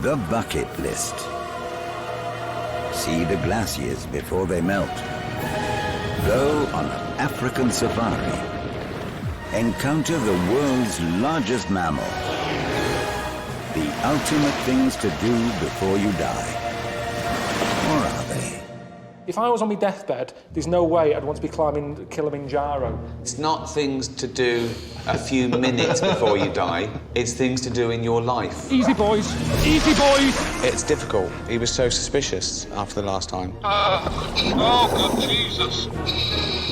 The bucket list. See the glaciers before they melt. Go on an African safari. Encounter the world's largest mammal. The ultimate things to do before you die. Or are they? If I was on my deathbed, there's no way I'd want to be climbing Kilimanjaro. It's not things to do a few minutes before you die. It's things to do in your life. Easy, boys. Easy, boys. It's difficult. He was so suspicious after the last time. Oh, good Jesus.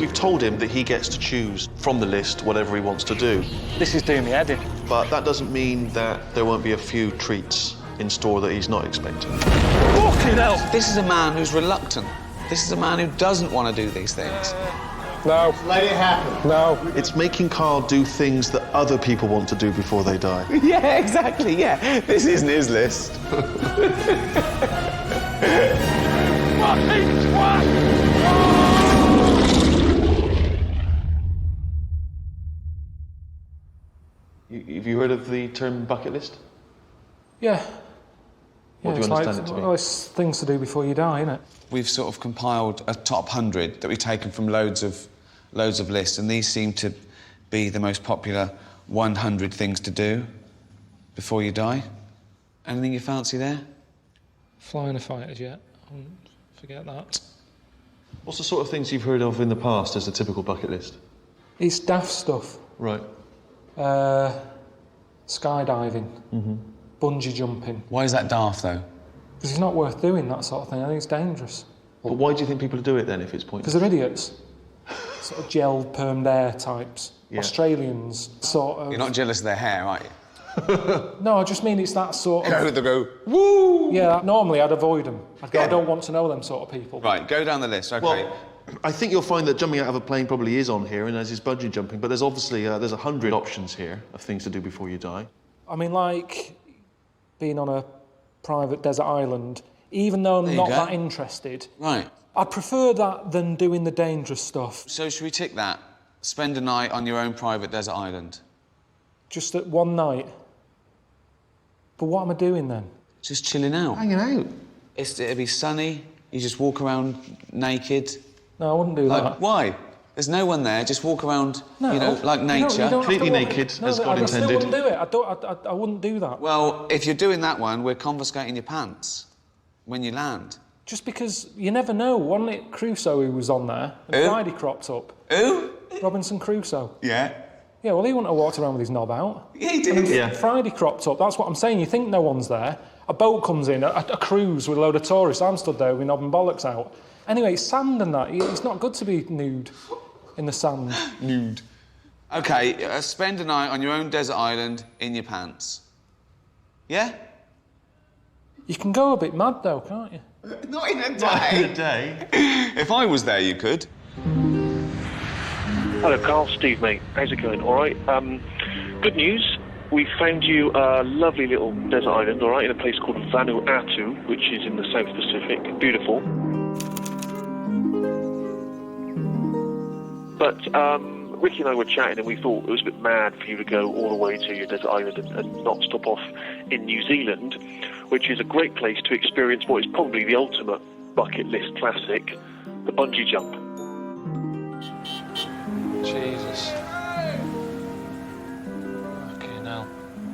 We've told him that he gets to choose from the list whatever he wants to do. This is doing me head in. But that doesn't mean that there won't be a few treats in store that he's not expecting. Fucking hell! This is a man who's reluctant. This is a man who doesn't want to do these things. No. Let it happen. No. It's making Carl do things that other people want to do before they die. Yeah, exactly, yeah. This isn't his list. Fucking twat! Have you heard of the term bucket list? Yeah. What do you understand it to be? Well, it's things to do before you die, isn't it? We've sort of compiled a top 100 that we've taken from loads of lists, and these seem to be the most popular 100 things to do before you die. Anything you fancy there? Flying a fighter jet. Forget that. What's the sort of things you've heard of in the past as a typical bucket list? It's daft stuff. Right. Skydiving. Bungee jumping. Why is that daft, though? Because it's not worth doing, that sort of thing. I think it's dangerous. But why do you think people do it, then, if it's pointless? Because they're idiots. Sort of gelled, permed hair types. Yeah. Australians, sort of... You're not jealous of their hair, are you? No, I just mean it's that sort of... They go, woo! Yeah, normally I'd avoid them. I'd go, I don't want to know them sort of people. Right, go down the list, OK. Well, I think you'll find that jumping out of a plane probably is on here, and as is bungee jumping, but there's obviously there's 100 options here of things to do before you die. I mean, like, being on a private desert island, even though I'm not that interested... Right. I'd prefer that than doing the dangerous stuff. So should we tick that? Spend a night on your own private desert island. Just at one night? But what am I doing then? Just chilling out. Hanging out. It'll be sunny, you just walk around naked. No, I wouldn't do that. Why? There's no one there, just walk around, no, you know, like nature. You don't completely naked, as God intended. I still wouldn't do it. I wouldn't do that. Well, if you're doing that one, we're confiscating your pants when you land. Just because you never know. Wasn't it Crusoe who was on there? And Friday cropped up. Who? Robinson Crusoe. Yeah. Yeah, well, he wouldn't have walked around with his knob out. Yeah, he did. Yeah. Friday cropped up. That's what I'm saying. You think no one's there. A boat comes in, a cruise with a load of tourists. I'm stood there with knob and bollocks out. Anyway, it's sand and that. It's not good to be nude in the sand. Nude. OK, spend a night on your own desert island in your pants. Yeah? You can go a bit mad, though, can't you? Not in a day. Not in a day. If I was there, you could. Hello, Carl. Steve, mate. How's it going? All right. Good news. We found you a lovely little desert island, all right, in a place called Vanuatu, which is in the South Pacific. Beautiful. But Ricky and I were chatting, and we thought it was a bit mad for you to go all the way to your desert island and not stop off in New Zealand, which is a great place to experience what is probably the ultimate bucket list classic, the bungee jump. Jesus. Okay, now.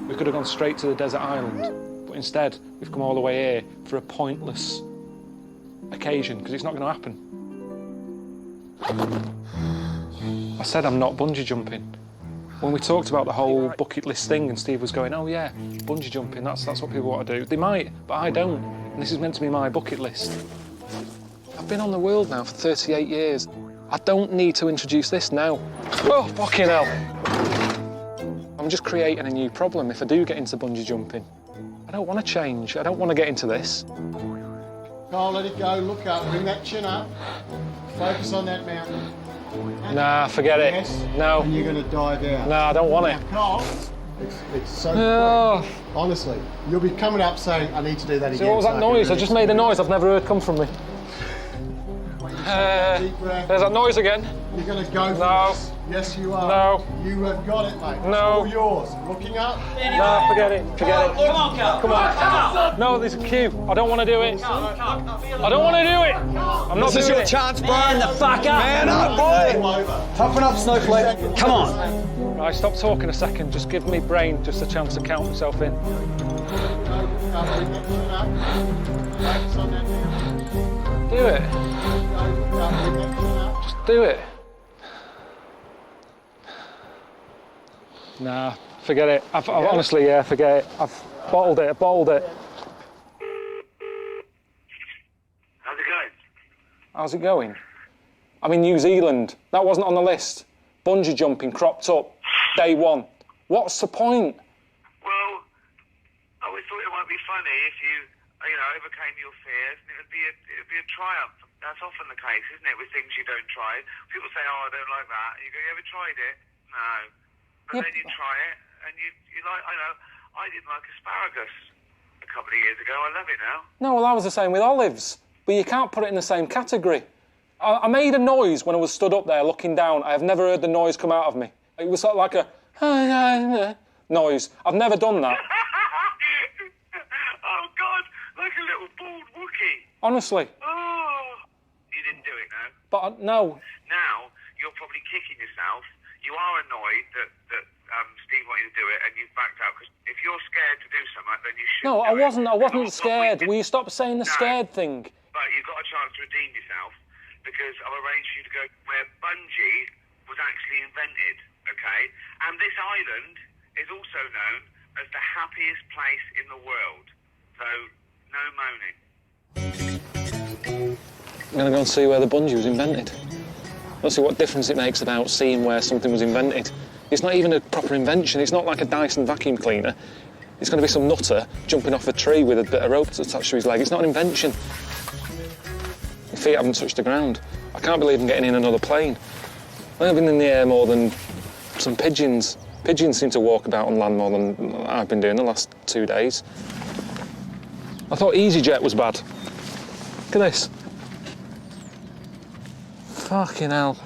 We could have gone straight to the desert island, but instead we've come all the way here for a pointless occasion, because it's not going to happen. I said I'm not bungee jumping. When we talked about the whole bucket list thing and Steve was going, oh yeah, bungee jumping, that's what people want to do. They might, but I don't. And this is meant to be my bucket list. I've been on the world now for 38 years. I don't need to introduce this now. Oh, fucking hell. I'm just creating a new problem if I do get into bungee jumping. I don't want to change. I don't want to get into this. Carl, let it go. Look up. Bring that chin up. Focus on that mountain. Nah, forget it. Yes, No. And you're going to dive out. No, I don't want it. Carl, it's so quick. Honestly, you'll be coming up saying, I need to do that again. So what was that noise? I just made a noise I've never heard come from me. Deep breath. There's that noise again. You're going to go for No. this. Yes, you are. No. You have got it, mate. It's No. all yours. Looking up. No, forget it. Forget it. Come on, Carl. Come on. No, there's a queue. I don't want to do it. I don't want to do it. I'm not doing it. chance, Brian. The fuck up. Man up, boy. Toughen up, Snowflake. Come on. Right, stop talking a second. Just give me brain just a chance to count myself in. Do it. Just do it. Nah, forget it. I've honestly, yeah, forget it. I've bottled it. How's it going? How's it going? I'm in New Zealand. That wasn't on the list. Bungee jumping cropped up. Day one. What's the point? Well, I always thought it might be funny if you overcame your fears, and it would be a triumph. That's often the case, isn't it, with things you don't try? People say, "Oh, I don't like that." You go, "You ever tried it?" No. But then you try it, and you like. I didn't like asparagus a couple of years ago. I love it now. No, well, I was the same with olives. But you can't put it in the same category. I made a noise when I was stood up there looking down. I have never heard the noise come out of me. It was sort of like a noise. I've never done that. Oh, God, like a little bald Wookiee. Honestly. Oh, you didn't do it, no? But no. Now, you're probably kicking yourself. You are annoyed that Steve wanted to do it and you've backed out, because if you're scared to do something, then you should. No, I wasn't scared. Will you stop saying the scared thing? But you've got a chance to redeem yourself, because I've arranged for you to go where Bungee was actually invented, okay? And this island is also known as the happiest place in the world. So, no moaning. I'm going to go and see where the bungee was invented. Let's see what difference it makes about seeing where something was invented. It's not even a proper invention. It's not like a Dyson vacuum cleaner. It's going to be some nutter jumping off a tree with a bit of rope attached to his leg. It's not an invention. His feet haven't touched the ground. I can't believe I'm getting in another plane. I've been in the air more than some pigeons. Pigeons seem to walk about on land more than I've been doing the last 2 days. I thought EasyJet was bad. Look at this. Fucking hell.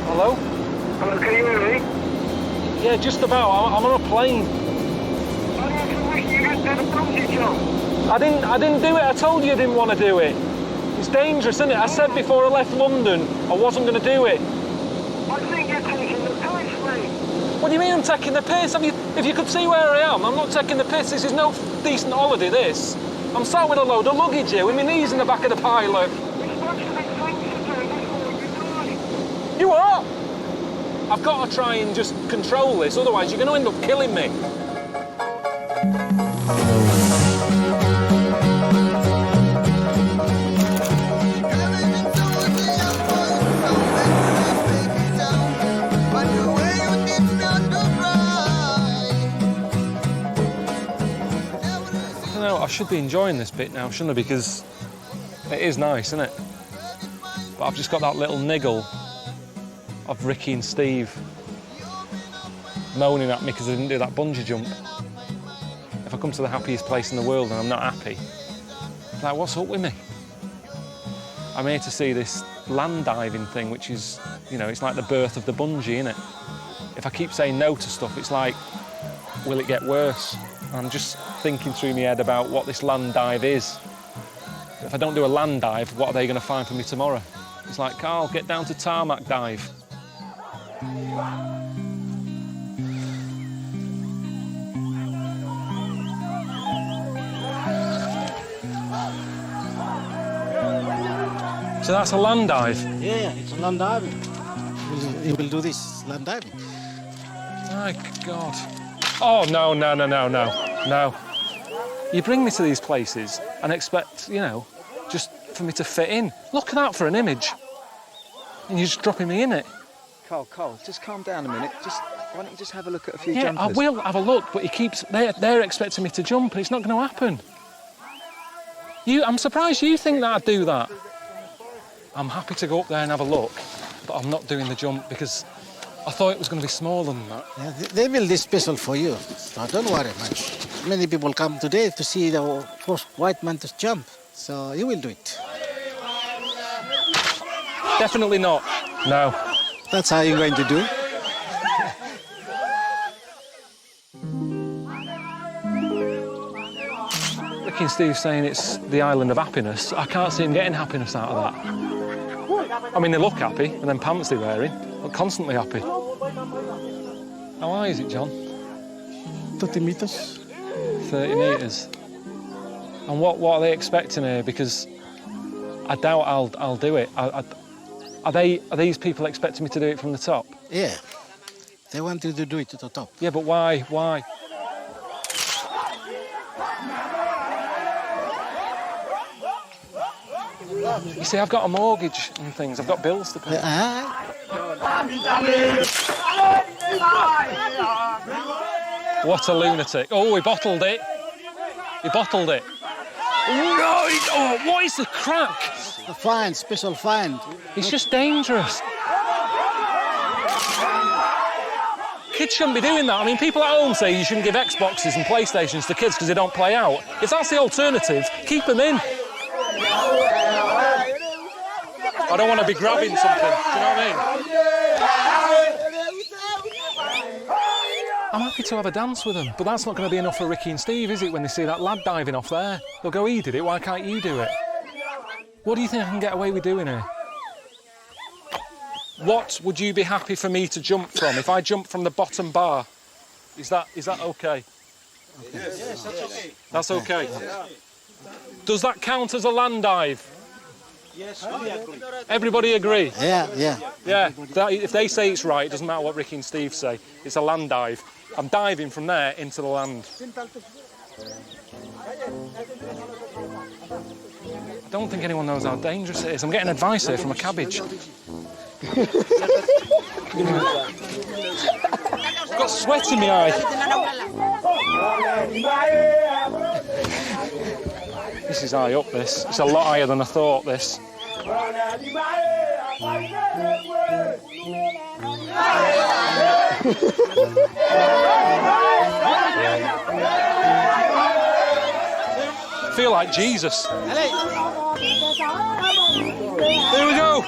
Hello? Hello, can you hear me? Yeah, just about. I'm on a plane. You didn't do the bungee jump. I didn't do it. I told you I didn't want to do it. It's dangerous, isn't it? I said before I left London I wasn't going to do it. I think you're taking the piss, mate. What do you mean I'm taking the piss? If you could see where I am, I'm not taking the piss. This is no decent holiday, this. I'm sat with a load of luggage here, with my knees in the back of the pilot. You what? I've got to try and just control this, otherwise you're going to end up killing me. I should be enjoying this bit now, shouldn't I? Because it is nice, isn't it? But I've just got that little niggle of Ricky and Steve moaning at me because I didn't do that bungee jump. If I come to the happiest place in the world and I'm not happy, it's like, what's up with me? I'm here to see this land diving thing, which is, you know, it's like the birth of the bungee, innit? If I keep saying no to stuff, it's like, will it get worse? I'm just thinking through my head about what this land dive is. If I don't do a land dive, what are they going to find for me tomorrow? It's like, Carl, get down to tarmac dive. So that's a land dive? Yeah, it's a land diving. You will do this land diving. My God. Oh, no. You bring me to these places and expect, you know, just for me to fit in. Look at that for an image. And you're just dropping me in it. Carl, just calm down a minute. Why don't you just have a look at a few jumpers? Yeah, I will have a look, but they're expecting me to jump and it's not going to happen. I'm surprised you think that I'd do that. I'm happy to go up there and have a look, but I'm not doing the jump because I thought it was going to be smaller than that. Yeah, they build this special for you, so don't worry much. Many people come today to see the first white man to jump, so you will do it. Definitely not. No. That's how you're going to do. Ricky and Steve saying it's the island of happiness. I can't see them getting happiness out of that. I mean, they look happy, and then pants they're wearing, but constantly happy. How high is it, John? 30 meters. 30 metres. And what are they expecting here? Because I doubt I'll do it. Are these people expecting me to do it from the top? Yeah. They want you to do it to the top. Yeah, but why? Why? You see, I've got a mortgage and things. I've got bills to pay. What a lunatic. Oh, he bottled it. He bottled it. Oh, what is the crack? A find, special find. It's just dangerous. Kids shouldn't be doing that. I mean, people at home say you shouldn't give Xboxes and PlayStations to kids because they don't play out. If that's the alternative, keep them in. I don't want to be grabbing something, do you know what I mean? I'm happy to have a dance with them, but that's not going to be enough for Ricky and Steve, is it, when they see that lad diving off there? They'll go, he did it, why can't you do it? What do you think I can get away with doing here? What would you be happy for me to jump from? If I jump from the bottom bar, is that okay? Yes, that's okay. That's okay. Does that count as a land dive? Yes, we agree. Everybody agree? Yeah. Yeah, if they say it's right, it doesn't matter what Ricky and Steve say. It's a land dive. I'm diving from there into the land. I don't think anyone knows how dangerous it is. I'm getting advice here from a cabbage. I've got sweat in my eye. This is high up, this. It's a lot higher than I thought, this. I feel like Jesus. Here we go.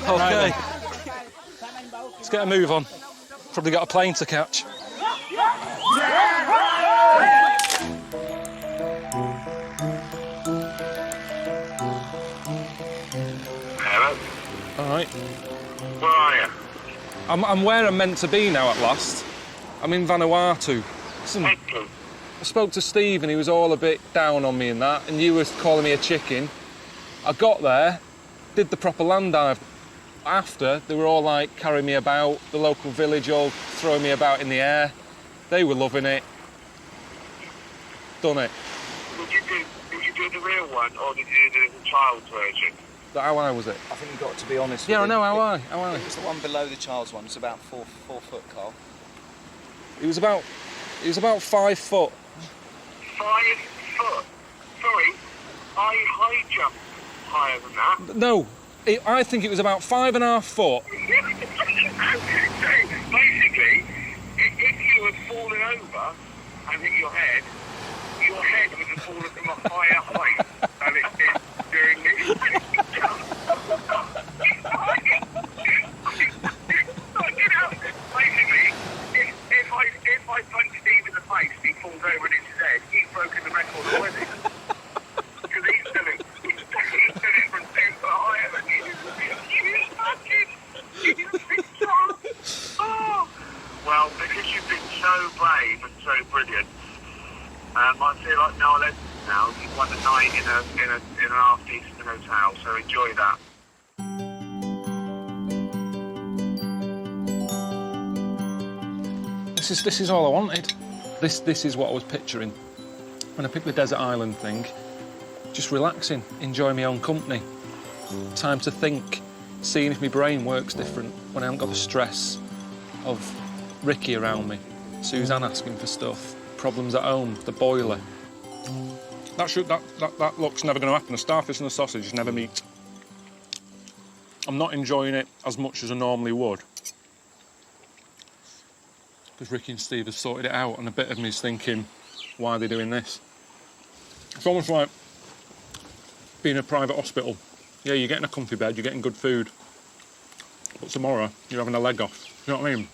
Okay, let's get a move on. Probably got a plane to catch. Hello? All right. Where are you? I'm where I'm meant to be now at last. I'm in Vanuatu. Listen, I spoke to Steve and he was all a bit down on me and that, and you were calling me a chicken. I got there, did the proper land dive. After, they were all like carrying me about, the local village all throwing me about in the air. They were loving it. Done it. Did you do the real one, or did you do the child's version? How high was it? I think you've got to be honest Yeah, with I know, how high? It's the one below the child's one. It's about four foot, Carl. It was about 5 foot. 5 foot? Sorry, I high jumped higher than that. No, I think it was about 5.5 foot. So, basically, if you had fallen over and hit your head would have fallen from a higher height than it did during this jump. Basically, if I punch Steve in the face and he falls over and hits his head, he's broken the record already. Because he's done it from 2 foot higher than you. Well, because you've been so brave and so brilliant, I feel like now let's now. You've won a night in an half-decent hotel, so enjoy that. This is all I wanted. This is what I was picturing when I picked the desert island thing. Just relaxing, enjoying my own company. Time to think, seeing if my brain works different when I haven't got the stress of Ricky around me, Suzanne asking for stuff, problems at home, the boiler. That look's never going to happen. A starfish and a sausage never meet. I'm not enjoying it as much as I normally would, because Ricky and Steve have sorted it out, and a bit of me is thinking, why are they doing this? It's almost like being in a private hospital. Yeah, you're getting a comfy bed, you're getting good food, but tomorrow you're having a leg off. You know what I mean?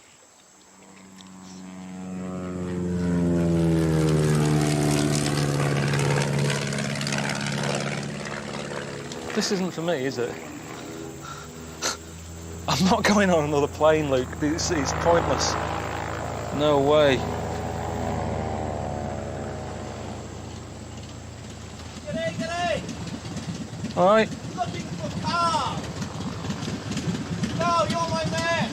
This isn't for me, is it? I'm not going on another plane, Luke. It's pointless. No way. G'day. All right. Looking for car. No, you're my man.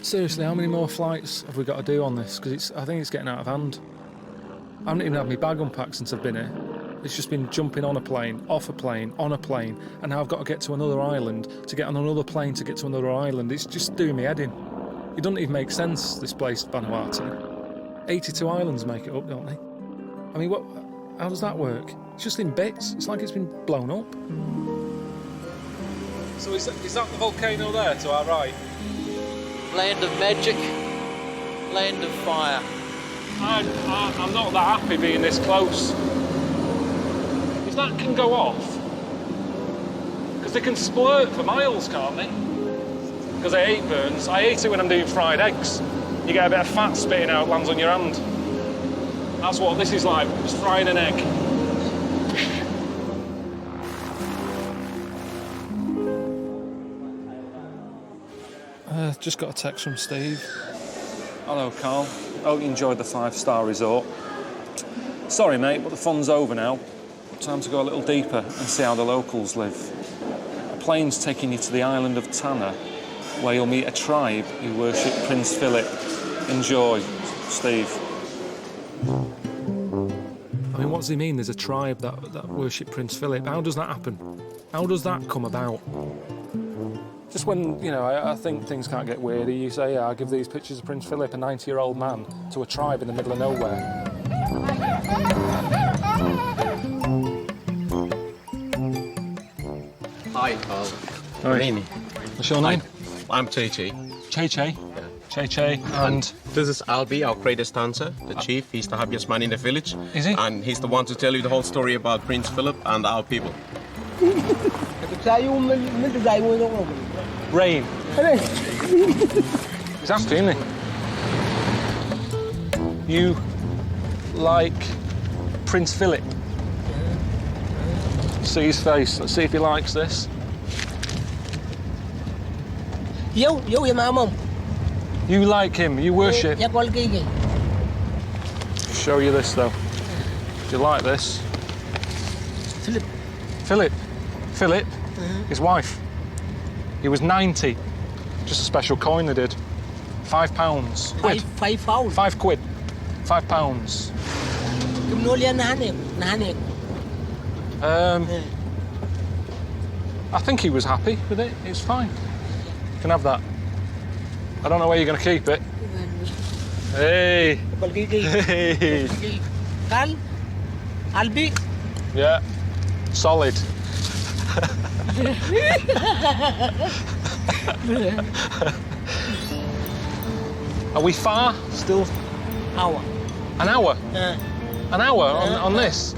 Seriously, how many more flights have we got to do on this? Because I think it's getting out of hand. I haven't even had my bag unpacked since I've been here. It's just been jumping on a plane, off a plane, on a plane, and now I've got to get to another island, to get on another plane to get to another island. It's just doing me head in. It doesn't even make sense, this place, Vanuatu. 82 islands make it up, don't they? I mean, how does that work? It's just in bits. It's like it's been blown up. So is that the volcano there, to our right? Land of magic, land of fire. I'm not that happy being this close. If that can go off, because they can splurt for miles, can't they? Because I hate burns. I hate it when I'm doing fried eggs. You get a bit of fat spitting out, lands on your hand. That's what this is like, just frying an egg. Just got a text from Steve. Hello, Carl. Hope you enjoyed the 5-star resort. Sorry, mate, but the fun's over now. Time to go a little deeper and see how the locals live. A plane's taking you to the island of Tanna, where you'll meet a tribe who worship Prince Philip. Enjoy, Steve. I mean, what does he mean? There's a tribe that worship Prince Philip. How does that happen? How does that come about? Just when, you know, I think things can't get weirder, you say, yeah, I'll give these pictures of Prince Philip, a 90-year-old man, to a tribe in the middle of nowhere. Hi, Carl. Hi. What's your name? I'm Che. Che. Che, and this is Albi, our greatest dancer, the chief. He's the happiest man in the village. Is he? And he's the one to tell you the whole story about Prince Philip and our people. Rain. He's happy, isn't he? You like Prince Philip? See his face. Let's see if he likes this. You like him? You worship? Show you this though. Do you like this? Philip? His wife. He was 90. Just a special coin they did. £5. Quid. £5 quid. £5. I think he was happy with it. It's fine. You can have that. I don't know where you're going to keep it. Hey. Hey. Albi. Yeah. Solid. Are we far still? Hour. An hour? An hour on this?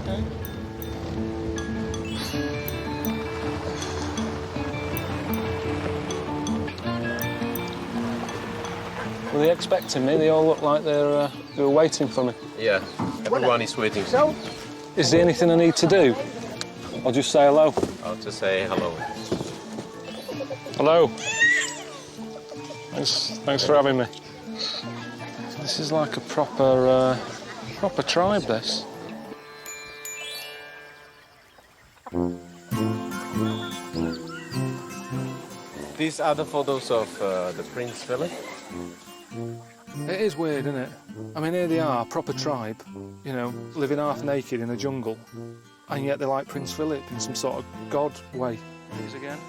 Were they expecting me? They all look like they were waiting for me. Yeah, everyone is waiting. Is there anything I need to do? I'll just say hello. I'll just say hello. Hello. Thanks for having me. This is like a proper tribe, this. These are the photos of the Prince Philip. It is weird, isn't it? I mean, here they are, proper tribe, you know, living half naked in a jungle, and yet they're like Prince Philip in some sort of god way. These again.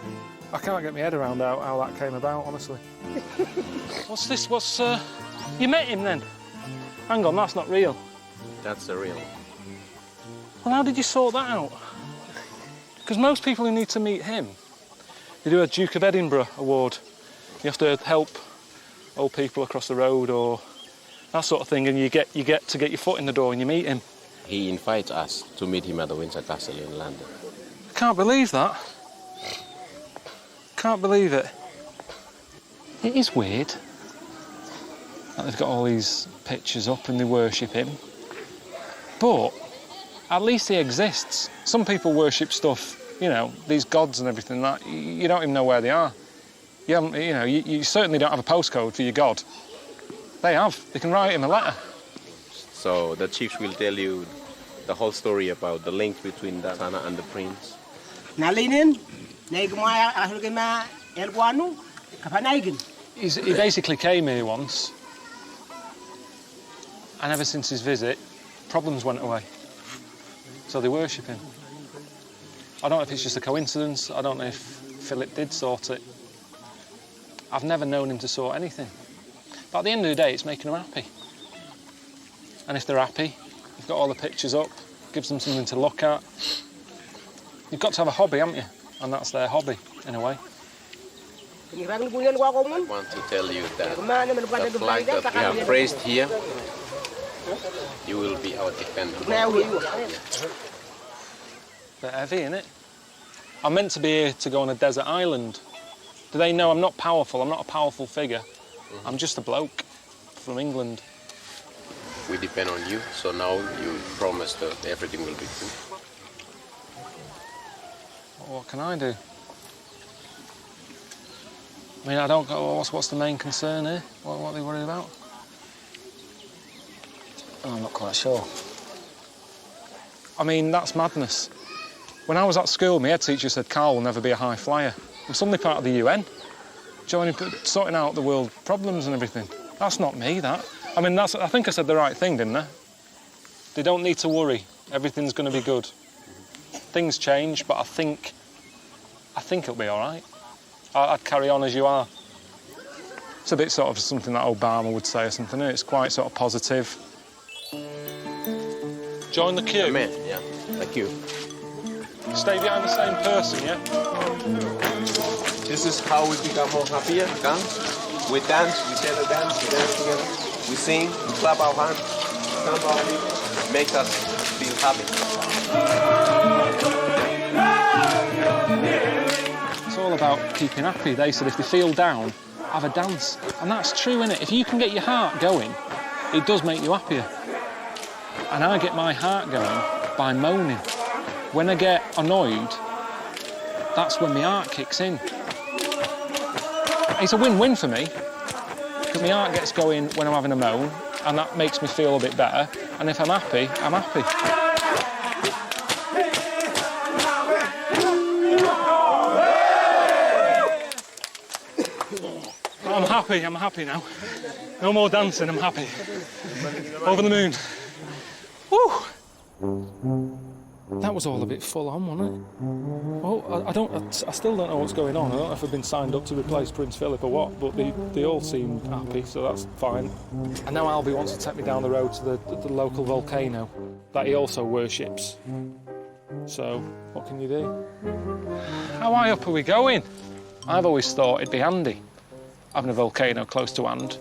I can't get my head around how that came about, honestly. What's this? You met him then? Hang on, that's not real. That's the real. Well, how did you sort that out? Because most people who need to meet him, they do a Duke of Edinburgh award. You have to help old people across the road or that sort of thing, and you get to get your foot in the door and you meet him. He invites us to meet him at the Windsor Castle in London. I can't believe that. Can't believe it. It is weird that they've got all these pictures up and they worship him. But at least he exists. Some people worship stuff, you know, these gods and everything that you don't even know where they are. You certainly don't have a postcode for your god. They have. They can write him a letter. So the chiefs will tell you the whole story about the link between the Sana and the prince. He basically came here once, and ever since his visit, problems went away. So they worship him. I don't know if it's just a coincidence. I don't know if Philip did sort it. I've never known him to sort anything. But at the end of the day, it's making them happy. And if they're happy, you've got all the pictures up, gives them something to look at. You've got to have a hobby, haven't you? And that's their hobby, in a way. I want to tell you that the flag that we have raised here, you will be our defender. Bit heavy, innit? I'm meant to be here to go on a desert island. Do they know I'm not powerful? I'm not a powerful figure. I'm just a bloke from England. We depend on you, so now you promise that everything will be good. What can I do? I mean, I don't go, what's the main concern here? What are they worried about? I'm not quite sure. I mean, that's madness. When I was at school, my head teacher said Carl will never be a high flyer. I'm suddenly part of the UN, joining, sorting out the world problems and everything. That's not me, that. I mean, I think I said the right thing, didn't I? They don't need to worry. Everything's going to be good. Things change, but I think it'll be all right. I'd carry on as you are. It's a bit sort of something that Obama would say or something, isn't it? It's quite sort of positive. Join the queue? Amen, yeah, the queue. Stay behind the same person, yeah? This is how we become more happier, come. We dance, we tell a dance, we dance together. We sing, we clap our hands, stamp our feet, makes us feel happy. It's all about keeping happy. They said if they feel down, have a dance. And that's true, innit? If you can get your heart going, it does make you happier. And I get my heart going by moaning. When I get annoyed, that's when my heart kicks in. It's a win-win for me, because my heart gets going when I'm having a moan, and that makes me feel a bit better. And if I'm happy, I'm happy. I'm happy now. No more dancing, I'm happy. Over the moon. Woo! That was all a bit full on, wasn't it? Well, I still don't know what's going on. I don't know if I've been signed up to replace Prince Philip or what, but they all seemed happy, so that's fine. And now Albie wants to take me down the road to the local volcano that he also worships. So, what can you do? How high up are we going? I've always thought it'd be handy having a volcano close to hand,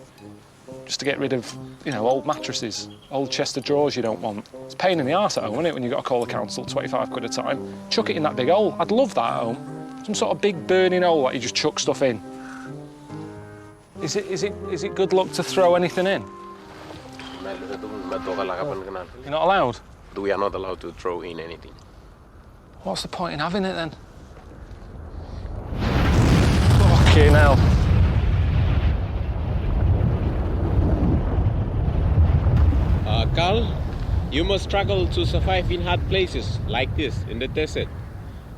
just to get rid of, you know, old mattresses, old chest of drawers you don't want. It's a pain in the arse at home, isn't it, when you've got to call the council 25 quid a time. Chuck it in that big hole. I'd love that at home. Some sort of big burning hole that you just chuck stuff in. Is it good luck to throw anything in? You're not allowed? We are not allowed to throw in anything. What's the point in having it then? Fucking hell. You must struggle to survive in hard places like this in the desert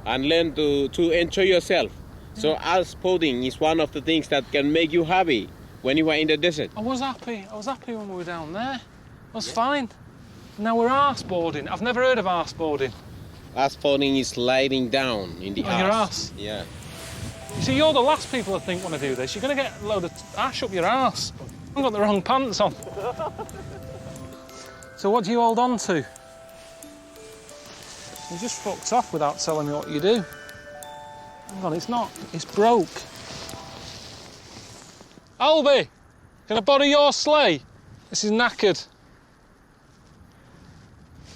and learn to enjoy yourself. So sporting is one of the things that can make you happy when you are in the desert. I was happy when we were down there. I was fine. Now we're arse-boarding. I've never heard of arse-boarding. Arse-boarding is sliding down in the on your arse? Yeah. You see, you're the last people I think want to do this. You're going to get a load of ash up your arse. I've got the wrong pants on. So what do you hold on to? You just fucked off without telling me what you do. Hang on, it's not. It's broke. Albie, can I borrow your sleigh? This is knackered.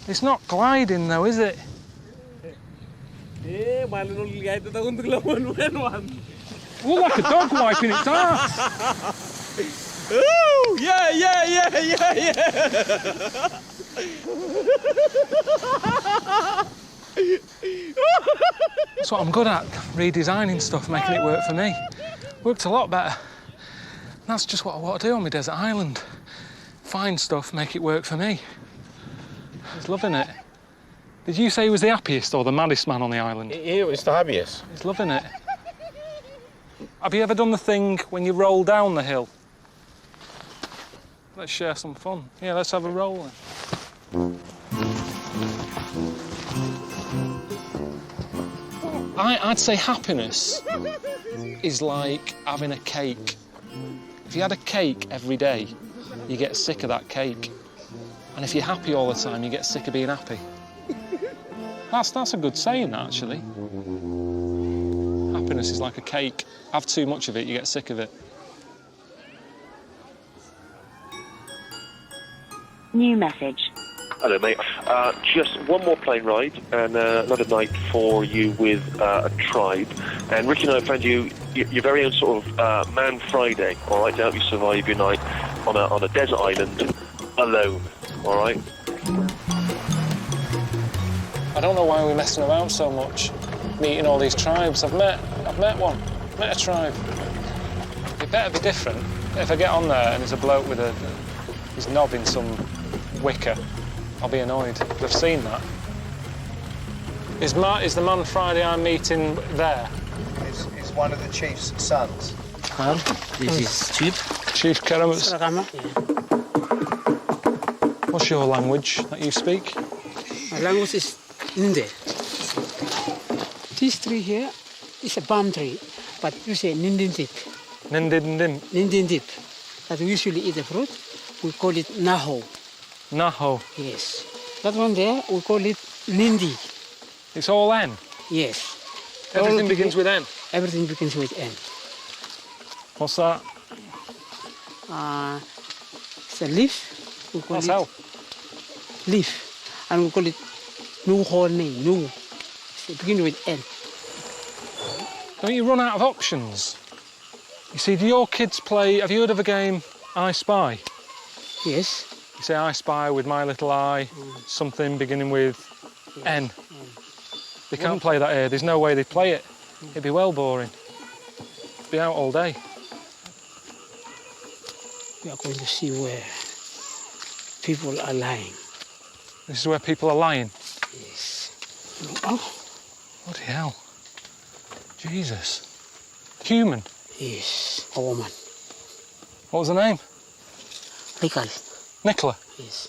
It's not gliding though, is it? Look like a dog wiping its ass. Ooh, yeah. That's what I'm good at, redesigning stuff, making it work for me. Worked a lot better. That's just what I want to do on my desert island. Find stuff, make it work for me. He's loving it. Did you say he was the happiest or the maddest man on the island? He was the happiest. He's loving it. Have you ever done the thing when you roll down the hill? Let's share some fun. Yeah, let's have a roll then. I'd say happiness is like having a cake. If you had a cake every day, you get sick of that cake. And if you're happy all the time, you get sick of being happy. That's a good saying, actually. Happiness is like a cake. Have too much of it, you get sick of it. New message. Hello, mate. Just one more plane ride and another night for you with a tribe. And Ricky and I found you your very own sort of Man Friday, all right, to help you survive your night on a desert island alone, all right? I don't know why we're messing about so much, meeting all these tribes. I've met a tribe. It better be different. If I get on there and there's a bloke with his knob in some wicker, I'll be annoyed. I've seen that. Is the Man Friday I'm meeting there? Is one of the chief's sons. Well, this is Chief. Chief Keramus. What's your language that you speak? My language is Ninde. This tree here is a palm tree, but you say Nindindip. Nindindip. Nindindip. That we usually eat the fruit. We call it Naho. Naho? Yes. That one there, we call it Nindi. It's all N? Yes. Everything begins with N? Everything begins with N. What's that? It's a leaf. We call That's it how? Leaf. And we call it Nuhone, Nu. It begins with N. Don't you run out of options? You see, do your kids play... Have you heard of a game, I Spy? Yes. You say I Spy with my little eye, something beginning with N. They can't play that here. There's no way they'd play it. It'd be well boring. Be out all day. We are going to see where people are lying. This is where people are lying? Yes. Oh. Bloody hell. Jesus. Human? Yes, a woman. What was her name? Nicola? Yes.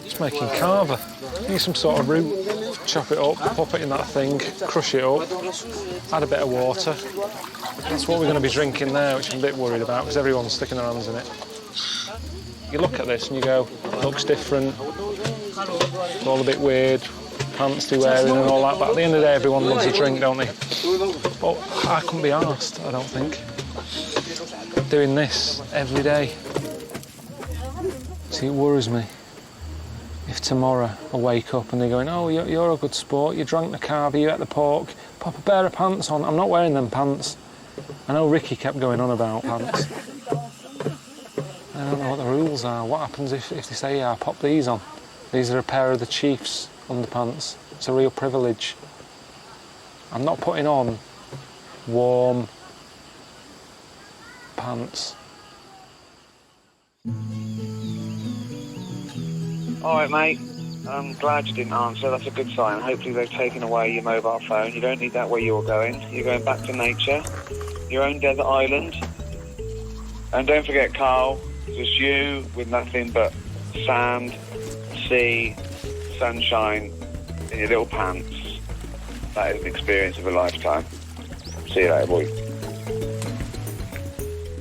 Just making carver. Need some sort of root. Chop it up, pop it in that thing, crush it up, add a bit of water. That's what we're going to be drinking there, which I'm a bit worried about because everyone's sticking their hands in it. You look at this and you go, it looks different, it's all a bit weird, pants they're wearing and all that, but at the end of the day everyone loves a drink, don't they? But I couldn't be arsed, I don't think, doing this every day. See, it worries me. If tomorrow I wake up and they're going, oh, you're a good sport, you drank the carver, you ate the pork, pop a pair of pants on. I'm not wearing them pants. I know Ricky kept going on about pants. I don't know what the rules are. What happens if they say, yeah, pop these on? These are a pair of the chief's underpants. It's a real privilege. I'm not putting on warm pants. All right, mate. I'm glad you didn't answer. That's a good sign. Hopefully they've taken away your mobile phone. You don't need that where you're going. You're going back to nature, your own desert island. And don't forget, Carl, just you with nothing but sand, sea, sunshine in your little pants. That is an experience of a lifetime. See you later, boy.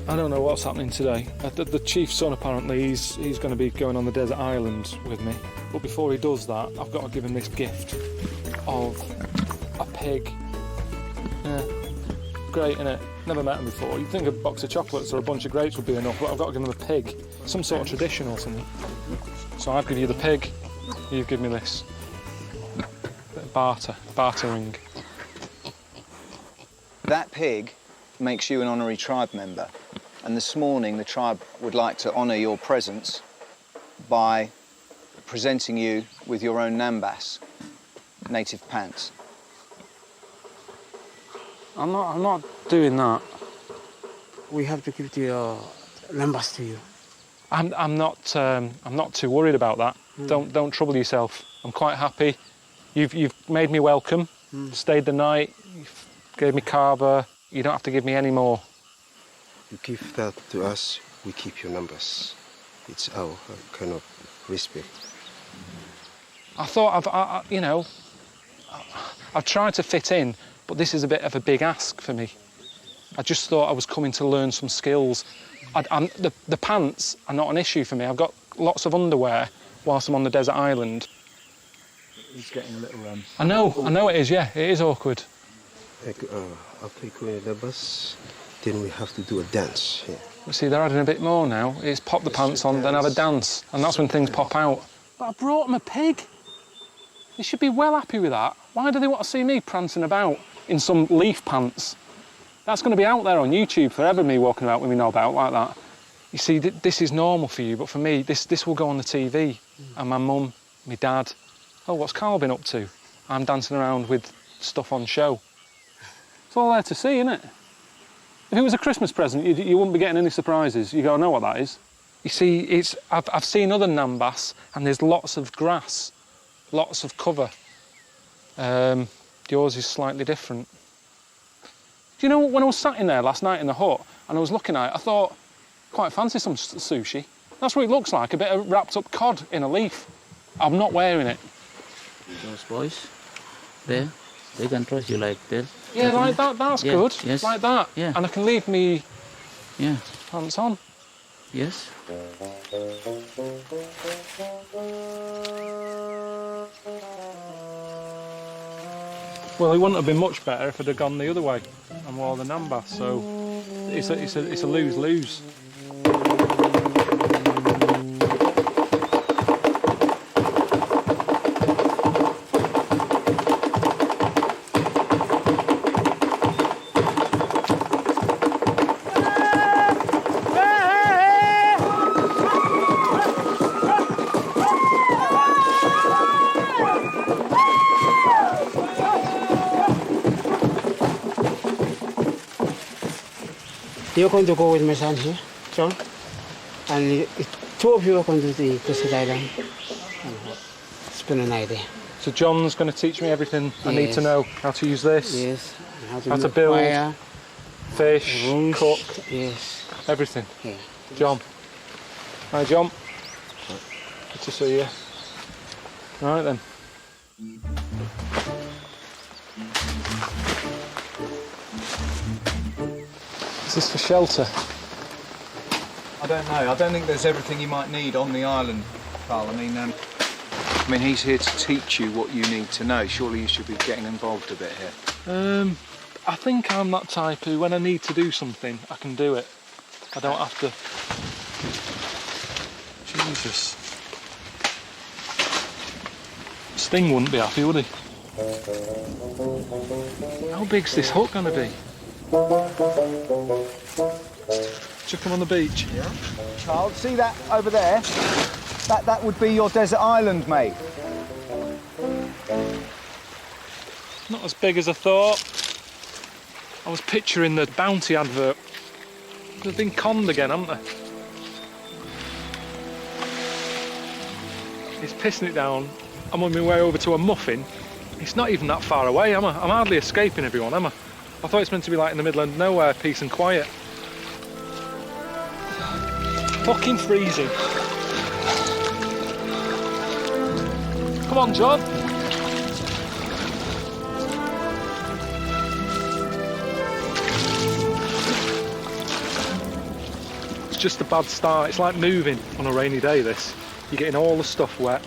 I don't know what's happening today. The chief's son, apparently, he's going to be going on the desert island with me. But before he does that, I've got to give him this gift of a pig. Yeah, great, innit? Never met him before. You'd think a box of chocolates or a bunch of grapes would be enough, but I've got to give him a pig. Some sort of tradition or something. So I'll give you the pig, you give me this. Bit of bartering. That pig makes you an honorary tribe member. And this morning, the tribe would like to honour your presence by presenting you with your own nambas, native pants. I'm not doing that. We have to give the numbers to you. I'm not too worried about that. Don't trouble yourself. I'm quite happy. You've made me welcome. Stayed the night. You've gave me carver. You don't have to give me any more. You give that to us, we keep your numbers. It's our kind of respect. I thought I've tried to fit in, but this is a bit of a big ask for me. I just thought I was coming to learn some skills. The pants are not an issue for me. I've got lots of underwear whilst I'm on the desert island. He's getting a little... I know it is, yeah. It is awkward. After you go in the bus, then we have to do a dance here. See, they're adding a bit more now. It's pop the pants on, then have a dance, and that's when things pop out. But I brought them a pig. They should be well happy with that. Why do they want to see me prancing about in some leaf pants? That's going to be out there on YouTube forever, me walking about with me knob out like that. You see, this is normal for you, but for me, this will go on the TV. And my mum, my dad. Oh, what's Carl been up to? I'm dancing around with stuff on show. It's all there to see, isn't it? If it was a Christmas present, you wouldn't be getting any surprises. You go, I know what that is. You see, I've seen other nambas, and there's lots of grass, lots of cover. Yours is slightly different. Do you know, when I was sat in there last night in the hut, and I was looking at it, I thought, quite fancy some sushi. That's what it looks like, a bit of wrapped up cod in a leaf. I'm not wearing it. Those boys, there, they can trust you like that. Yeah, like that, that's good. Yes. Like that. Yeah. And I can leave me pants on. Yes. Well, it wouldn't have been much better if I'd have gone the other way and wore the namba, so it's a lose-lose. You're going to go with my son here, John, and two of you are going to the desert island and spend a night there. So John's going to teach me everything I need to know. How to use this. Yes. How to build. Fire, fish. rooms, Cook. Yes. Everything. Yeah. John. Hi, John. Good to see you. All right then. Is this for shelter? I don't know. I don't think there's everything you might need on the island, Carl. I mean, he's here to teach you what you need to know. Surely you should be getting involved a bit here. I think I'm that type who, when I need to do something, I can do it. I don't have to... Jesus. Sting wouldn't be happy, would he? How big's this hut going to be? Chuck him on the beach. Yeah. Carl, see that over there? That would be your desert island, mate. Not as big as I thought. I was picturing the Bounty advert. They've been conned again, haven't they? It's pissing it down. I'm on my way over to a muffin. It's not even that far away, am I? I'm hardly escaping everyone, am I? I thought it's meant to be like in the middle of nowhere, peace and quiet. Fucking freezing. Come on, John. It's just a bad start. It's like moving on a rainy day, this. You're getting all the stuff wet.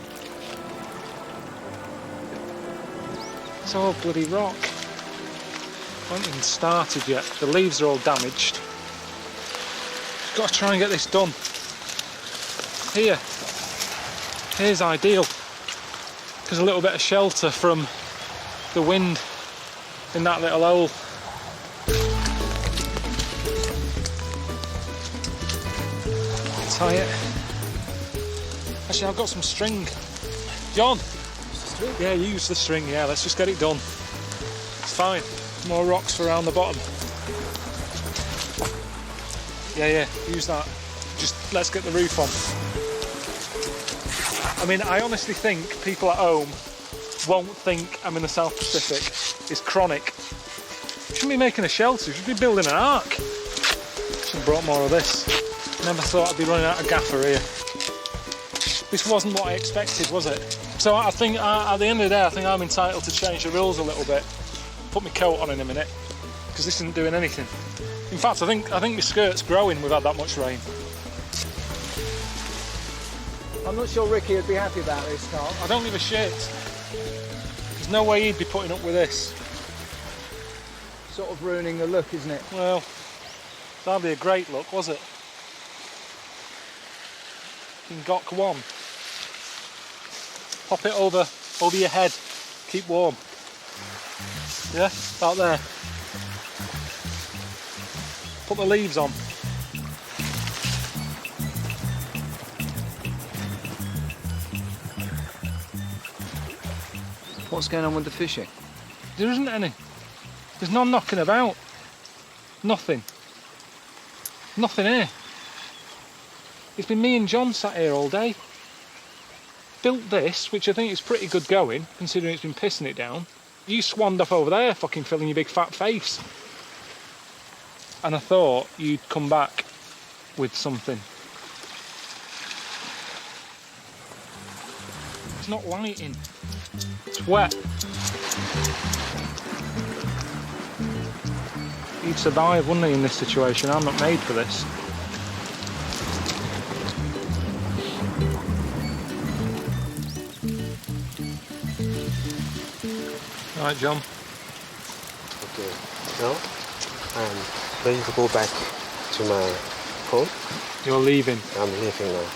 It's all bloody rock. I haven't even started yet. The leaves are all damaged. Just got to try and get this done. Here's ideal. There's a little bit of shelter from the wind in that little hole. Tie it. Actually, I've got some string. John! Yeah, use the string, yeah, let's just get it done. It's fine. More rocks for around the bottom. Yeah, use that. Just let's get the roof on. I mean, I honestly think people at home won't think I'm in the South Pacific. It's chronic. You shouldn't be making a shelter, you should be building an ark. Should have brought more of this. Never thought I'd be running out of gaffer here. This wasn't what I expected, was it? So I think at the end of the day, I think I'm entitled to change the rules a little bit. Put my coat on in a minute, because this isn't doing anything. In fact, I think my skirt's growing. We've had that much rain. I'm not sure Ricky would be happy about this, Carl. I don't give a shit. There's no way he'd be putting up with this. Sort of ruining the look, isn't it? Well, it's hardly a great look, was it? In Gok 1. Pop it over your head. Keep warm. Yeah, about there. Put the leaves on. What's going on with the fishing? There isn't any. There's none knocking about. Nothing. Nothing here. It's been me and John sat here all day. Built this, which I think is pretty good going, considering it's been pissing it down. You swanned off over there, fucking filling your big fat face. And I thought you'd come back with something. It's not lighting. It's wet. He'd survive, wouldn't he, in this situation? I'm not made for this. Right, John. Okay, now I'm ready to go back to my home. You're leaving? I'm leaving now.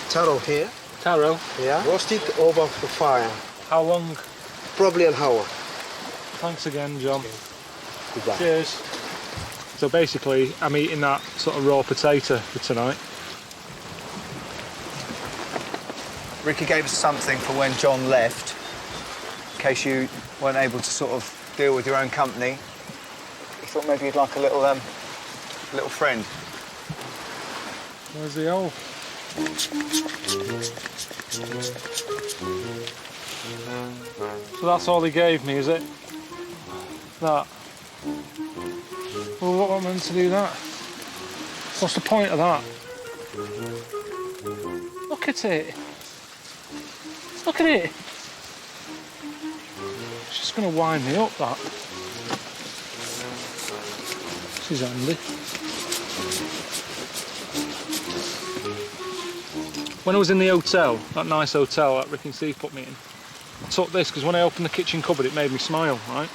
Taro here. Taro? Yeah. Roast it over the fire. How long? Probably an hour. Thanks again, John. Okay. Goodbye. Cheers. So basically, I'm eating that sort of raw potato for tonight. Ricky gave us something for when John left, in case you weren't able to sort of deal with your own company. He thought maybe you'd like a little friend. Where's the hole? So that's all he gave me, is it? That? Well, what am I meant to do that? What's the point of that? Look at it. Look at it. It's just going to wind me up, that. This is handy. When I was in the hotel, that nice hotel that Ricky and Steve put me in, I took this because when I opened the kitchen cupboard it made me smile, right?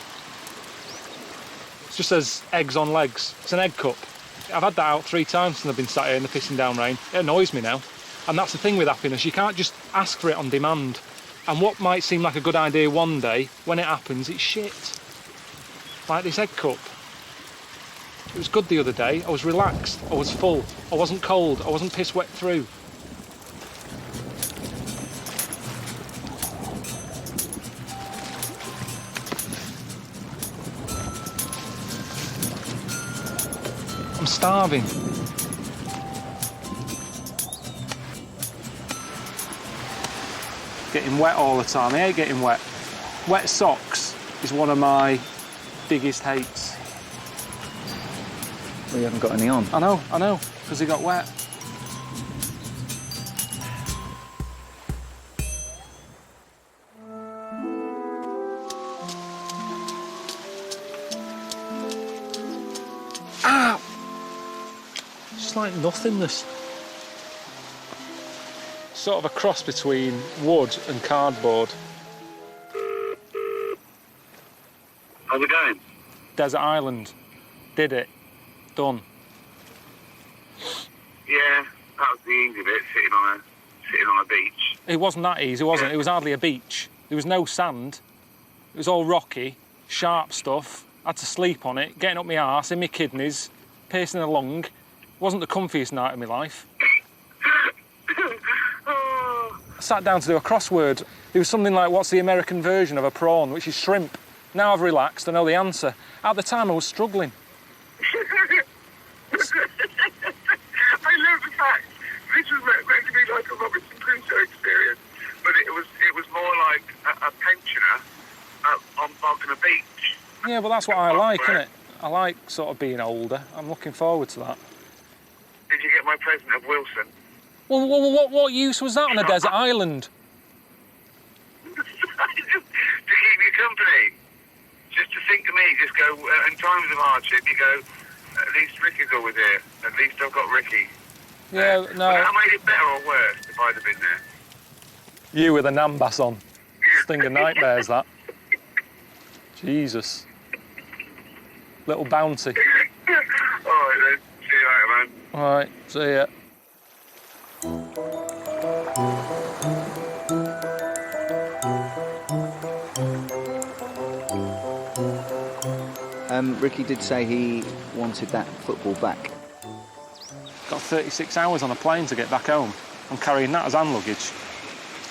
It just says eggs on legs. It's an egg cup. I've had that out 3 times since I've been sat here in the pissing down rain. It annoys me now. And that's the thing with happiness, you can't just ask for it on demand. And what might seem like a good idea one day, when it happens, it's shit. Like this egg cup. It was good the other day. I was relaxed. I was full. I wasn't cold. I wasn't piss wet through. starving. Getting wet all the time. I hate getting wet. Wet socks is one of my biggest hates. Well, you haven't got any on. I know, because he got wet. Ah! It's like nothingness. Sort of a cross between wood and cardboard. How's it going? Desert island. Did it. Done. Yeah, that was the easy bit, sitting on a beach. It wasn't that easy, was it? It was hardly a beach. There was no sand. It was all rocky, sharp stuff. I had to sleep on it, getting up my arse, in my kidneys, piercing the lung. It wasn't the comfiest night of my life. I sat down to do a crossword. It was something like, what's the American version of a prawn, which is shrimp. Now I've relaxed, I know the answer. At the time, I was struggling. I love the fact this was meant to be like a Robinson Crusoe experience, but it was more like a pensioner on a beach. Yeah, but that's what I like, innit? I like sort of being older. I'm looking forward to that. Did you get my present of Wilson? Well, what use was that on a desert island? To keep you company. Just to think of me, just go, in times of hardship, you go, at least Ricky's always here. At least I've got Ricky. Yeah, no. Well, that made it better or worse if I'd have been there. You with a Nambas on. Sting of nightmares, that. Jesus. Little bounty. All right, then. See you later, man. All right, see ya. Ricky did say he wanted that football back. Got 36 hours on a plane to get back home. I'm carrying that as hand luggage.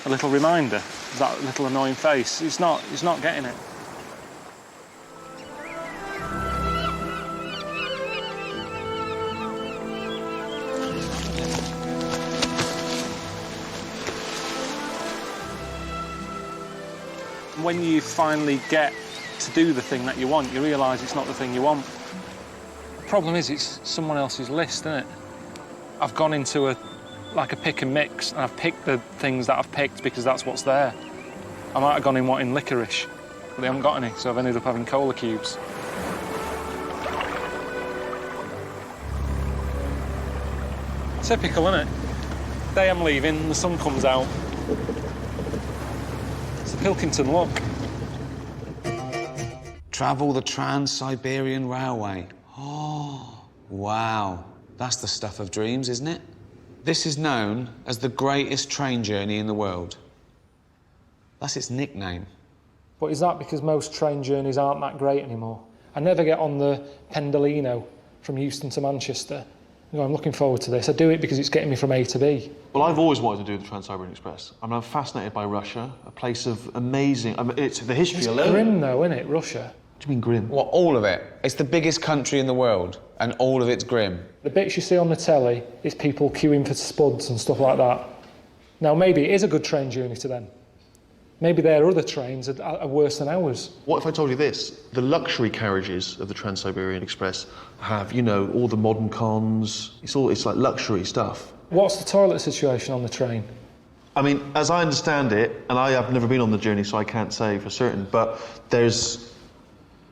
A little reminder of that little annoying face. He's not getting it. When you finally get to do the thing that you want, you realise it's not the thing you want. The problem is it's someone else's list, isn't it? I've gone into a pick and mix, and I've picked the things that I've picked because that's what's there. I might have gone in wanting licorice, but they haven't got any, so I've ended up having cola cubes. Typical, isn't it? Day I'm leaving, the sun comes out. It's the Pilkington look. Travel the Trans-Siberian Railway. Oh, wow. That's the stuff of dreams, isn't it? This is known as the greatest train journey in the world. That's its nickname. But is that because most train journeys aren't that great anymore? I never get on the Pendolino from Euston to Manchester. I'm looking forward to this. I do it because it's getting me from A to B. Well, I've always wanted to do the Trans-Siberian Express. I'm fascinated by Russia, a place of amazing... it's the history alone. It's grim, though, isn't it, Russia? What do you mean grim? What, all of it? It's the biggest country in the world, and all of it's grim. The bits you see on the telly is people queuing for spuds and stuff like that. Now, maybe it is a good train journey to them. Maybe their other trains are worse than ours. What if I told you this? The luxury carriages of the Trans-Siberian Express have, you know, all the modern cons. It's like luxury stuff. What's the toilet situation on the train? I mean, as I understand it, and I have never been on the journey, so I can't say for certain, but there's,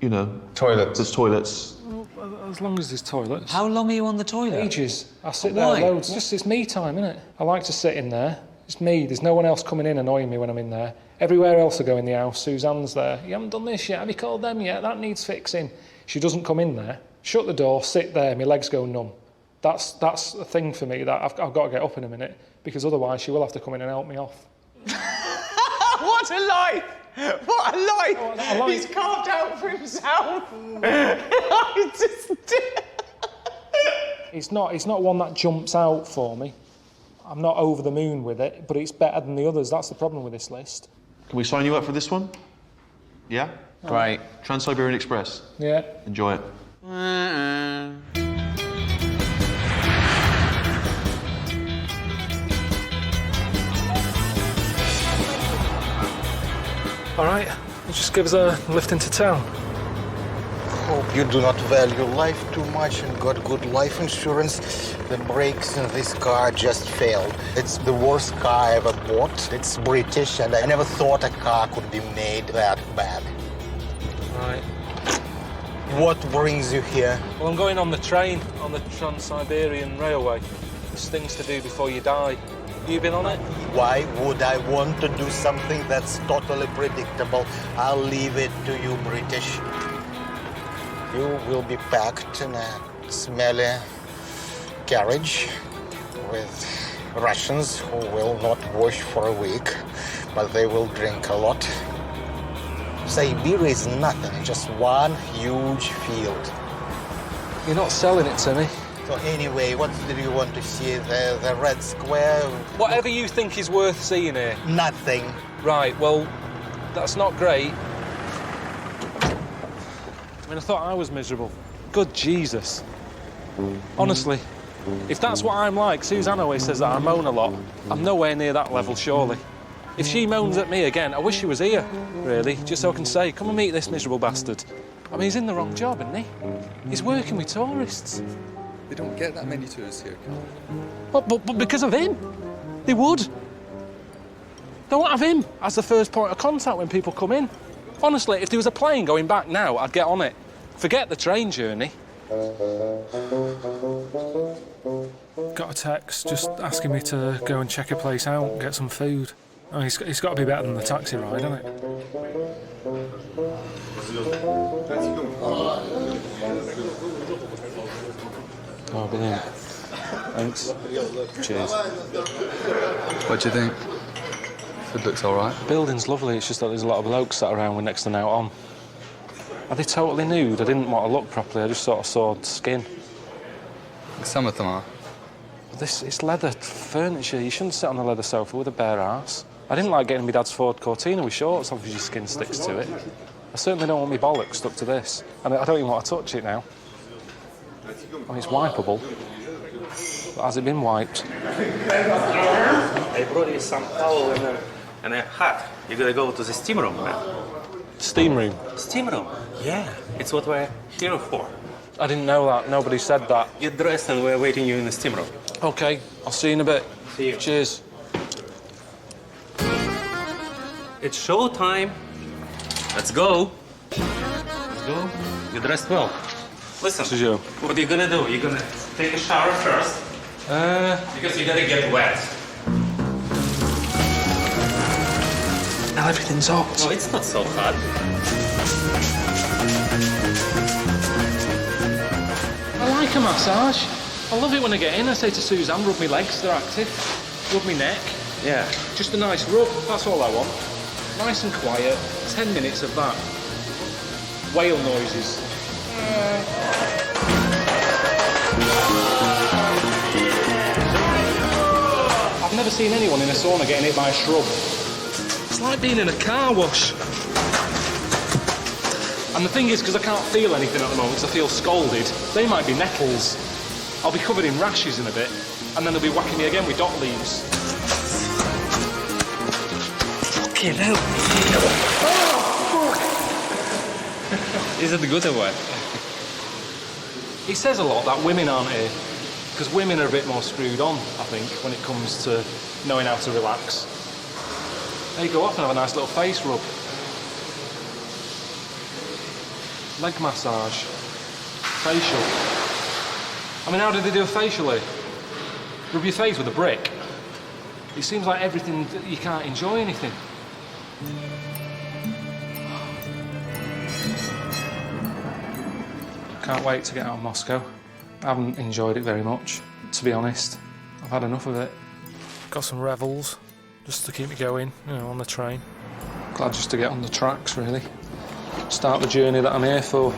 you know... Toilets. There's toilets. Well, as long as there's toilets. How long are you on the toilet? Ages. I sit there loads. It's me time, isn't it? I like to sit in there. It's me. There's no one else coming in annoying me when I'm in there. Everywhere else I go in the house, Suzanne's there. You haven't done this yet. Have you called them yet? That needs fixing. She doesn't come in there. Shut the door, sit there, my legs go numb. That's a thing for me that I've got to get up in a minute, because otherwise she will have to come in and help me off. What a life! What a life! He's carved out for himself. It's not one that jumps out for me. I'm not over the moon with it, but it's better than the others. That's the problem with this list. Can we sign you up for this one? Yeah? Great. Trans-Siberian Express. Yeah. Enjoy it. All right, just give us a lift into town. Hope you do not value life too much and got good life insurance. The brakes in this car just failed. It's the worst car I ever bought. It's British, and I never thought a car could be made that bad. Right. What brings you here? Well, I'm going on the train, on the Trans-Siberian Railway. There's things to do before you die. You been on it? Why would I want to do something that's totally predictable? I'll leave it to you, British. You will be packed in a smelly carriage with Russians who will not wash for a week, but they will drink a lot. Siberia is nothing, just one huge field. You're not selling it to me. So anyway, what do you want to see? The Red Square? Whatever you think is worth seeing here. Nothing. Right, well, that's not great. I mean, I thought I was miserable. Good Jesus. Honestly, if that's what I'm like, Suzanne always says that I moan a lot. I'm nowhere near that level, surely. If she moans at me again, I wish she was here, really, just so I can say, come and meet this miserable bastard. I mean, he's in the wrong job, isn't he? He's working with tourists. They don't get that many tourists here, But because of him, they would. They won't have him as the first point of contact when people come in. Honestly, if there was a plane going back now, I'd get on it. Forget the train journey. Got a text just asking me to go and check a place out, get some food. Oh, it's got to be better than the taxi ride, hasn't it? Oh, brilliant. Thanks. Cheers. What do you think? Food looks all right. The building's lovely, it's just that there's a lot of blokes sat around with next to no on. Are they totally nude? I didn't want to look properly, I just sort of saw skin. Some of them are. It's leather furniture. You shouldn't sit on a leather sofa with a bare arse. I didn't like getting my dad's Ford Cortina with shorts on because your skin sticks to it. I certainly don't want my bollocks stuck to this. And I don't even want to touch it now. I mean, it's wipeable. But has it been wiped? I brought you some towel and a hat. You're gonna go to the steam room, man. Steam room? Steam room? Yeah. It's what we're here for. I didn't know that. Nobody said that. Get dressed and we're waiting you in the steam room. OK. I'll see you in a bit. See you. Cheers. It's show time. Let's go. Let's go. Get dressed well. Listen, what are you gonna do? You're gonna take a shower first. Because you're gonna get wet. Now everything's hot. No, it's not so hot. I like a massage. I love it when I get in. I say to Suzanne, rub my legs, they're active. Rub my neck. Yeah. Just a nice rub, that's all I want. Nice and quiet. 10 minutes of that. Whale noises. I've never seen anyone in a sauna getting hit by a shrub. It's like being in a car wash. And the thing is, because I can't feel anything at the moment, because I feel scalded, they might be nettles. I'll be covered in rashes in a bit, and then they'll be whacking me again with dock leaves. Fucking hell. Is it good or what? He says a lot that women aren't here, because women are a bit more screwed on, I think, when it comes to knowing how to relax. They go off and have a nice little face rub. Leg massage. Facial. I mean, how do they do a facial here? Rub your face with a brick. It seems like everything, you can't enjoy anything. Can't wait to get out of Moscow. I haven't enjoyed it very much, to be honest. I've had enough of it. Got some revels, just to keep me going, you know, on the train. Glad just to get on the tracks, really. Start the journey that I'm here for.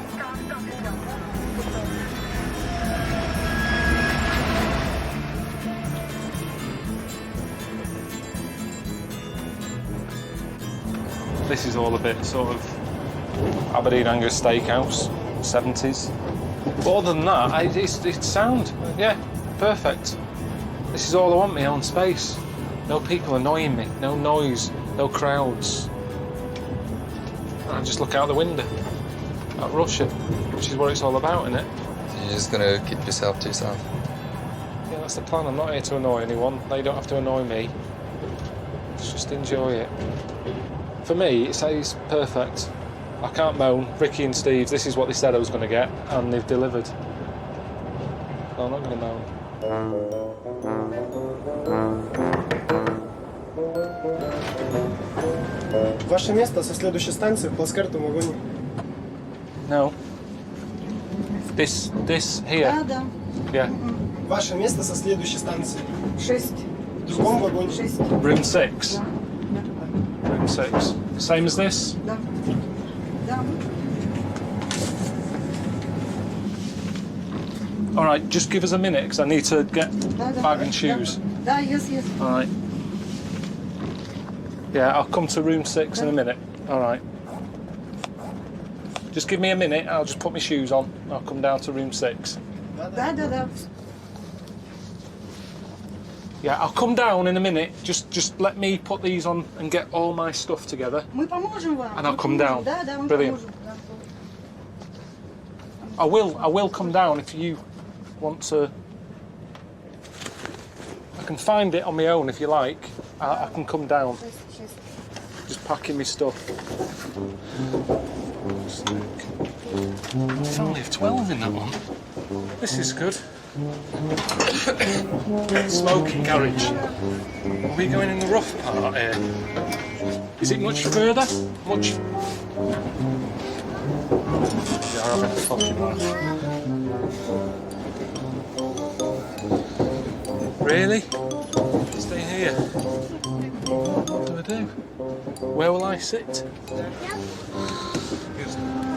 This is all a bit sort of Aberdeen Angus Steakhouse, 70s. But other than that, it's sound. Yeah, perfect. This is all I want, my own space. No people annoying me, no noise, no crowds. I just look out the window at Russia, which is what it's all about, isn't it? You're just gonna keep yourself to yourself. Yeah, that's the plan. I'm not here to annoy anyone. They don't have to annoy me. Let's just enjoy it. For me, it's perfect. I can't moan. Ricky and Steve, this is what they said I was going to get, and they've delivered. No, I'm not going to moan. Ваше место со следующей станции в плацкартном вагоне. No. This here. Да. Yeah. Ваше место со следующей станции. 6. В другом вагоне. 6. Room 6. Room 6. Same as this? Да. Да. All right, just give us a minute because I need to get bag and shoes. Да, yes. All right. Yeah, I'll come to room 6 in a minute. All right. Just give me a minute. I'll just put my shoes on. I'll come down to room 6. Да. Yeah, I'll come down in a minute. Just let me put these on and get all my stuff together. Мы поможем вам. And I'll come down. Да, мы Brilliant. поможем. I will come down if you want to. I can find it on my own if you like. I can come down. Just packing my stuff. There's only 12 in that one. This is good. Smoking garage. Are we going in the rough part here? Is it much further? Much? You're having a fucking laugh. Really? Stay here. What do I do? Where will I sit?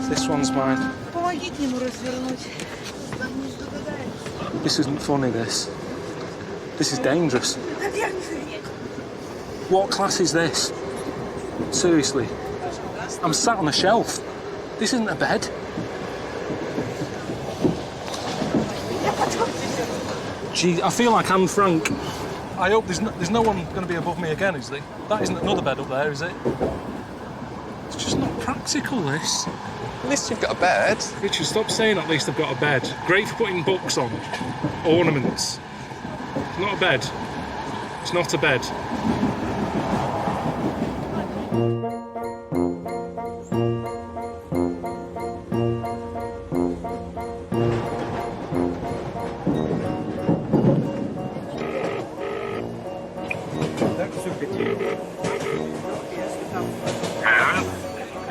This one's mine. Помогите ему развернуть. This isn't funny, this. This is dangerous. What class is this? Seriously. I'm sat on a shelf. This isn't a bed. Gee, I feel like Anne Frank. I hope there's no one going to be above me again, is there? That isn't another bed up there, is it? It's just not practical, this. At least you've got a bed. Richard, stop saying at least I've got a bed. Great for putting books on. Ornaments. It's not a bed. It's not a bed.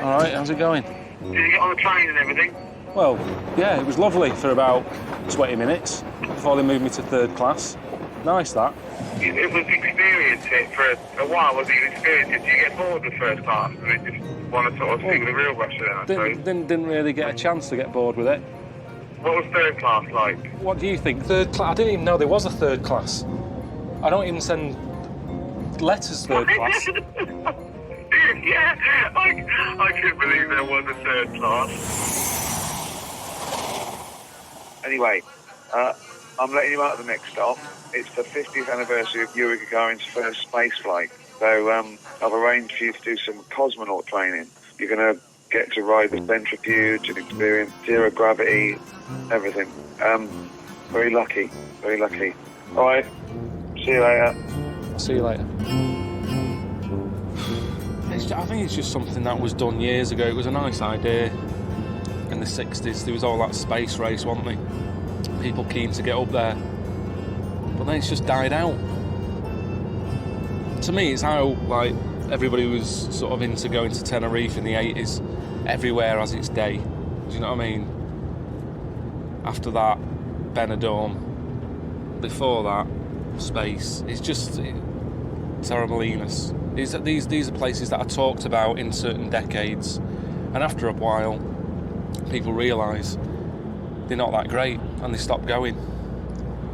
All right, how's it going? Did you get on the train and everything? Well, yeah, it was lovely for about 20 minutes before they moved me to 3rd class. Nice, that. It was experience it for a while, was it? You experienced it. Did you get bored with 1st class and then just want to sort of see the real Russia then, I suppose? Didn't really get a chance to get bored with it. What was 3rd class like? What do you think? 3rd class? I didn't even know there was a 3rd class. I don't even send letters 3rd class. Yeah, I couldn't believe there was a 3rd class. Anyway, I'm letting you out of the next stop. It's the 50th anniversary of Yuri Gagarin's first space flight. So I've arranged for you to do some Cosmonaut training. You're going to get to ride the centrifuge and experience zero gravity, everything. Very lucky, very lucky. All right, see you later. See you later. I think it's just something that was done years ago. It was a nice idea in the 60s. There was all that space race, wasn't there? People keen to get up there. But then it's just died out. To me, it's how, like, everybody was sort of into going to Tenerife in the 80s. Everywhere has its day. Do you know what I mean? After that, Benidorm. Before that, space. It's just Torremolinos. These are places that are talked about in certain decades, and after a while, people realise they're not that great, and they stop going.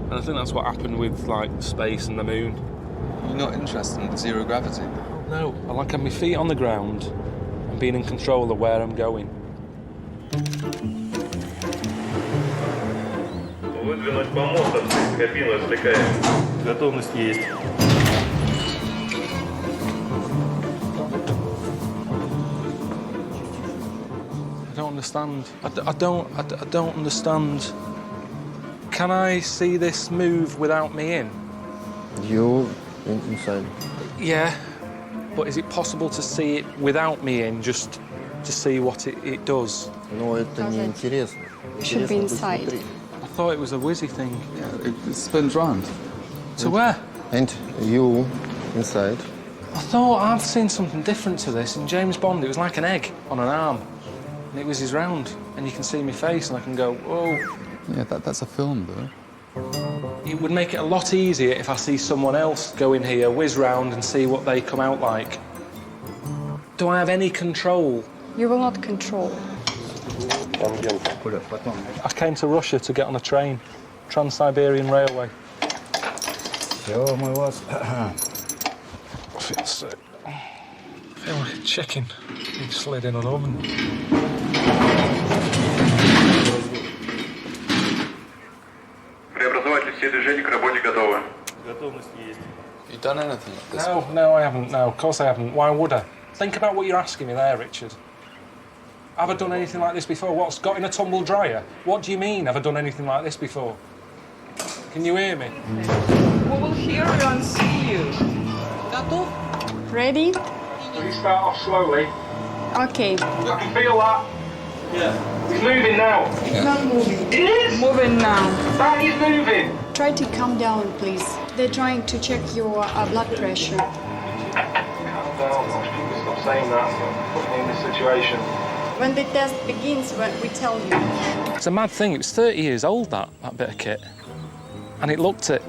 And I think that's what happened with like space and the moon. You're not interested in zero gravity? No, I like having my feet on the ground and being in control of where I'm going. Выдвинуть помост от кабины отвлекает. Готовность есть. understand. I don't understand. Can I see this move without me in? You inside. Yeah, but is it possible to see it without me in, just to see what it does? No, это неинтересно. You should be inside. I thought it was a whizzy thing. Yeah, it spins round. To where? And you inside. I thought I've seen something different to this. In James Bond, it was like an egg on an arm. And it whizzes round, and you can see my face, and I can go, whoa. Yeah, that's a film, though. It would make it a lot easier if I see someone else go in here, whiz round, and see what they come out like. Do I have any control? You will not control. I came to Russia to get on a train. Trans-Siberian Railway. I feel sick. I feel like a chicken being slid in an oven. Преобразователь все движения к работе готовы. Готовность есть. You done anything like this? No, I haven't. No, of course I haven't. Why would I? Think about what you're asking me there, Richard. Have I done anything like this before? What's got in a tumble dryer? What do you mean, have I done anything like this before? Can you hear me? We will hear you and see you. Ready? Will you start off slowly? Okay. I can feel that. Yeah. He's moving now. It's not moving. It is! Moving now. That is moving! Try to calm down, please. They're trying to check your blood pressure. Calm down. Stop saying that. Put me in this situation. When the test begins, we tell you. It's a mad thing. It was 30 years old, that bit of kit. And it looked it.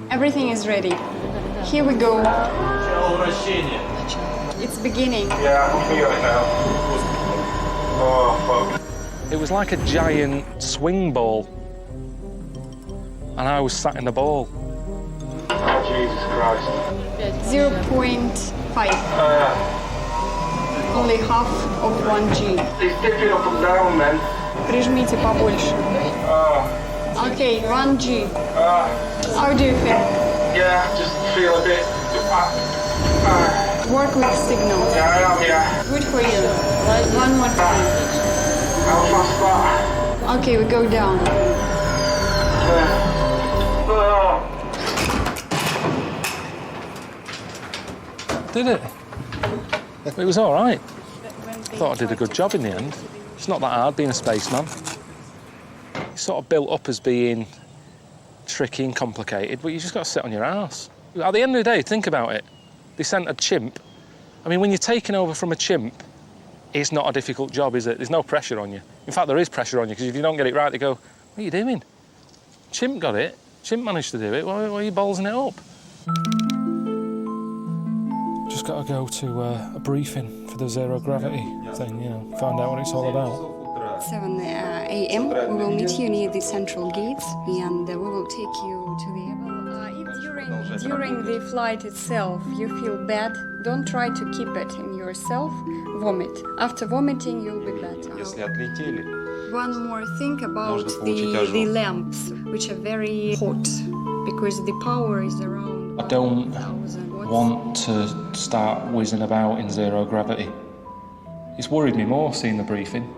Everything is ready. Here we go. It's beginning. Yeah, I can feel it now. Oh, fuck. It was like a giant swing ball. And I was sat in the ball. Oh, Jesus Christ. 0.5. Only half of 1G. It's dipping up and down, then. Прижмите побольше. Okay, 1G. How do you feel? Yeah, just feel a bit... Work with signals. Yeah, I am, yeah. Good for you. One more time. How fast that? Okay, we go down. Did it? It was all right. I thought I did a good job in the end. It's not that hard being a spaceman. It's sort of built up as being tricky and complicated, but you just got to sit on your arse. At the end of the day, think about it. They sent a chimp. I mean, when you're taking over from a chimp, it's not a difficult job, is it? There's no pressure on you. In fact, there is pressure on you, because if you don't get it right, they go, what are you doing? Chimp got it. Chimp managed to do it. Why are you ballsing it up? Just got to go to a briefing for the zero gravity thing, you know, find out what it's all about. 7 a.m. We will meet you near the central gates, and we will take you to the... If during the flight itself you feel bad, don't try to keep it in yourself. Vomit. After vomiting, you'll be better. One more thing about the lamps, which are very hot, because the power is around... I don't want to start whizzing about in zero gravity. It's worried me more seeing the briefing,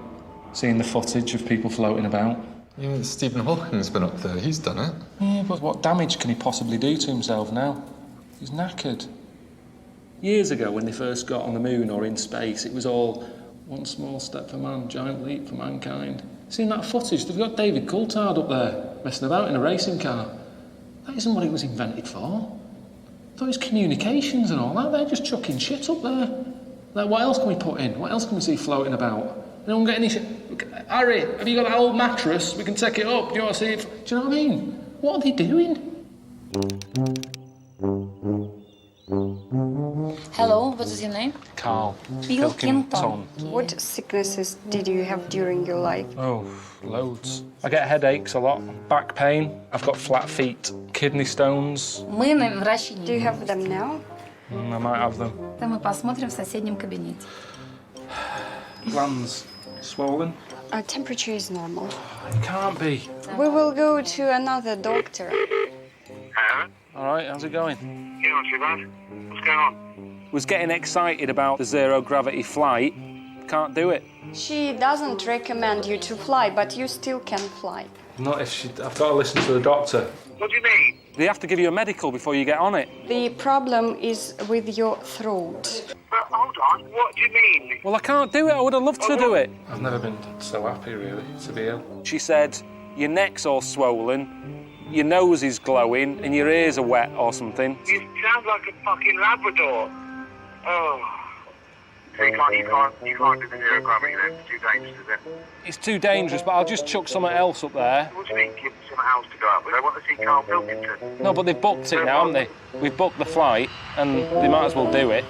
seeing the footage of people floating about. Yeah, Stephen Hawking's been up there, he's done it. Yeah, but what damage can he possibly do to himself now? He's knackered. Years ago, when they first got on the moon or in space, it was all one small step for man, giant leap for mankind. Seen that footage? They've got David Coulthard up there, messing about in a racing car. That isn't what it was invented for. I thought it was communications and all that. They're just chucking shit up there. Like, what else can we put in? What else can we see floating about? No one get any shit. Harry, have you got that old mattress? We can take it up. Do you want to see it? Do you know what I mean? What are they doing? Hello, what is your name? Carl. Pilkington. What sicknesses did you have during your life? Oh, loads. I get headaches a lot, back pain, I've got flat feet, kidney stones. Мы на врачине. Do you have them now? I might have them. Это мы посмотрим в соседнем кабинете. Glands swollen. Our temperature is normal. It can't be. We will go to another doctor. All right, how's it going? Yeah, not too bad. What's going on? Was getting excited about the zero gravity flight can't do it. She doesn't recommend you to fly, but you still can fly. Not if I've got to listen to the doctor. What do you mean? They have to give you a medical before you get on it. The problem is with your throat. But hold on, what do you mean? Well, I can't do it. I would have loved to do it. I've never been so happy, really, to be ill. She said, your neck's all swollen, your nose is glowing, and your ears are wet or something. You sound like a fucking Labrador. Oh. So you can't do the zero gravity then? It's too dangerous, is it? It's too dangerous, but I'll just chuck something else up there. What do you mean, give them something else to go up with? They want to see Carl Pilkington. No, but they've booked it now, haven't they? We've booked the flight, and they might as well do it.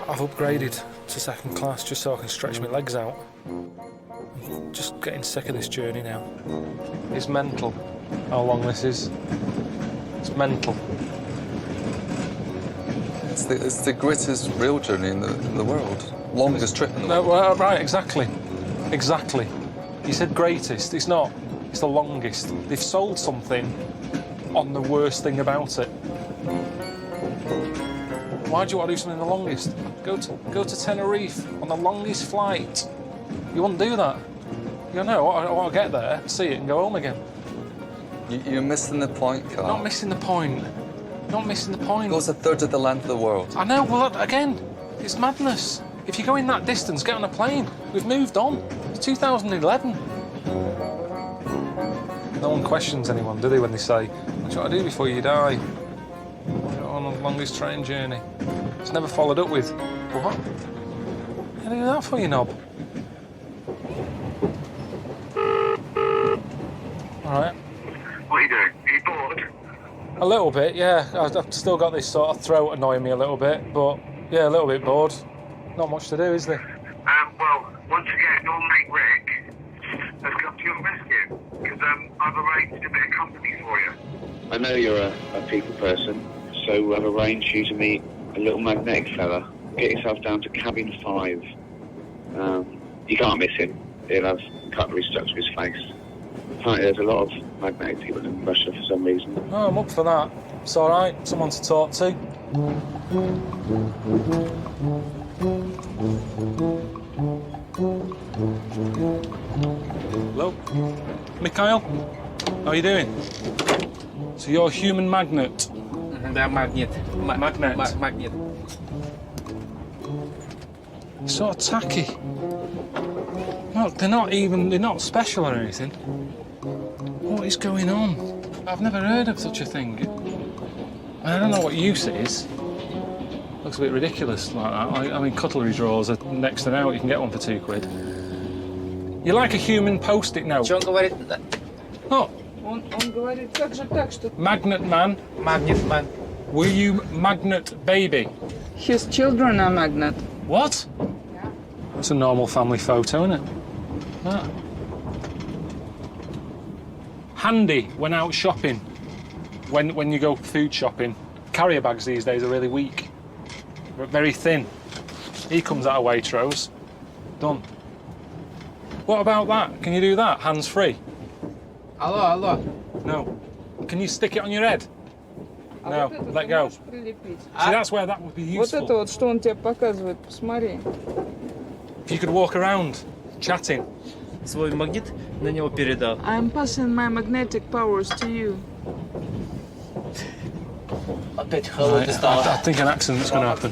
I've upgraded to second class just so I can stretch my legs out. I'm just getting sick of this journey now. It's mental how long this is. It's mental. It's the greatest rail journey in the world. Longest trip in the world. Well, right, exactly. Exactly. You said greatest. It's not. It's the longest. They've sold something on the worst thing about it. Why do you want to do something the longest? Go to Tenerife on the longest flight. You wouldn't do that. You go, no, I want to get there, see it, and go home again. You're missing the point, Carl. Not missing the point. Not missing the point. It goes a third of the length of the world. I know, well, again, it's madness. If you're going that distance, get on a plane. We've moved on. It's 2011. No one questions anyone, do they, when they say, what do you want to do before you die? On the longest train journey. It's never followed up with, what? How do you do that for, you knob? All right. What are you doing? Are you bored? A little bit, yeah. I've still got this sort of throat annoying me a little bit, but yeah, a little bit bored. Not much to do, is there? Well, once again, your mate Rick has come to your rescue because I've arranged a bit of company for you. I know you're a people person, so I've arranged you to meet a little magnetic fella. Get yourself down to cabin 5. You can't miss him. He'll have cutlery stuck to his face. Apparently there's a lot of magnetic people in Russia for some reason. Oh, I'm up for that. It's all right. Someone to talk to. Hello? Mikhail? How are you doing? So you're a human magnet? They're magnet. Magnet? Magnet. Sort of tacky. No, they're not special or anything. What is going on? I've never heard of such a thing. I don't know what use it is. Looks a bit ridiculous like that. I mean, cutlery drawers are next to now. You can get one for £2. You're like a human post-it note. Oh. Он говорит также так, что... Magnet man. Magnet man. Were you magnet baby? His children are magnet. What? Yeah. That's a normal family photo, isn't it? Ah. Handy when out shopping. When you go food shopping. Carrier bags these days are really weak. Very thin. He comes out of Waitrose. Done. What about that? Can you do that? Hands free? Алло. No. Can you stick it on your head? No, let go. See, that's where that would be useful. Вот это вот, что он тебе показывает, посмотри. If you could walk around chatting. Свой магнит на него передал. I'm passing my magnetic powers to you. Right, I think an accident's going to happen.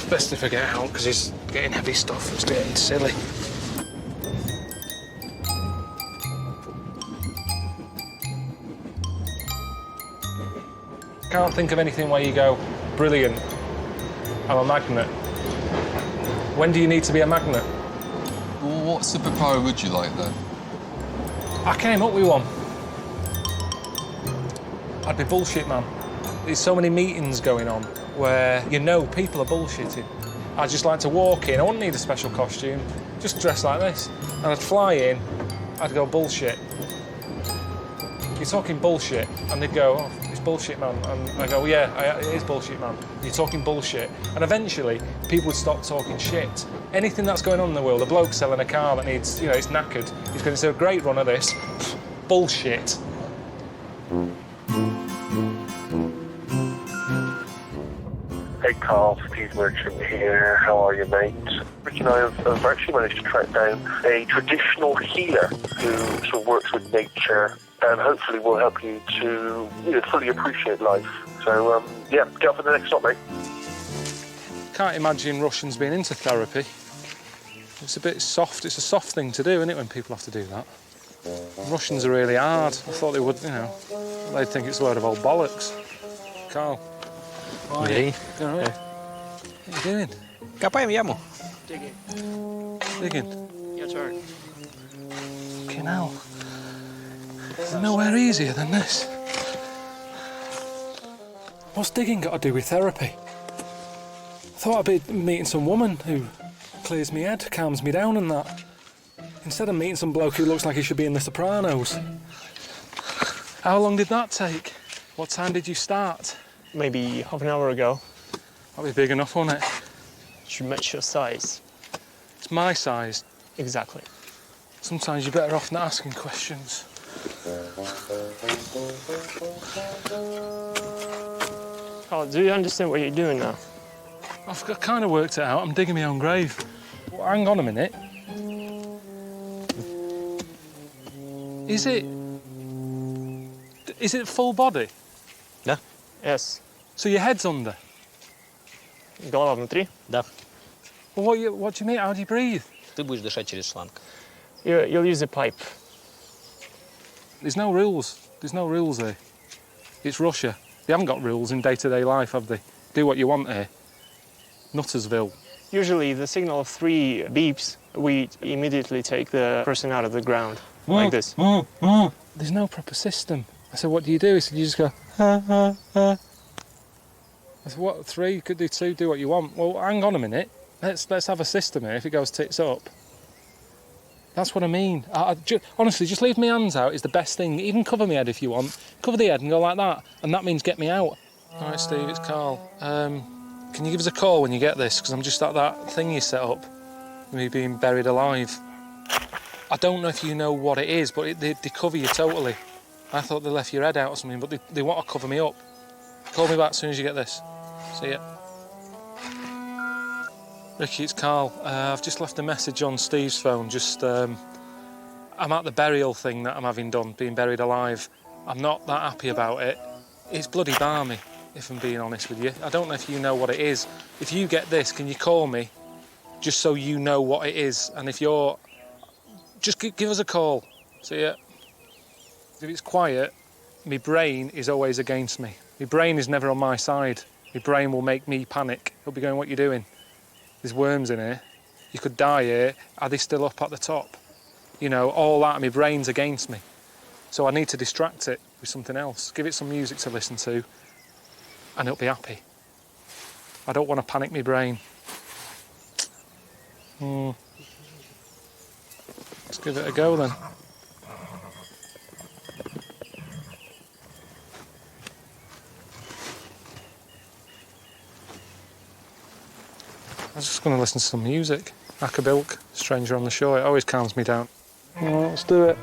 Best if I get out, because he's getting heavy stuff. It's getting silly. Can't think of anything where you go, brilliant, I'm a magnet. When do you need to be a magnet? Well, what superpower would you like then? I came up with one. I'd be bullshit man. There's so many meetings going on where you know people are bullshitting. I'd just like to walk in, I wouldn't need a special costume, just dress like this. And I'd fly in, I'd go bullshit. You're talking bullshit, and they'd go, oh, it's bullshit man. And I go, yeah, it is bullshit man. You're talking bullshit. And eventually, people would stop talking shit. Anything that's going on in the world, a bloke selling a car that needs, you know, it's knackered, he's going to do a great run of this, bullshit. Hey Carl, Steve Merchant here. How are you, mate? Rick and I have actually managed to track down a traditional healer who sort of works with nature and hopefully will help you to fully appreciate life. So, yeah, get up for the next stop, mate. Can't imagine Russians being into therapy. It's a bit soft. It's a soft thing to do, isn't it, when people have to do that? Russians are really hard. I thought they would, you know, they'd think it's a load of old bollocks. Carl. Hey. You all right? What are you doing? Копаем яму. Digging? Your turn. Fucking hell. There's nowhere easier than this. What's digging got to do with therapy? I thought I'd be meeting some woman who clears me head, calms me down and that. Instead of meeting some bloke who looks like he should be in The Sopranos. How long did that take? What time did you start? Maybe half an hour ago. That'll be big enough, won't it? Should match your size. It's my size. Exactly. Sometimes you're better off not asking questions. Carl, do you understand what you're doing now? I've kind of worked it out. I'm digging my own grave. Well, hang on a minute. Is it full body? Да. Yes. So your head's under? Голова внутри? Да. Well, what do you mean? How do you breathe? Ты будешь дышать через шланг. You'll use a pipe. There's no rules. There's no rules here. It's Russia. They haven't got rules in day-to-day life, have they? Do what you want here. Nuttersville. Usually, the signal of 3 beeps, we immediately take the person out of the ground, like this. There's no proper system. I said, what do? He said, you just go, I said, what, 3? You could do 2, do what you want. Well, hang on a minute. Let's have a system here if it goes tits up. That's what I mean. Honestly, just leave my hands out is the best thing. Even cover my head if you want. Cover the head and go like that. And that means get me out. All right, Steve, it's Carl. Can you give us a call when you get this? Because I'm just at that thing you set up. Me being buried alive. I don't know if you know what it is, but they cover you totally. I thought they left your head out or something, but they want to cover me up. Call me back as soon as you get this. See ya. Ricky, it's Carl. I've just left a message on Steve's phone. I'm at the burial thing that I'm having done, being buried alive. I'm not that happy about it. It's bloody balmy, if I'm being honest with you. I don't know if you know what it is. If you get this, can you call me? Just so you know what it is. And if you're... Just give us a call. See ya. If it's quiet, my brain is always against me. My brain is never on my side. My brain will make me panic. It'll be going, what are you doing? There's worms in here. You could die here. Are they still up at the top? You know, all that, my brain's against me. So I need to distract it with something else. Give it some music to listen to, and it'll be happy. I don't want to panic my brain. Let's give it a go then. I was just going to listen to some music. Akabilk, Stranger on the Shore. It always calms me down. Well, let's do it.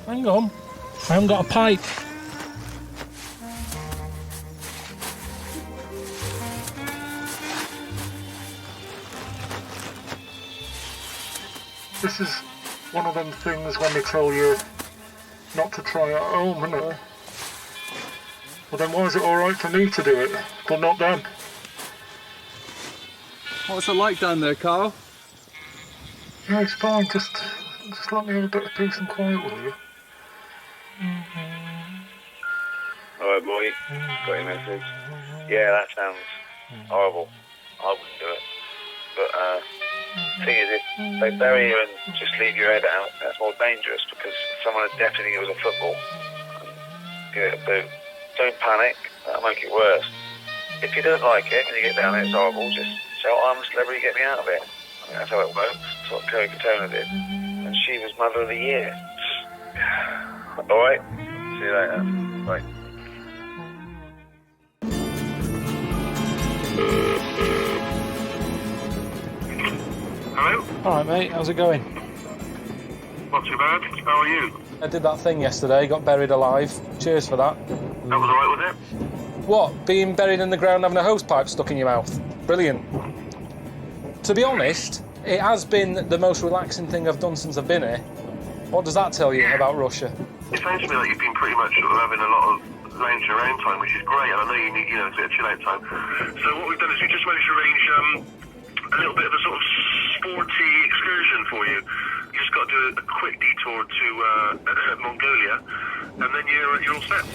Hang on. I haven't got a pipe. This is one of them things when they tell you not to try at home, isn't it? Well then why is it alright for me to do it, but not them? What's it like down there, Carl? Yeah, it's fine, just let me have a bit of peace and quiet with you. Alright, boy. Got your message? Yeah, that sounds horrible. I wouldn't do it. But, thing is, if they bury you and just leave your head out, that's more dangerous because someone would definitely think it was a football and give it a boot. Don't panic, that'll make it worse. If you don't like it and you get down there, it's horrible, just shout, I'm a celebrity, get me out of it. I mean, that's how it works. That's what Kerry Katona did. And she was Mother of the Year. Alright? See you later. Bye. Hello? Alright mate, how's it going? Not too bad. How are you? I did that thing yesterday, got buried alive. Cheers for that. That was alright with it? What, being buried in the ground having a hose pipe stuck in your mouth? Brilliant. To be honest, it has been the most relaxing thing I've done since I've been here. What does that tell you about Russia? It sounds to me like you've been pretty much sort of having a lot of lounging around time, which is great, and I know you need, a bit of chill out time. So what we've done is we just managed to arrange a little bit of a sort of sporty excursion for you. You just got to do a quick detour to Mongolia, and then you're all set.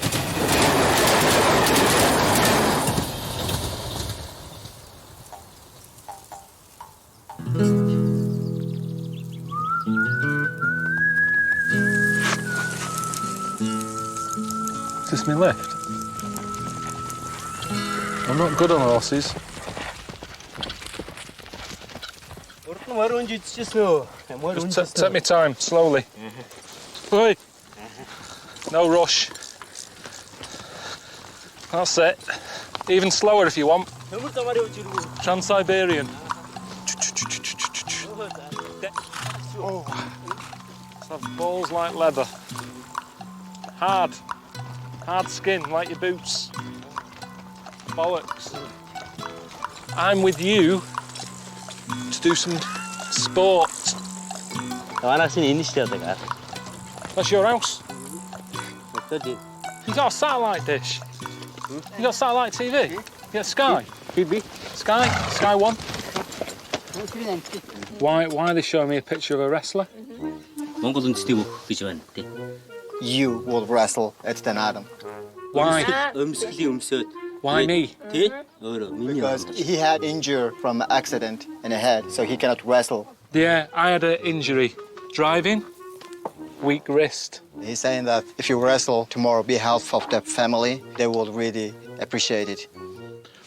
Is this my lift? I'm not good on horses. Just take me time, slowly. Oi. No rush. That's it. Even slower if you want. Trans-Siberian. Oh. Have balls like leather. Hard skin like your boots. Bollocks. I'm with you to do some sport. That's your house? You got a satellite dish? You got satellite TV? You got Sky? Sky 1? Why are they showing me a picture of a wrestler? You will wrestle at Den Adam. Why? Why me? Because he had injury from an accident in the head, so he cannot wrestle. Yeah, I had an injury. Driving, weak wrist. He's saying that if you wrestle tomorrow, be half of the family, they will really appreciate it.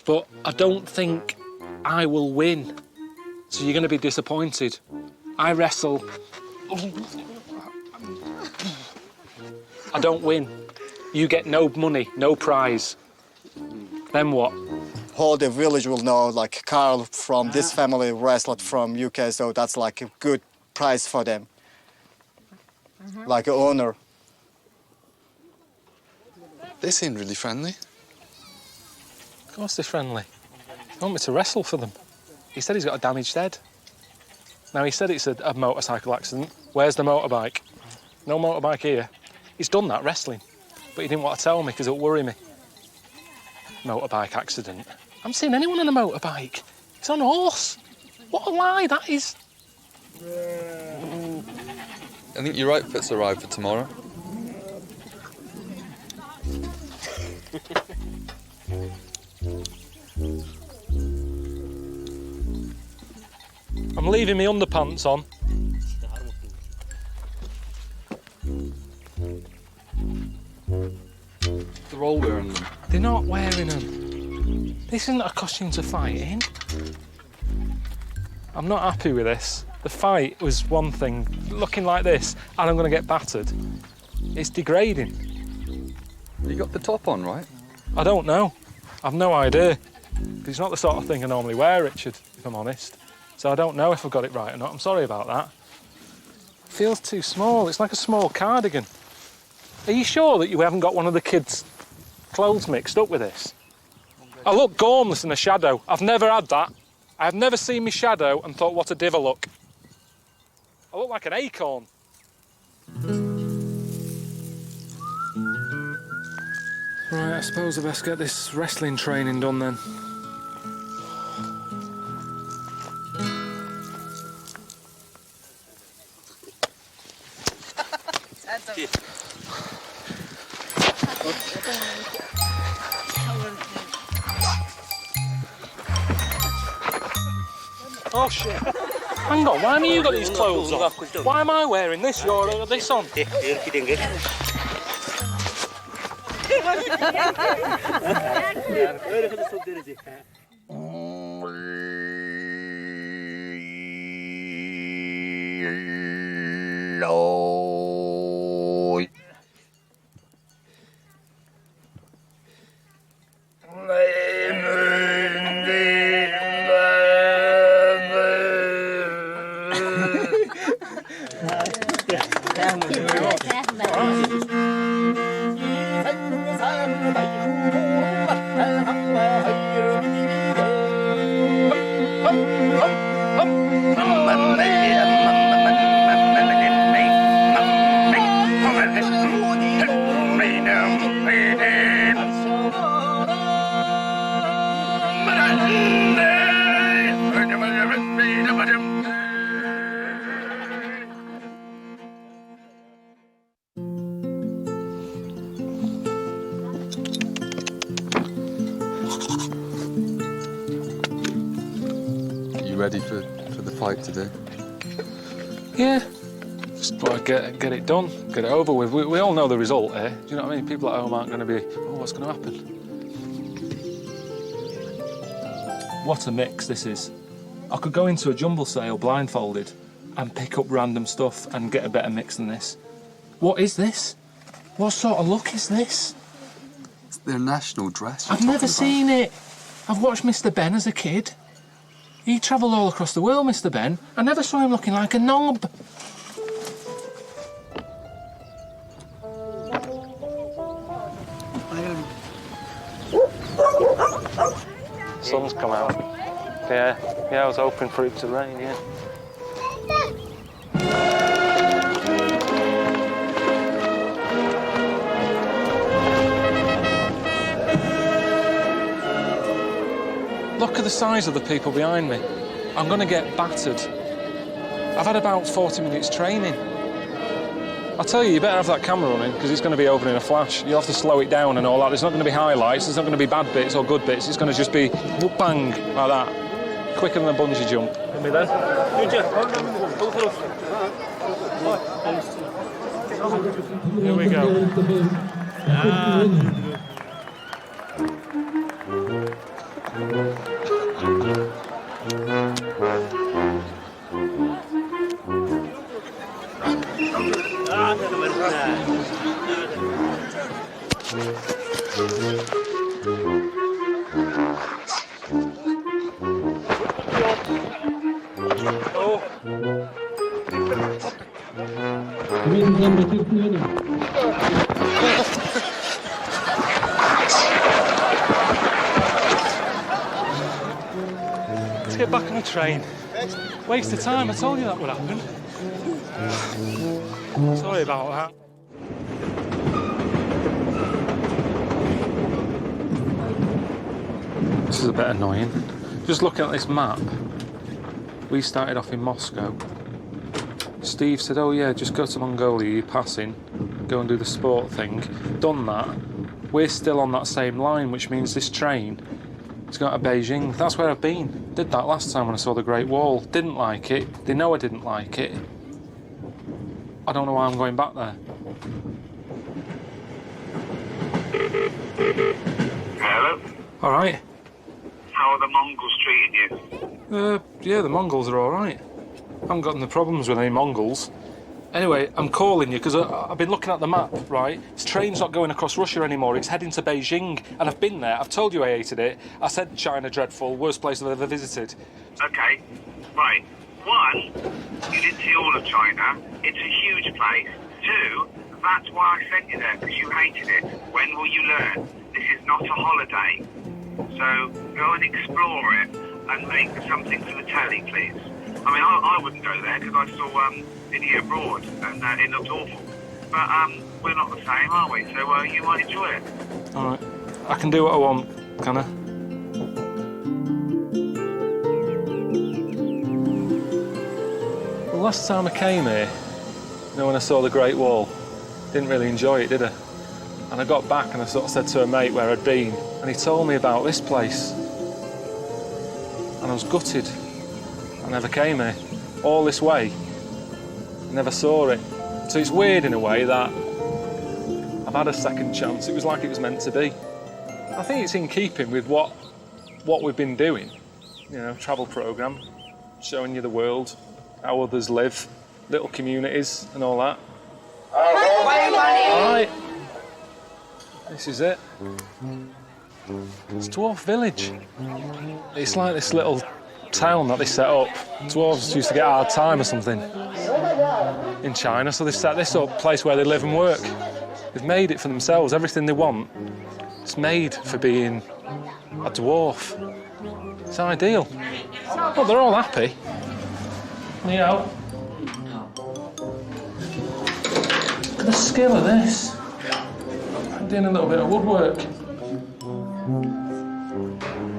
But I don't think I will win. So you're going to be disappointed. I wrestle. I don't win. You get no money, no prize. Then what? Whole the village will know, like Carl from this family wrestled from UK, so that's like a good prize for them. Like an honor. They seem really friendly. Of course they're friendly. They want me to wrestle for them. He said he's got a damaged head. Now, he said it's a motorcycle accident. Where's the motorbike? No motorbike here. He's done that wrestling, but he didn't want to tell me because it'll worry me. Motorbike accident. I haven't seen anyone on a motorbike. He's on a horse. What a lie that is. I think your outfits arrive for tomorrow. I'm leaving my underpants on. They're all wearing them. They're not wearing them. This isn't a costume to fight in. I'm not happy with this. The fight was one thing, looking like this, and I'm going to get battered. It's degrading. You got the top on, right? I don't know. I've no idea. It's not the sort of thing I normally wear, Richard, if I'm honest. So I don't know if I've got it right or not. I'm sorry about that. It feels too small. It's like a small cardigan. Are you sure that you haven't got one of the kids' clothes mixed up with this? I look gormless in the shadow. I've never had that. I have never seen my shadow and thought, what a div I look. I look like an acorn. Right, I suppose I best get this wrestling training done then. Oh shit. Hang on, why haven't you got these clothes on? Why am I wearing this? You're this on. Ready for the fight today? Yeah. Just thought I'd get it done, get it over with. We all know the result here. Do you know what I mean? People at home aren't going to be, oh, what's going to happen? What a mix this is. I could go into a jumble sale blindfolded and pick up random stuff and get a better mix than this. What is this? What sort of look is this? It's their national dress. I've never seen it. I've watched Mr. Ben as a kid. He travelled all across the world, Mr. Ben. I never saw him looking like a knob. Sun's come out. Yeah, I was hoping for it to rain, yeah. Look at the size of the people behind me. I'm going to get battered. I've had about 40 minutes training. I tell you better have that camera running because it's going to be over in a flash. You'll have to slow it down and all that. There's not going to be highlights, there's not going to be bad bits or good bits. It's going to just be whoop bang like that. Quicker than a bungee jump. Here we go. Let's get back on the train. Waste of time, I told you that would happen. Sorry about that. This is a bit annoying. Just looking at this map, we started off in Moscow. Steve said, oh yeah, just go to Mongolia, you're passing, go and do the sport thing. Done that. We're still on that same line, which means this train is going to Beijing. That's where I've been. Did that last time when I saw the Great Wall. Didn't like it. They know I didn't like it. I don't know why I'm going back there. Hello? All right. How are the Mongols treating you? Yeah, the Mongols are all right. I haven't got any problems with any Mongols. Anyway, I'm calling you because I've been looking at the map, right? This train's not going across Russia anymore. It's heading to Beijing, and I've been there. I've told you I hated it. I said China dreadful, worst place I've ever visited. Okay, right. One, you didn't see all of China. It's a huge place. Two, That's why I sent you there, because you hated it. When will you learn? This is not a holiday. So go and explore it and make something for the telly, please. I mean, I wouldn't go there because I saw Inuit abroad and it looked awful. But we're not the same, are we? So you might enjoy it. All right. I can do what I want, can I? The last time I came here, you know, when I saw the Great Wall, didn't really enjoy it, did I? And I got back and I sort of said to a mate where I'd been, and he told me about this place. And I was gutted. I never came here. All this way, I never saw it. So it's weird in a way that I've had a second chance. It was like it was meant to be. I think it's in keeping with what we've been doing. You know, travel programme, showing you the world, how others live, little communities and all that. All right. This is it. It's Dwarf Village. It's like this little town that they set up. Dwarves used to get a hard time or something in China, so they've set this up, place where they live and work. They've made it for themselves. Everything they want, it's made for being a dwarf. It's ideal. But they're all happy. You know. Look at the skill of this. I'm doing a little bit of woodwork.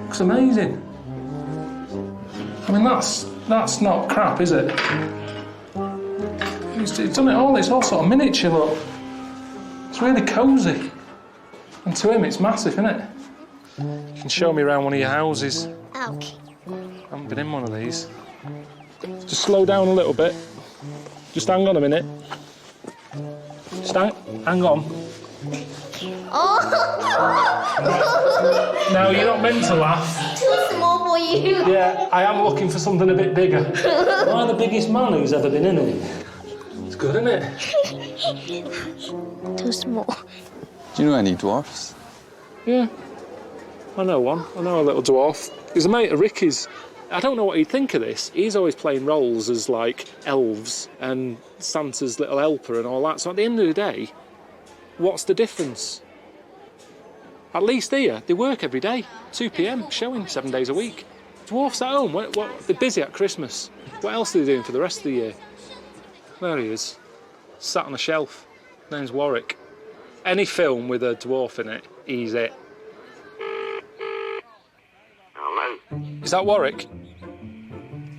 Looks amazing. I mean, that's not crap, is it? It's done it all. It's all sort of miniature, look. It's really cosy. And to him, it's massive, isn't it? You can show me around one of your houses. Okay. I haven't been in one of these. Just slow down a little bit. Just hang on a minute. Just hang on. Oh! No, you're not meant to laugh. Too small for you. Yeah, I am looking for something a bit bigger. Am I the biggest man who's ever been in it? It's good, isn't it? Too small. Do you know any dwarfs? Yeah, I know one. I know a little dwarf. He's a mate of Ricky's. I don't know what he'd think of this. He's always playing roles as, like, elves and Santa's little helper and all that. So at the end of the day, what's the difference? At least here, they work every day. 2 p.m, showing 7 days a week. Dwarfs at home, they're busy at Christmas. What else are they doing for the rest of the year? There he is, sat on a shelf. His name's Warwick. Any film with a dwarf in it, he's it. Hello? Is that Warwick?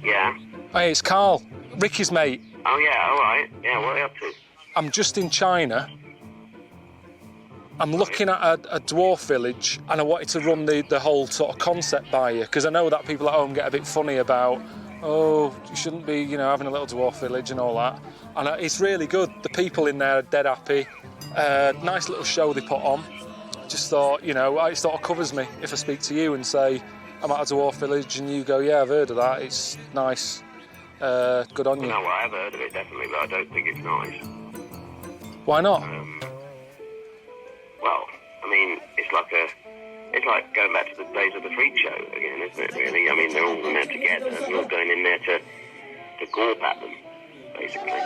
Yeah. Hey, it's Carl, Ricky's mate. Oh, yeah, all right. Yeah, what are you up to? I'm just in China. I'm looking at a dwarf village, and I wanted to run the whole sort of concept by you, because I know that people at home get a bit funny about, oh, you shouldn't be, you know, having a little dwarf village and all that. And it's really good. The people in there are dead happy. Nice little show they put on. Just thought, you know, it sort of covers me if I speak to you and say, I'm at a dwarf village, and you go, yeah, I've heard of that. It's nice. Good on you. No, well, I have heard of it, definitely, but I don't think it's nice. Why not? Well, I mean, it's like going back to the days of the freak show again, isn't it, really? I mean, they're all in there together, and you're going in there to gawp at them, basically.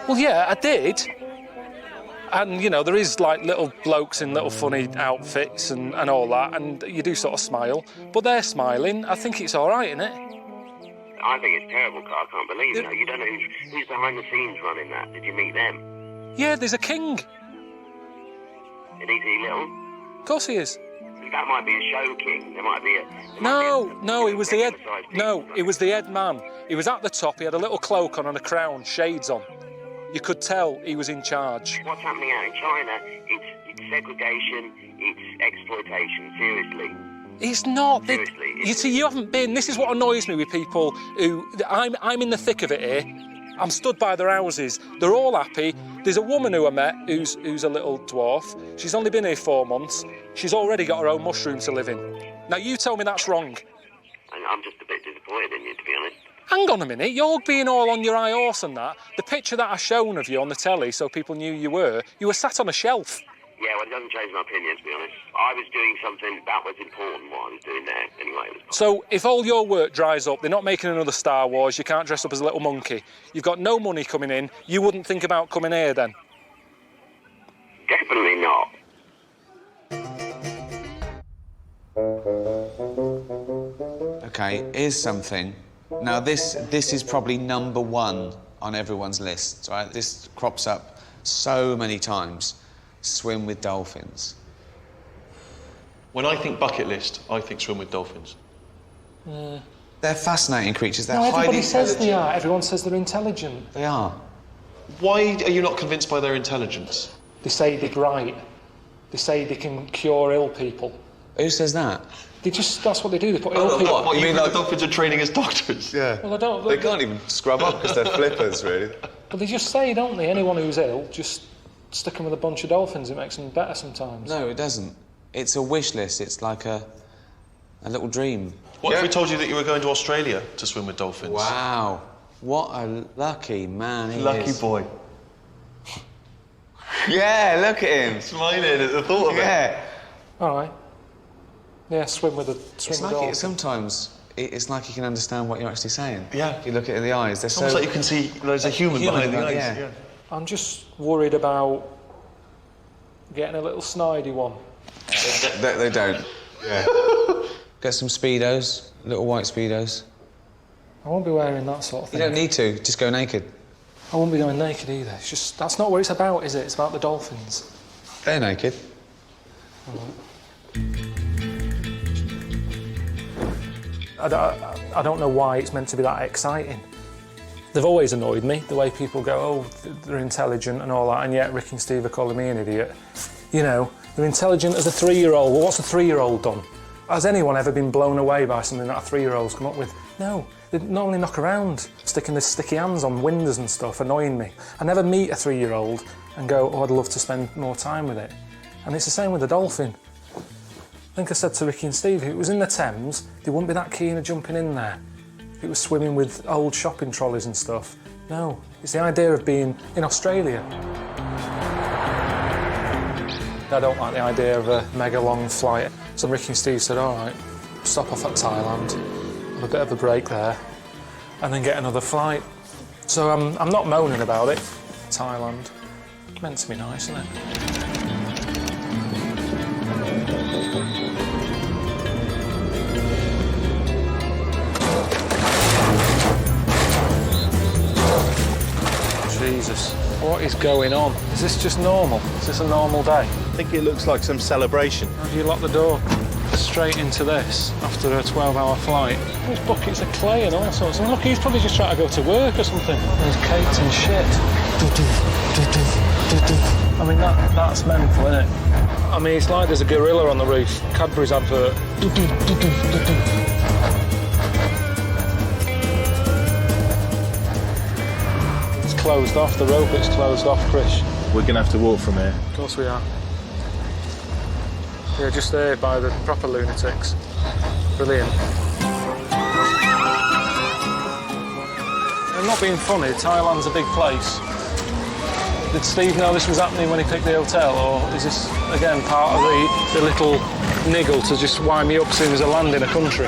Well, yeah, I did. And, you know, there is, like, little blokes in little funny outfits and all that, and you do sort of smile. But they're smiling. I think it's all right, isn't it? I think it's terrible, Carl. I can't believe it. You don't know who's behind the scenes running that. Did you meet them? Yeah, there's a king. And is he little? Of course he is. That might be a show king. There might be a... No, he was the head... No, he was the head man. He was at the top, he had a little cloak on and a crown, shades on. You could tell he was in charge. What's happening out in China, it's segregation, it's exploitation, seriously. It's not. Seriously. You see, you haven't been... This is what annoys me with people who... I'm in the thick of it here. I'm stood by their houses. They're all happy. There's a woman who I met who's a little dwarf. She's only been here 4 months. She's already got her own mushroom to live in. Now, you tell me that's wrong. I'm just a bit disappointed in you, to be honest. Hang on a minute. You're being all on your high horse and that. The picture that I shown of you on the telly so people knew you were sat on a shelf. Yeah, well, it doesn't change my opinion, to be honest. I was doing something that was important, what I was doing there, anyway. So, if all your work dries up, they're not making another Star Wars, you can't dress up as a little monkey, you've got no money coming in, you wouldn't think about coming here then? Definitely not. Okay, here's something. Now, this is probably number one on everyone's list, right? This crops up so many times. Swim with dolphins. When I think bucket list, I think swim with dolphins. They're fascinating creatures. They're No, highly everybody says intelligent. they are. Everyone says they're intelligent. They are. Why are you not convinced by their intelligence? They say they're right. They say they can cure ill people. Who says that? That's what they do, they put ill people... What, you mean like dolphins are training as doctors? Yeah. Well, I don't... They can't even scrub up because they're flippers, really. But they just say, don't they, anyone who's ill, just stick them with a bunch of dolphins, it makes them better sometimes. No, it doesn't. It's a wish list. It's like a little dream. What if we told you that you were going to Australia to swim with dolphins? Wow. What a lucky man he Lucky is. boy. Yeah, look at him. Smiling at the thought of it. Yeah. All right. Yeah, swim with dolphins. Sometimes it's like you can understand what you're actually saying. Yeah. If you look at it in the eyes, they're It's almost like you can see there's a human behind the eyes. Yeah. I'm just worried about getting a little snidey one. They don't. Yeah. Get some Speedos, little white Speedos. I won't be wearing that sort of thing. You don't need to, just go naked. I won't be going naked either. It's just, that's not what it's about, is it? It's about the dolphins. They're naked. I don't know why it's meant to be that exciting. They've always annoyed me, the way people go, oh, they're intelligent and all that, and yet Rick and Steve are calling me an idiot. You know, they're intelligent as a 3-year-old. Well, what's a 3-year-old done? Has anyone ever been blown away by something that a 3-year-old's come up with? No. They normally knock around, sticking their sticky hands on windows and stuff, annoying me. I never meet a 3-year-old and go, oh, I'd love to spend more time with it. And it's the same with the dolphin. I think I said to Ricky and Steve, if it was in the Thames, they wouldn't be that keen of jumping in there. If it was swimming with old shopping trolleys and stuff. No, it's the idea of being in Australia. I don't like the idea of a mega long flight. So Ricky and Steve said, all right, stop off at Thailand, have a bit of a break there, and then get another flight. So I'm not moaning about it. Thailand, meant to be nice, isn't it? Jesus, what is going on? Is this just normal? Is this a normal day? I think it looks like some celebration. How do you lock the door? Straight into this after a 12-hour flight. There's buckets of clay and all sorts. And look, he's probably just trying to go to work or something. There's cakes and shit. I mean, that's mental, isn't it? I mean, it's like there's a gorilla on the roof. Cadbury's advert. Closed off, the rope is closed off, Chris. We're going to have to walk from here. Of course we are. Yeah, just there by the proper lunatics. Brilliant. I'm not being funny, Thailand's a big place. Did Steve know this was happening when he picked the hotel, or is this, again, part of the little niggle to just wind me up as soon as I land in a country?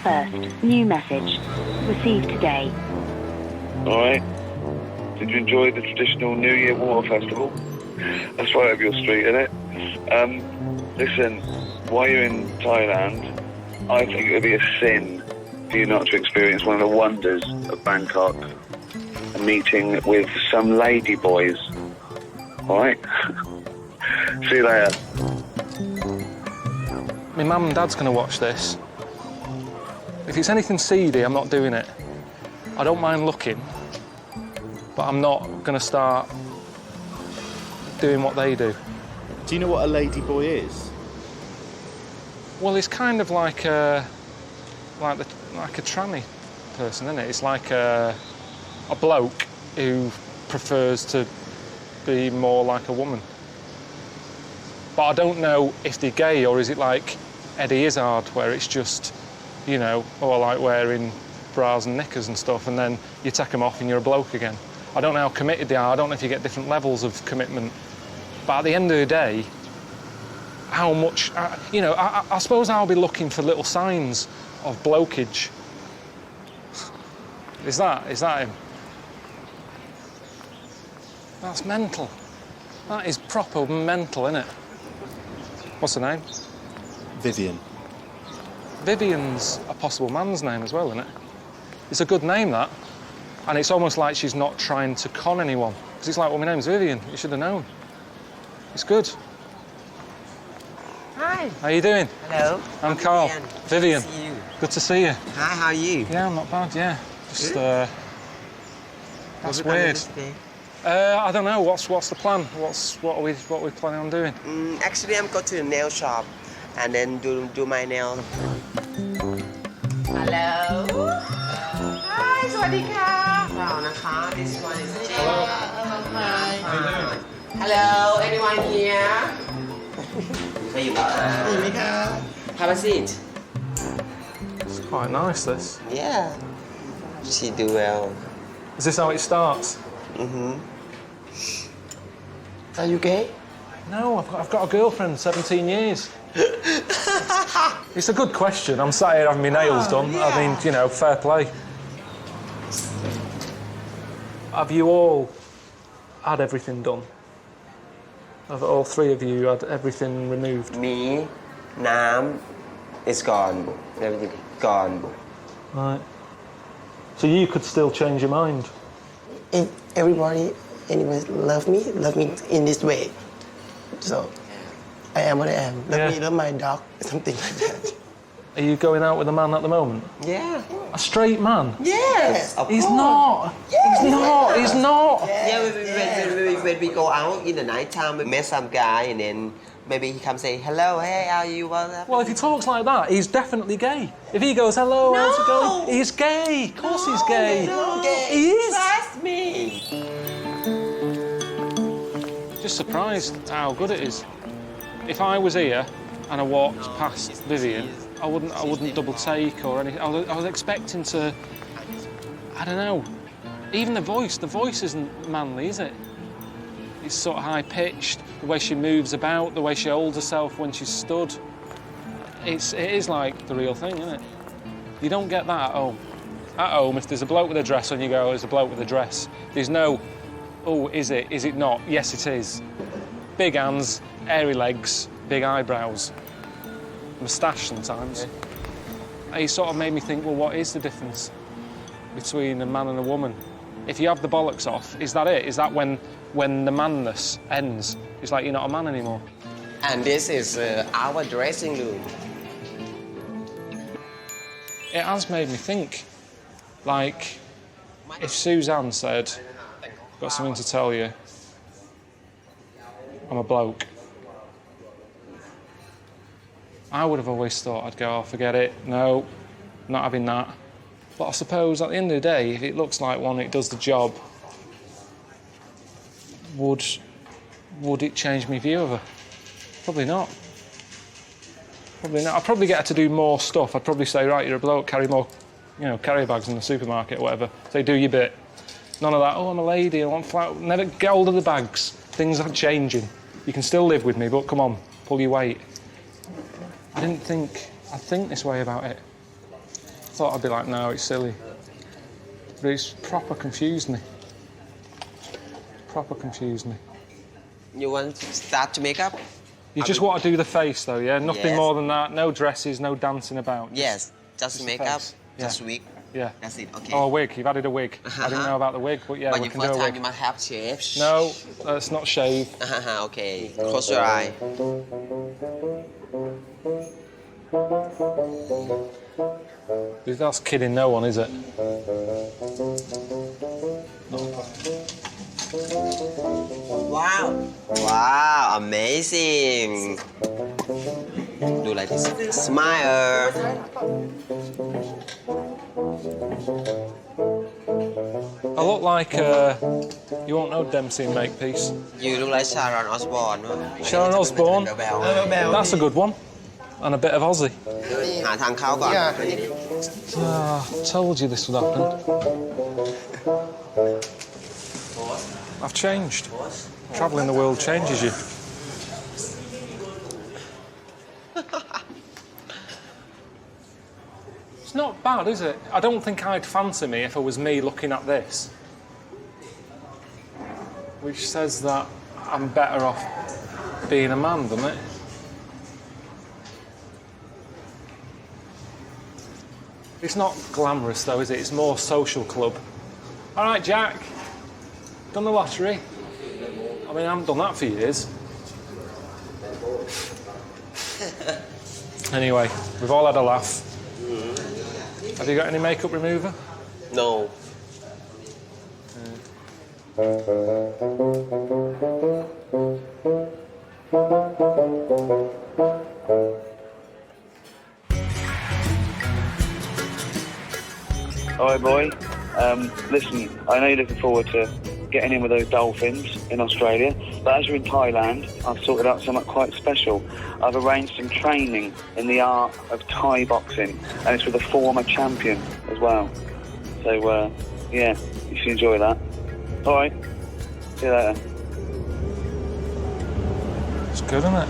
First, new message. Received today. Alright. Did you enjoy the traditional New Year Water Festival? That's right up your street, isn't it? Listen, while you're in Thailand, I think it would be a sin for you not to experience one of the wonders of Bangkok, a meeting with some ladyboys. Alright? See you later. My mum and dad's going to watch this. If it's anything seedy, I'm not doing it. I don't mind looking, but I'm not going to start doing what they do. Do you know what a ladyboy is? Well, it's kind of like a tranny person, isn't it? It's like a bloke who prefers to be more like a woman. But I don't know if they're gay or is it like Eddie Izzard, where it's just, you know, I like wearing bras and knickers and stuff, and then you take them off and you're a bloke again. I don't know how committed they are. I don't know if you get different levels of commitment. But at the end of the day, how much, you know, I suppose I'll be looking for little signs of blokage. Is that him? That's mental. That is proper mental, isn't it? What's her name? Vivian. Vivian's a possible man's name as well, isn't it? It's a good name, that. And it's almost like she's not trying to con anyone. Because it's like, well, my name's Vivian. You should have known. It's good. Hi. How you doing? Hello. I'm Carl. Vivian. Good to see you. Good to see you. Hi, how are you? Yeah, I'm not bad, yeah. Just, Good. that's weird. I don't know. What's the plan? What are we planning on doing? Actually, I'm going to the nail shop and then do my nail. Hello. Hi, สวัสดีค่ะ This one is Hello. Hi. Hello, anyone here? Have a seat. It's quite nice, this. Yeah. She do well. Is this how it starts? Mm-hmm. Are you gay? No, I've got a girlfriend, 17 years. It's a good question. I'm sat here having my nails done. Yeah. I mean, you know, fair play. Have you all had everything done? Have all three of you had everything removed? Me, Nam, it's gone. Everything gone. Right. So you could still change your mind? If anyone love me in this way. So, I am what I am. Love my dog, something like that. Are you going out with a man at the moment? Yeah. A straight man? Yes, of He's course. not. Yes. He's not. Yeah, when we go out in the night time, we met some guy and then maybe he comes say, hello, hey, how are you? Well, if he talks like that, he's definitely gay. If he goes, hello, how's it going? He's gay. Of course he's gay. He is. Trust me. Just surprised how good it is. If I was here and I walked past Vivian, I wouldn't double take or anything. I was expecting to, I don't know, even the voice isn't manly, is it? It's sort of high-pitched, the way she moves about, the way she holds herself when she's stood. It is like the real thing, isn't it? You don't get that at home. At home, if there's a bloke with a dress on, you go, there's a bloke with a dress. There's no, oh, is it not? Yes, it is. Big hands, hairy legs, big eyebrows, moustache sometimes. It sort of made me think, well, what is the difference between a man and a woman? If you have the bollocks off, is that it? Is that when the manness ends? It's like you're not a man anymore. And this is our dressing room. It has made me think, like, if Suzanne said, got something to tell you, I'm a bloke, I would have always thought I'd go, oh, forget it, no, not having that. But I suppose at the end of the day, if it looks like one, it does the job, would it change my view of her? Probably not. Probably not. I'd probably get her to do more stuff. I'd probably say, right, you're a bloke, carry more, you know, carrier bags in the supermarket or whatever. Say, do your bit. None of that, oh, I'm a lady, I want flat. Never get hold of the bags. Things are changing. You can still live with me, but come on, pull your weight. I didn't think I'd think this way about it. I thought I'd be like, no, it's silly. But it's proper confused me. Proper confused me. You want to start to make up? You just want to do the face, though, yeah? Nothing more than that. No dresses, no dancing about. Yes, just make up, just yeah. wig. Yeah. That's it, okay. Oh, a wig. You've added a wig. I didn't know about the wig, but yeah, but we can do a first time wig. you must have shave. No, let's not shave. Okay, close your eye. That's kidding no one, is it? Wow. Wow, amazing. Do like this. Smile. I look like, you won't know Dempsey in Makepeace. You look like Sharon Osbourne. Sharon Osbourne? That's a good one. And a bit of Aussie. หาทางเข้าก่อน Told you this would happen. I've changed. Travelling the world changes you. It's not bad, is it? I don't think I'd fancy me if it was me looking at this. Which says that I'm better off being a man, doesn't it? It's not glamorous though, is it? It's more social club. All right, Jack. Done the lottery. I mean, I haven't done that for years. Anyway, we've all had a laugh. Have you got any makeup remover? No. Alright, boy. Listen, I know you're looking forward to getting in with those dolphins in Australia, but as you're in Thailand, I've sorted out something quite special. I've arranged some training in the art of Thai boxing, and it's with a former champion as well. So, yeah, you should enjoy that. Alright, see you later. It's good, isn't it?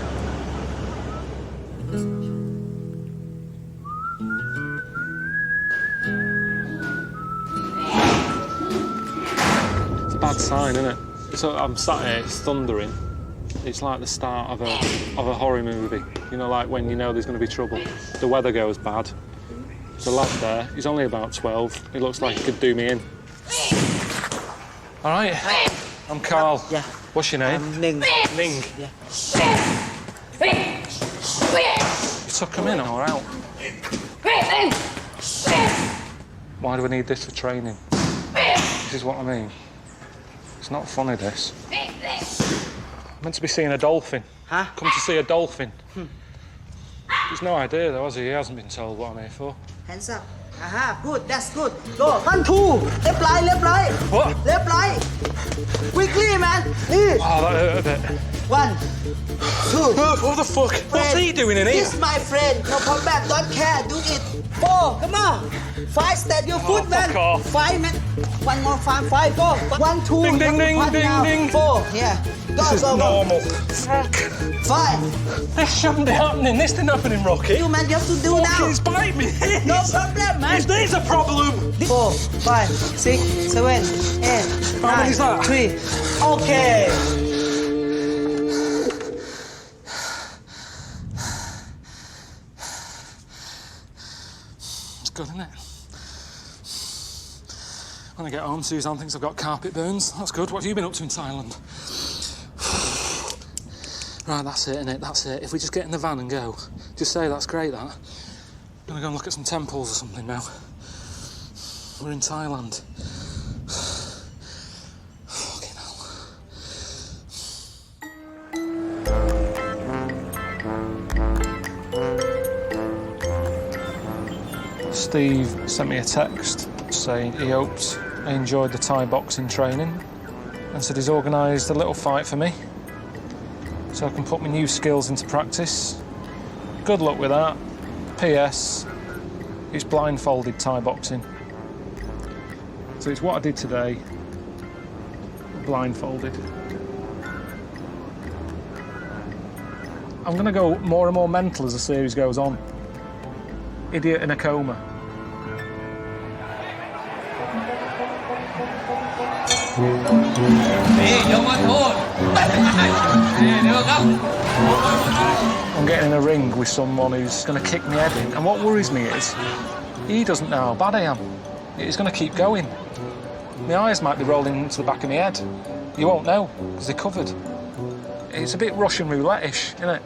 Bad sign, isn't it? So I'm sat here, it's thundering. It's like the start of a horror movie. You know, like when you know there's going to be trouble. The weather goes bad. There's a lad there. He's only about 12. He looks like he could do me in. All right. I'm Carl. Yeah. What's your name? Ning. Ning. Yeah. You took him in or out? Why do we need this for training? This is what I mean. It's not funny, this. I'm meant to be seeing a dolphin. Huh? Come to see a dolphin. He's no idea, though, has he? He hasn't been told what I'm here for. Hands up. Aha, good, that's good. Go. 1, 2. Left right. What? Left right. Quickly, man. Oh, that hurt a bit. 1, 2. What the fuck? What's he doing in here? This is my friend. No problem. Don't care. Do it. 4. Come on. 5. Stand your foot, man. Fuck off. 5, man. 1 more. 5. Go. 1, 2. Ding, ding, ding, ding, ding. 4. Yeah. Go, this is go, normal. Go. Fuck. 5. This shouldn't be happening. This didn't happen in Rocky. You, man, you have to do now. He's biting me. No problem, man. There's a problem. 4, 5, 6, 7, 8, 9, How many's that? 3. Okay. It's good, isn't it? When I get home, Suzanne thinks I've got carpet burns. That's good. What have you been up to in Thailand? Right, that's it, innit? That's it. If we just get in the van and go, just say that's great, that. I'm gonna go and look at some temples or something now. We're in Thailand. Fucking hell. Steve sent me a text saying he hopes I enjoyed the Thai boxing training and said he's organised a little fight for me so I can put my new skills into practice. Good luck with that. P.S. It's blindfolded Thai boxing. So it's what I did today, blindfolded. I'm going to go more and more mental as the series goes on. Idiot in a coma. I'm getting in a ring with someone who's going to kick me head in, and what worries me is he doesn't know how bad I am. He's going to keep going. My eyes might be rolling into the back of my head. You won't know, because they're covered. It's a bit Russian roulette-ish, isn't it?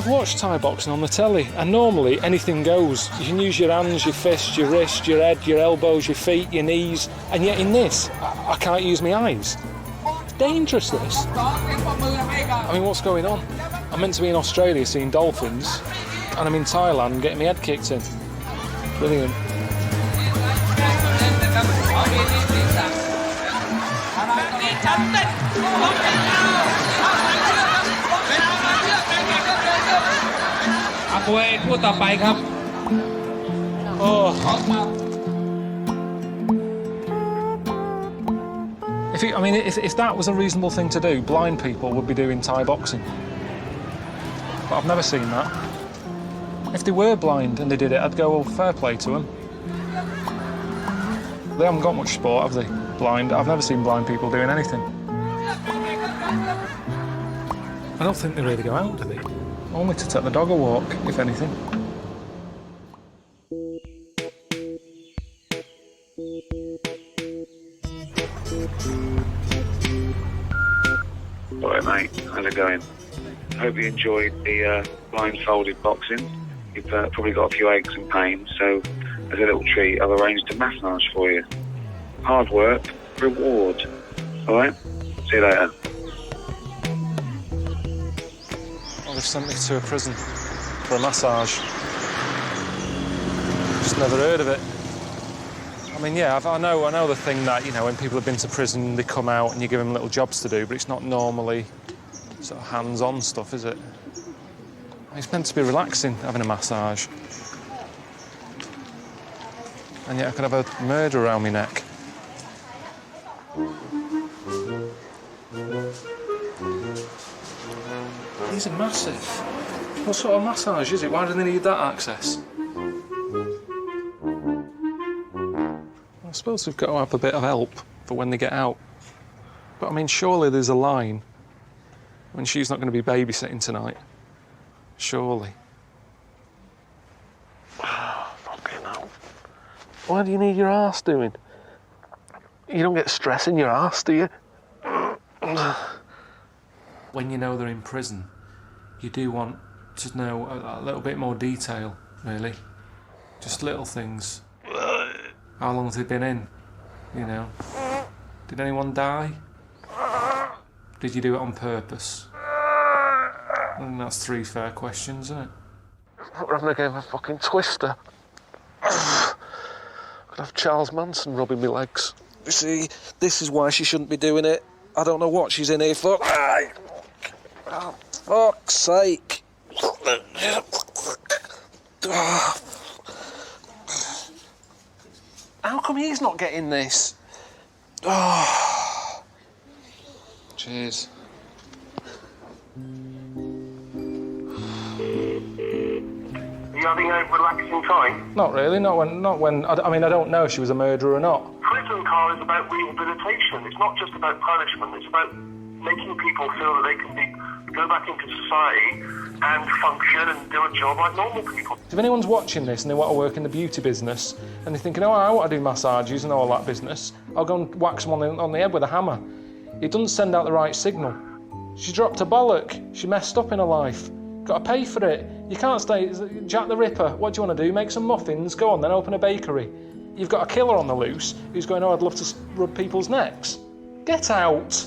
watched Thai boxing on the telly, and normally anything goes. You can use your hands, your fists, your wrists, your head, your elbows, your feet, your knees, and yet in this, I can't use my eyes. It's dangerous, this. I mean, what's going on? I'm meant to be in Australia seeing dolphins, and I'm in Thailand getting my head kicked in. Brilliant. If that was a reasonable thing to do, blind people would be doing Thai boxing. But I've never seen that. If they were blind and they did it, I'd go, well, fair play to them. They haven't got much sport, have they? Blind. I've never seen blind people doing anything. I don't think they really go out, do they? Only to take the dog a walk, if anything. All right, mate. How's it going? Hope you enjoyed the blindfolded boxing. You've probably got a few aches and pains, so as a little treat, I've arranged a massage for you. Hard work, reward. All right? See you later. Well, they've sent me to a prison for a massage. Just never heard of it. I mean, yeah, I know the thing that, you know, when people have been to prison, they come out and you give them little jobs to do, but it's not normally sort of hands-on stuff, is it? It's meant to be relaxing, having a massage. And yet I could have a murder around my neck. These are massive. What sort of massage is it? Why do they need that access? I suppose we've got to have a bit of help for when they get out. But I mean, surely there's a line. I mean, she's not going to be babysitting tonight. Surely. Oh, fucking hell. Why do you need your arse doing? You don't get stress in your arse, do you? When you know they're in prison, you do want to know a little bit more detail, really. Just little things. How long have they been in? You know? Did anyone die? Did you do it on purpose? I think that's 3 fair questions, isn't it? We're having a game of fucking Twister. Could have Charles Manson rubbing my legs. You see, this is why she shouldn't be doing it. I don't know what she's in here for. Oh, fuck's sake. How come he's not getting this? Oh. Cheers. Are you having a relaxing time? Not really, not when, I mean, I don't know if she was a murderer or not. Prison, Carl, is about rehabilitation. It's not just about punishment. It's about making people feel that they can go back into society and function and do a job like normal people. If anyone's watching this and they want to work in the beauty business and they're thinking, oh, I want to do massages and all that business, I'll go and whack someone on the head with a hammer. It doesn't send out the right signal. She dropped a bollock. She messed up in her life. Got to pay for it. You can't stay Jack the Ripper. What do you want to do? Make some muffins? Go on then, open a bakery. You've got a killer on the loose who's going, oh, I'd love to rub people's necks. Get out.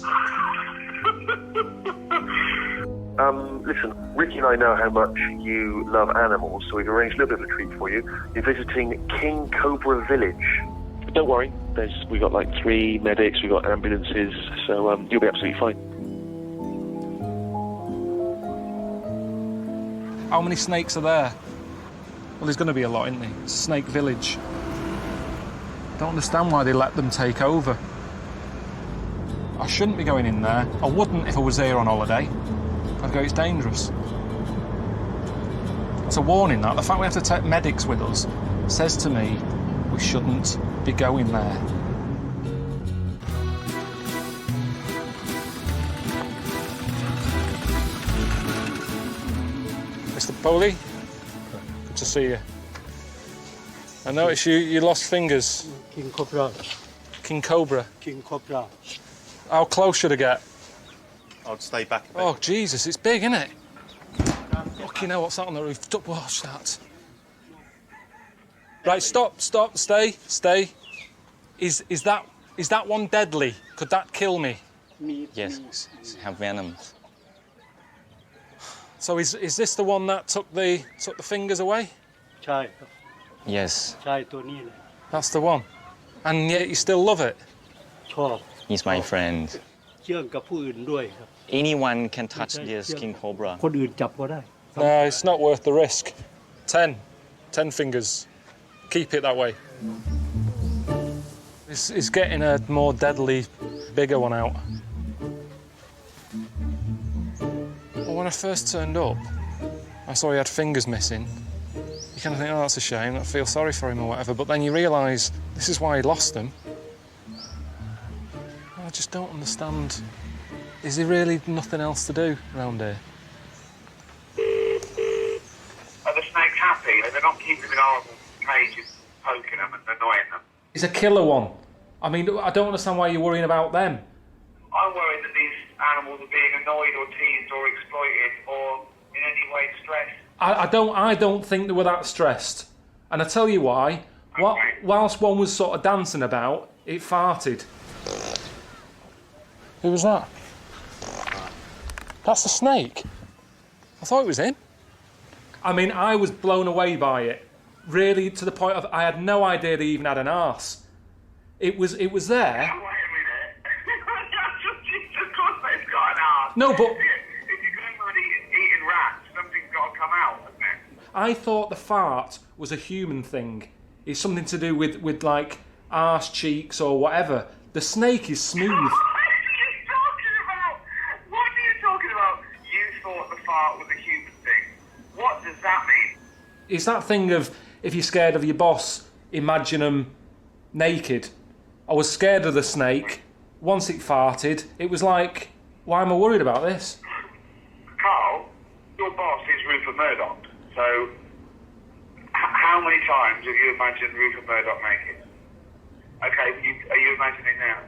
Listen, Ricky and I know how much you love animals, so we've arranged a little bit of a treat for you. You're visiting King Cobra Village. But don't worry, we've got like 3 medics, we've got ambulances, so you'll be absolutely fine. How many snakes are there? Well, there's going to be a lot, isn't there? It's Snake Village. Don't understand why they let them take over. I shouldn't be going in there. I wouldn't if I was here on holiday. I'd go, it's dangerous. It's a warning that. The fact we have to take medics with us says to me we shouldn't be going there. Mr. Poley, good to see you. I noticed you lost fingers. King Cobra. King Cobra? King Cobra. How close should I get? I'd stay back a bit. Oh, Jesus, it's big, isn't it? Fucking hell, what's that on the roof? Don't watch that. Right, stop, stay. Is that one deadly? Could that kill me? Yes, have venom. So is this the one that took the fingers away? Yes. That's the one. And yet you still love it? He's my friend. Anyone can touch this king cobra. No, it's not worth the risk. 10 fingers. Keep it that way. It's getting a more deadly, bigger one out. Well, when I first turned up, I saw he had fingers missing. You kind of think, oh, that's a shame, I feel sorry for him or whatever, but then you realise this is why he lost them. I just don't understand. Is there really nothing else to do around here? Are the snakes happy? They're not keeping them in horrible cages, poking them and annoying them. It's a killer one. I mean, I don't understand why you're worrying about them. I'm worried that these animals are being annoyed or teased or exploited or in any way stressed. I don't think they were that stressed. And I tell you why. Okay. Whilst one was sort of dancing about, it farted. Who was that? That's the snake. I thought it was him. I mean, I was blown away by it. Really, to the point of I had no idea they even had an arse. It was there. Wait a minute. Of course they've got an arse. No, but... If you're going around eating rats, something's got to come out, hasn't it? I thought the fart was a human thing. It's something to do with like, arse cheeks or whatever. The snake is smooth. What are you talking about? You thought the fart was a human thing. What does that mean? It's that thing of, if you're scared of your boss, imagine them naked. I was scared of the snake. Once it farted, it was like, why am I worried about this? Carl, your boss is Rupert Murdoch, so how many times have you imagined Rupert Murdoch naked? Okay, are you imagining now?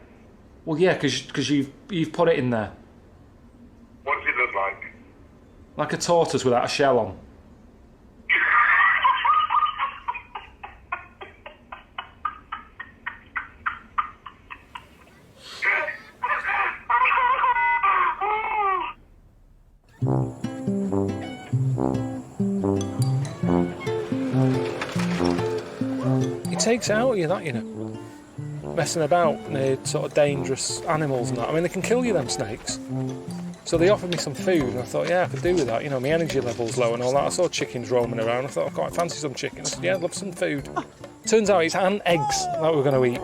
Well, yeah, because you've put it in there. What does it look like? Like a tortoise without a shell on. It takes it out of you, that, you know. Messing about near sort of dangerous animals and that. I mean, they can kill you, them snakes. So they offered me some food, and I thought, yeah, I could do with that. You know, my energy level's low and all that. I saw chickens roaming around. I thought, I quite fancy some chicken. I said, yeah, I'd love some food. Turns out it's ant eggs that we're going to eat.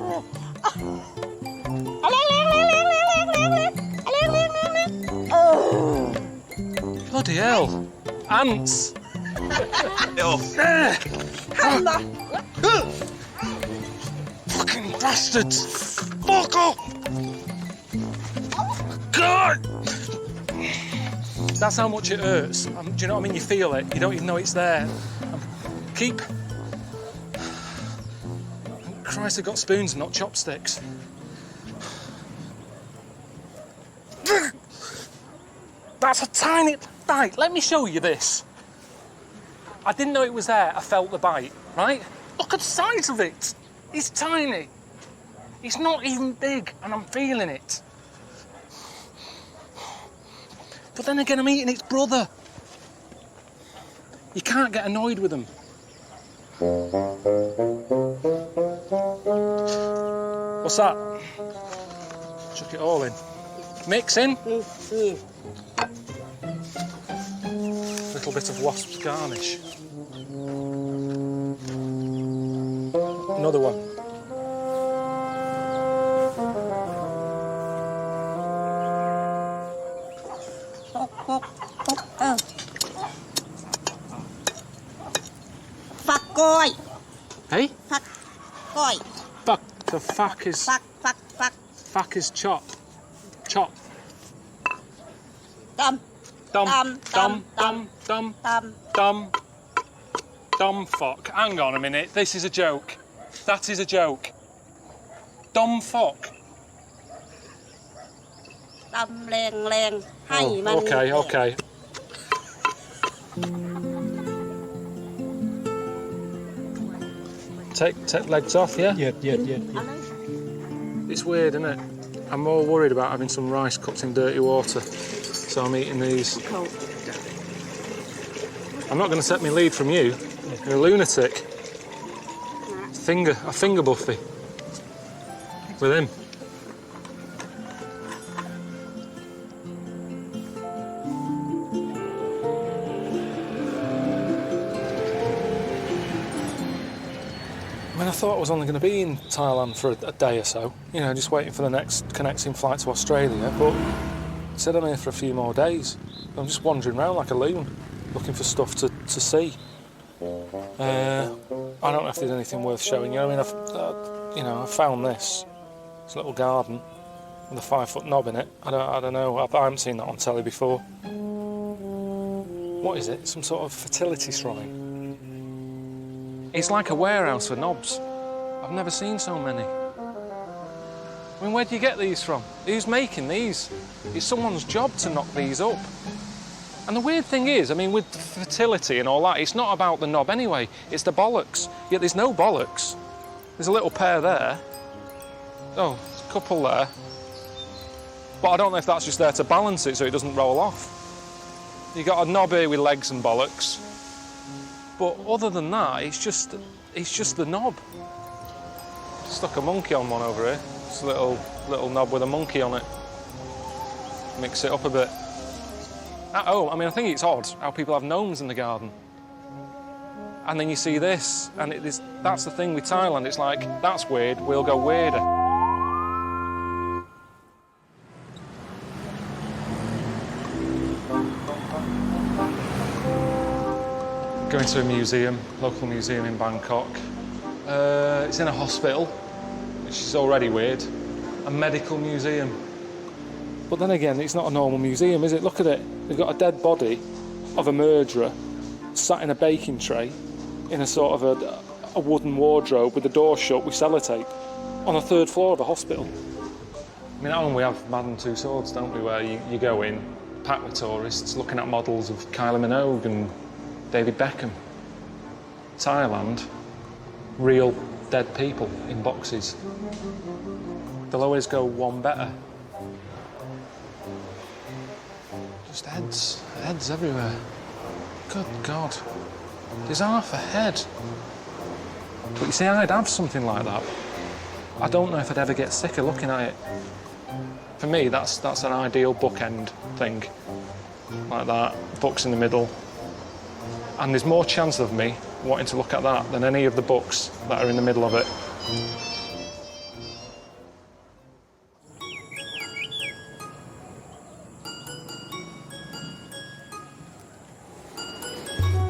Bloody hell. Ants. Fucking bastards. Fuck off. God. That's how much it hurts. Do you know what I mean? You feel it. You don't even know it's there. Keep... Christ, I've got spoons and not chopsticks. That's a tiny... Right, let me show you this. I didn't know it was there. I felt the bite, right? Look at the size of it. It's tiny. It's not even big, and I'm feeling it. But then again, I'm eating its brother. You can't get annoyed with them. What's that? Chuck it all in. Mix in. Little bit of wasp's garnish. Another one. Fuck goy. Hey? Fuck goy. Fuck. The fuck is... Fuck. Fuck is chop. Chop. Dumb. Dumb fuck. Hang on a minute. This is a joke. That is a joke. Dumb fuck. Dumb แรงให้มัน Okay. take legs off, yeah? Yeah. It's weird, isn't it? I'm more worried about having some rice cooked in dirty water, so I'm eating these. I'm not going to set my lead from you. You're a lunatic. A finger buffy. With him. I mean, I thought I was only going to be in Thailand for a day or so, you know, just waiting for the next connecting flight to Australia, but it said I'm here for a few more days. I'm just wandering around like a loon, looking for stuff to see. I don't know if there's anything worth showing you. I mean, I've found this. It's a little garden with a 5-foot knob in it. I don't know. I haven't seen that on telly before. What is it? Some sort of fertility shrine. It's like a warehouse for knobs. I've never seen so many. I mean, where do you get these from? Who's making these? It's someone's job to knock these up. And the weird thing is, I mean, with fertility and all that, it's not about the knob anyway, it's the bollocks. Yet there's no bollocks. There's a little pair there. Oh, there's a couple there. But I don't know if that's just there to balance it so it doesn't roll off. You've got a knob here with legs and bollocks. But other than that, it's just the knob. Stuck a monkey on one over here. It's a little knob with a monkey on it. Mix it up a bit. Oh, I mean, I think it's odd how people have gnomes in the garden. And then you see this, and that's the thing with Thailand. It's like, that's weird, we'll go weirder. Going to a museum, local museum in Bangkok. It's in a hospital, which is already weird. A medical museum. But then again, it's not a normal museum, is it? Look at it. They've got a dead body of a murderer sat in a baking tray in a sort of a wooden wardrobe with the door shut with sellotape on the 3rd floor of a hospital. I mean, at home we have Madame Tussauds, don't we, where you go in, packed with tourists, looking at models of Kylie Minogue and David Beckham. Thailand, real dead people in boxes. They'll always go one better. Just heads everywhere. Good God, there's half a head. But you see, I'd have something like that. I don't know if I'd ever get sick of looking at it. For me, that's an ideal bookend thing. Like that, books in the middle. And there's more chance of me wanting to look at that than any of the books that are in the middle of it.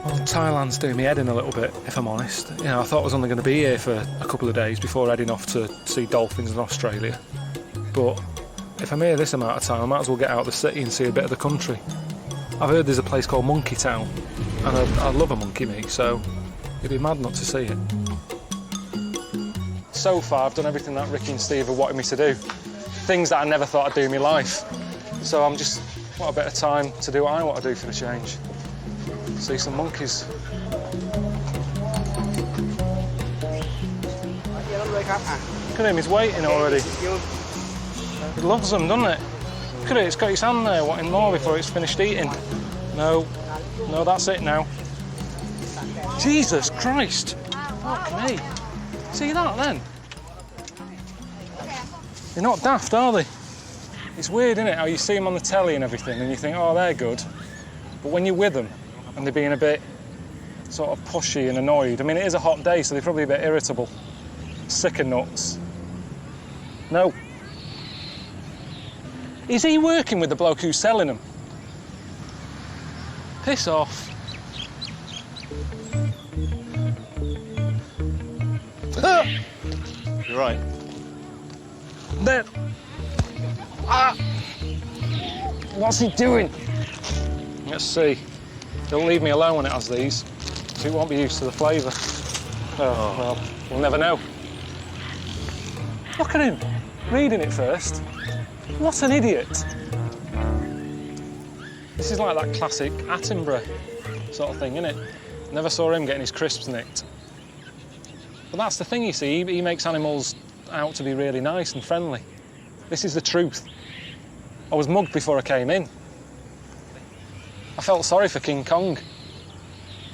Well, Thailand's doing me head in a little bit, if I'm honest. You know, I thought I was only going to be here for a couple of days before heading off to see dolphins in Australia. But if I'm here this amount of time, I might as well get out of the city and see a bit of the country. I've heard there's a place called Monkey Town, and I love a monkey, me, so it'd be mad not to see it. So far, I've done everything that Ricky and Steve have wanted me to do. Things that I never thought I'd do in my life. So I'm just, what a better time to do what I want to do for the change. See some monkeys. Look at him, he's waiting already. He loves them, doesn't it? Look at it, it's got his hand there, wanting more before it's finished eating. No, that's it now. Jesus Christ! Fuck me. See that then? They're not daft, are they? It's weird, isn't it, how you see them on the telly and everything and you think, oh, they're good. But when you're with them and they're being a bit sort of pushy and annoyed, I mean, it is a hot day, so they're probably a bit irritable. Sick of nuts. No. Is he working with the bloke who's selling them? Piss off. You're right. There. Ah! What's he doing? Let's see. He'll leave me alone when it has these, so he won't be used to the flavour. Oh, well, we'll never know. Look at him, reading it first. What an idiot. This is like that classic Attenborough sort of thing, isn't it? Never saw him getting his crisps nicked. But that's the thing, you see, he makes animals out to be really nice and friendly. This is the truth. I was mugged before I came in. I felt sorry for King Kong.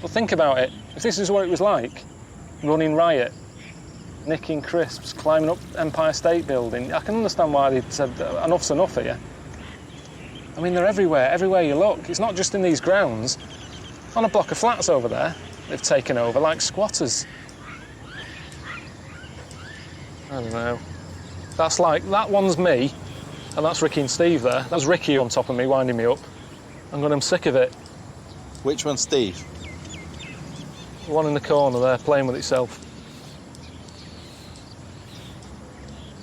But think about it, if this is what it was like, running riot, nicking crisps, climbing up Empire State Building, I can understand why they'd said enough's enough here. I mean, they're everywhere you look. It's not just in these grounds. On a block of flats over there, they've taken over like squatters. I don't know. That's like, that one's me, and that's Ricky and Steve there. That's Ricky on top of me, winding me up. I'm sick of it. Which one's Steve? The one in the corner there, playing with itself.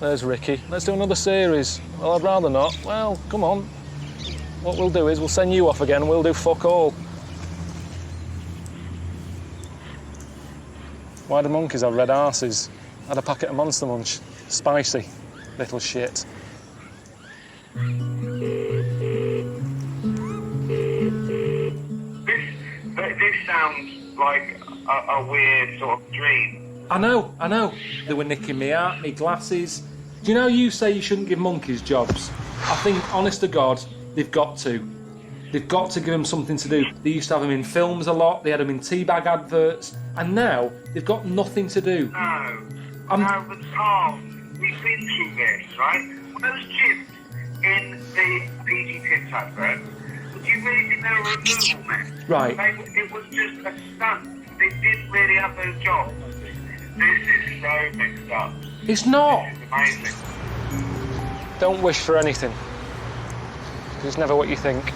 There's Ricky. Let's do another series. Well, I'd rather not. Well, come on. What we'll do is we'll send you off again and we'll do fuck all. Why do monkeys have red arses? Had a packet of Monster Munch. Spicy. Little shit. This sounds like a weird sort of dream. I know. They were nicking me out, me glasses. Do you know you say you shouldn't give monkeys jobs? I think, honest to God, they've got to. They've got to give them something to do. They used to have them in films a lot, they had them in teabag adverts, and now they've got nothing to do. No, but Carl, we've been through this, right? Those chimps in the PG Tips advert, do you really think they were removal men? Right. It was just a stunt. They didn't really have those jobs. This is so mixed up. It's not. It's amazing. Don't wish for anything. It's never what you think.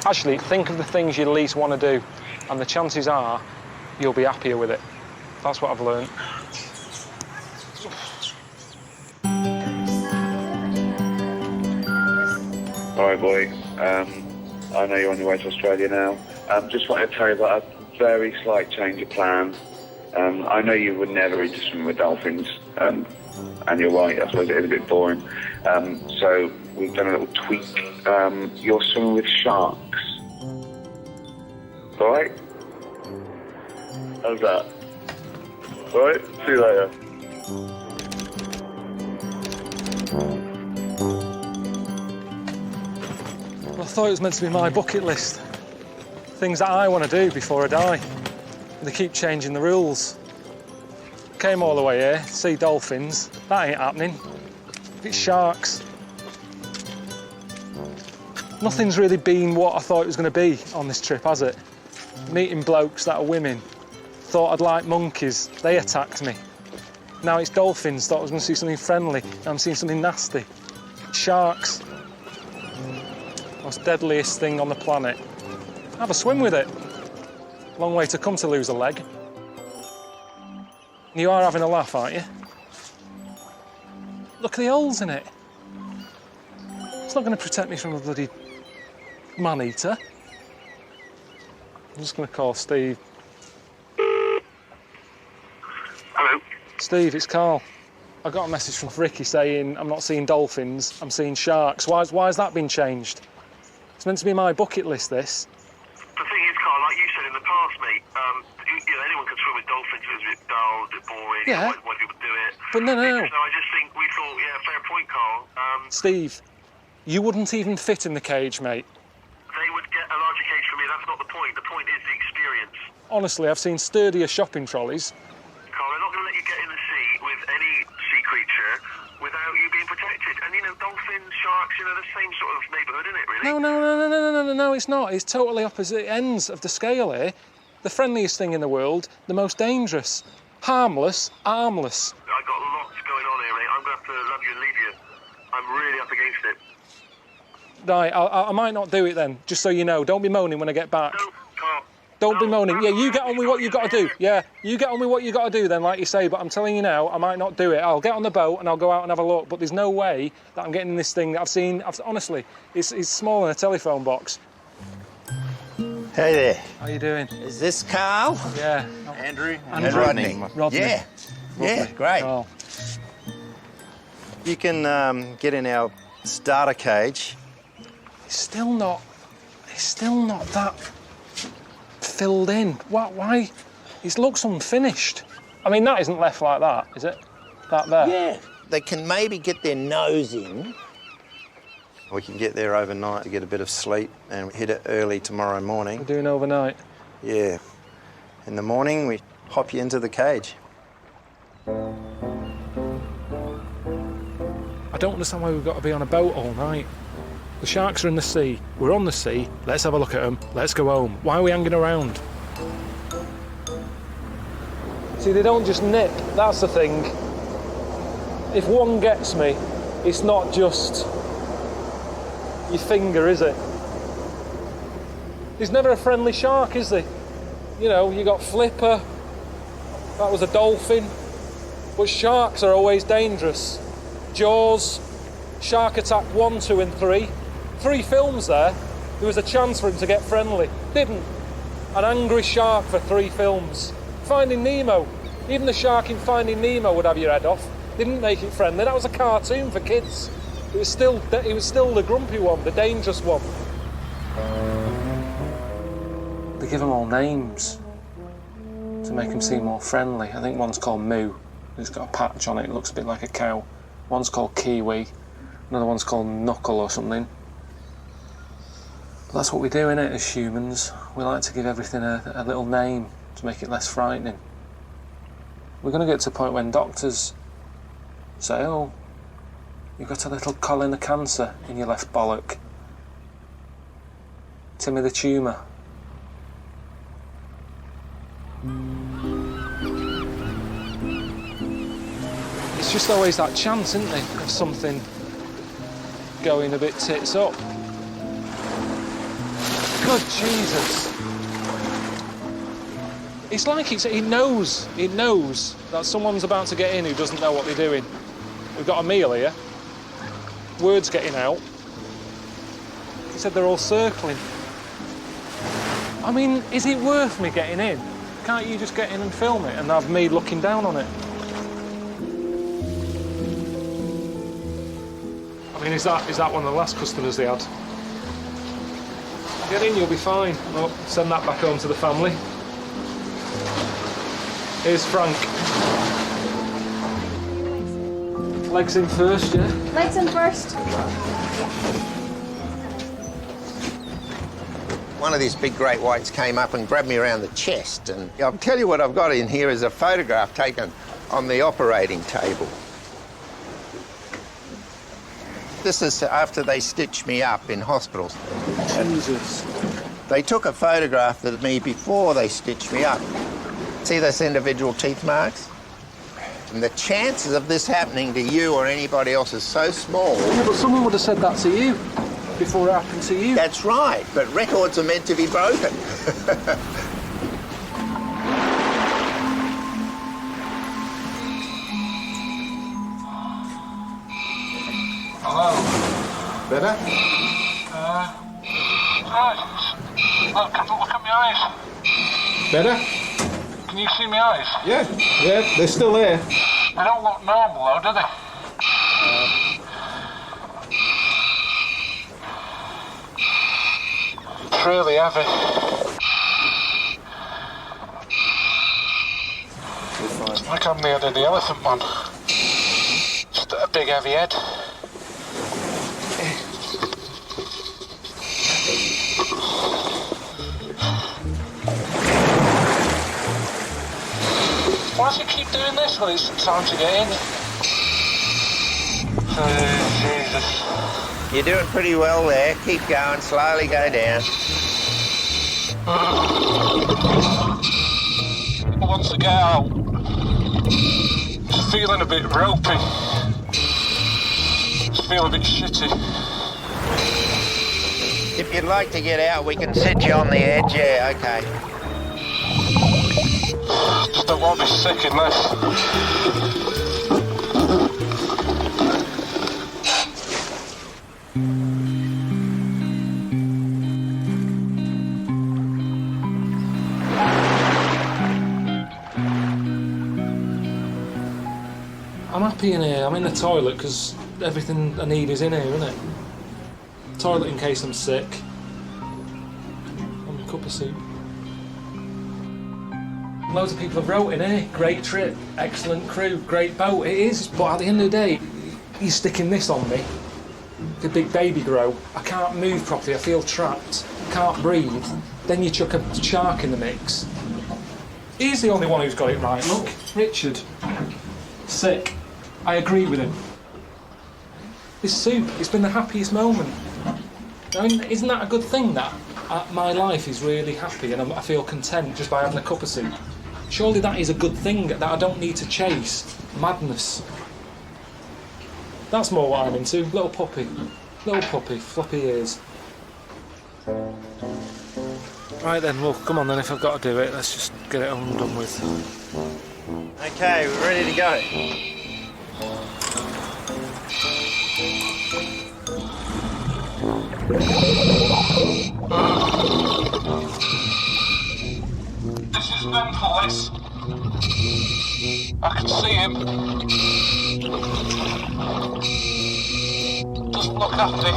Actually, think of the things you least want to do, and the chances are you'll be happier with it. That's what I've learned. All right, boy. I know you're on your way to Australia now. Just wanted to tell you about a very slight change of plan. I know you were never into swimming with dolphins, and you're right, I suppose it is a bit boring. So we've done a little tweak. You're swimming with sharks. All right? How's that? All right, see you later. Well, I thought it was meant to be my bucket list. Things that I want to do before I die. They keep changing the rules. Came all the way here to see dolphins. That ain't happening. It's sharks. Nothing's really been what I thought it was going to be on this trip, has it? Meeting blokes that are women. Thought I'd like monkeys. They attacked me. Now it's dolphins. Thought I was going to see something friendly. Now I'm seeing something nasty. Sharks. Most deadliest thing on the planet. Have a swim with it. Long way to come to lose a leg. You are having a laugh, aren't you? Look at the holes in it. It's not going to protect me from a bloody man-eater. I'm just going to call Steve. Hello? Steve, it's Carl. I got a message from Ricky saying I'm not seeing dolphins, I'm seeing sharks. Why has that been changed? It's meant to be my bucket list, this. The thing is, Carl, like you said in the past, mate, anyone can swim with dolphins. It was a bit dull, a bit boring. Yeah. Why do people do it? But no. So I just think we thought, fair point, Carl. Steve, you wouldn't even fit in the cage, mate. They would get a larger cage for me. That's not the point. The point is the experience. Honestly, I've seen sturdier shopping trolleys. Carl, they're not going to let you get in the sea with any sea creature without you being protected. And, dolphins, sharks, the same sort of neighbourhood, isn't it, really? No, it's not. It's totally opposite ends of the scale here. The friendliest thing in the world, the most dangerous. Harmless, armless. I've got lots going on here, mate. I'm going to have to love you and leave you. I'm really up against it. Right, I might not do it then, just so you know. Don't be moaning when I get back. No, Carl. Don't be moaning. Yeah, you get on with what you got to do. Yeah, you get on with what you got to do then, like you say. But I'm telling you now, I might not do it. I'll get on the boat and I'll go out and have a look. But there's no way that I'm getting this thing that I've seen. Honestly, it's smaller than a telephone box. Hey there. How you doing? Is this Carl? Yeah. Andrew. And Rodney. Rodney. Yeah, great. Carl. You can get in our starter cage. It's still not that filled in. Why? It looks unfinished. I mean, that isn't left like that, is it? That there? Yeah. They can maybe get their nose in. We can get there overnight to get a bit of sleep and hit it early tomorrow morning. We're doing overnight? Yeah. In the morning, we hop you into the cage. I don't understand why we've got to be on a boat all night. The sharks are in the sea. We're on the sea. Let's have a look at them. Let's go home. Why are we hanging around? See, they don't just nip. That's the thing. If one gets me, it's not just your finger, is it? There's never a friendly shark, is there? You know, you got Flipper. That was a dolphin. But sharks are always dangerous. Jaws, Shark Attack 1, 2 and 3. 3 films there. There was a chance for him to get friendly. Didn't. An angry shark for 3 films. Finding Nemo. Even the shark in Finding Nemo would have your head off. Didn't make it friendly. That was a cartoon for kids. It was still the grumpy one, the dangerous one. They give them all names to make them seem more friendly. I think one's called Moo. It's got a patch on it. It looks a bit like a cow. One's called Kiwi. Another one's called Knuckle or something. But that's what we do, innit, as humans. We like to give everything a little name to make it less frightening. We're going to get to a point when doctors say, oh, you've got a little colony of cancer in your left bollock. Timmy the tumour. It's just always that chance, isn't it, of something going a bit tits up. Good Jesus. It's like it knows that someone's about to get in who doesn't know what they're doing. We've got a meal here. Word's getting out. He said they're all circling. I mean, is it worth me getting in? Can't you just get in and film it and have me looking down on it? I mean, is that one of the last customers they had? Get in, you'll be fine. Well, send that back home to the family. Here's Frank. Legs in first, yeah? Legs in first. One of these big great whites came up and grabbed me around the chest, and I'll tell you what I've got in here is a photograph taken on the operating table. This is after they stitched me up in hospital. Jesus. They took a photograph of me before they stitched me up. See those individual teeth marks? And the chances of this happening to you or anybody else is so small. Yeah, but someone would have said that to you before it happened to you. That's right, but records are meant to be broken. Hello. Better? Look at my eyes. Better? Can you see my eyes? Yeah, they're still there. They don't look normal though, do they? It's really heavy. It's like I'm the head of the elephant man. Just a big heavy head. Why does it keep doing this when it's time to get in? Oh, Jesus. You're doing pretty well there. Keep going, slowly go down. I want to get out. Just feeling a bit ropey. Just feel a bit shitty. If you'd like to get out, we can sit you on the edge. Yeah, okay. Just don't want to be sick in this. I'm happy in here. I'm in the toilet because everything I need is in here, isn't it? Toilet in case I'm sick. And a cup of soup. Loads of people have wrote in here, great trip, excellent crew, great boat. It is, but at the end of the day, you're sticking this on me, the big baby grow. I can't move properly, I feel trapped, can't breathe. Then you chuck a shark in the mix. He's the only one who's got it right. Look, Richard, sick. I agree with him. This soup, it's been the happiest moment. I mean, isn't that a good thing, that? My life is really happy and I feel content just by having a cup of soup. Surely that is a good thing, that I don't need to chase madness. That's more what I'm into. Little puppy, floppy ears. Right then, well, come on then, if I've got to do it, let's just get it on and done with. Okay, we're ready to go. This is mental, this. I can see him. Doesn't look happy.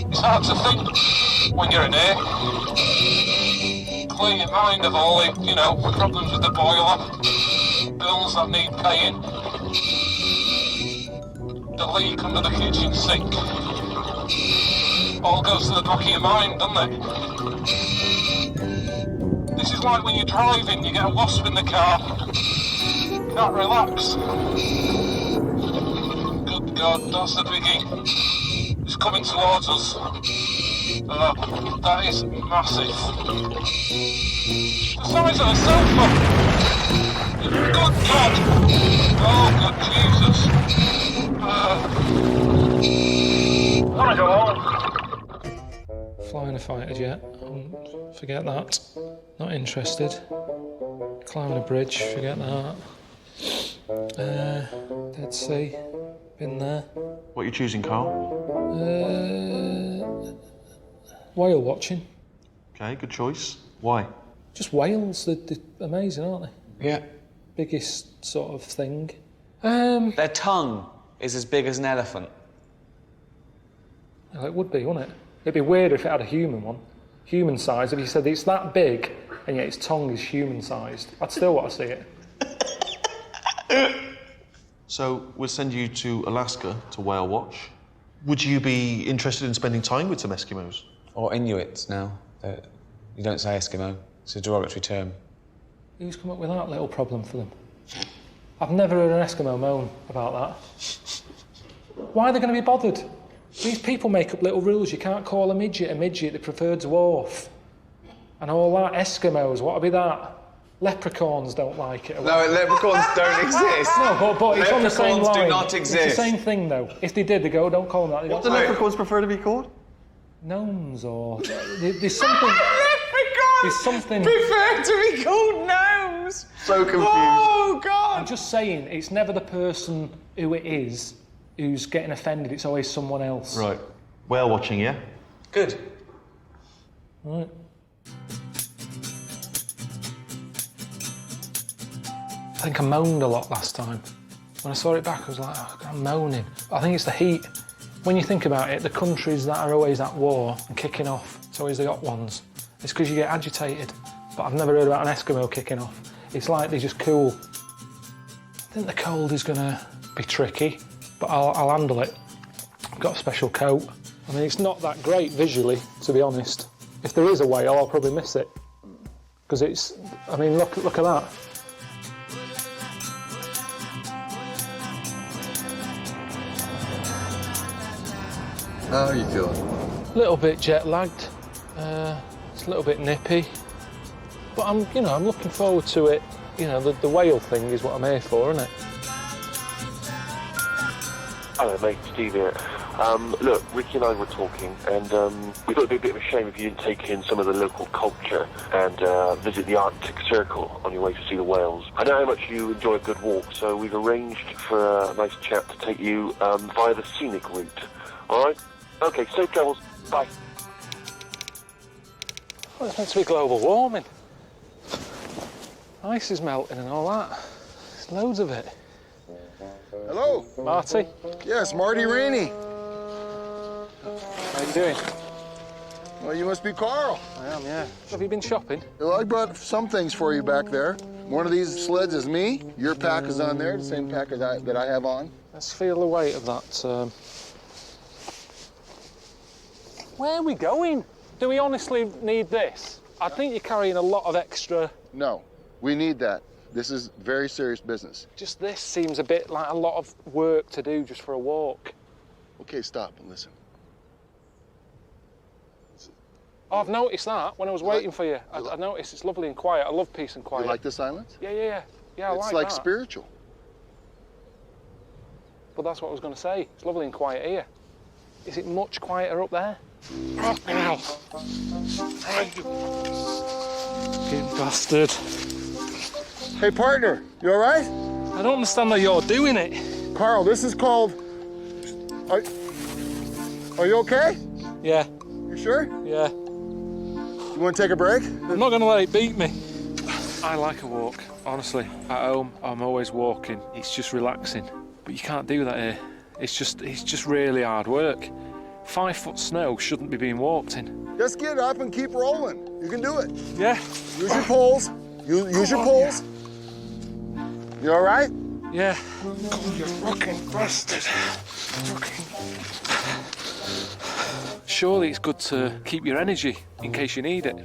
It's hard to think when you're in here. Clear your mind of all the, problems with the boiler, bills that need paying, the leak under the kitchen sink. All goes to the back of your mind, doesn't it? This is like when you're driving, you get a wasp in the car. Can't relax. Good God, that's the biggie. It's coming towards us. That is massive. The size of a sofa. Good God. Oh, good Jesus. Alright, go on. Flying a fighter jet, forget that. Not interested. Climbing a bridge, forget that. Dead Sea, been there. What are you choosing, Carl? Whale watching. Okay, good choice. Why? Just whales, they're amazing, aren't they? Yeah. Biggest sort of thing. Their tongue is as big as an elephant. Well, it would be, wouldn't it? It'd be weird if it had a human one. Human sized. If you said it's that big and yet its tongue is human sized, I'd still want to see it. So we'll send you to Alaska to whale watch. Would you be interested in spending time with some Eskimos? Or Inuits now. You don't say Eskimo. It's a derogatory term. Who's come up with that little problem for them? I've never heard an Eskimo moan about that. Why are they going to be bothered? These people make up little rules. You can't call a midget, they prefer dwarf. And all that, Eskimos, what'll be that? Leprechauns don't like it. No, leprechauns don't exist. No, but it's on the same line. Leprechauns do not exist. It's the same thing, though. If they did, they go, don't call them that. What do leprechauns prefer to be called? Gnomes, or... There's something... There's something... prefer to be called gnomes! So confused. Oh, God! I'm just saying, it's never the person who it is who's getting offended, it's always someone else. Right. Whale watching, yeah? Good. Right. I think I moaned a lot last time. When I saw it back, I was like, oh, I'm moaning. I think it's the heat. When you think about it, the countries that are always at war and kicking off, it's always the hot ones. It's because you get agitated. But I've never heard about an Eskimo kicking off. It's like they're just cool. I think the cold is going to be tricky, but I'll handle it. I've got a special coat. I mean, it's not that great visually, to be honest. If there is a whale, I'll probably miss it. Because it's, I mean, look at that. How are you feeling? A little bit jet lagged. It's a little bit nippy. But I'm looking forward to it. You know, the whale thing is what I'm here for, isn't it? Hello, mate, Steve here. Look, Ricky and I were talking, and we thought it'd be a bit of a shame if you didn't take in some of the local culture and visit the Arctic Circle on your way to see the whales. I know how much you enjoy a good walk, so we've arranged for a nice chap to take you via the scenic route. All right? Okay, safe travels. Bye. Well, it's meant to be global warming. Ice is melting and all that. There's loads of it. Hello. Marty? Yes, Marty Rainey. How you doing? Well, you must be Carl. I am, yeah. Have you been shopping? Well, I brought some things for you back there. One of these sleds is me. Your pack is on there, the same pack that I have on. Let's feel the weight of that. Where are we going? Do we honestly need this? I think you're carrying a lot of extra... No, we need that. This is very serious business. Just this seems a bit like a lot of work to do just for a walk. Okay, stop and listen. Oh, I've noticed that when I was waiting for you. I noticed it's lovely and quiet. I love peace and quiet. You like the silence? Yeah, I like that. It's like spiritual. But that's what I was going to say. It's lovely and quiet here. Is it much quieter up there? Oh, ow. Fucking bastard. Hey, partner, you all right? I don't understand that you're doing it. Carl, this is called... Are you okay? Yeah. You sure? Yeah. You want to take a break? I'm not going to let it beat me. I like a walk, honestly. At home, I'm always walking. It's just relaxing. But you can't do that here. It's just really hard work. 5 foot snow shouldn't be being walked in. Just get up and keep rolling. You can do it. Yeah. Use your poles. Use your poles. You all right? Yeah. Oh, you fucking bastard. Surely it's good to keep your energy in case you need it.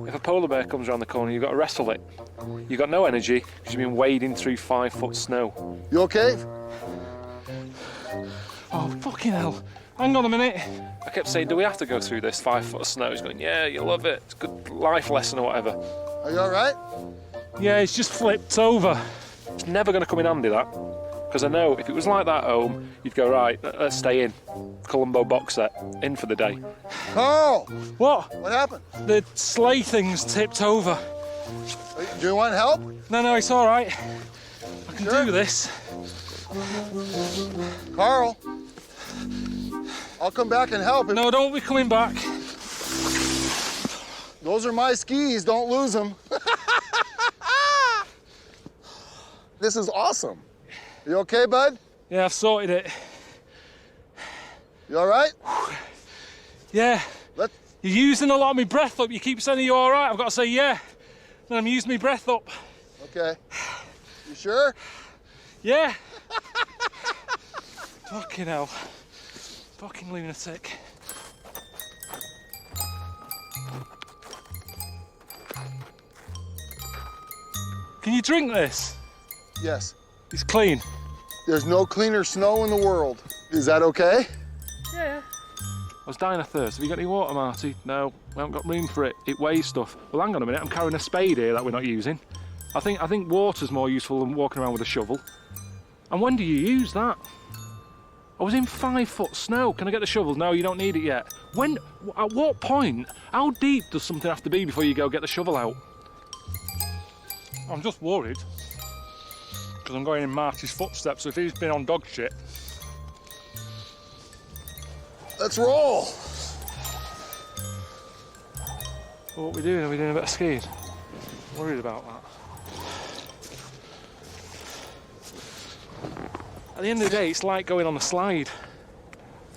If a polar bear comes around the corner, you've got to wrestle it. You've got no energy because you've been wading through 5 foot snow. You okay? Oh, fucking hell. Hang on a minute. I kept saying, do we have to go through this 5 foot of snow? He's going, yeah, you'll love it. It's a good life lesson or whatever. Are you all right? Yeah, it's just flipped over. It's never going to come in handy, that. Because I know if it was like that at home, you'd go, right, let's stay in. Columbo box set, in for the day. Carl! What? What happened? The sleigh thing's tipped over. Do you want help? No, it's all right. I can do this. Carl, I'll come back and help. No, don't be coming back. Those are my skis, don't lose them. This is awesome. You okay, bud? Yeah, I've sorted it. You all right? Yeah. You're using a lot of my breath up. You keep saying you're all right. I've got to say yeah. Then I'm using my breath up. Okay. You sure? Yeah. Fucking hell. Fucking lunatic. Can you drink this? Yes. It's clean. There's no cleaner snow in the world. Is that okay? Yeah. I was dying of thirst. Have you got any water, Marty? No, we haven't got room for it. It weighs stuff. Well, hang on a minute. I'm carrying a spade here that we're not using. I think water's more useful than walking around with a shovel. And when do you use that? I was in 5 foot snow. Can I get the shovel? No, you don't need it yet. When? At what point? How deep does something have to be before you go get the shovel out? I'm just worried. Because I'm going in Marty's footsteps, so if he's been on dog shit. Let's roll. What are we doing? Are we doing a bit of skiing? Worried about that. At the end of the day, it's like going on a slide.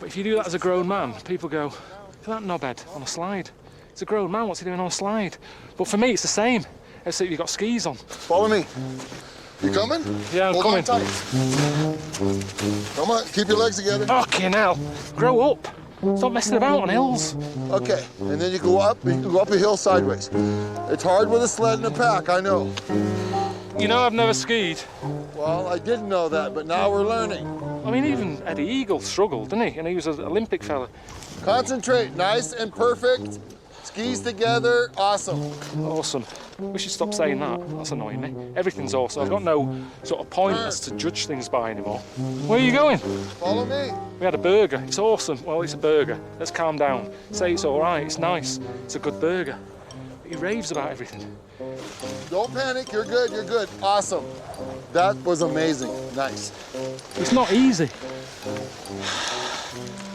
But if you do that as a grown man, people go, look at that knobhead on a slide. It's a grown man, what's he doing on a slide? But for me, it's the same, except you've got skis on. Follow me. You coming? Yeah, I'm coming. Hold on tight. Come on, keep your legs together. Fucking hell. Grow up. Stop messing about on hills. Okay, and then you go up a hill sideways. It's hard with a sled and a pack, I know. You know I've never skied. Well, I didn't know that, but now we're learning. I mean, even Eddie Eagle struggled, didn't he? And he was an Olympic fella. Concentrate, nice and perfect. Skis together, awesome. Awesome. We should stop saying that. That's annoying me. Everything's awesome. I've got no sort of pointers to judge things by anymore. Where are you going? Follow me. We had a burger. It's awesome. Well, it's a burger. Let's calm down. Say it's all right. It's nice. It's a good burger. But he raves about everything. Don't panic. You're good. You're good. Awesome. That was amazing. Nice. It's not easy.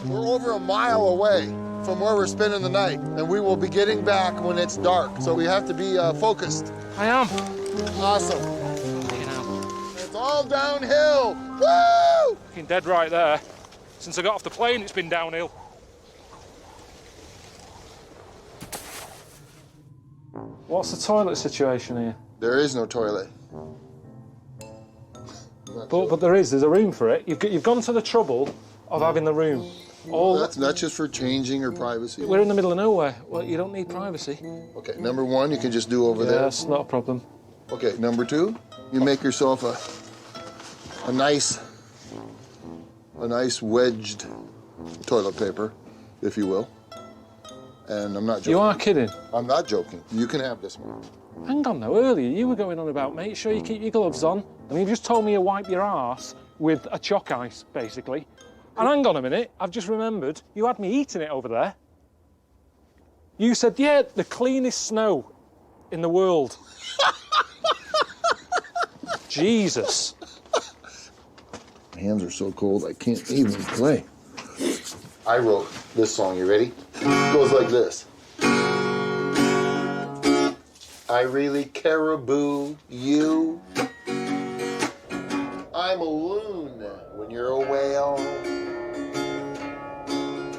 We're over a mile away from where we're spending the night, and we will be getting back when it's dark, so we have to be focused. I am. Awesome. It's all downhill. Woo! Fucking dead right there. Since I got off the plane, it's been downhill. What's the toilet situation here? There is no toilet. But there is. There's a room for it. You've gone to the trouble of having the room. That's not just for changing or privacy. We're in the middle of nowhere. Well, you don't need privacy. Okay, number one, you can just do over there. That's not a problem. Okay, number two, you make yourself a nice wedged toilet paper, if you will. And I'm not joking. You are kidding. I'm not joking. You can have this one. Hang on now, earlier you were going on about make sure you keep your gloves on. And you've just told me you wipe your arse with a chalk ice, basically. And hang on a minute, I've just remembered, you had me eating it over there. You said, yeah, the cleanest snow in the world. Jesus. My hands are so cold, I can't even play. I wrote this song, you ready? It goes like this. I really caribou you. I'm a loon when you're a whale.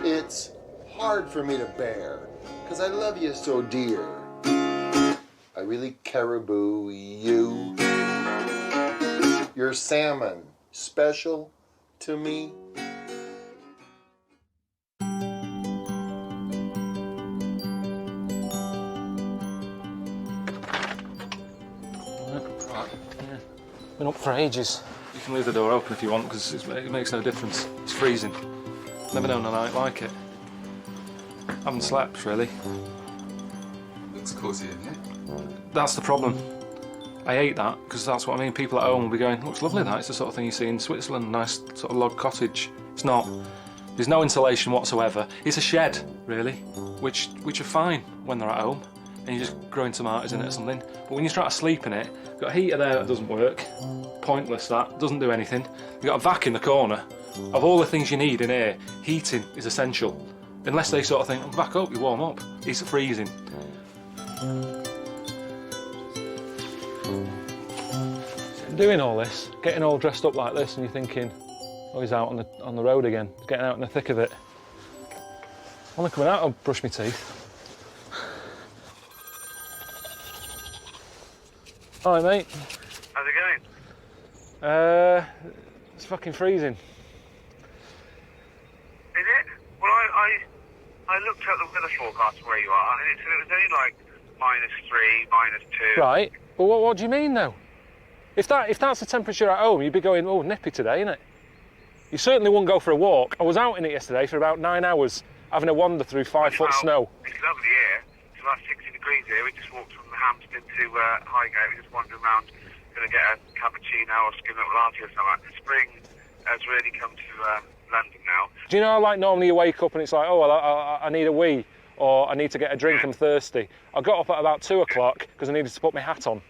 It's hard for me to bear, cause I love you so dear. I really caribou you. You're salmon, special to me. Been up for ages. You can leave the door open if you want, because it makes no difference. It's freezing. Never known a night like it. Haven't slept, really. Looks cosy in here. That's the problem. I hate that, because that's what I mean. People at home will be going, looks lovely that. It's the sort of thing you see in Switzerland, nice sort of log cottage. It's not. There's no insulation whatsoever. It's a shed, really, which are fine when they're at home, and you're just growing tomatoes in it or something. But when you try to sleep in it, you've got a heater there that doesn't work. Pointless, that. Doesn't do anything. You've got a vac in the corner. Of all the things you need in here, heating is essential. Unless they sort of think, back up, you warm up. It's freezing. Doing all this, getting all dressed up like this, and you're thinking, oh, he's out on the road again, getting out in the thick of it. When I'm coming out, I'll brush my teeth. Hi, mate. How's it going? It's fucking freezing. Is it? Well, I looked at the weather forecast where you are, and it said it was only like -3, -2. Right. Well, what do you mean, though? If that's the temperature at home, you'd be going, oh, nippy today, innit? You certainly wouldn't go for a walk. I was out in it yesterday for about 9 hours, having a wander through 5-foot snow. It's lovely here. It's about 60 degrees here. We just walked from Hampstead to Highgate. We're just wandering around, going to get a cappuccino or skim milk latte or something. Spring has really come to London now. Do you know how, like, normally you wake up and it's like, oh, well, I need a wee, or I need to get a drink, I'm thirsty. I got up at about 2 o'clock because I needed to put my hat on.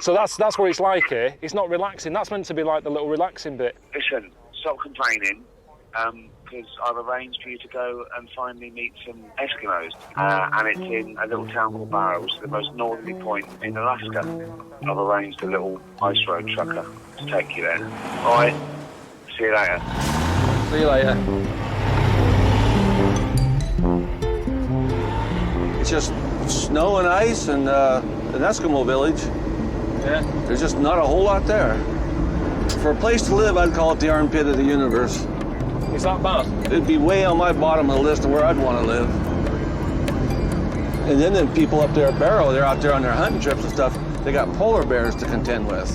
So that's what it's like here. It's not relaxing. That's meant to be like the little relaxing bit. Listen, stop complaining, because I've arranged for you to go and finally meet some Eskimos. And it's in a little town called Barrow, which is the most northerly point in Alaska. I've arranged a little ice road trucker to take you there. All right, see you later. See you later. It's just snow and ice and an Eskimo village. Yeah. There's just not a whole lot there. For a place to live, I'd call it the armpit of the universe. Is that bad? It'd be way on my bottom of the list of where I'd want to live. And then the people up there at Barrow, they're out there on their hunting trips and stuff, they got polar bears to contend with.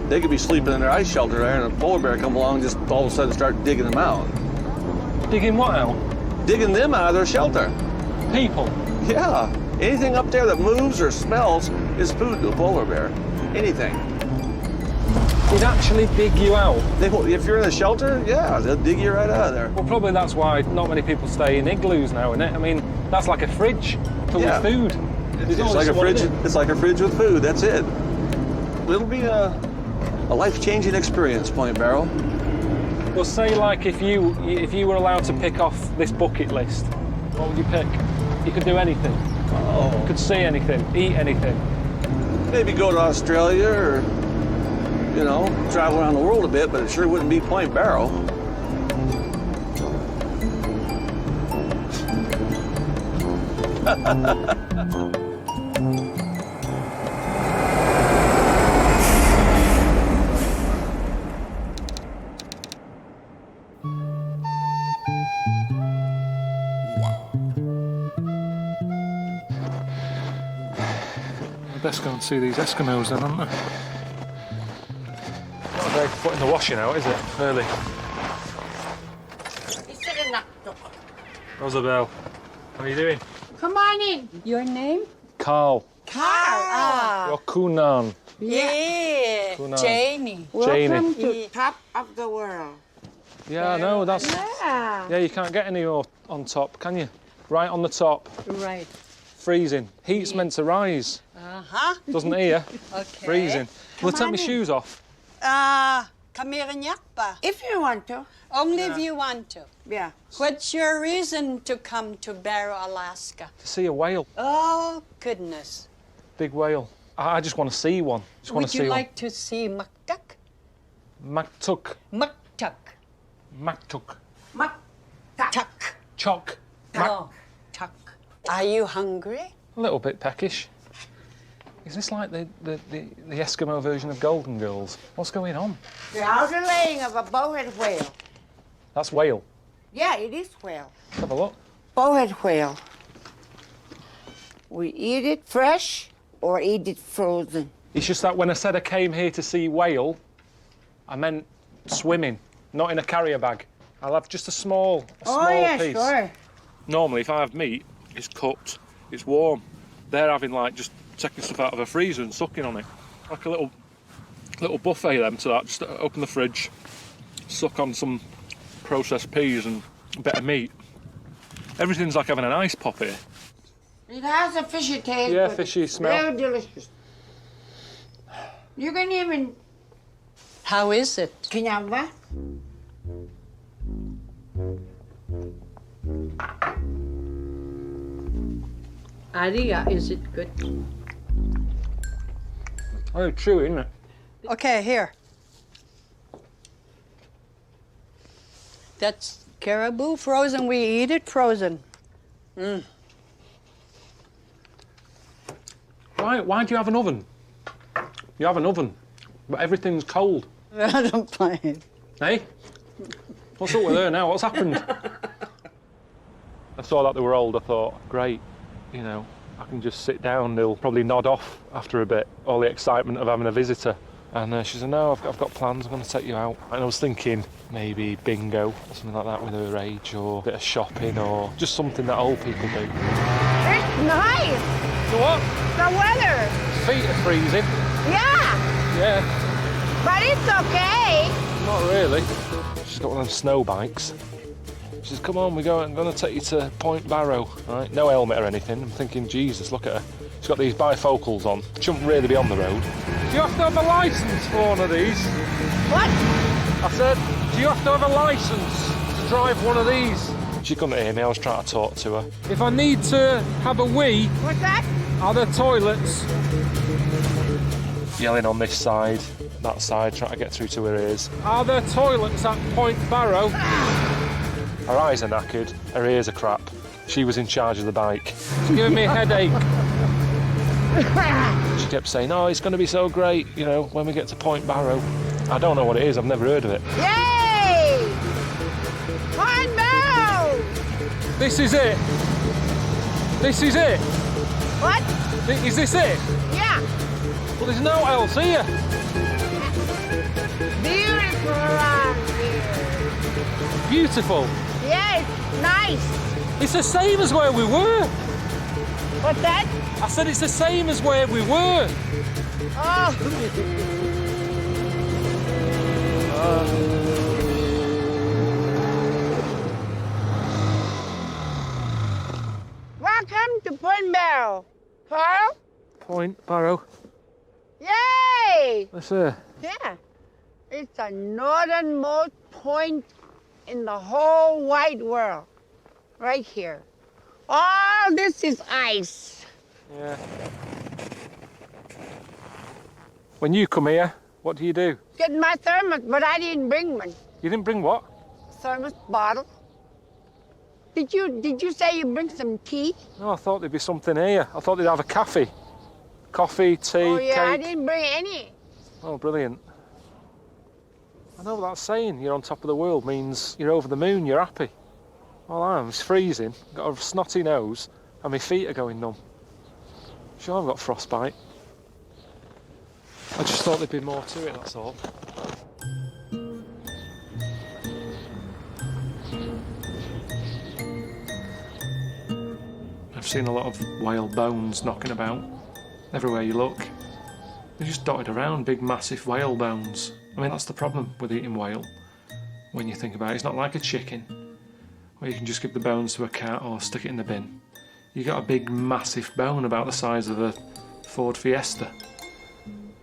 They could be sleeping in their ice shelter there, and a polar bear come along and just all of a sudden start digging them out. Digging what out? Digging them out of their shelter. People? Yeah. Anything up there that moves or smells is food to a polar bear. Anything. They'd actually dig you out? If you're in a shelter, yeah, they'll dig you right out of there. Well, probably that's why not many people stay in igloos now, isn't it? I mean, that's like a fridge filled with food. It's like a fridge. It's like a fridge with food. That's it. It'll be a life-changing experience, Point Barrow. Well, say like if you were allowed to pick off this bucket list, what would you pick? You could do anything. Oh. You could see anything, eat anything. Maybe go to Australia or, you know, travel around the world a bit, but it sure wouldn't be Point Barrow. Best go and see these Eskimos then, aren't they? Not a day for putting the washing out, is it? Early. Rosabelle, how are you doing? Come on in. Your name? Carl. Carl. Ah. You're Kunan. Yeah. Kunan. Janie. Welcome to top of the world. Yeah, I know, that's... Yeah. Yeah, you can't get any more on top, can you? Right on the top. Right. Freezing. Heat's meant to rise. Uh-huh. Doesn't here. Okay. Freezing. Will I take on my in. shoes off? Come here and yappa. If you want to. Only if you want to. Yeah. What's your reason to come to Barrow, Alaska? To see a whale. Oh, goodness. Big whale. I just want to see one. Just want Would to see you one. like to see Maktuk? Maktuk. Maktuk. Maktuk. Maktuk. Chock. No. Tuk. Are you hungry? A little bit peckish. Is this like the Eskimo version of Golden Girls? What's going on? The outer laying of a bowhead whale. That's whale. Yeah, it is whale. Let's have a look. Bowhead whale. We eat it fresh or eat it frozen. It's just that when I said I came here to see whale, I meant swimming, not in a carrier bag. I'll have just a small piece. Sure. Normally, if I have meat, it's cooked, it's warm. They're having like just taking stuff out of a freezer and sucking on it. Like a little buffet them to that. Just open the fridge, suck on some processed peas and a bit of meat. Everything's like having an ice pop here. It has a fishy taste. Yeah, but fishy it's smell. Very delicious. You can even... How is it? Kinyava? Aria, is it good? Oh, it's chewy, isn't it? Okay, here. That's caribou frozen. We eat it frozen. Mm. Why do you have an oven? You have an oven, but everything's cold. I don't play. Hey? What's up with her now? What's happened? I saw that they were old. I thought, great, you know, I can just sit down. They'll probably nod off after a bit, all the excitement of having a visitor. And she said, no, I've got plans. I'm going to take you out. And I was thinking maybe bingo or something like that with her age, or a bit of shopping, or just something that old people do. It's nice. The what? The weather. Feet are freezing. Yeah. Yeah. But it's okay. Not really. She's got one of them snow bikes. She says, come on, I'm going to take you to Point Barrow. Right? No helmet or anything. I'm thinking, Jesus, look at her. She's got these bifocals on. Shouldn't really be on the road. Do you have to have a licence for one of these? What? I said, do you have to have a licence to drive one of these? She couldn't hear me. I was trying to talk to her. If I need to have a wee... What's that? Are there toilets? Yelling on this side, that side, trying to get through to her ears. Are there toilets at Point Barrow? Her eyes are knackered, her ears are crap. She was in charge of the bike. She's giving me a headache. She kept saying, oh, it's going to be so great, you know, when we get to Point Barrow. I don't know what it is, I've never heard of it. Yay! Point Barrow! This is it. This is it. What? Is this it? Yeah. Well, there's no else here. Beautiful around here. Beautiful. Yeah, it's nice. It's the same as where we were. What's that? I said it's the same as where we were. Oh. Welcome to Point Barrow. Carl? Point Barrow. Yay! That's her. Yeah. It's the northernmost point in the whole wide world. Right here. All this is ice. Yeah. When you come here, what do you do? Get my thermos, but I didn't bring one. You didn't bring what? Thermos bottle. Did you say you bring some tea? No, I thought there'd be something here. I thought they'd have a cafe. Coffee, tea, Oh yeah, I cake. didn't bring any. Oh, brilliant. I know what that's saying. You're on top of the world means you're over the moon, you're happy. All I am is freezing, got a snotty nose, and my feet are going numb. Sure, I've got frostbite. I just thought there'd be more to it, that's all. I've seen a lot of whale bones knocking about everywhere you look. They're just dotted around, big massive whale bones. I mean, that's the problem with eating whale. When you think about it, it's not like a chicken, where you can just give the bones to a cat or stick it in the bin. You got a big massive bone about the size of a Ford Fiesta.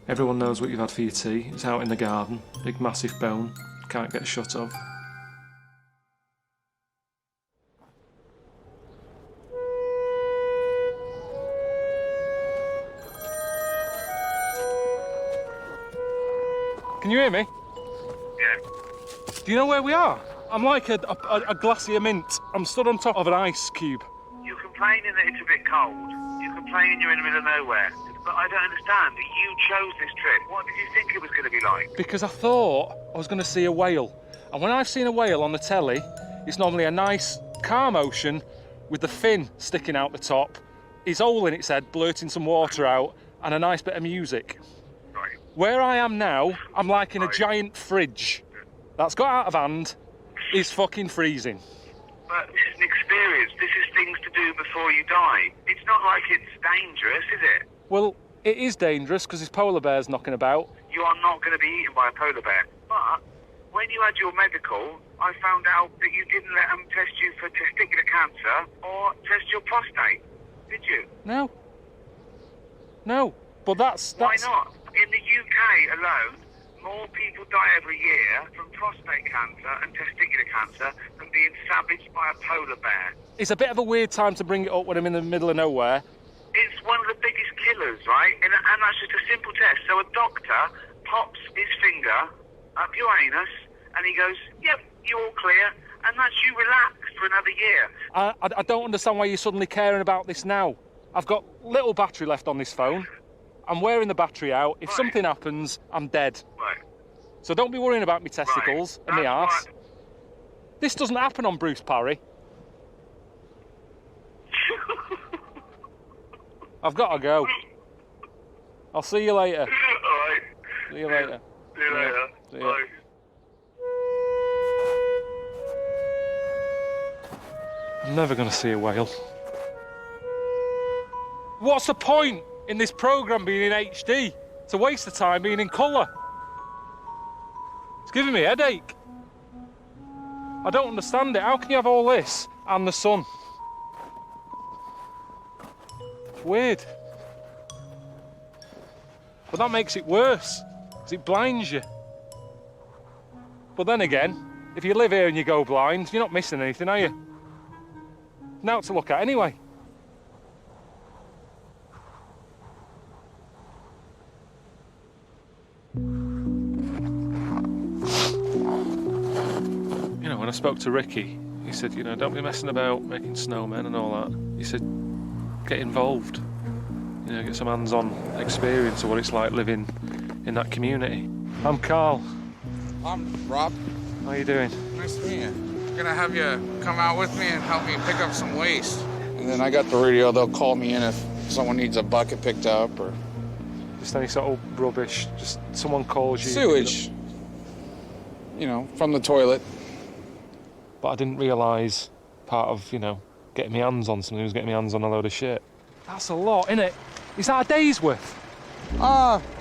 Everyone knows what you've had for your tea. It's out in the garden, big massive bone, can't get shut of. Can you hear me? Yeah. Do you know where we are? I'm like a glacier mint. I'm stood on top of an ice cube. You're complaining that it's a bit cold. You're complaining you're in the middle of nowhere. But I don't understand. You chose this trip. What did you think it was going to be like? Because I thought I was going to see a whale. And when I've seen a whale on the telly, it's normally a nice, calm ocean with the fin sticking out the top, his hole in its head blurting some water out, and a nice bit of music. Right. Where I am now, I'm like in a giant fridge that's got out of hand, is fucking freezing. But this is an experience. This is things to do before you die. It's not like it's dangerous, is it? Well, it is dangerous because there's polar bears knocking about. You are not going to be eaten by a polar bear. But when you had your medical, I found out that you didn't let them test you for testicular cancer or test your prostate, did you? No. No. But that's... Why not? In the UK alone, more people die every year from prostate cancer and testicular cancer than being savaged by a polar bear. It's a bit of a weird time to bring it up when I'm in the middle of nowhere. It's one of the biggest killers, right? And that's just a simple test. So a doctor pops his finger up your anus and he goes, yep, you're all clear. And that's you relaxed for another year. I don't understand why you're suddenly caring about this now. I've got little battery left on this phone. I'm wearing the battery out. If something happens, I'm dead. Right. So don't be worrying about my testicles and my arse. This doesn't happen on Bruce Parry. I've got to go. I'll see you later. All right. See you later. See you later. See ya. Bye. I'm never going to see a whale. What's the point in this programme being in HD? It's a waste of time being in colour. It's giving me a headache. I don't understand it. How can you have all this and the sun? It's weird. But that makes it worse, because it blinds you. But then again, if you live here and you go blind, you're not missing anything, are you? Now to look at anyway. You know, when I spoke to Ricky, he said, you know, don't be messing about making snowmen and all that. He said, get involved. You know, get some hands-on experience of what it's like living in that community. I'm Carl. I'm Rob. How you doing? Nice to meet you. I'm gonna have you come out with me and help me pick up some waste. And then I got the radio, they'll call me in if someone needs a bucket picked up or... Just any sort of rubbish, just someone calls you. Sewage. You know, from the toilet. But I didn't realise part of, you know, getting my hands on something was getting my hands on a load of shit. That's a lot, innit? Is that a day's worth?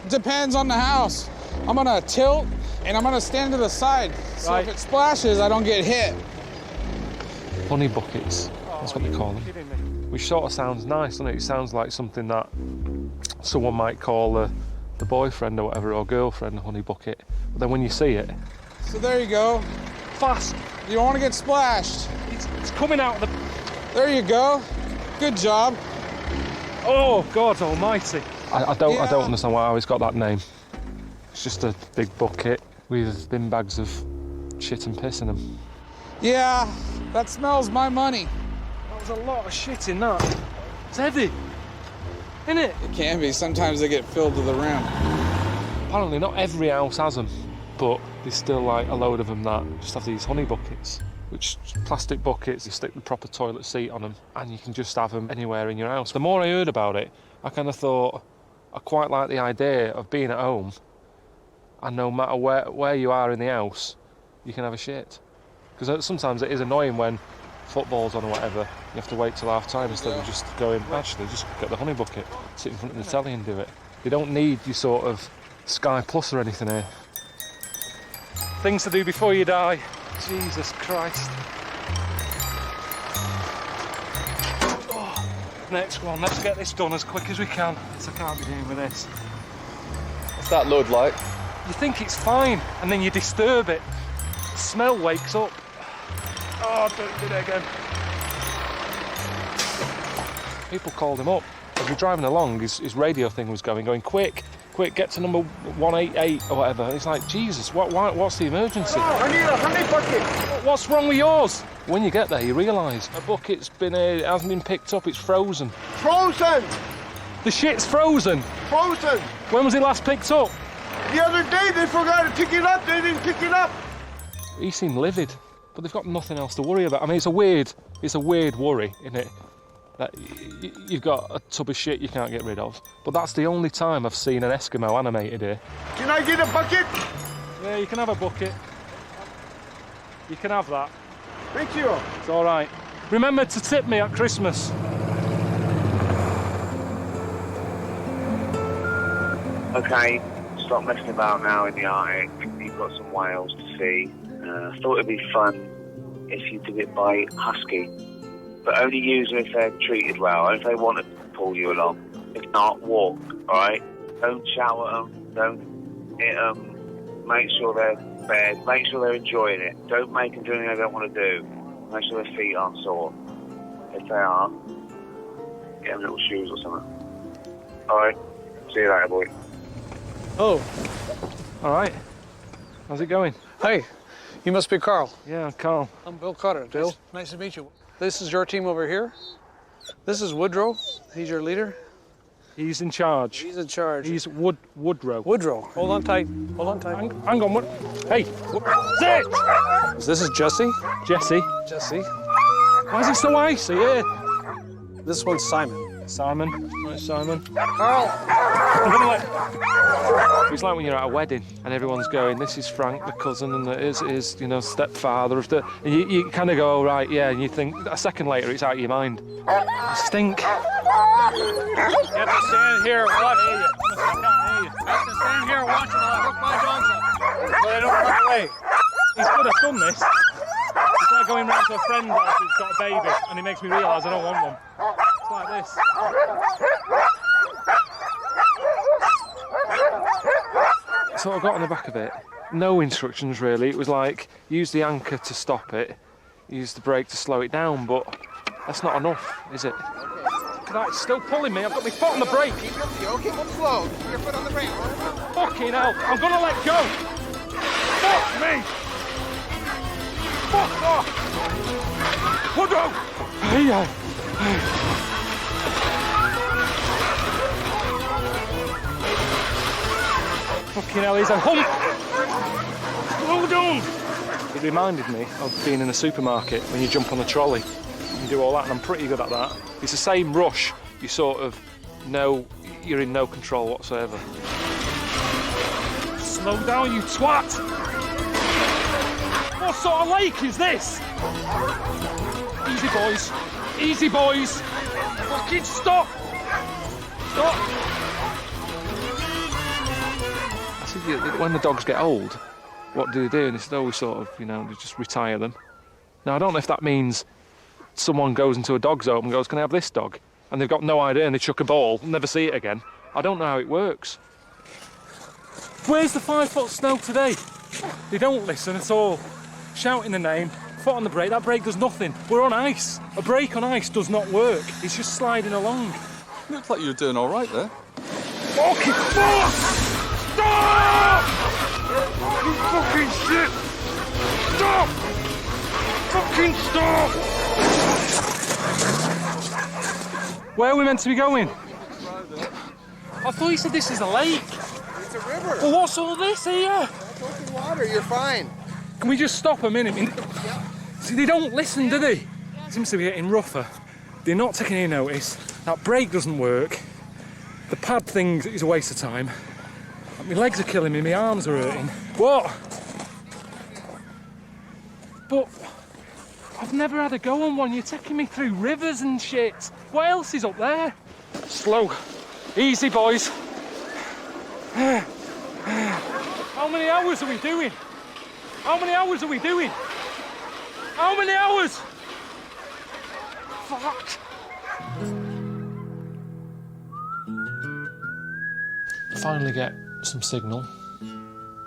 Depends on the house. I'm gonna tilt and I'm gonna stand to the side. So if it splashes, I don't get hit. Honey buckets, that's what they call them. Which sort of sounds nice, doesn't it? It sounds like something that someone might call the boyfriend or whatever, or girlfriend, a honey bucket. But then when you see it... So there you go. Fast. You don't want to get splashed. It's coming out of the... There you go. Good job. Oh, God almighty. I don't understand how it's got that name. It's just a big bucket with bin bags of shit and piss in them. Yeah, That smells my money. That was a lot of shit in that. It's heavy, isn't it? It can be. Sometimes they get filled to the rim. Apparently not every house has them, but there's still like a load of them that just have these honey buckets, which plastic buckets, you stick the proper toilet seat on them, and you can just have them anywhere in your house. The more I heard about it, I kind of thought I quite like the idea of being at home, and no matter where you are in the house, you can have a shit. Because sometimes it is annoying when football's on or whatever, you have to wait till half time instead of just going, actually, just get the honey bucket, sit in front of the telly and do it. You don't need your sort of Sky Plus or anything here. Things to do before you die. Jesus Christ. Oh, next one, let's get this done as quick as we can. I can't be dealing with this. What's that load like? You think it's fine, and then you disturb it. The smell wakes up. Oh, don't do that again. People called him up. As we were driving along, his radio thing was going, quick, get to number 188 or whatever. And it's like, Jesus, what's the emergency? Oh, I need a honey bucket. What's wrong with yours? When you get there, you realise a bucket's it hasn't been picked up, it's frozen. Frozen! The shit's frozen. Frozen! When was it last picked up? The other day they forgot to pick it up, they didn't pick it up. He seemed livid, but they've got nothing else to worry about. I mean, it's a weird worry, isn't it? That you've got a tub of shit you can't get rid of. But that's the only time I've seen an Eskimo animated here. Can I get a bucket? Yeah, you can have a bucket. You can have that. Thank you. It's all right. Remember to tip me at Christmas. Okay, stop messing about now in the Arctic. You've got some whales to see. I thought it'd be fun if you did it by Husky. But only use them if they're treated well, and if they want to pull you along. If not, walk, alright? Don't shout at them, don't hit them. Make sure they're fed, make sure they're enjoying it. Don't make them do anything they don't want to do. Make sure their feet aren't sore. If they are, get them little shoes or something. Alright, see you later, boy. Oh, alright. How's it going? Hey, you must be Carl. Yeah, Carl. I'm Bill Cutter. Bill. Nice to meet you. This is your team over here. This is Woodrow. He's your leader. He's in charge. He's in charge. He's Woodrow. Woodrow. Hold on tight. Hold on tight. Hang on. Hey. Sit. This is Jesse. Jesse. Jesse. Why is it so icy here? This one's Simon. Simon. Right, Simon. Carl. I'm gonna It's like when you're at a wedding and everyone's going, this is Frank, the cousin, and is stepfather of the... And you kind of go, oh, right, yeah, and you think, a second later, it's out of your mind. Stink. You have to stand here and watch. I can't hear you. You have to stand here and watch while I hook my dogs up. So they don't run away. He's good at done this. It's like going round to a friend's house who's got a baby, and he makes me realise I don't want one. It's like this. So I got on the back of it. No instructions really. It was like, use the anchor to stop it, use the brake to slow it down, but that's not enough, is it? It's still pulling me. I've got my foot on the brake. Keep up slow. Keep your foot on the brake. Fucking hell. I'm gonna let go. Fuck me. Fuck off. Woodrow. Hey. Fucking hell, he's a hump! Slow down! It reminded me of being in a supermarket when you jump on the trolley and do all that, and I'm pretty good at that. It's the same rush, you sort of know you're in no control whatsoever. Slow down, you twat! What sort of lake is this? Easy, boys. Easy, boys! Fucking stop! Stop! When the dogs get old, what do they do? And it's always sort of, they just retire them. Now, I don't know if that means someone goes into a dog's home and goes, can I have this dog? And they've got no idea and they chuck a ball, never see it again. I don't know how it works. Where's the 5 foot snow today? They don't listen at all. Shouting the name, foot on the brake, that brake does nothing. We're on ice. A brake on ice does not work. It's just sliding along. Looks like you're doing all right there. Fucking fuck! Stop! You fucking shit! Stop! fucking stop! Where are we meant to be going? I thought you said this is a lake. It's a river. Well, what's all this here? That's open water. You're fine. Can we just stop a minute? See, they don't listen, do they? It seems to be getting rougher. They're not taking any notice. That brake doesn't work. The pad thing is a waste of time. My legs are killing me, my arms are hurting. What? But I've never had a go on one. You're taking me through rivers and shit. What else is up there? Slow. Easy, boys. How many hours are we doing? How many hours are we doing? How many hours? Fuck. Finally get some signal.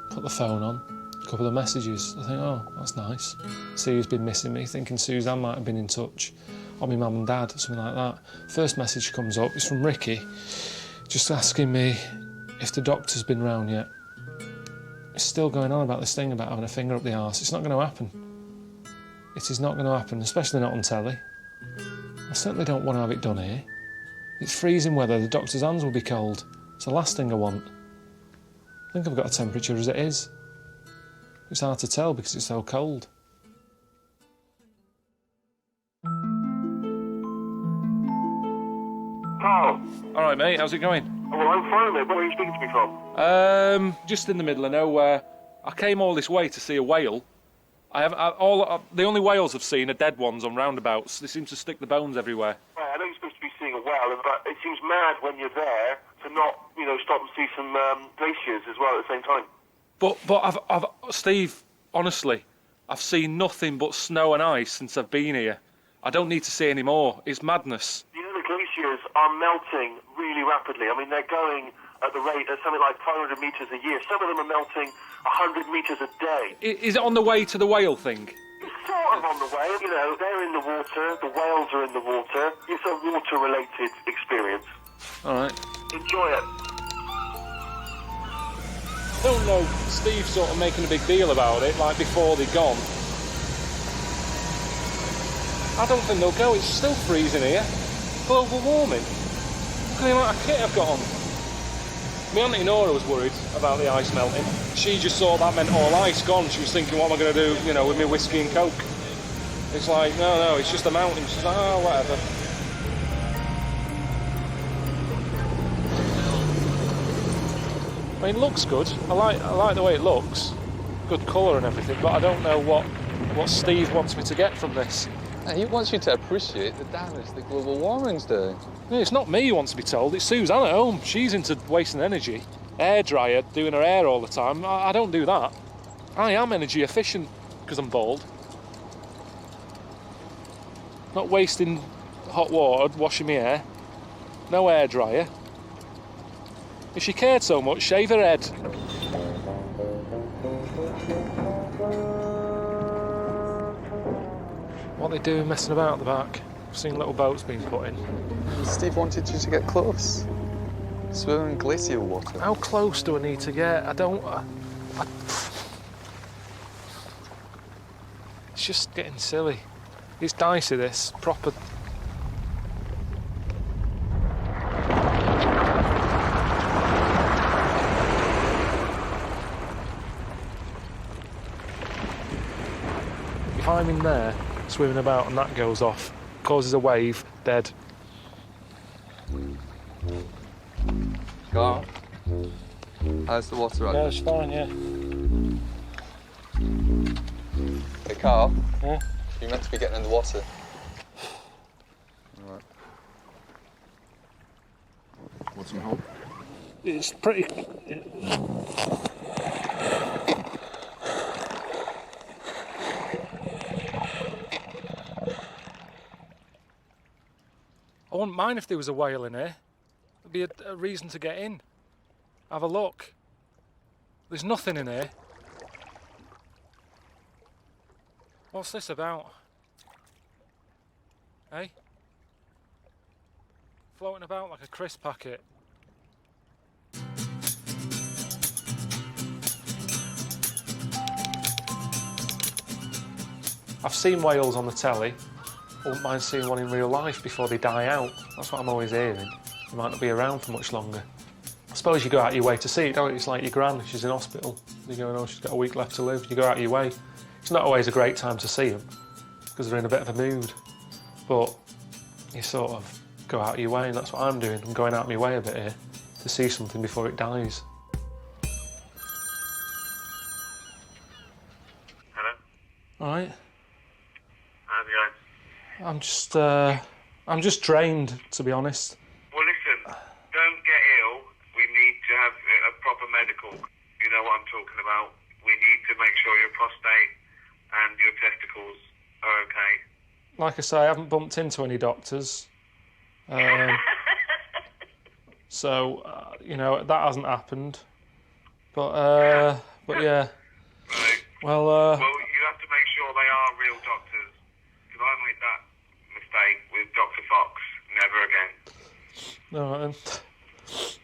Put the phone on. A couple of messages. I think, oh, that's nice. See who's been missing me. Thinking Suzanne might have been in touch. Or my mum and dad, something like that. First message comes up. It's from Ricky. Just asking me if the doctor's been round yet. He's still going on about this thing about having a finger up the arse. It's not going to happen. It is not going to happen, especially not on telly. I certainly don't want to have it done here. It's freezing weather. The doctor's hands will be cold. It's the last thing I want. I think I've got a temperature as it is. It's hard to tell because it's so cold. Carl. All right, mate. How's it going? Oh, well, I'm fine, mate. Where are you speaking to me from? Just in the middle of nowhere. I came all this way to see a whale. The only whales I've seen are dead ones on roundabouts. They seem to stick the bones everywhere. Right, I know you're supposed to be seeing a whale, but it seems mad when you're there to not, stop and see some glaciers as well at the same time. But I've Steve, honestly, I've seen nothing but snow and ice since I've been here. I don't need to see any more. It's madness. The glaciers are melting really rapidly. I mean, they're going at the rate of something like 500 metres a year. Some of them are melting 100 metres a day. Is it on the way to the whale thing? It's sort of on the way. They're in the water, the whales are in the water. It's a water-related experience. All right. Enjoy it. I don't know, Steve's sort of making a big deal about it, like before they're gone. I don't think they'll go, it's still freezing here. Global warming. Look at the amount of kit I've got on. My auntie Nora was worried about the ice melting. She just saw that meant all ice gone. She was thinking, what am I going to do, with my whiskey and coke? It's like, no, it's just a mountain. She's like, oh, whatever. I mean, it looks good. I like the way it looks. Good colour and everything, but I don't know what Steve wants me to get from this. He wants you to appreciate the damage that global warming's doing. Yeah, it's not me who wants to be told, it's Suzanne at home. She's into wasting energy. Hair dryer, doing her hair all the time. I don't do that. I am energy efficient because I'm bald. Not wasting hot water, washing my hair. No hair dryer. If she cared so much, shave her head. What are they doing messing about at the back? I've seen little boats being put in. Steve wanted you to get close. Swim in glacier water. How close do I need to get? It's just getting silly. It's dicey, this. Proper... If I'm in there, swimming about, and that goes off, causes a wave, dead. Carl, how's the water right? Yeah, it's fine, yeah. Hey, Carl. Yeah? You're meant to be getting in the water. All right. Want some help? It's pretty... I wouldn't mind if there was a whale in here. It'd be a reason to get in. Have a look. There's nothing in here. What's this about? Hey? Floating about like a crisp packet. I've seen whales on the telly. I wouldn't mind seeing one in real life before they die out. That's what I'm always hearing. They might not be around for much longer. I suppose you go out of your way to see it, don't you? It's like your gran, she's in hospital. You're going, oh, she's got a week left to live. You go out of your way. It's not always a great time to see them because they're in a bit of a mood. But you sort of go out of your way, and that's what I'm doing. I'm going out of my way a bit here to see something before it dies. Hello? All right. How's it going? I'm just drained, to be honest. Well, listen, don't get ill. We need to have a proper medical. You know what I'm talking about. We need to make sure your prostate and your testicles are okay. Like I say, I haven't bumped into any doctors. So, you know, that hasn't happened. But yeah. Right. Well, well, you have to make sure they are real doctors. Because I made that mistake with Dr. Fox. Never again. all right then.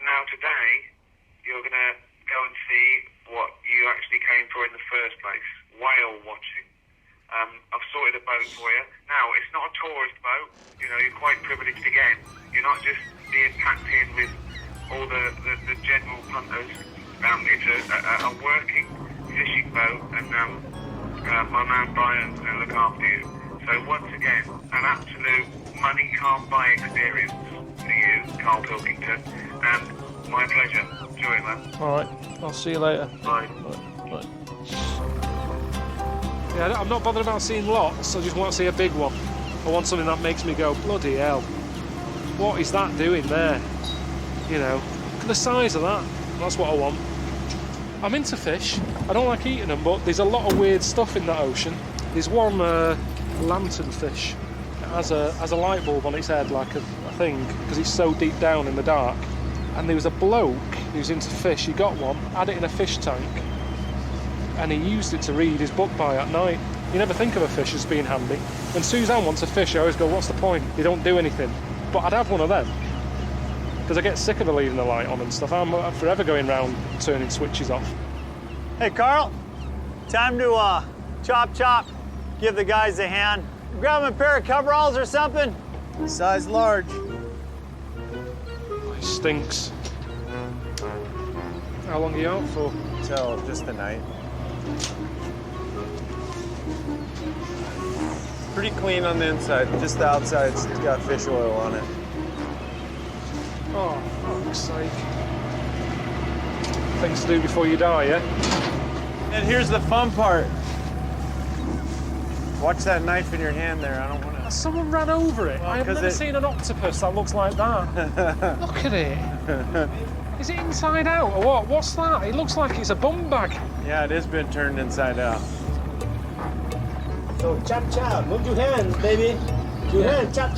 Now, today, you're going to go and see what you actually came for in the first place. Whale watching. I've sorted a boat for you. Now, it's not a tourist boat. You know, you're quite privileged again. You're not just being packed in with all the general punters. It's a working fishing boat, and my man Brian's going to look after you. So once again, an absolute money can't buy experience for you, Carl Pilkington, and my pleasure. Enjoy it, man. All right, I'll see you later. Bye. Bye. Yeah, I'm not bothered about seeing lots, I just want to see a big one. I want something that makes me go, bloody hell, what is that doing there? You know, look at the size of that. That's what I want. I'm into fish. I don't like eating them, but there's a lot of weird stuff in that ocean. There's one lanternfish. It has a light bulb on its head, like a thing, because it's so deep down in the dark. And there was a bloke who's into fish. He got one, had it in a fish tank, and he used it to read his book by at night. You never think of a fish as being handy. When Suzanne wants a fish, I always go, what's the point? They don't do anything. But I'd have one of them, because I get sick of her leaving the light on and stuff. I'm forever going round turning switches off. Hey, Carl, time to chop, give the guys a hand. Grab them a pair of coveralls or something. Size large. It stinks. How long are you out for? Till just the night. Pretty clean on the inside, just the outside's got fish oil on it. Oh, fuck's sake. Things to do before you die, yeah? And here's the fun part. Watch that knife in your hand there. I don't want to. Someone ran over it. I have never seen an octopus that looks like that. Look at it. Is it inside out or what? What's that? It looks like it's a bum bag. Yeah, it has been turned inside out. So chop, move your hands, baby. Your hands, chop.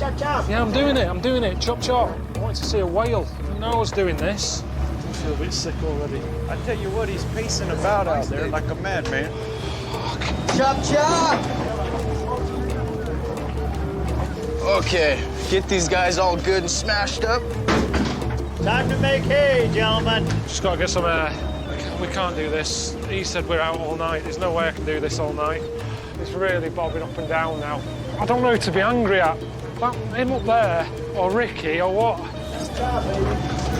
Yeah, I'm doing it. Chop. I wanted to see a whale. You know I was doing this. I feel a bit sick already. I tell you what, he's pacing about out there like a madman. Chop. Okay, get these guys all good and smashed up. Time to make hay, gentlemen. Just gotta get some air. We can't do this. He said we're out all night. There's no way I can do this all night. It's really bobbing up and down now. I don't know who to be angry at. That, him up there, or Ricky, or what?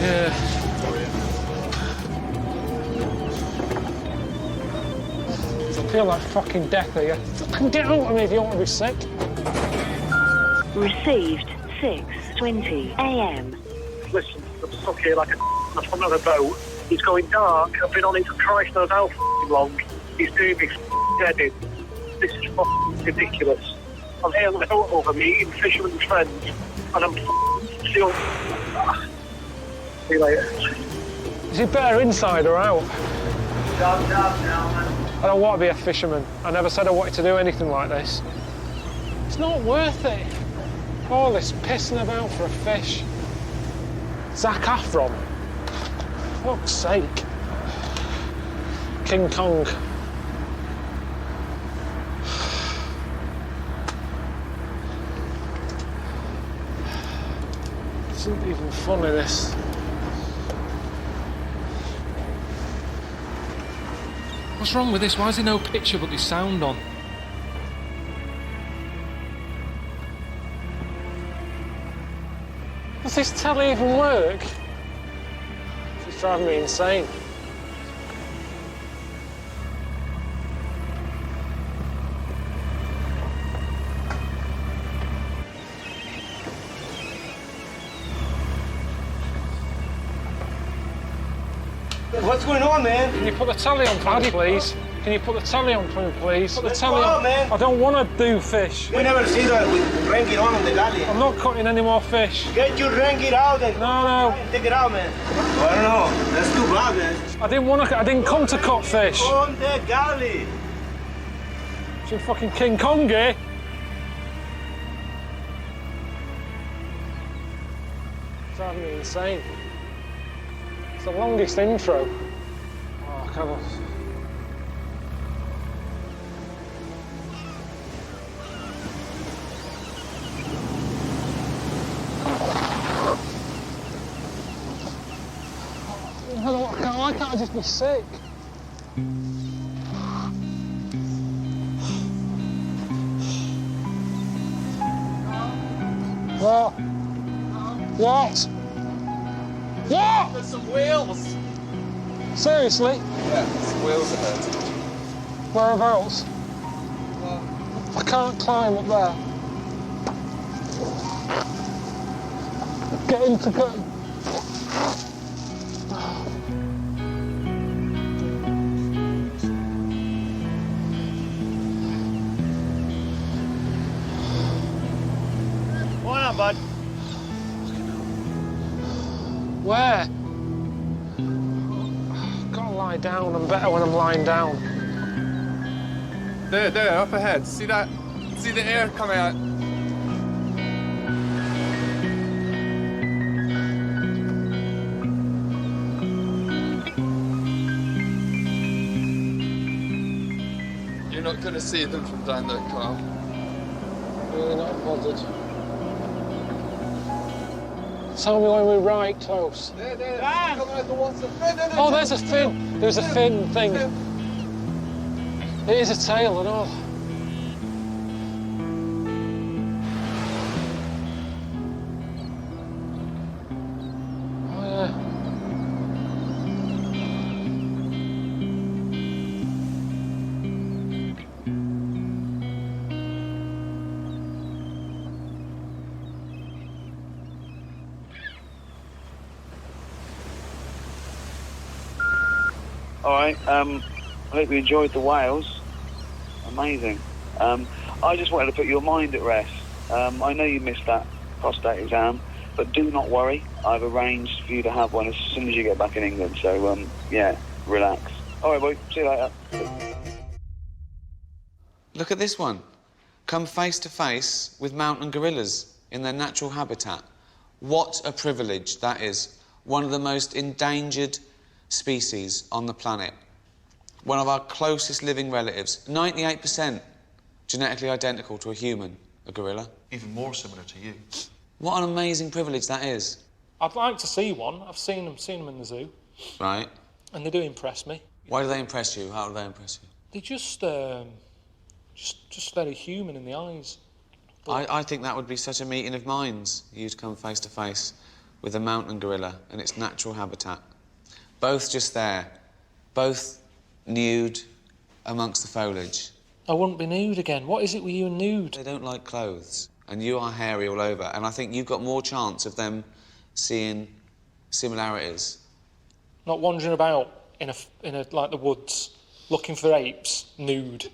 Yeah. I feel like fucking death here. Fucking get out of me if you don't want to be sick. Received 6:20 a.m. Listen, I'm stuck here like a on another boat. It's going dark. I've been on it for Christ knows how long. He's doing me dead in. This is ridiculous. I'm here on the boat over me, eating fisherman's friends, and I'm still. See you later. Is it better inside or out? Chop, gentlemen. I don't want to be a fisherman. I never said I wanted to do anything like this. It's not worth it. All this pissing about for a fish. Zac Efron. For fuck's sake. King Kong. This isn't even funny, this. What's wrong with this? Why is there no picture but there's sound on? Does this telly even work? It's driving me insane. What's going on, man? Can you put the telly on for me, please? Can you put the telly on for me, please? Put the Let's telly go, on. man. I don't want to do fish. We never see that with rank it on the galley. I'm not cutting any more fish. Get your rank it out and No. take it out, man. I don't know. That's too bad, man. I didn't want to. I didn't come to cut fish. On the galley. It's fucking King Kong here. It's driving me insane. It's the longest intro. Oh, come on. Why can't I just be sick? What? What? What? There's some whales. Seriously? Yeah, there's some whales ahead. Whereabouts? I can't climb up there. Get into go. Bud. Where? Gotta lie down. I'm better when I'm lying down. There, up ahead. See that? See the air coming out? You're not going to see them from down there, Carl. Really not bothered. Tell me when we're right close. There. Coming out the water. No. Oh, there's a fin. There's a fin thing. It is a tail and all. Oh, yeah. All right. I hope you enjoyed the whales. Amazing. I just wanted to put your mind at rest. I know you missed that prostate exam, but do not worry. I've arranged for you to have one as soon as you get back in England. So, yeah, relax. All right, boy. See you later. Look at this one. Come face to face with mountain gorillas in their natural habitat. What a privilege that is. One of the most endangered species on the planet. One of our closest living relatives. 98% genetically identical to a human, a gorilla. Even more similar to you. What an amazing privilege that is. I'd like to see one. I've seen them in the zoo. Right. And they do impress me. Why do they impress you? How do they impress you? They're just very human in the eyes. I think that would be such a meeting of minds, you to come face to face with a mountain gorilla and its natural habitat. Both just there, both nude amongst the foliage. I wouldn't be nude again. What is it with you and nude? They don't like clothes, and you are hairy all over, and I think you've got more chance of them seeing similarities. Not wandering about in a like the woods, looking for apes, nude.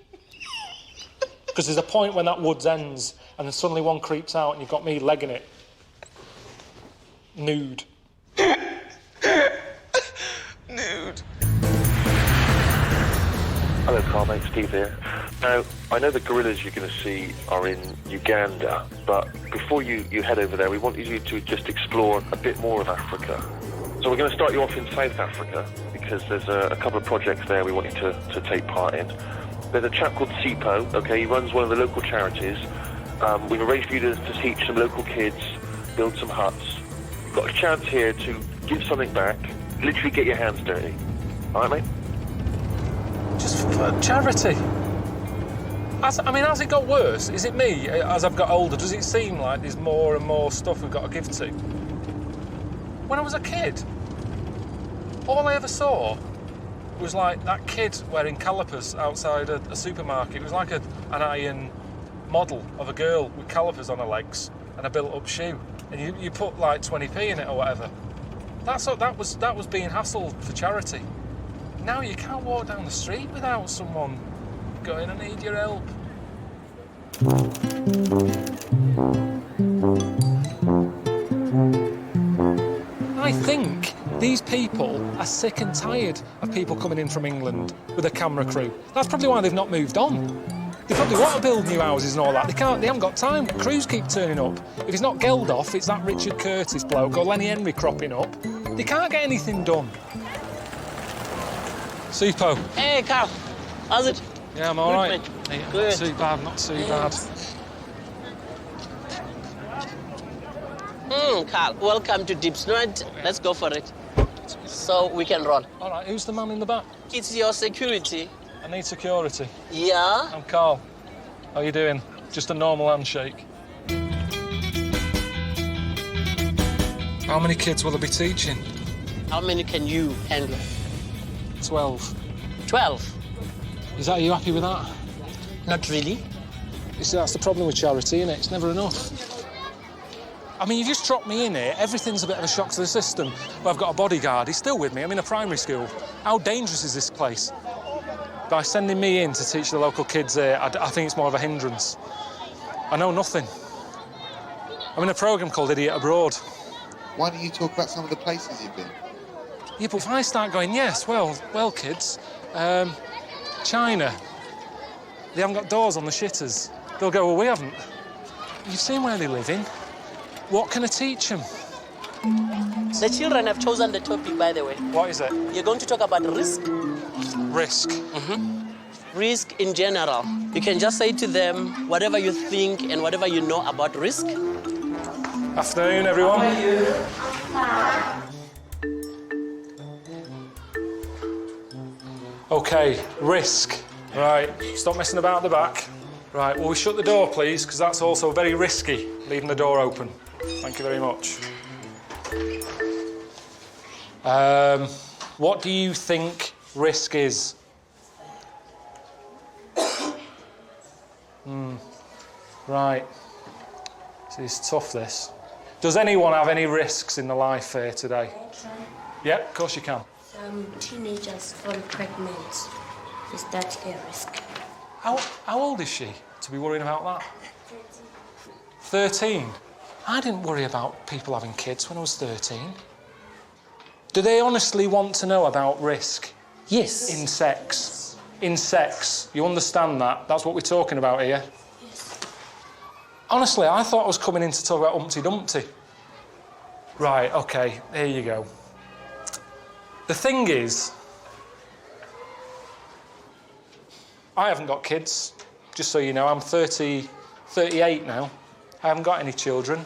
Because there's a point when that woods ends, and then suddenly one creeps out, and you've got me legging it. Nude. Nude. Hello, Carl, mate, Steve here. Now, I know the gorillas you're going to see are in Uganda, but before you head over there, we want you to just explore a bit more of Africa. So we're going to start you off in South Africa, because there's a couple of projects there we want you to take part in. There's a chap called Sipo, okay, he runs one of the local charities. We've arranged for you to teach some local kids, build some huts. You've got a chance here to give something back, literally get your hands dirty. All right, mate? Just for charity. Has it got worse? Is it me, as I've got older? Does it seem like there's more and more stuff we've got to give to? When I was a kid, all I ever saw was like that kid wearing calipers outside a supermarket. It was like an iron model of a girl with calipers on her legs and a built-up shoe. And you put like 20p in it or whatever. That was being hassled for charity. Now you can't walk down the street without someone going, I need your help. I think these people are sick and tired of people coming in from England with a camera crew. That's probably why they've not moved on. They probably want to build new houses and all that. They haven't got time. Crews keep turning up. If it's not Geldof, it's that Richard Curtis bloke or Lenny Henry cropping up. They can't get anything done. Supo. Hey, Carl. How's it? Yeah, I'm all right. Good. Not too bad, not too bad. Carl, welcome to Deep Snout. Let's go for it. So we can run. All right, who's the man in the back? It's your security. I need security. Yeah? I'm Carl. How you doing? Just a normal handshake. How many kids will I be teaching? How many can you handle? 12. 12? Are you happy with that? Not really. You see, that's the problem with charity, isn't it? It's never enough. I mean, you just dropped me in here, everything's a bit of a shock to the system. But I've got a bodyguard, he's still with me, I'm in a primary school. How dangerous is this place? By sending me in to teach the local kids here, I think it's more of a hindrance. I know nothing. I'm in a programme called Idiot Abroad. Why don't you talk about some of the places you've been? Yeah, but if I start going, yes, well, kids, China, they haven't got doors on the shitters. They'll go, well, we haven't. You've seen where they live in. What can I teach them? The children have chosen the topic, by the way. What is it? You're going to talk about risk. Risk? Risk in general. You can just say to them whatever you think and whatever you know about risk. Afternoon, everyone. How are you? OK, risk. Right, stop messing about at the back. Right, will we shut the door, please? Because that's also very risky, leaving the door open. Thank you very much. What do you think risk is? Right. So it's tough, this. Does anyone have any risks in the life here today? Yeah, of course you can. Teenagers fall pregnant. Is that a risk? How old is she to be worrying about that? 13. I didn't worry about people having kids when I was 13. Do they honestly want to know about risk? Yes. In sex? In sex. You understand that? That's what we're talking about here? Yes. Honestly, I thought I was coming in to talk about Humpty Dumpty. Right, OK, here you go. The thing is, I haven't got kids, just so you know. I'm 38 now. I haven't got any children.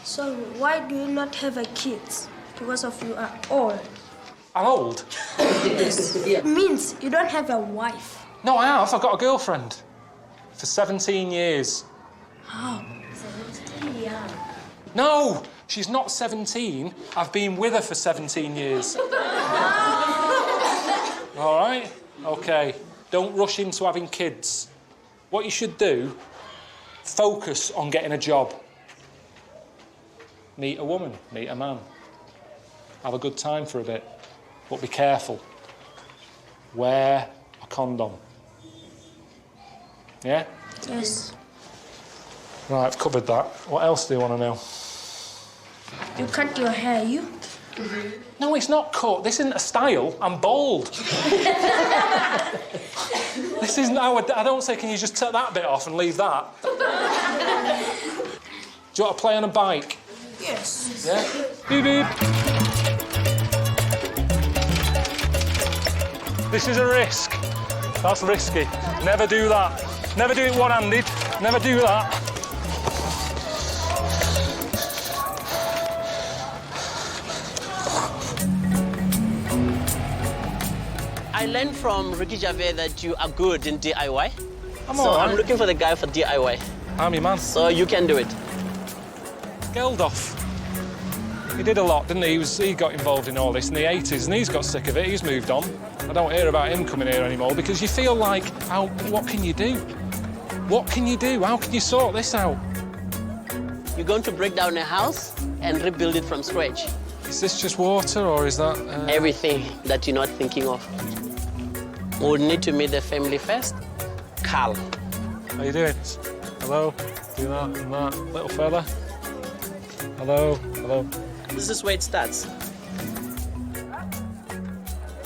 So why do you not have a kid? Because of you are old. I'm old? Yes. It means you don't have a wife. No, I have. I've got a girlfriend. For 17 years. Oh, 17 years. No, she's not 17. I've been with her for 17 years. All right? OK. Don't rush into having kids. What you should do, focus on getting a job. Meet a woman, meet a man. Have a good time for a bit, but be careful. Wear a condom. Yeah? Yes. Right, I've covered that. What else do you want to know? You cut your hair, you? No, it's not cut. This isn't a style. I'm bald. This isn't how I don't say, can you just take that bit off and leave that? Do you want to play on a bike? Yes. Yeah? Beep, beep. This is a risk. That's risky. Never do that. Never do it one-handed. Never do that. I learned from Ricky Gervais that you are good in DIY. I'm all right. I'm looking for the guy for DIY. I'm your man. So you can do it. Geldof. He did a lot, didn't he? He got involved in all this in the 80s, and he's got sick of it. He's moved on. I don't hear about him coming here anymore because you feel like, what can you do? What can you do? How can you sort this out? You're going to break down a house and rebuild it from scratch. Is this just water, or is that... Everything that you're not thinking of. We'll need to meet the family first. Carl. How you doing? Hello? Do that and that. Little fella. Hello? Hello? This is where it starts.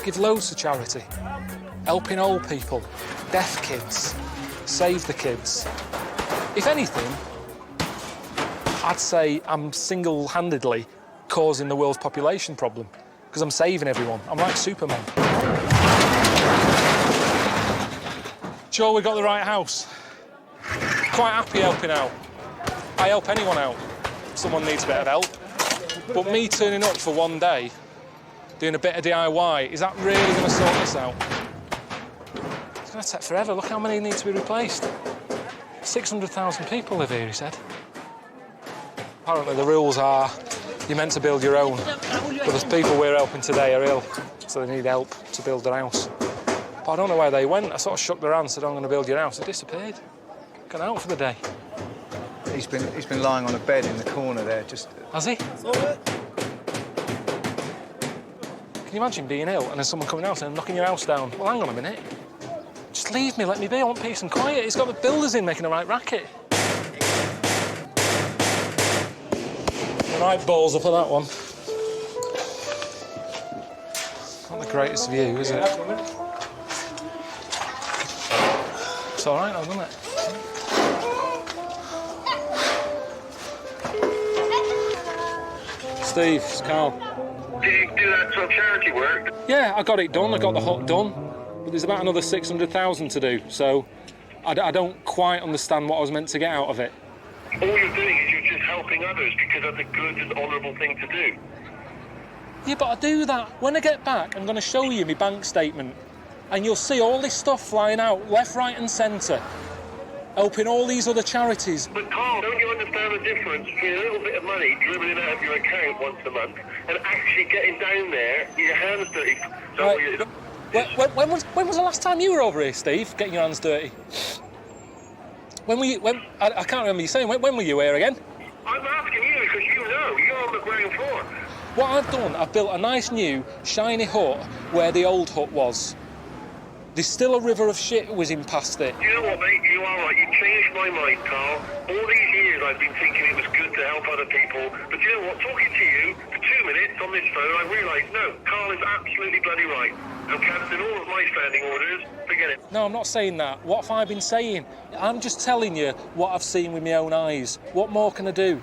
Give loads to charity. Helping old people, deaf kids, save the kids. If anything, I'd say I'm single-handedly causing the world's population problem because I'm saving everyone. I'm like Superman. Sure we got the right house? Quite happy helping out. I help anyone out. Someone needs a bit of help. But me turning up for one day, doing a bit of DIY, is that really going to sort this out? It's going to take forever. Look how many need to be replaced. 600,000 people live here, he said. Apparently the rules are you're meant to build your own, but the people we're helping today are ill, so they need help to build their house. But I don't know where they went. I sort of shook their hand, said, I'm going to build your house. They disappeared. Gone out for the day. He's been lying on a bed in the corner there, just... Has he? Can you imagine being ill and then someone coming out and knocking your house down? Well, hang on a minute. Just leave me, let me be. I want peace and quiet. He's got the builders in making a right racket. The right balls up for that one. Not the greatest view, is it? It's all right, though, isn't it? Steve, it's Carl. Did you do that sort of charity work? Yeah, I got it done. I got the hut done. But there's about another 600,000 to do, so I don't quite understand what I was meant to get out of it. All you're doing is you're just helping others because that's a good and honourable thing to do. Yeah, but I do that. When I get back, I'm going to show you my bank statement, and you'll see all this stuff flying out, left, right and centre, helping all these other charities. But Carl, don't you understand the difference between a little bit of money dribbling out of your account once a month and actually getting down there with your hands dirty? Right. When was the last time you were over here, Steve, getting your hands dirty? I can't remember you saying, when were you here again? I'm asking you because you know, you're on the ground floor. What I've done, I've built a nice new, shiny hut where the old hut was. There's still a river of shit whizzing past it. You know what, mate? You are right. You changed my mind, Carl. All these years I've been thinking it was good to help other people. But you know what? Talking to you for 2 minutes on this phone, I realised, no, Carl is absolutely bloody right. I'm cancelling all of my standing orders. Forget it. No, I'm not saying that. What have I been saying? I'm just telling you what I've seen with my own eyes. What more can I do?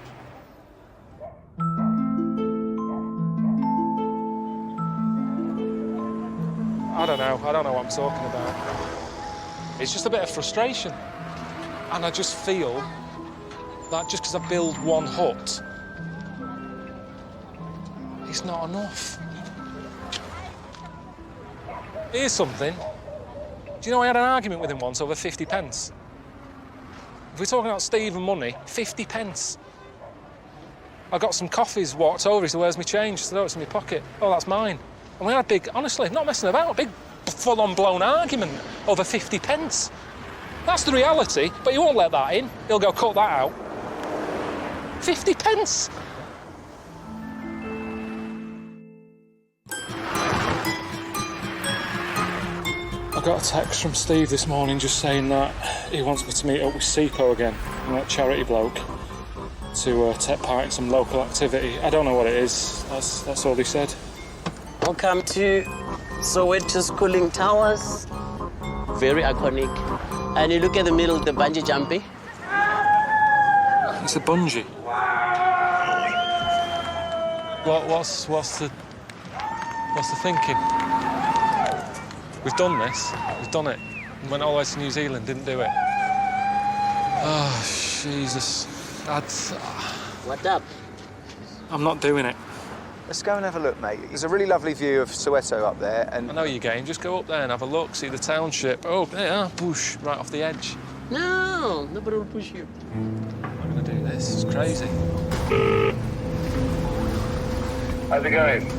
I don't know what I'm talking about. It's just a bit of frustration. And I just feel that just because I build one hut, it's not enough. Here's something. Do you know I had an argument with him once over 50 pence? If we're talking about Steve and money, 50 pence. I got some coffees, walked over, he said, where's my change? I said, oh, it's in my pocket. Oh, that's mine. And we had a big, honestly, not messing about, a big full-on blown argument over 50 pence. That's the reality, but he won't let that in. He'll go, cut that out. 50 pence! I got a text from Steve this morning just saying that he wants me to meet up with Sipo again, that charity bloke, to take part in some local activity. I don't know what it is, that's all he said. Welcome to Soweto's cooling towers. Very iconic. And you look at the middle of the bungee jumping. It's a bungee. What's the thinking? We've done this. We've done it. We went all the way to New Zealand, didn't do it. Oh, Jesus. What up? I'm not doing it. Let's go and have a look, mate. There's a really lovely view of Soweto up there, and... I know your game. Just go up there and have a look, see the township. Oh, yeah, push, right off the edge. No, nobody will push you. I'm not going to do this. It's crazy. How's it going?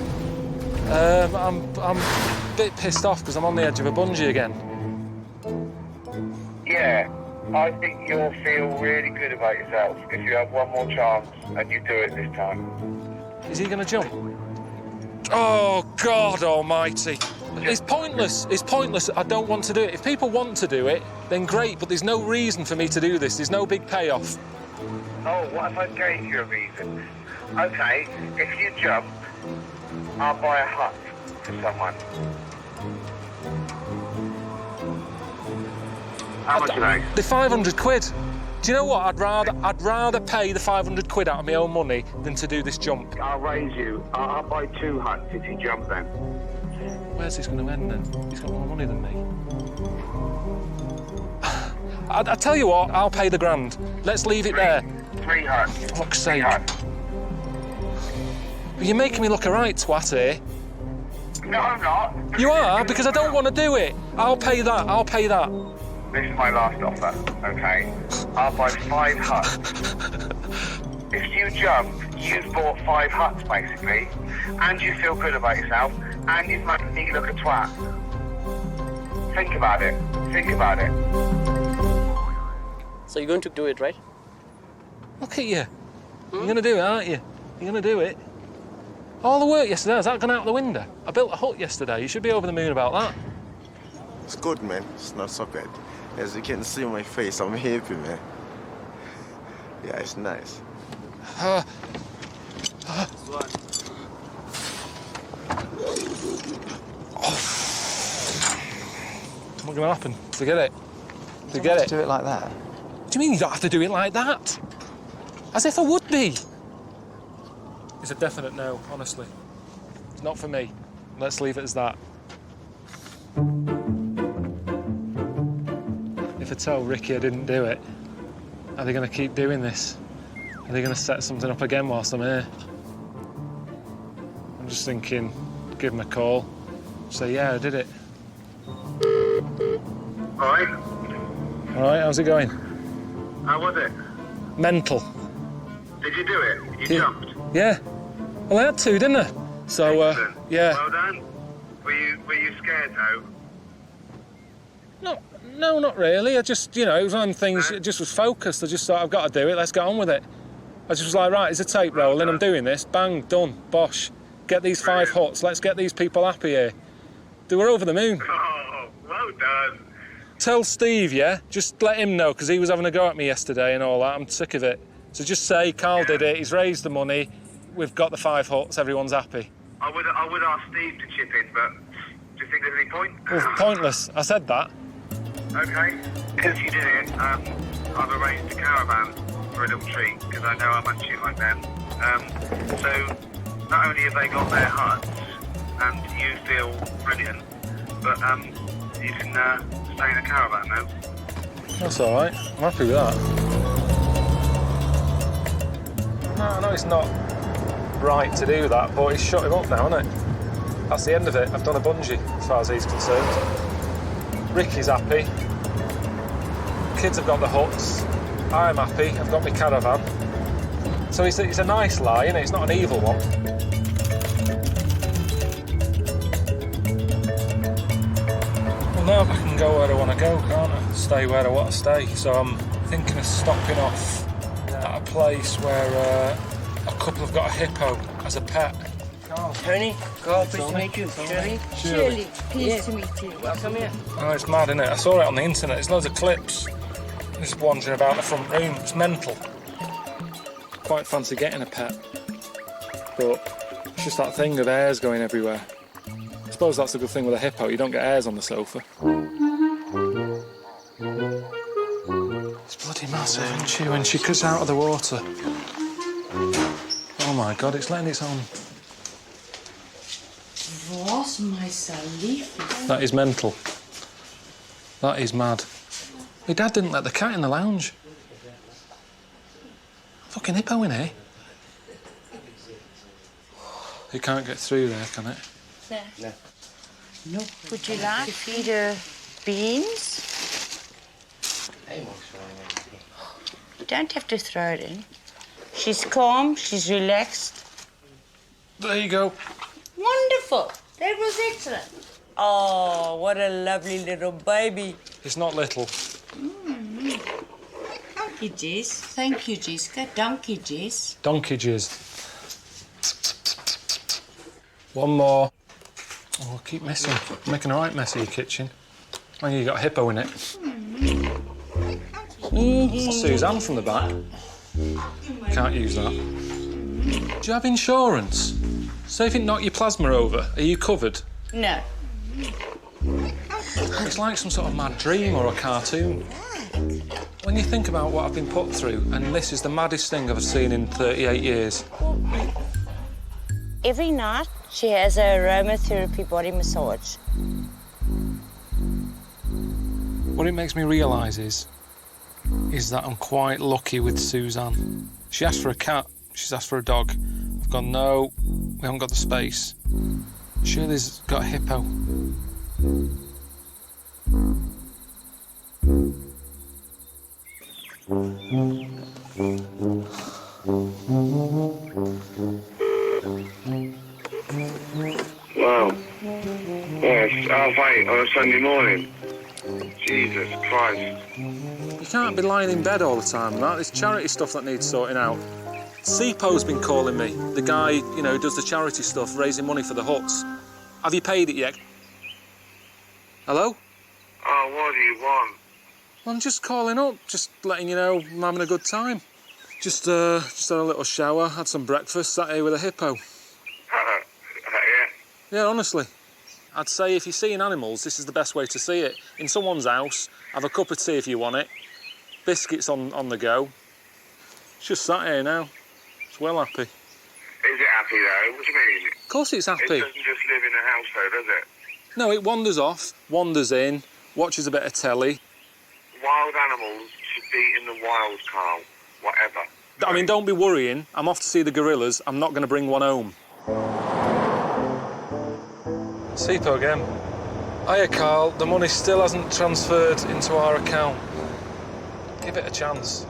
I'm a bit pissed off because I'm on the edge of a bungee again. Yeah, I think you'll feel really good about yourself if you have one more chance and you do it this time. Is he going to jump? Oh, God almighty. It's pointless. It's pointless. I don't want to do it. If people want to do it, then great, but there's no reason for me to do this. There's no big payoff. Oh, what if I gave you a reason? Okay, if you jump, I'll buy a hut for someone. How much are they? They're 500 quid. Do you know what? I'd rather pay the 500 quid out of my own money than to do this jump. I'll raise you. I'll buy 2 huts if you jump then. Where's this going to end then? He's got more money than me. I tell you what, I'll pay the grand. Let's leave it there. 3 huts. For fuck's sake. You're making me look a right twat here. No, I'm not. You are, because I don't want to do it. I'll pay that. I'll pay that. This is my last offer, okay? I'll buy 5 huts. If you jump, you've bought 5 huts, basically, and you feel good about yourself, and you've made me look a twat. Think about it. Think about it. So you're going to do it, right? Look at you. You're going to do it, aren't you? You're going to do it. All the work yesterday, has that gone out the window? I built a hut yesterday. You should be over the moon about that. It's good, man. It's not so bad. As you can see on my face, I'm happy, man. Yeah, it's nice. What's going to happen? Forget it. Forget it. Do it like that. What do you mean you don't have to do it like that? As if I would be. It's a definite no, honestly. It's not for me. Let's leave it as that. If I tell Ricky I didn't do it, are they going to keep doing this? Are they going to set something up again whilst I'm here? I'm just thinking, give him a call, say, yeah, I did it. All right. All right, how's it going? How was it? Mental. Did you do it? You jumped? Yeah. Well, I had to, didn't I? So, yeah. Well done. Were you scared, though? No, not really. I just, it was one of the things, it just was focused. I just thought, I've got to do it, let's get on with it. I just was like, right, it's a tape rolling, I'm doing this, bang, done, bosh. Get these 5 huts, let's get these people happy here. They were over the moon. Oh, well done. Tell Steve, yeah? Just let him know, because he was having a go at me yesterday and all that. I'm sick of it. So just say, Carl did it, he's raised the money, we've got the 5 huts, everyone's happy. I would ask Steve to chip in, but do you think there's any point? Well, pointless. I said that. Okay. Because you did it, I've arranged a caravan for a little treat, because I know how much you like them. So, not only have they got their huts, and you feel brilliant, but you can stay in a caravan now. That's all right. I'm happy with that. No, I know it's not right to do that, but he's shut him up now, isn't it? That's the end of it. I've done a bungee, as far as he's concerned. Ricky's happy. Kids have got the huts. I'm happy. I've got my caravan. So it's a nice lie, isn't it? It's not an evil one. Well, now I can go where I want to go, can't I? Stay where I want to stay. So I'm thinking of stopping off at a place where a couple have got a hippo as a pet. Tony, Carl, pleased to meet you. Shirley? Shirley, pleased to meet you. Welcome here. Oh, it's mad, isn't it? I saw it on the internet. There's loads of clips. Just wandering about the front room. It's mental. Quite fancy getting a pet. But it's just that thing of hairs going everywhere. I suppose that's a good thing with a hippo. You don't get hairs on the sofa. It's bloody massive, isn't she, when she cuts out of the water? Oh, my God, it's letting its own... Was my salif. That is mental. That is mad. My dad didn't let the cat in the lounge. Fucking hippo in here. It can't get through there, can it? No. No. Would you like to feed her beans? You don't have to throw it in. She's calm, she's relaxed. There you go. Wonderful. That was excellent. Oh, what a lovely little baby. It's not little. Donkey Jess. Thank you, Jessica. Donkey Jess. Donkey jizz. One more. Oh, I keep messing. I'm making a right mess of your kitchen. Oh, you got a hippo in it. That's Suzanne from the back. Can't use that. Do you have insurance? Say if it knocked your plasma over, are you covered? No. It's like some sort of mad dream or a cartoon. When you think about what I've been put through, and this is the maddest thing I've seen in 38 years. Every night, she has an aromatherapy body massage. What it makes me realise is that I'm quite lucky with Suzanne. She asked for a cat, she's asked for a dog. I've gone, no, we haven't got the space. Shirley's got a hippo. Wow. Yes, 8:30 on a Sunday morning. Jesus Christ. You can't be lying in bed all the time, Matt. There's charity stuff that needs sorting out. Sipo's been calling me, the guy, you know, who does the charity stuff, raising money for the huts. Have you paid it yet? Hello? Oh, what do you want? Well, I'm just calling up, just letting you know I'm having a good time. Just had a little shower, had some breakfast, sat here with a hippo. Yeah, honestly. I'd say if you're seeing animals, this is the best way to see it. In someone's house, have a cup of tea if you want it, biscuits on the go. It's just sat here now. It's well happy. Is it happy though? What do you mean? Of course it's happy. It doesn't just live in a house though, does it? No, it wanders off, wanders in, watches a bit of telly. Wild animals should be in the wild, Carl. Whatever. I mean, don't be worrying. I'm off to see the gorillas. I'm not going to bring one home. Sipo again. Hiya, Carl. The money still hasn't transferred into our account. Give it a chance.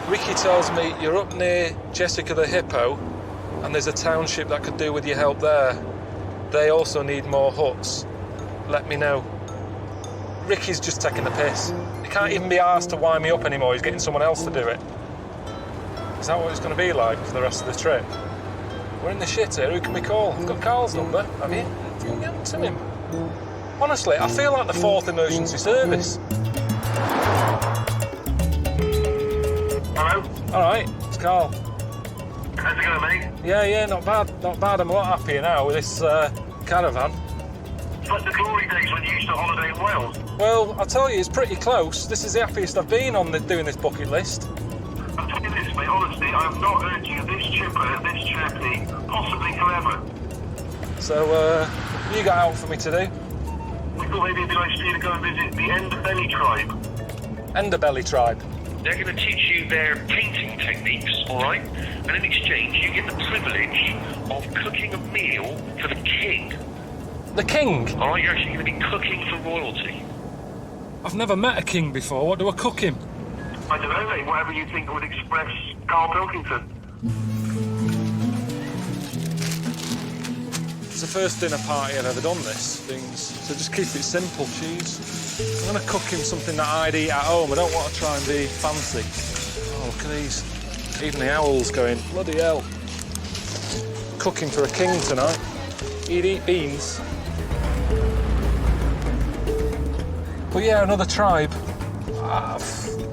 Ricky tells me you're up near Jessica the hippo, and there's a township that could do with your help there. They also need more huts. Let me know. Ricky's just taking the piss. He can't even be asked to wind me up anymore. He's getting someone else to do it. Is that what it's going to be like for the rest of the trip? We're in the shit here. Who can we call? I've got Carl's number. Have you? You can get to him. Honestly, I feel like the fourth emergency service. Hello? All right, it's Carl. How's it going, mate? Yeah, not bad. Not bad. I'm a lot happier now with this caravan. It's like the glory days when you used to holiday in Wales. Well, I'll tell you, it's pretty close. This is the happiest I've been on doing this bucket list. I'll tell you this, mate, honestly, I have not heard you this chipper, this chirpy, possibly forever. So, you got out for me to do? We thought maybe it'd be nice for you to go and visit the Underbelly tribe. Underbelly tribe? They're going to teach you their painting techniques, all right? And in exchange, you get the privilege of cooking a meal for the king. The king? All right, you're actually going to be cooking for royalty. I've never met a king before. What do I cook him? I don't know, mate, whatever you think would express Carl Pilkington. It's the first dinner party I've ever done this, things. So just keep it simple, cheese. I'm going to cook him something that I'd eat at home. I don't want to try and be fancy. Oh, look at these. Even the owl's going, bloody hell. Cooking for a king tonight. He'd eat beans. But yeah, another tribe.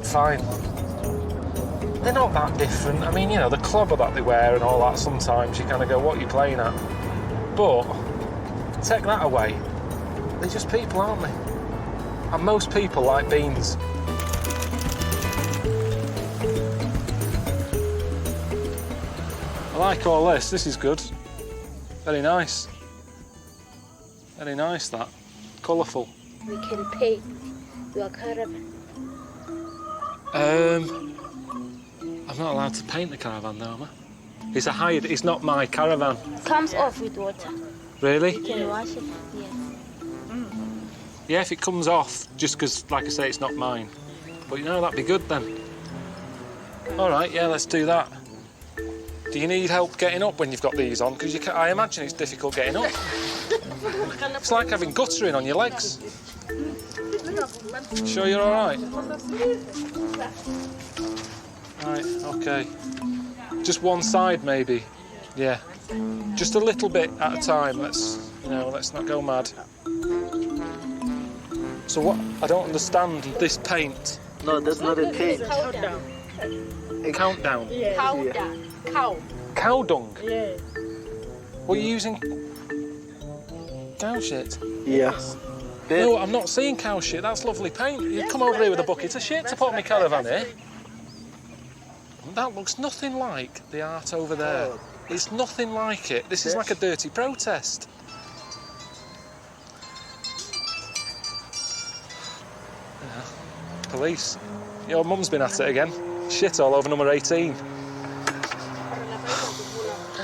Fine. They're not that different. I mean, you know, the clobber that they wear and all that, sometimes you kind of go, what are you playing at? But take that away. They're just people, aren't they? And most people like beans. I like all this. This is good. Very nice. Very nice, that. Colourful. We can paint your caravan. I'm not allowed to paint the caravan though, am I? It's a hired, it's not my caravan. Comes off with water. Really? You can wash it, yes. Yeah, if it comes off, just because, like I say, it's not mine. But you know, that'd be good then. All right, yeah, let's do that. Do you need help getting up when you've got these on? Because I imagine it's difficult getting up. It's like having guttering on your legs. Sure you're all right? Right, OK. Just one side, maybe. Yeah. Just a little bit at a time. Let's not go mad. So what? I don't understand this paint. No, that's not a paint. Countdown. A countdown? Yeah. Countdown. Cow. Cow dung? Yeah. What are you using? Cow shit? Yeah. No, I'm not seeing cow shit. That's lovely paint. You come over here with a bucket of shit to put in my caravan here. That looks nothing like the art over there. It's nothing like it. This is like a dirty protest. Yeah. Police. Your mum's been at it again. Shit all over number 18.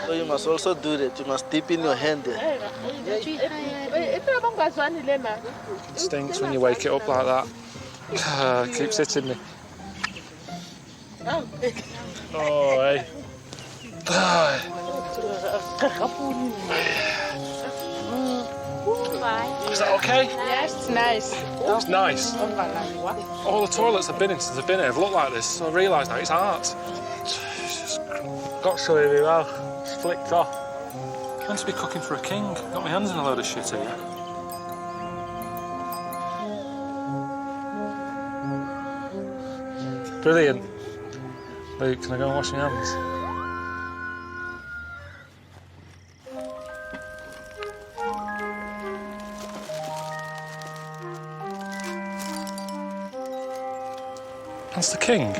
So you must also do that. You must dip in your hand there. It stinks when you wake it up like that. It keeps hitting me. Oh, hey. Is that okay? Yes, it's nice. It's nice. All the toilets I've been in since I've been here have looked like this, so I realise now it's art. It's just got so really well. It's flicked off. I'm meant to be cooking for a king. Got my hands in a load of shit here. Brilliant. Luke, can I go and wash my hands? That's the king.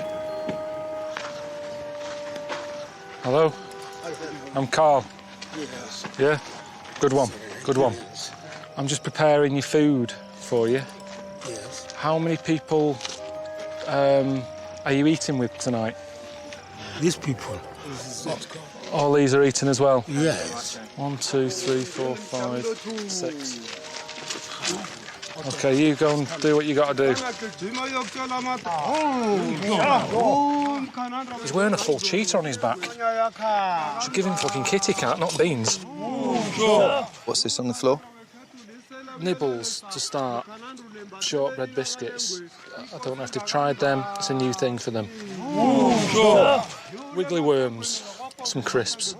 Hello? I'm Carl. Yes. Yeah? Good one. Good one. I'm just preparing your food for you. Yes. How many people are you eating with tonight? These people. All these are eating as well? Yes. 1, 2, 3, 4, 5, 6. OK, you go and do what you got to do. He's wearing a full cheetah on his back. Should give him fucking kitty cat, not beans. What's this on the floor? Nibbles to start. Shortbread biscuits. I don't know if they've tried them. It's a new thing for them. Wiggly worms. Some crisps.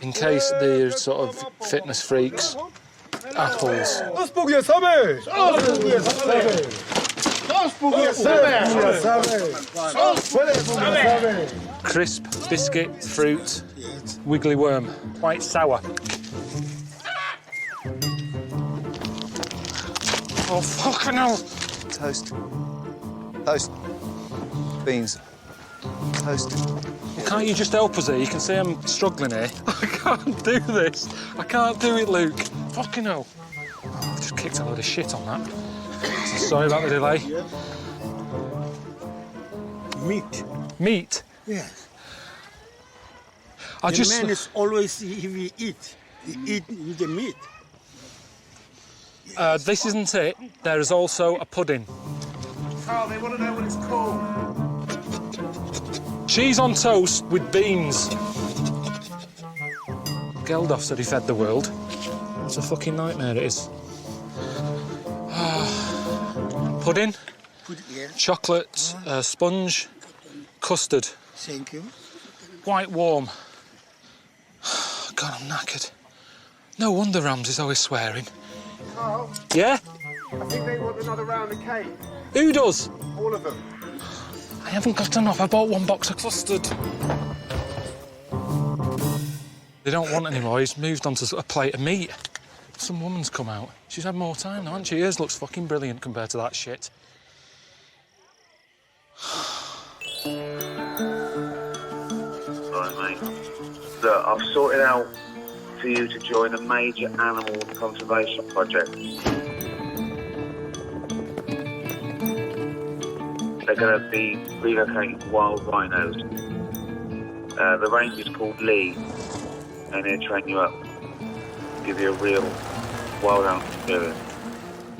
In case they're sort of fitness freaks. Apples. Crisp, biscuit, fruit, wiggly worm. Quite sour. Oh, fucking hell! Toast. Toast. Beans. Toast. Well, can't you just help us here? You can see I'm struggling here. I can't do this. I can't do it, Luke. Fucking hell. Oh, I just kicked a load of shit on that. Sorry about the delay. Meat. Meat? Yes. I the just... man is always, if he eat with the meat. this isn't it. There is also a pudding. Carl, they want to know what it's called. Cheese on toast with beans. Geldof said he fed the world. What a fucking nightmare it is. Pudding, Yeah. chocolate, sponge, custard. Thank you. Quite warm. God, I'm knackered. No wonder Ramsey's always swearing. Carl? Yeah? I think they want another round of cake. Who does? All of them. I haven't got enough. I bought 1 box of custard. They don't want any more. He's moved on to a plate of meat. Some woman's come out. She's had more time now, hasn't she? Hers looks fucking brilliant compared to that shit. Right, mate. Look, I've sorted out for you to join a major animal conservation project. They're going to be relocating wild rhinos. The range is called Lee, and they'll train you up, give you a real wild animal experience.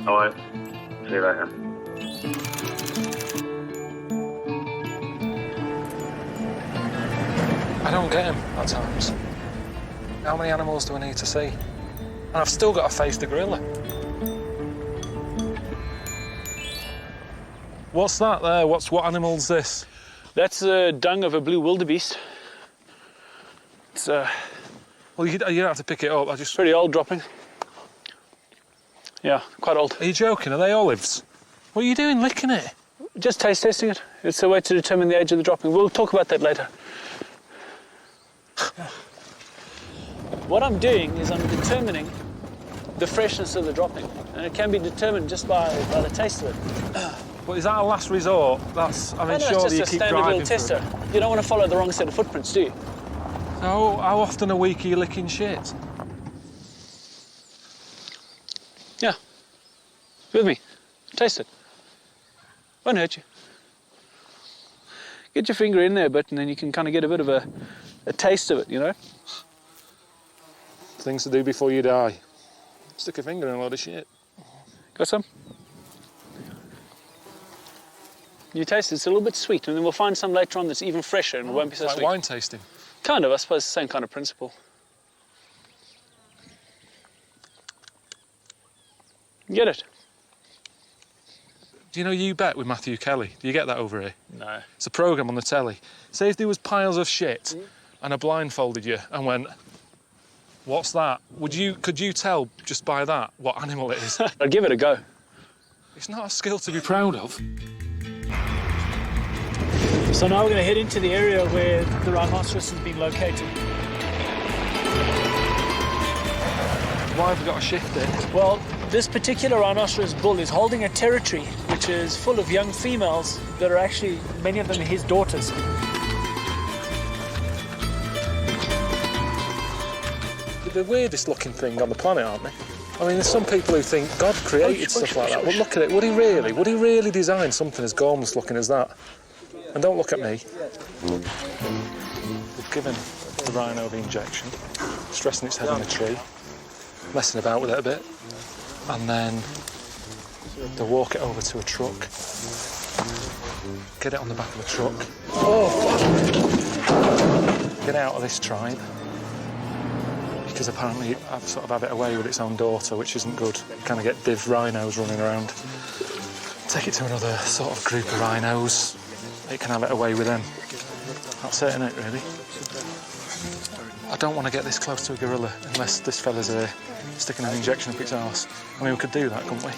All right, see you later. I don't get him at times. How many animals do I need to see? And I've still got to face the gorilla. What's that there? What animal's this? That's the dung of a blue wildebeest. It's Well, you don't have to pick it up. pretty old dropping. Yeah, quite old. Are you joking? Are they olives? What are you doing licking it? Just taste testing it. It's a way to determine the age of the dropping. We'll talk about that later. What I'm doing is I'm determining the freshness of the dropping, and it can be determined just by the taste of it. But is that a last resort? Surely you it's just keep a standard driving little tester. You don't want to follow the wrong set of footprints, do you? How often a week are you licking shit? Yeah. With me. Taste it. Won't hurt you. Get your finger in there a bit, and then you can kind of get a bit of a taste of it, you know? Things to do before you die. Stick a finger in a load of shit. Got some? You taste it, it's a little bit sweet, and then we'll find some later on that's even fresher and it won't be so like sweet. Wine tasting? Kind of, I suppose, the same kind of principle. Get it? Do you know You Bet with Matthew Kelly? Do you get that over here? No. It's a programme on the telly. Say if there was piles of shit and I blindfolded you and went, what's that? Could you tell just by that what animal it is? I'd give it a go. It's not a skill to be proud of. So now we're going to head into the area where the rhinoceros has been located. Why have we got to shift it? Well, this particular rhinoceros bull is holding a territory which is full of young females that are actually, many of them, his daughters. They're the weirdest looking thing on the planet, aren't they? I mean, there's some people who think God created stuff like that. But look at it. Would he really design something as gormless looking as that? And don't look at me. We've given the rhino the injection, stressing its head in a tree, messing about with it a bit, and then they'll walk it over to a truck, get it on the back of the truck. Oh, fuck! Get out of this tribe, because apparently I've sort of had it away with its own daughter, which isn't good. You kind of get div rhinos running around. Take it to another sort of group of rhinos. It can have it away with them. That's it, innit, really? I don't want to get this close to a gorilla unless this fella's sticking an injection up its arse. I mean, we could do that, couldn't we?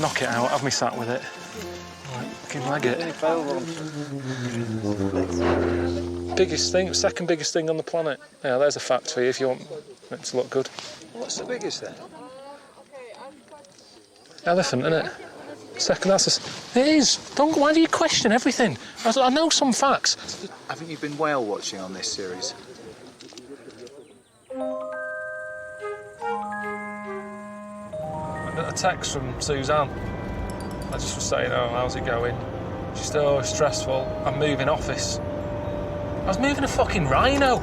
Knock it out, have me sat with it. Fucking leg it. Biggest thing, second biggest thing on the planet. Yeah, there's a fact for you if you want it to look good. What's the biggest then? Elephant, innit? Second, it is. Why do you question everything? I know some facts. Haven't you been whale watching on this series? I got a text from Suzanne. I just was saying, oh, how's it going? She said, oh, it's stressful. I'm moving office. I was moving a fucking rhino.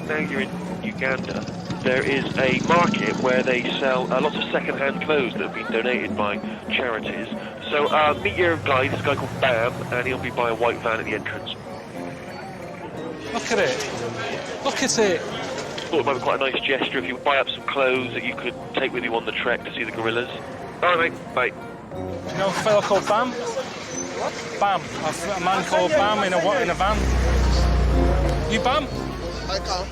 Now you're in Uganda, there is a market where they sell lots of second-hand clothes that have been donated by charities. So meet your guy, this guy called Bam, and he'll be by a white van at the entrance. Look at it. Look at it. Thought it might be quite a nice gesture if you buy up some clothes that you could take with you on the trek to see the gorillas. All right, mate. Bye. Do you know a fella called Bam? Bam. A man called Bam in a van. You Bam? I come.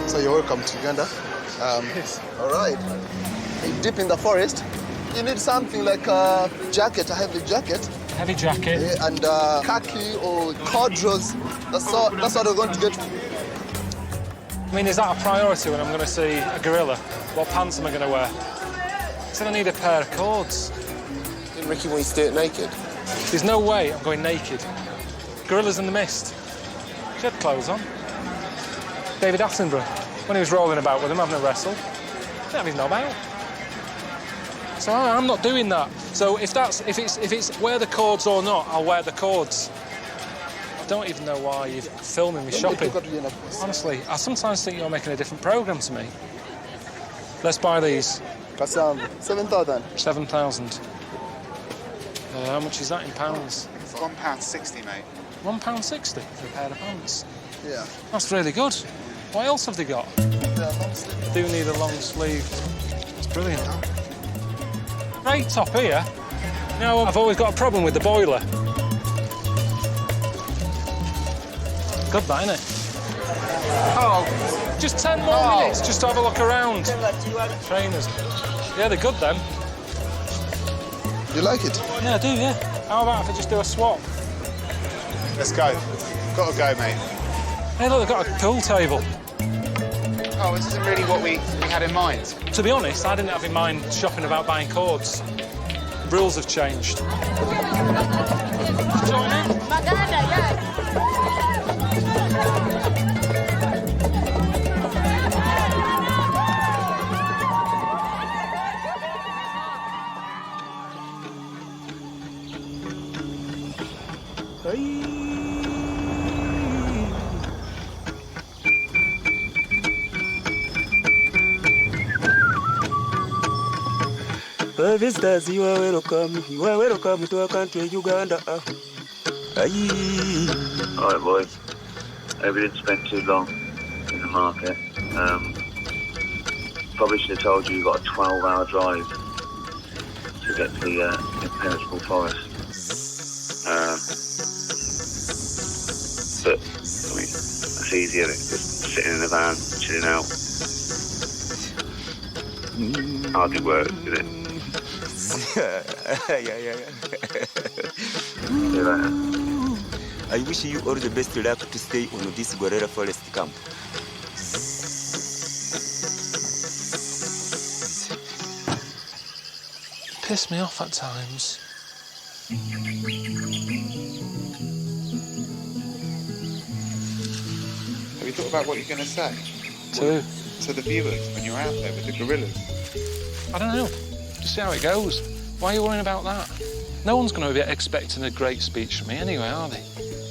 So you're welcome to Uganda. All right. Deep in the forest, you need something like a jacket, a heavy jacket. Heavy jacket. Yeah, and khaki or corduroys. That's what we're going to get. I mean, is that a priority when I'm going to see a gorilla? What pants am I going to wear? I said I need a pair of cords. Didn't Ricky want you to do it naked? There's no way I'm going naked. Gorillas in the mist. She had clothes on. David Attenborough, when he was rolling about with them, having a wrestle, didn't have his knob out. So I'm not doing that. So if it's wear the cords or not, I'll wear the cords. don't even know why you're filming me shopping. Honestly, I sometimes think you're making a different programme to me. Let's buy these. 7,000. 7,000. How much is that in pounds? It's £1.60, mate. £1.60 for a pair of pants? Yeah. That's really good. What else have they got? I do need a long sleeve. It's brilliant. Great top here. Now, I've always got a problem with the boiler. Good, that, innit? Oh, just 10 more minutes just to have a look around. Trainers. Yeah, they're good, then. You like it? Yeah, I do, yeah. How about if I just do a swap? Let's go. Gotta go, mate. Hey, look, they've got a pool table. Oh, this isn't really what we had in mind. To be honest, I didn't have in mind shopping about buying cords. Rules have changed. Join in. Visitors, you are welcome. You are welcome to our country, Uganda. All right, boys. Hope we didn't spend too long in the market. Probably should have told you got a 12-hour drive to get to the impenetrable forest. But I mean, that's easier than just sitting in the van, chilling out. Hardly work, did it? Yeah. See you later. I wish you all the best luck to stay on this gorilla forest camp. Piss me off at times. Have you thought about what you're going to say? To the viewers when you're out there with the gorillas? I don't know. Just see how it goes. Why are you worrying about that? No one's going to be expecting a great speech from me anyway, are they?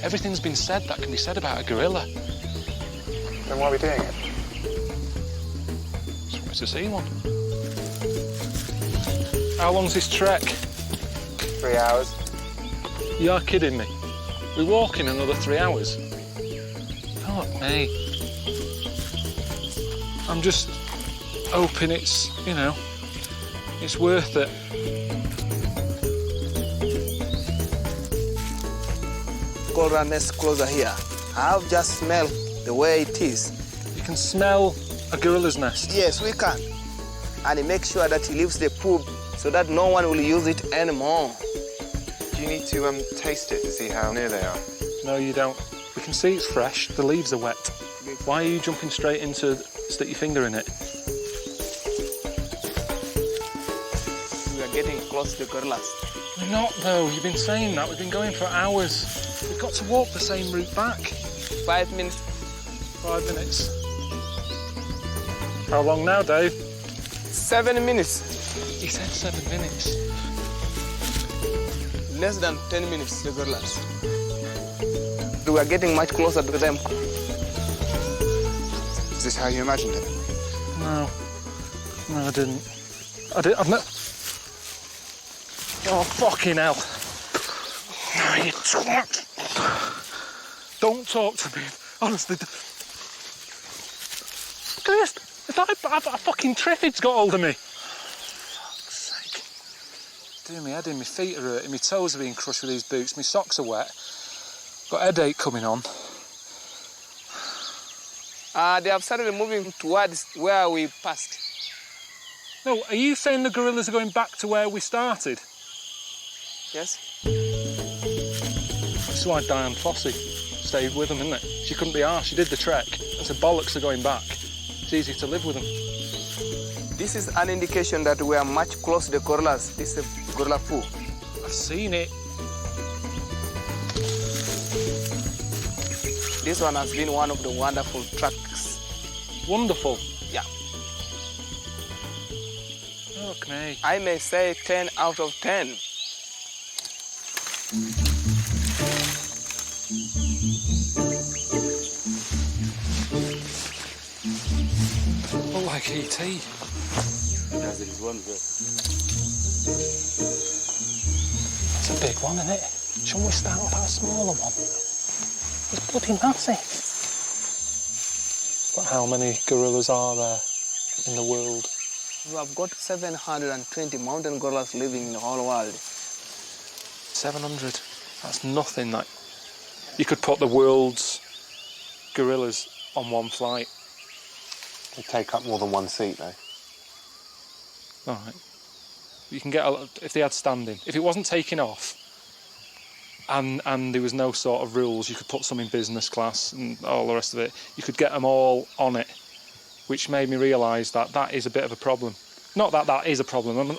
Everything's been said that can be said about a gorilla. Then why are we doing it? Just wanted to see one. How long's this trek? 3 hours. You are kidding me. We're walking another 3 hours. Fuck me. I'm just hoping it's, you know, it's worth it. Gorilla nest closer here. I've just smelled the way it is. You can smell a gorilla's nest? Yes, we can. And make sure that he leaves the poop so that no one will use it anymore. Do you need to taste it to see how near they are? No, you don't. We can see it's fresh. The leaves are wet. Why are you jumping straight into stick your finger in it? We are getting close to the gorillas. We're not, though. You've been saying that. We've been going for hours. We've got to walk the same route back. 5 minutes. 5 minutes. How long now, Dave? 7 minutes. He said 7 minutes. Less than 10 minutes, the gorillas. We are getting much closer to them. Is this how you imagined it? No. No, I didn't. I've not... Oh, fucking hell. Oh, you twat. Don't talk to me. Honestly. Look at this. A fucking Trifid's got hold of me. Fuck's sake. Doing my head in, my feet are hurting, my toes are being crushed with these boots, my socks are wet. Got a headache coming on. They have started moving towards where we passed. No, are you saying the gorillas are going back to where we started? Yes. This is why Diane Fossey stayed with them, isn't it? She couldn't be arsed. She did the trek and said bollocks are going back. It's easy to live with them. This is an indication that we are much closer to the gorillas. This is a gorilla poo. I've seen it. This one has been one of the wonderful tracks. Wonderful? Yeah. Fuck me. I may say 10 out of 10. GT. It's a big one, isn't it? Shouldn't we start with our smaller one? It's bloody massive. But how many gorillas are there in the world? We have got 720 mountain gorillas living in the whole world. 700. That's nothing. Like, you could put the world's gorillas on one flight. They take up more than one seat, though. All right. You can get if they had standing. If it wasn't taking off, and there was no sort of rules, you could put some in business class and all the rest of it. You could get them all on it, which made me realise that that is a bit of a problem. Not that that is a problem.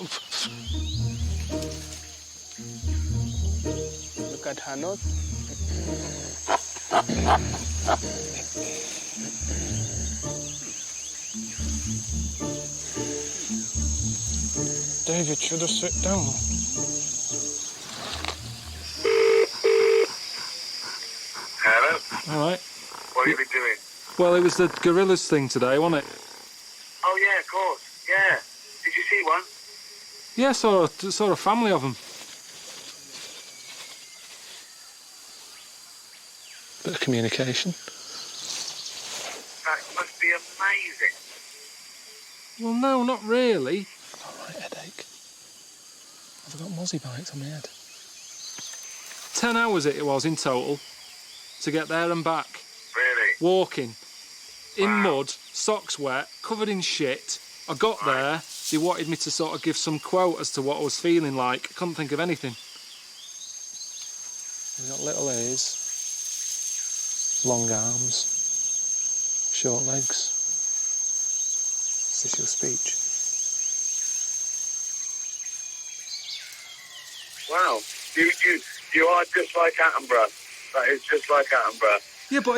Look at her nose. David, should I sit down? Hello? All right. What have you been doing? Well, it was the gorillas thing today, wasn't it? Oh, yeah, of course. Yeah. Did you see one? Yeah, saw a family of them. Bit of communication. That must be amazing. Well, no, not really. I've got a right headache. I've got mozzie bites on my head. 10 hours it was in total to get there and back. Really? Walking. In mud, socks wet, covered in shit. I got there, they wanted me to sort of give some quote as to what I was feeling like. I couldn't think of anything. They've got little ears, long arms, short legs. Is this your speech? Wow. You are just like Attenborough. That is just like Attenborough. Yeah, but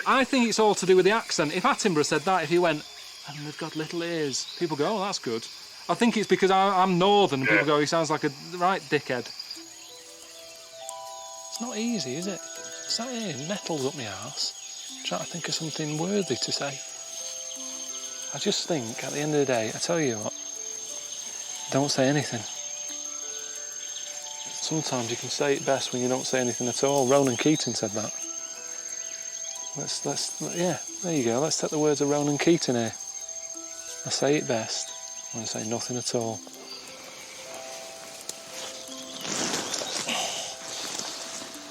I think it's all to do with the accent. If Attenborough said that, if he went, and they've got little ears, people go, oh, that's good. I think it's because I'm northern and people go, he sounds like a right dickhead. It's not easy, is it? Sat here, nettles up my arse, trying to think of something worthy to say. I just think, at the end of the day, I tell you what, don't say anything. Sometimes you can say it best when you don't say anything at all. Ronan Keating said that. Yeah, there you go. Let's take the words of Ronan Keating here. I say it best when I say nothing at all.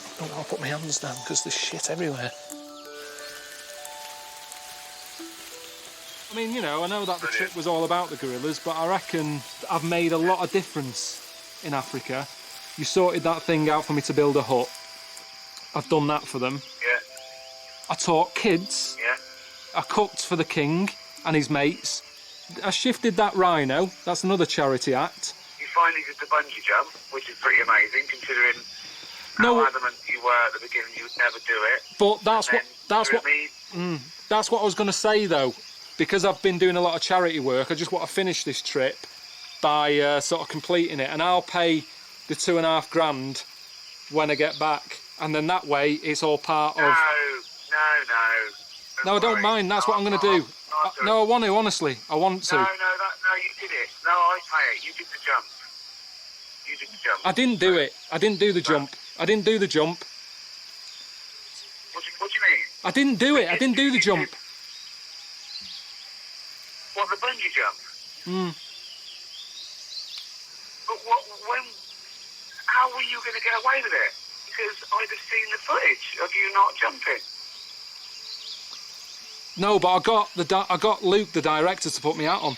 I don't want to put my hands down because there's shit everywhere. I mean, you know, I know that the trip was all about the gorillas, but I reckon I've made a lot of difference in Africa. You sorted that thing out for me to build a hut. I've done that for them. Yeah. I taught kids. Yeah. I cooked for the king and his mates. I shifted that rhino. That's another charity act. You finally did the bungee jump, which is pretty amazing considering how adamant you were at the beginning you would never do it. But that's what I was going to say though, because I've been doing a lot of charity work. I just want to finish this trip by sort of completing it, and I'll pay the $2,500 when I get back, and then that way it's all part of. No. No, I don't mind. That's what I'm going to do. No, I want to. Honestly, I want to. No, you did it. No, I pay it. You did the jump. You did the jump. I didn't do it. I didn't do the jump. I didn't do the jump. What do you mean? I didn't do it. I didn't do the jump. What, the bungee jump? But how were you going to get away with it? Because I'd have seen the footage of you not jumping. No, but I got Luke, the director, to put me out on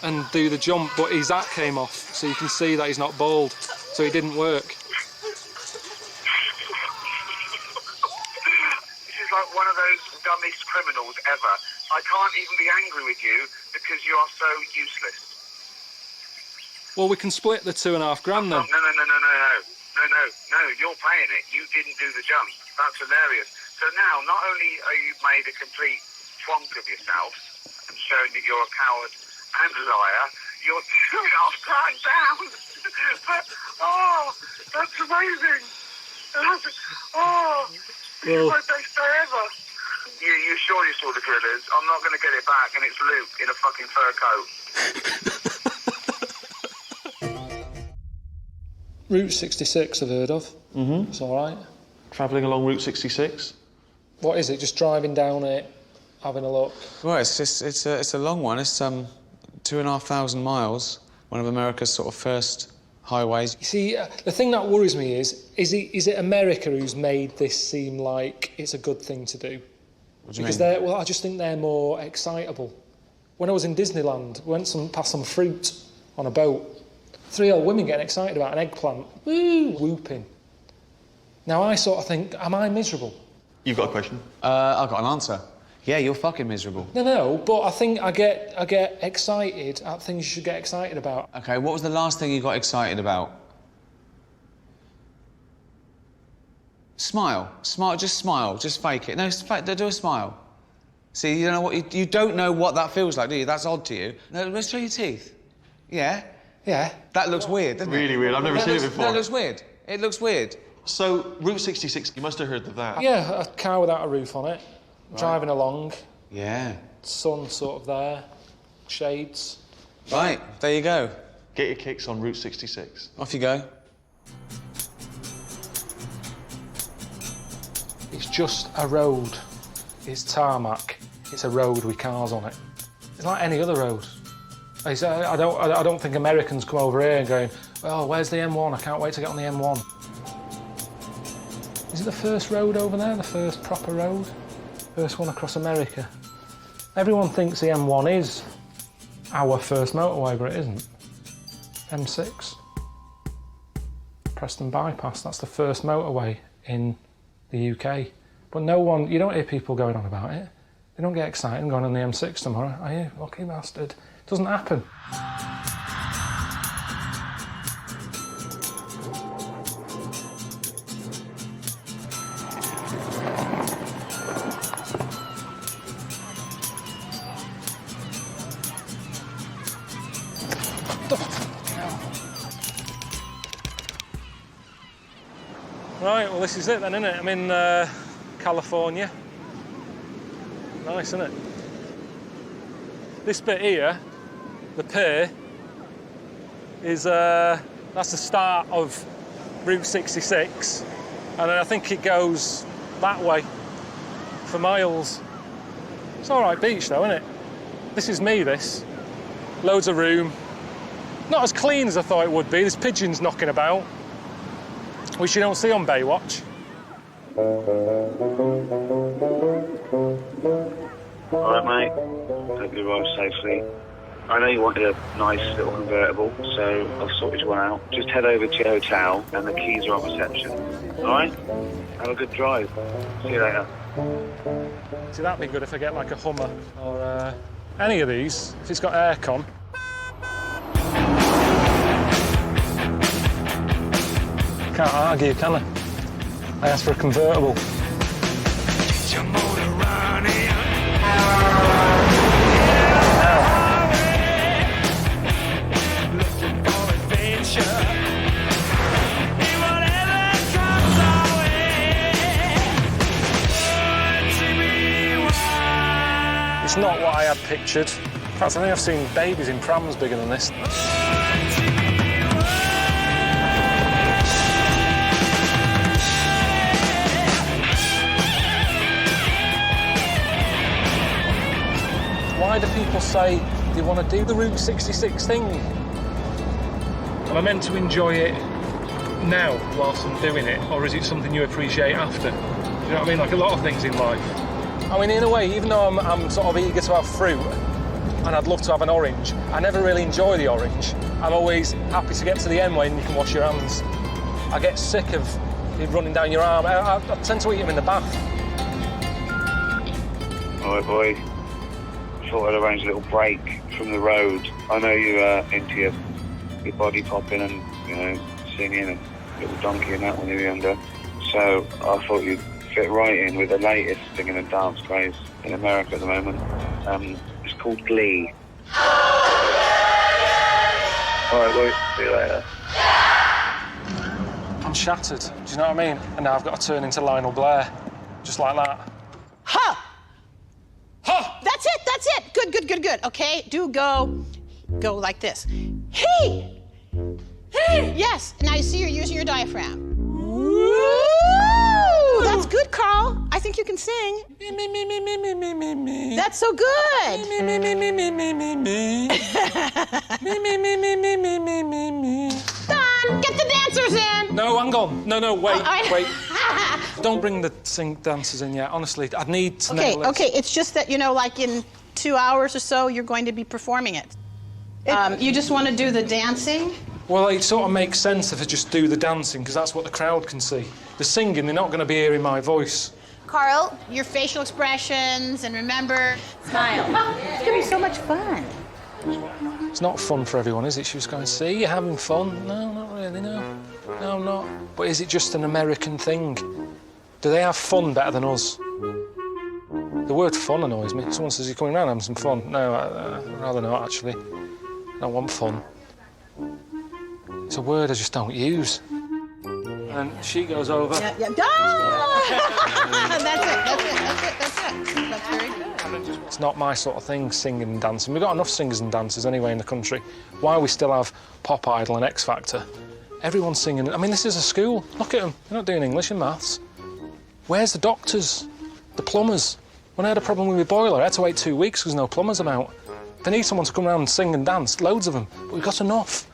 and do the jump, but his hat came off, so you can see that he's not bald, so it didn't work. This is like one of those dumbest criminals ever. I can't even be angry with you because you are so useless. Well, we can split the $2,500 then. No, you're paying it. You didn't do the jump. That's hilarious. So now, not only are you made a complete twonk of yourself and shown that you're a coward and a liar, you're $2,500 down. That's amazing. This is my best day ever. You sure you saw the gorillas? I'm not going to get it back, and it's Luke in a fucking fur coat. Route 66 I've heard of. Mm-hmm. It's all right. Travelling along Route 66. What is it? Just driving down it, having a look? Well, it's a long one. It's 2,500 miles. One of America's sort of first highways. You see, the thing that worries me is it America who's made this seem like it's a good thing to do? What do you because mean? I just think they're more excitable. When I was in Disneyland, we went past some fruit on a boat. 3 old women getting excited about an eggplant, woo, whooping. Now I sort of think, am I miserable? You've got a question? I've got an answer. Yeah, you're fucking miserable. No, but I think I get excited at things you should get excited about. OK, what was the last thing you got excited about? Smile. Smile, just fake it. No, do a smile. See, you don't know what that feels like, do you? That's odd to you. No, let's show your teeth. Yeah? Yeah. That looks weird, doesn't it? Really weird. I've never seen it before. That looks weird. It looks weird. So, Route 66, you must have heard of that. Yeah, a car without a roof on it, driving along. Yeah. Sun sort of there, shades. Right, there you go. Get your kicks on Route 66. Off you go. It's just a road. It's tarmac. It's a road with cars on it. It's like any other road. I don't think Americans come over here and going, oh, where's the M1? I can't wait to get on the M1. Is it the first road over there? The first proper road? First one across America? Everyone thinks the M1 is our first motorway, but it isn't. M6. Preston Bypass, that's the first motorway in the UK. But you don't hear people going on about it. They don't get excited and going on the M6 tomorrow, are you? Lucky bastard. It doesn't happen. Right, well this is it then, isn't it? I'm in California. Nice, isn't it? This bit here, the pier, is that's the start of Route 66, and then I think it goes that way for miles. It's all right beach though, isn't it? This is me, this. Loads of room. Not as clean as I thought it would be. There's pigeons knocking about, which you don't see on Baywatch. All right, mate. Hope you arrive safely. I know you wanted a nice little convertible, so I've sorted one out. Just head over to your hotel, and the keys are on reception. All right? Have a good drive. See you later. See, that'd be good if I get like a Hummer or any of these, if it's got aircon. Can't argue, can I? I asked for a convertible. It's not what I had pictured. In fact, I think I've seen babies in prams bigger than this. Why do people say they want to do the Route 66 thing? Am I meant to enjoy it now whilst I'm doing it, or is it something you appreciate after? Do you know what I mean? Like a lot of things in life. I mean, in a way, even though I'm sort of eager to have fruit, and I'd love to have an orange, I never really enjoy the orange. I'm always happy to get to the end when you can wash your hands. I get sick of it running down your arm. I tend to eat them in the bath. All right, boy. Thought I'd arrange a little break from the road. I know you're into your body popping and, you know, singing and little donkey and that when you were younger. So I thought you'd fit right in with the latest singing and dance craze in America at the moment. It's called Glee. All right, boys. See you later. I'm shattered. Do you know what I mean? And now I've got to turn into Lionel Blair, just like that. Ha! good. Okay, go like this. Hey! Hey! Yes, now you see you're using your diaphragm. Woo! That's good, Carl. I think you can sing. Me. That's so good. Me. Done. Get the dancers in. No, hang on. No, wait. Don't bring the dancers in yet. Honestly, I'd need to know. Okay. It's just that, like in 2 hours or so, you're going to be performing it. You just want to do the dancing? Well, it sort of makes sense if I just do the dancing, because that's what the crowd can see. The singing, they're not going to be hearing my voice. Carl, your facial expressions, and remember, smile. It's going to be so much fun. It's not fun for everyone, is it? She was going, see, you're having fun. No, not really, no. No, I'm not. But is it just an American thing? Do they have fun better than us? The word fun annoys me. Someone says, you're coming around having some fun. No, I'd rather not, actually. I don't want fun. It's a word I just don't use. And she goes over. Yeah. That's it. That's very good. It's not my sort of thing, singing and dancing. We've got enough singers and dancers anyway in the country. Why we still have Pop Idol and X Factor? Everyone's singing. I mean, this is a school. Look at them. They're not doing English and maths. Where's the doctors? The plumbers? When I had a problem with my boiler, I had to wait 2 weeks because no plumbers about. They need someone to come around and sing and dance, loads of them, but we've got enough.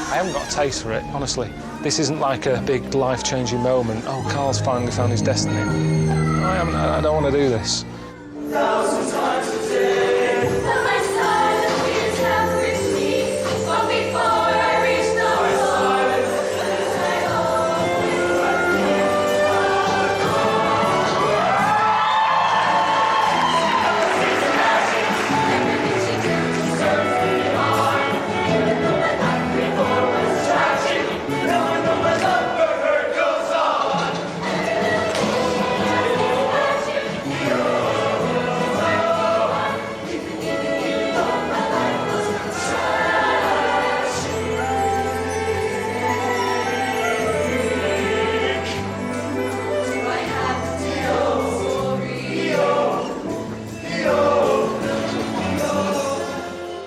I haven't got a taste for it, honestly. This isn't like a big life-changing moment. Oh, Carl's finally found his destiny. I don't want to do this. 1,000 times a day. By my side, the winds have reached me. But before I reach the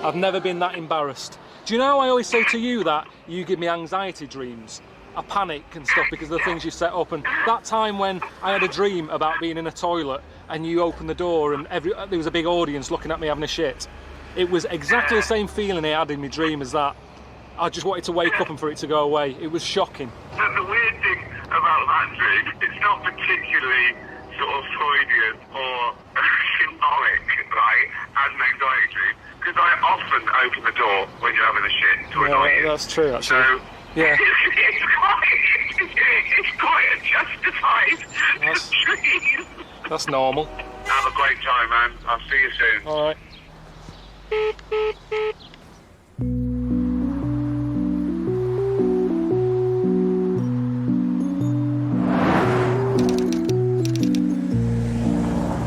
I've never been that embarrassed. Do you know I always say to you that you give me anxiety dreams? I panic and stuff because of the things you set up. And that time when I had a dream about being in a toilet and you opened the door and there was a big audience looking at me having a shit, it was exactly the same feeling I had in my dream as that. I just wanted to wake up and for it to go away. It was shocking. The weird thing about that dream, it's not particularly sort of Freudian or symbolic, right, as an anxiety dream, because I often open the door when you're having a shit to annoy you. That's true, actually. So, yeah. It's quite a justified dream. That's normal. Have a great time, man. I'll see you soon. All right.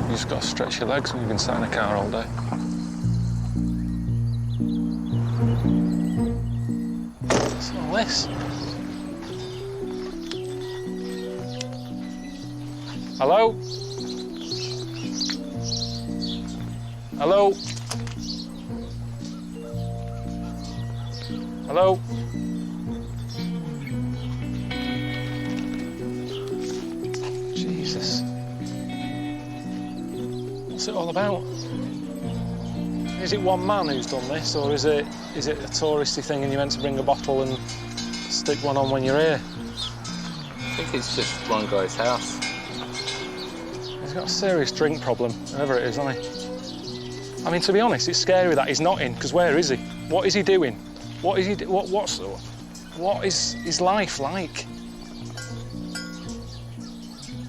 You just got to stretch your legs when you've been sat in a car all day. What's all this? Hello? Hello? Hello? Jesus. What's it all about? Is it one man who's done this, or is it a touristy thing and you're meant to bring a bottle and stick one on when you're here? I think it's just one guy's house. He's got a serious drink problem, whoever it is, hasn't he? I mean, to be honest, it's scary that he's not in, because where is he? What is he doing? What is he? What is his life like?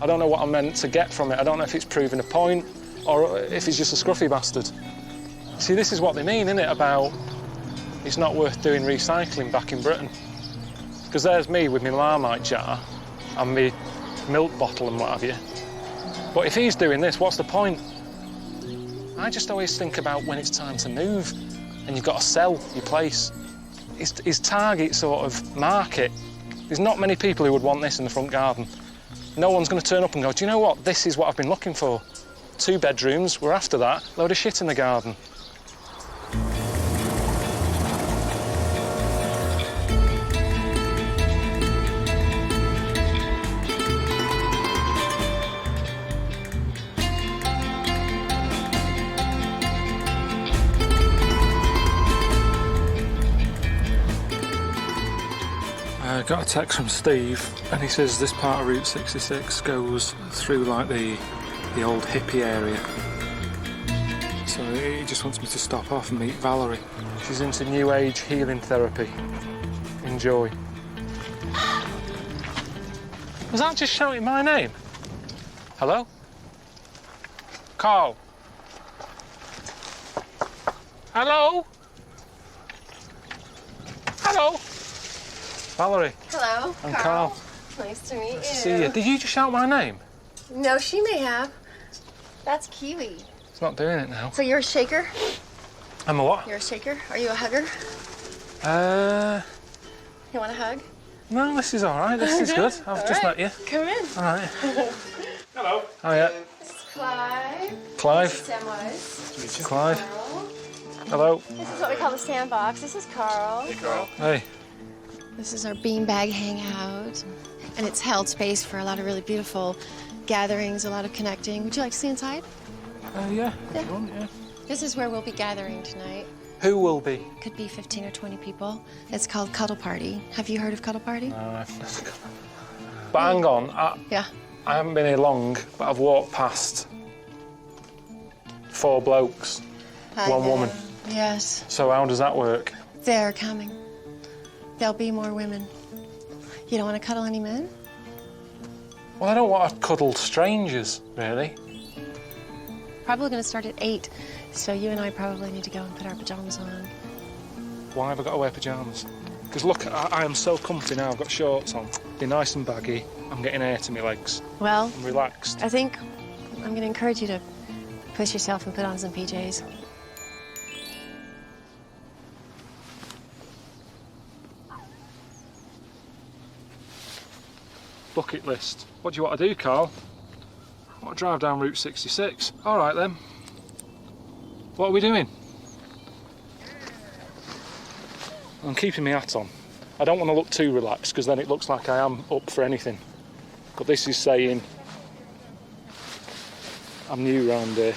I don't know what I'm meant to get from it. I don't know if it's proving a point or if he's just a scruffy bastard. See, this is what they mean, isn't it, about it's not worth doing recycling back in Britain. Because there's me with my Marmite jar and my milk bottle and what have you. But if he's doing this, what's the point? I just always think about when it's time to move and you've got to sell your place. His target sort of market There's not many people who would want this in the front garden. No one's going to turn up and go, do you know what? This is what I've been looking for. 2 bedrooms, we're after that. Load of shit in the garden. I got a text from Steve and he says this part of Route 66 goes through like the old hippie area. So he just wants me to stop off and meet Valerie. She's into New Age healing therapy. Enjoy. Was that just shouting my name? Hello? Carl? Hello? Hello? Valerie. Hello, I'm Carl. Nice to meet you. Nice to see you. Did you just shout my name? No, she may have. That's Kiwi. It's not doing it now. So you're a shaker? I'm a what? You're a shaker? Are you a hugger? You want a hug? No, this is all right. This is good. I've just met you. Come in. All right. Hello. Oh, yeah. This is Clive. Clive. This is Samwise. Clive. Carl. Hello. This is what we call the sandbox. This is Carl. Hey, Carl. Hey. This is our beanbag hangout. And it's held space for a lot of really beautiful gatherings, a lot of connecting. Would you like to see inside? Yeah. Yeah. This is where we'll be gathering tonight. Who will be? Could be 15 or 20 people. It's called Cuddle Party. Have you heard of Cuddle Party? No. But hang on. Yeah. I haven't been here long, but I've walked past 4 blokes, I 1 know. woman. Yes. So how does that work? They're coming. There'll be more women. You don't want to cuddle any men? Well, I don't want to cuddle strangers, really. Probably going to start at 8, so you and I probably need to go and put our pajamas on. Why have I got to wear pyjamas? Because look, I am so comfy now. I've got shorts on. They're nice and baggy. I'm getting air to my legs. Well, I'm relaxed. I think I'm going to encourage you to push yourself and put on some PJs. Bucket list. What do you want to do, Carl? I want to drive down Route 66. All right, then. What are we doing? I'm keeping my hat on. I don't want to look too relaxed because then it looks like I am up for anything. But this is saying I'm new round here.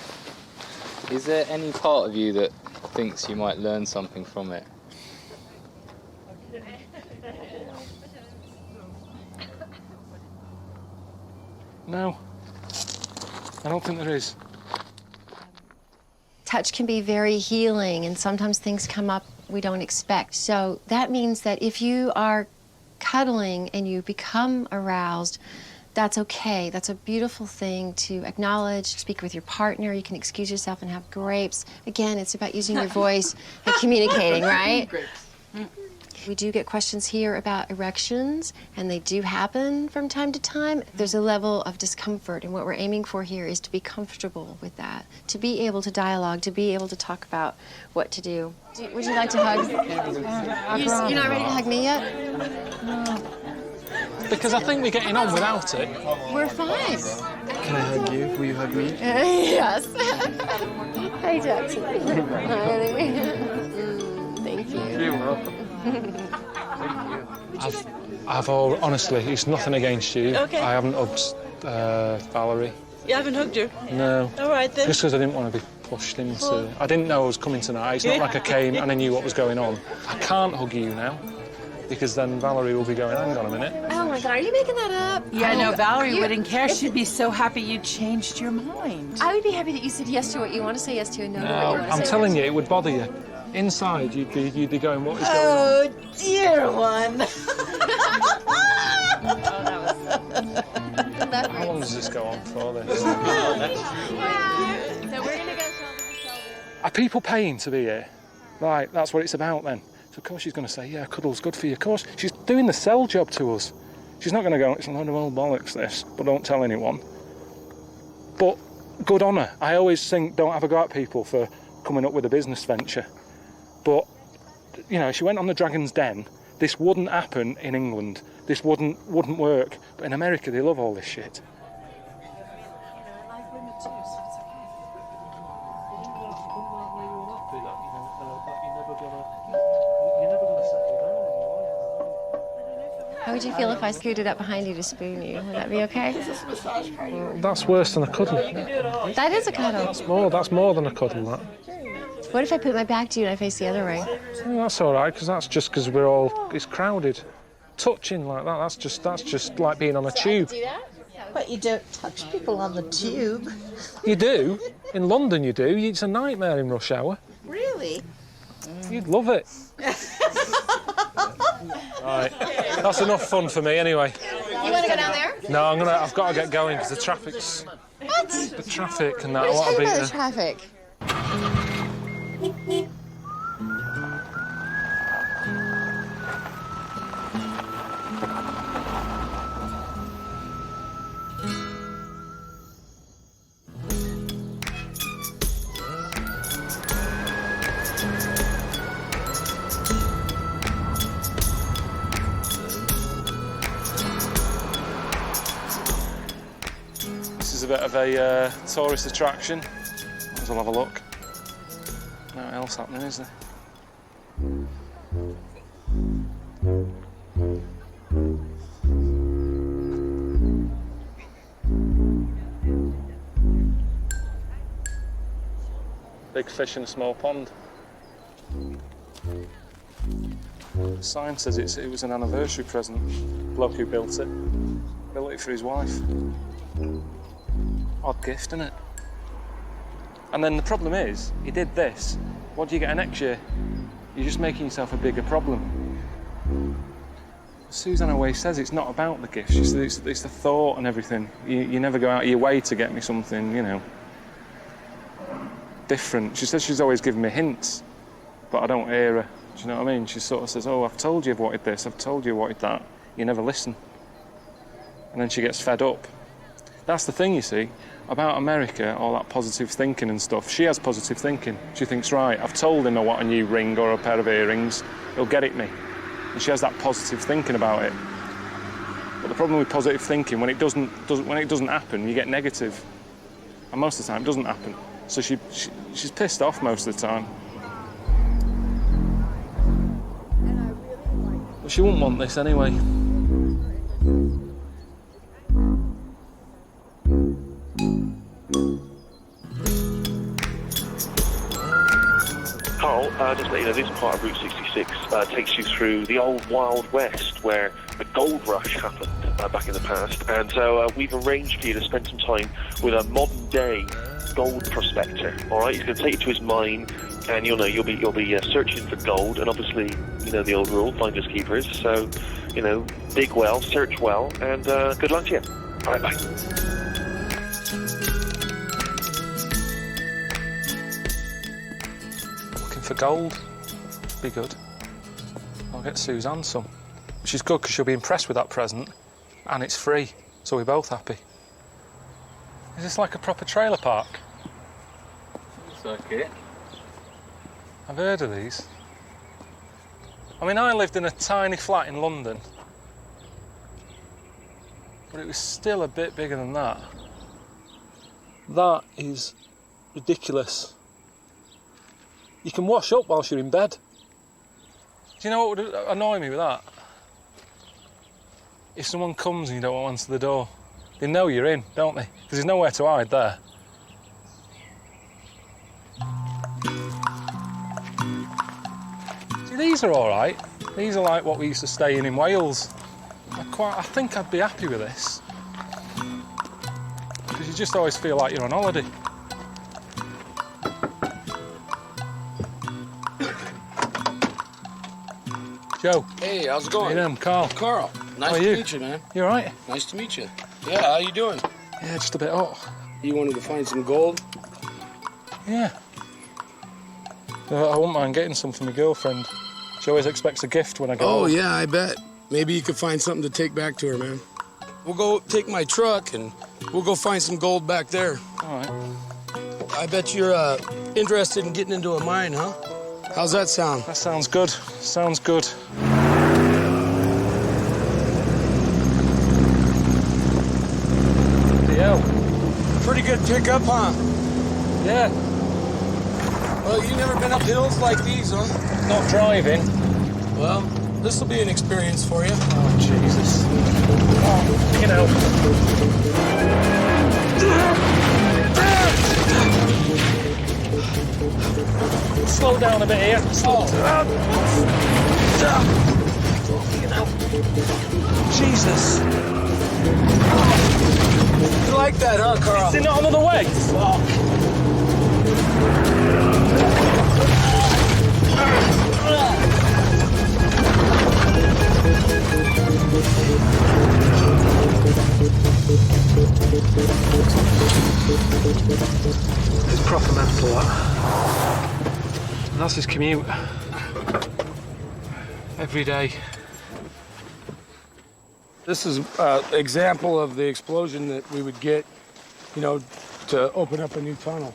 Is there any part of you that thinks you might learn something from it? No, I don't think there is. Touch can be very healing, and sometimes things come up we don't expect. So that means that if you are cuddling and you become aroused, that's okay. That's a beautiful thing to acknowledge, speak with your partner. You can excuse yourself and have grapes. Again, it's about using your voice and communicating, right? Grapes. We do get questions here about erections, and they do happen from time to time. There's a level of discomfort, and what we're aiming for here is to be comfortable with that, to be able to dialogue, to be able to talk about what to do. Would you like to hug? You're not ready to hug me yet? No. Because I think we're getting on without it. We're fine. Can I hug you? Will you hug me? Yes. Hi, Jackson. Thank you. You're welcome. Honestly, it's nothing against you. Okay. I haven't hugged Valerie. You haven't hugged her? No. All right, then. Just because I didn't want to be pushed into... I didn't know I was coming tonight. It's not like I came and I knew what was going on. I can't hug you now, because then Valerie will be going, hang on a minute. Oh my God, are you making that up? Yeah, no, Valerie wouldn't care. She'd be so happy you changed your mind. I would be happy that you said yes to what you want to say yes to and no to what you want to say. I'm telling you, it would bother you. Inside, you'd be going, what is going on? Oh, dear one. How long does this go on for, this? So we're going to go tell them. Are people paying to be here? Right, that's what it's about then. So of course she's going to say, yeah, Cuddle's good for you. Of course, she's doing the sell job to us. She's not going to go, it's a load of old bollocks, this, but don't tell anyone. But good on her. I always think, don't have a go at people for coming up with a business venture. But, you know, she went on the Dragon's Den. This wouldn't happen in England. This wouldn't work. But in America, they love all this shit. How would you feel if I scooted up behind you to spoon you? Would that be okay? That's worse than a cuddle. That is a cuddle. That's more than a cuddle, that. What if I put my back to you and I face the other way? Oh, that's all right, because that's just because it's crowded. Touching like that, that's just like being on a tube. But you don't touch people on the tube. You do. In London, you do. It's a nightmare in rush hour. Really? You'd love it. Right, that's enough fun for me anyway. You want to go down there? No, I've got to get going because the traffic's... What? The traffic and that. What are you talking about, there. the traffic? This is a bit of a tourist attraction. Might as well have a look. Nothing else happening, is there? Big fish in a small pond. The sign says it was an anniversary present. The bloke who built it for his wife. Odd gift, isn't it? And then the problem is, he did this. What do you get next year? You're just making yourself a bigger problem. Suzanne always says it's not about the gift. She says it's the thought and everything. You never go out of your way to get me something, you know, different. She says she's always giving me hints, but I don't hear her. Do you know what I mean? She sort of says, oh, I've told you I've wanted this, I've told you I wanted that. You never listen. And then she gets fed up. That's the thing, you see, about America, all that positive thinking and stuff. She has positive thinking. She thinks, right, I've told him I want a new ring or a pair of earrings, he'll get it me. And she has that positive thinking about it. But the problem with positive thinking, when it doesn't happen, you get negative. And most of the time, it doesn't happen. So she's pissed off most of the time. But she wouldn't want this anyway. Carl, just to let you know, this part of Route 66 takes you through the old Wild West, where the gold rush happened back in the past. And so we've arranged for you to spend some time with a modern-day gold prospector. All right, he's going to take you to his mine, and you'll be searching for gold. And obviously, you know the old rule: finders keepers. So, you know, dig well, search well, and good luck to you. All right, bye. For gold, be good. I'll get Suzanne some. Which is good because she'll be impressed with that present, and it's free, so we're both happy. Is this like a proper trailer park? Looks like it. I've heard of these. I mean, I lived in a tiny flat in London, but it was still a bit bigger than that. That is ridiculous. You can wash up whilst you're in bed. Do you know what would annoy me with that? If someone comes and you don't want to answer the door, they know you're in, don't they? Because there's nowhere to hide there. See, these are all right. These are like what we used to stay in Wales. I think I'd be happy with this. Because you just always feel like you're on holiday. Joe. Hey, how's it going? Hey, I'm Carl. Carl, nice to meet you, man. You all right? Nice to meet you. Yeah, how you doing? Yeah, just a bit hot. You wanted to find some gold? Yeah. I wouldn't mind getting some for my girlfriend. She always expects a gift when I go Oh, home. yeah, I bet. Maybe you could find something to take back to her, man. We'll go take my truck and we'll go find some gold back there. All right. I bet you're interested in getting into a mine, huh? How's that sound? That sounds good. Sounds good. pretty good pickup, huh? Yeah. Well, you never been up hills like these, huh? Not driving. Well, this will be an experience for you. Oh, Jesus. Oh, you know. Slow down a bit here. Slow down. You know. Jesus. You like that, huh, Carl? Is there not another way? It's proper mental, that. And that's his commute. Every day. This is an example of the explosion that we would get, you know, to open up a new tunnel.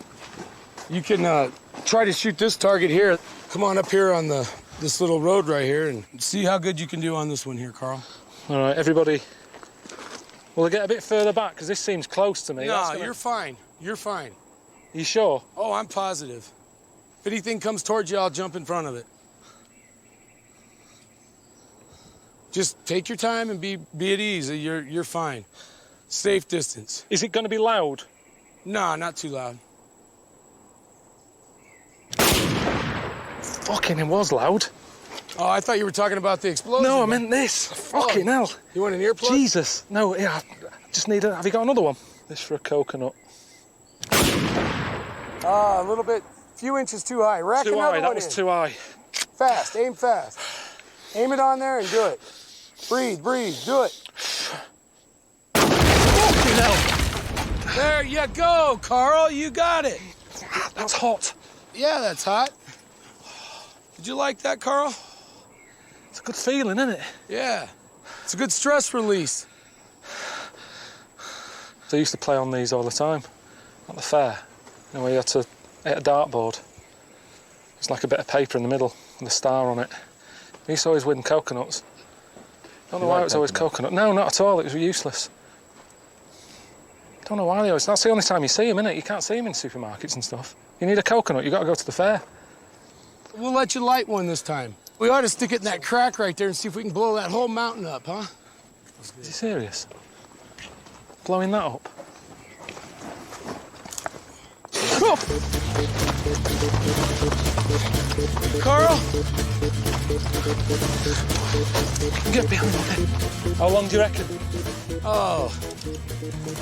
You can try to shoot this target here. Come on up here on this little road right here and see how good you can do on this one here, Carl. All right, everybody. Will I get a bit further back? Because this seems close to me. No, you're fine. You're fine. You sure? Oh, I'm positive. If anything comes towards you, I'll jump in front of it. Just take your time and be at ease. You're fine. Safe distance. Is it going to be loud? No, not too loud. Fucking, it was loud. Oh, I thought you were talking about the explosion. No, I meant this. Fucking hell. You want an earplug? Jesus. No, yeah, I just need a... Have you got another one? This for a coconut. A little bit, few inches too high. Rack Too another high, that one was in. too high. Fast, aim fast. Aim it on there and do it. Breathe, do it. Fucking hell. There you go, Carl, you got it. That's hot. Yeah, that's hot. Did you like that, Carl? It's a good feeling, isn't it? Yeah, it's a good stress release. I used to play on these all the time at the fair. You know, where you had to hit a dartboard. It's like a bit of paper in the middle with a star on it. I used to always win coconuts. Don't know why it was always coconut. No, not at all. It was useless. Don't know why they always... That's the only time you see them, isn't it? You can't see them in supermarkets and stuff. You need a coconut, you got to go to the fair. We'll let you light one this time. We ought to stick it in that crack right there and see if we can blow that whole mountain up, huh? Is he serious? Blowing that up? Carl? Get behind me. How long do you reckon? Oh,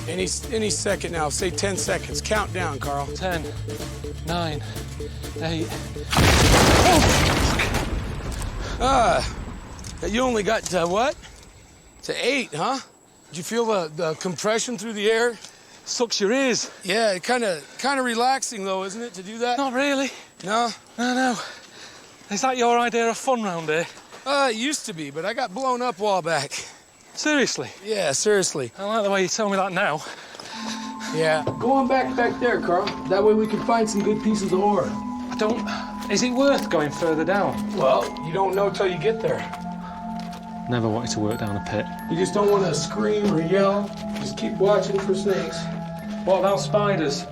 any second now. Say 10 seconds. Count down, Carl. 10, 9, 8. You only got to what? To 8, huh? Did you feel the compression through the air? Sucks your ears. Yeah, kind of relaxing though, isn't it, to do that? Not really. No? No. Is that your idea of fun round here? It used to be, but I got blown up a while back. Seriously? Yeah, seriously. I like the way you tell me that now. Yeah. Go on back there, Carl. That way we can find some good pieces of ore. I don't... Is it worth going further down? Well, you don't know till you get there. Never wanted to work down a pit. You just don't want to scream or yell. Just keep watching for snakes. What about spiders?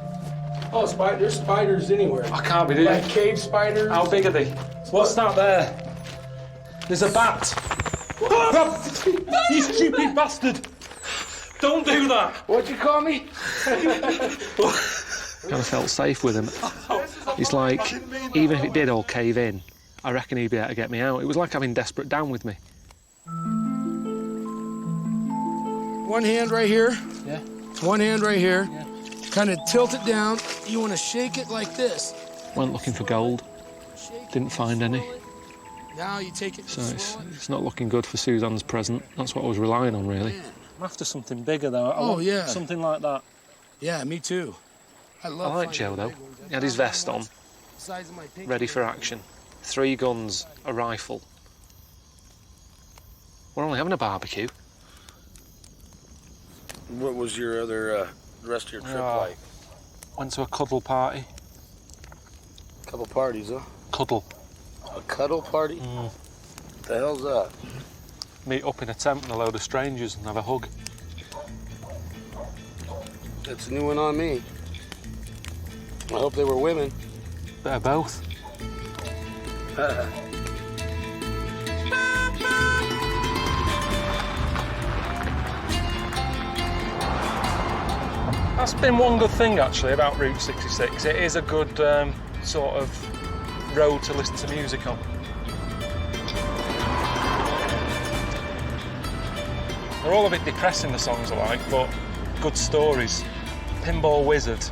Oh, there's spiders anywhere. I can't be doing Like cave spiders. How big are they? What's that there? There's a bat. You stupid bastard! Don't do that! What'd you call me? Kind of felt safe with him. It's like, even if it did all cave in, I reckon he'd be able to get me out. It was like having Desperate Dan with me. One hand right here. Yeah. One hand right here. Yeah. Kind of tilt it down. You want to shake it like this. Went looking for gold. Didn't find any. Now you take it. So it's not looking good for Suzanne's present. That's what I was relying on, really. I'm after something bigger, though. I want yeah. Something like that. Yeah, me too. I like Joe, though. He had his vest on, ready for action. 3 guns, a rifle. We're only having a barbecue. What was your other, rest of your trip like? Went to a cuddle party. Couple parties, huh? Cuddle. A cuddle party? What the hell's that? Meet up in a tent with a load of strangers and have a hug. That's a new one on me. I hope they were women. They're both. That's been one good thing, actually, about Route 66. It is a good sort of road to listen to music on. They're all a bit depressing, the songs I like, but good stories. Pinball Wizard.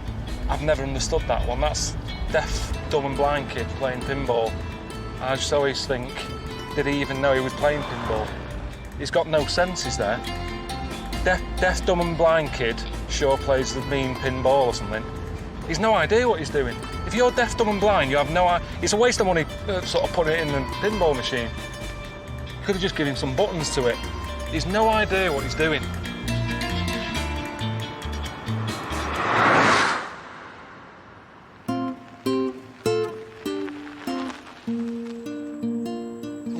I've never understood that one. That's deaf, dumb and blind kid playing pinball. I just always think, did he even know he was playing pinball? He's got no senses there. Deaf, dumb and blind kid sure plays the mean pinball or something. He's no idea what he's doing. If you're deaf, dumb and blind, you have no idea. It's a waste of money sort of putting it in the pinball machine. You could have just given him some buttons to it. He's no idea what he's doing.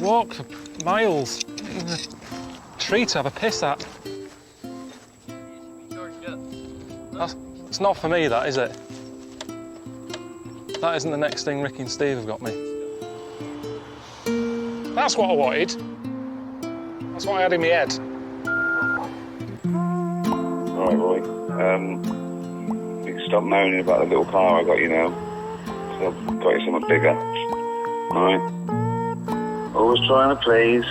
Walk for miles. Tree to have a piss at. It's not for me, that, is it? That isn't the next thing Ricky and Steve have got me. That's what I wanted. That's what I had in my head. All right, Roy. You can stop moaning about the little car I got you now. So I've got you something bigger. All right? Always trying to please.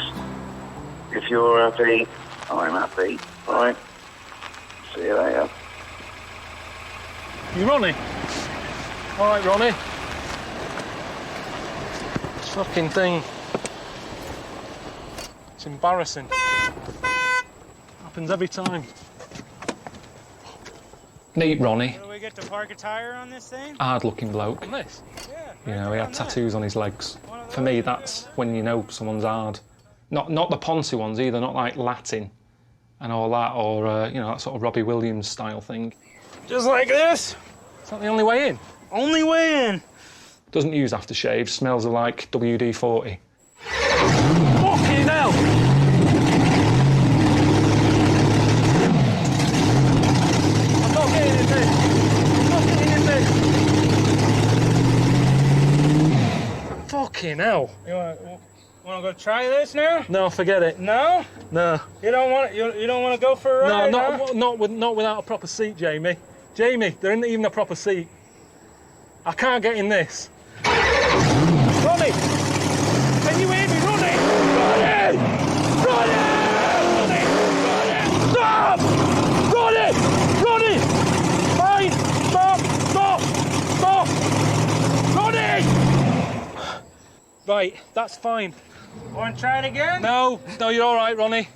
If you're happy, I'm happy. All right? See you later. You Ronnie? All right, Ronnie. This fucking thing. It's embarrassing. Happens every time. Neat Ronnie. Do we get to park a tire on this thing? Hard-looking bloke. On this? Yeah. You know, he had tattoos on his legs. For me, that's when you know someone's hard. Not the Ponzi ones either, not like Latin and all that, or, you know, that sort of Robbie Williams style thing. Just like this? Is that the only way in? Only way in. Doesn't use aftershave, smells of like WD-40. Fucking hell! I'm not getting in this. I'm not getting in this. Fucking hell. You want to go try this now? No, forget it. No? No. You don't want you don't want to go for a ride? No, not without a proper seat, Jamie. Jamie, there isn't even a proper seat. I can't get in this. Ronnie! Can you hear me, Ronnie? Ronnie! Ronnie! Ronnie! Ronnie! Stop! Ronnie! Ronnie! Fine! Stop! Stop! Stop! Ronnie! Right, that's fine. Want to try it again? No, you're all right, Ronnie.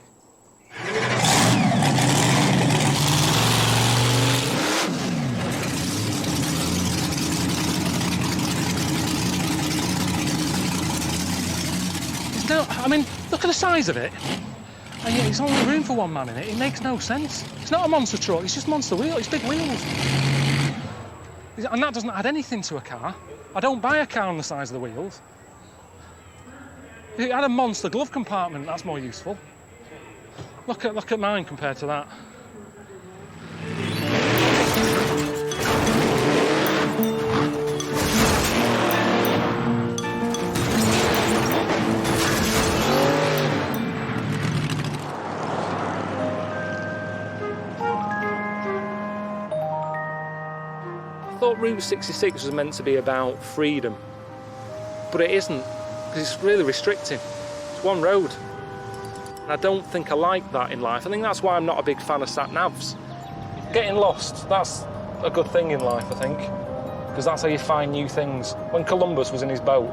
No, I mean, look at the size of it. And yet, there's only room for one man in it. It makes no sense. It's not a monster truck, it's just monster wheel. It's big wheels. And that doesn't add anything to a car. I don't buy a car on the size of the wheels. If it had a monster glove compartment, that's more useful. Look at mine compared to that. I thought Route 66 was meant to be about freedom, but it isn't, because it's really restricting. It's one road. And I don't think I like that in life. I think that's why I'm not a big fan of sat-navs. Getting lost, that's a good thing in life, I think, because that's how you find new things. When Columbus was in his boat,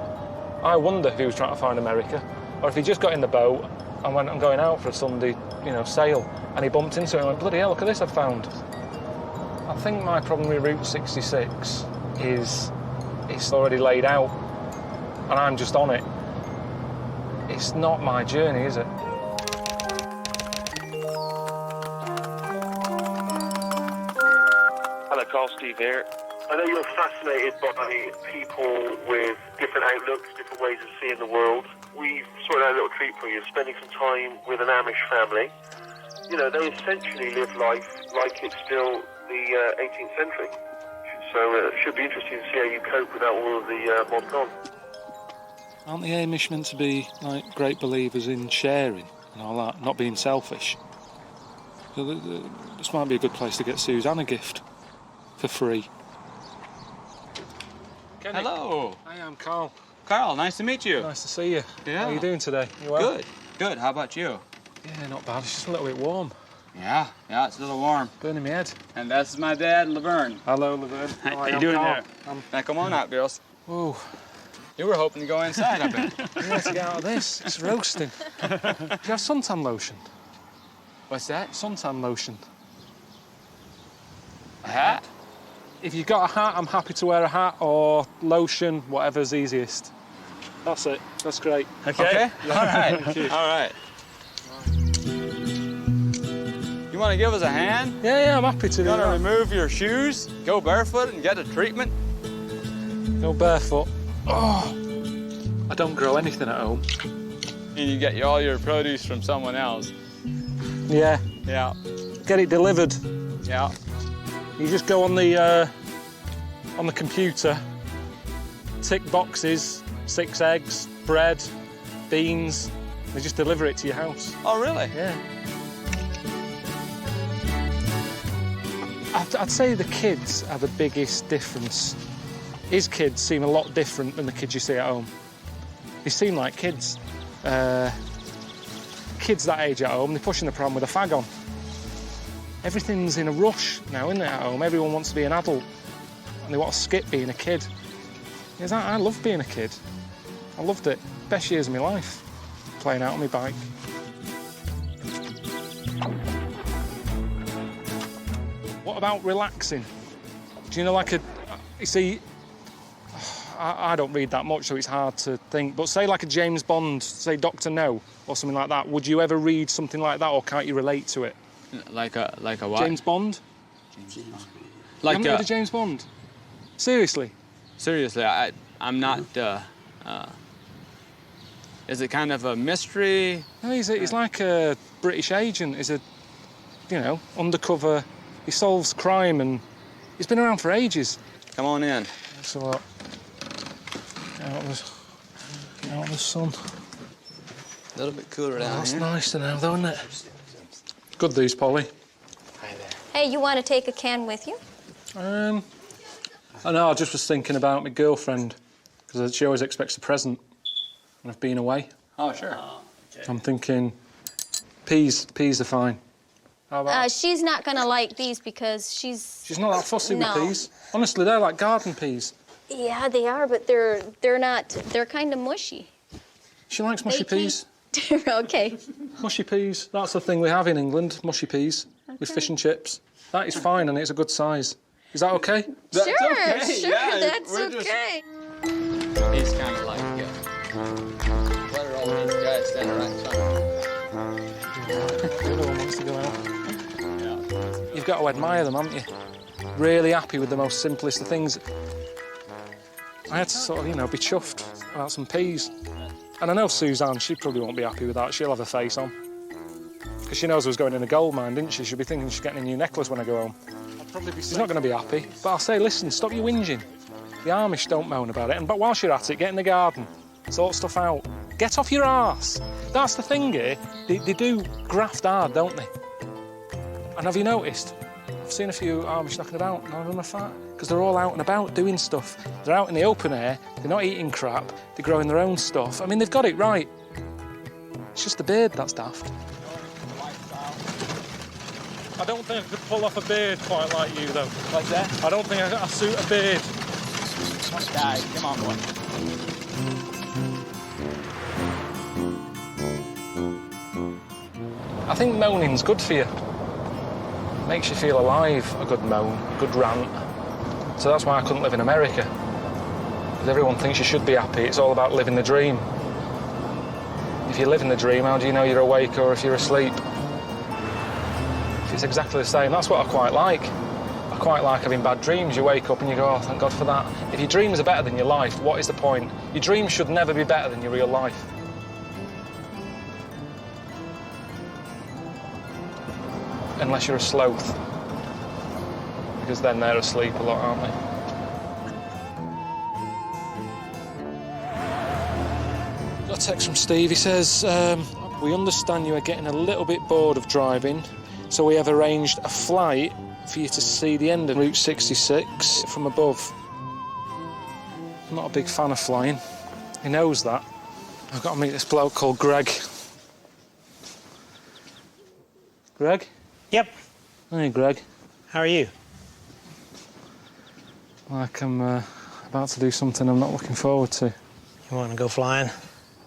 I wonder if he was trying to find America, or if he just got in the boat and went, I'm going out for a Sunday, sail, and he bumped into it and went, bloody hell, look at this I've found. I think my problem with Route 66 is it's already laid out, and I'm just on it. It's not my journey, is it? Hello, Carl, Steve here. I know you're fascinated by people with different outlooks, different ways of seeing the world. We've sorted out a little treat for you, spending some time with an Amish family you know, they essentially live life like it's still the 18th century. So it should be interesting to see how you cope without all of the modern on. Aren't the Amish meant to be, like, great believers in sharing and all that, not being selfish? So this might be a good place to get Suzanne a gift for free. Kenny. Hello. Hi, I'm Carl. Carl, nice to meet you. Nice to see you. Yeah. How are you doing today? You well? Good. Good. How about you? Yeah, not bad. It's just a little bit warm. Yeah, it's a little warm. Burning my head. And that's my dad, Laverne. Hello, Laverne. How you doing there? Now, come on out, girls. Whoa. You were hoping to go inside, I bet. Yeah, to get out of this. It's roasting. Do you have suntan lotion? What's that? Suntan lotion. A hat? If you've got a hat, I'm happy to wear a hat or lotion, whatever's easiest. That's it. That's great. Okay? Yeah. All right. Thank you. All right. You want to give us a hand? Yeah, I'm happy to do You want that. to remove your shoes, go barefoot and get a treatment? Go barefoot. Oh, I don't grow anything at home. And you get all your produce from someone else. Yeah. Yeah. Get it delivered. Yeah. You just go on the computer, tick boxes, 6 eggs, bread, beans. They just deliver it to your house. Oh, really? Yeah. I'd say the kids are the biggest difference. His kids seem a lot different than the kids you see at home. They seem like kids. Kids that age at home, they're pushing the pram with a fag on. Everything's in a rush now, isn't it, at home? Everyone wants to be an adult, and they want to skip being a kid. Yes, I love being a kid. I loved it. Best years of my life, playing out on my bike. What about relaxing? Do you know, like you see, I don't read that much, so it's hard to think, but say like a James Bond, say Dr. No, or something like that, would you ever read something like that, or can't you relate to it? Like a what? James Bond? Like you haven't read a James Bond? Seriously? Seriously, I'm not, is it kind of a mystery? No, he's like a British agent. He's a, undercover. He solves crime, and he's been around for ages. Come on in. So what? Get out of the sun. A little bit cooler down That's here. nice now, though, isn't it? Good, these, Polly. Hey, you want to take a can with you? I know, I just was thinking about my girlfriend, because she always expects a present when I've been away. Oh, sure. I'm thinking peas are fine. How about She's not going to like these because she's She's not that fussy no. with peas. Honestly, they're like garden peas. Yeah, they are, but they're not. They're kind of mushy. She likes mushy peas. Okay. Mushy peas, that's the thing we have in England, mushy peas with fish and chips. That is fine, and it's a good size. Is that okay? Sure, okay, sure, yeah, that's we're just- okay. He's kind of like, what are all these guys standing around The other one wants to go out. You've got to admire them, haven't you? Really happy with the most simplest of things. I had to sort of, be chuffed about some peas. And I know Suzanne, she probably won't be happy with that. She'll have a face on. Because she knows I was going in a gold mine, didn't she? She'll be thinking she's getting a new necklace when I go home. She's not going to be happy. But I'll say, listen, stop your whinging. The Amish don't moan about it. But whilst you're at it, get in the garden. Sort stuff out. Get off your arse. That's the thing here. They do graft hard, don't they? And have you noticed? I've seen a few Amish knocking about. None of them are fat. Because they're all out and about doing stuff. They're out in the open air. They're not eating crap. They're growing their own stuff. I mean, they've got it right. It's just the beard that's daft. I don't think I could pull off a beard quite like you, though. What's that? I don't think I suit a beard. Guys, come on, boy. I think moaning's good for you. Makes you feel alive, a good moan, a good rant. So that's why I couldn't live in America. Because everyone thinks you should be happy. It's all about living the dream. If you're living the dream, how do you know you're awake or if you're asleep? It's exactly the same. That's what I quite like. I quite like having bad dreams. You wake up and you go, oh, thank God for that. If your dreams are better than your life, what is the point? Your dreams should never be better than your real life. unless you're a sloth. Because then they're asleep a lot, aren't they? Got a text from Steve. He says, we understand you are getting a little bit bored of driving, so we have arranged a flight for you to see the end of Route 66 from above. I'm not a big fan of flying. He knows that. I've got to meet this bloke called Greg. Greg? Yep. Hey, Greg. How are you? Like I'm about to do something I'm not looking forward to. You want to go flying?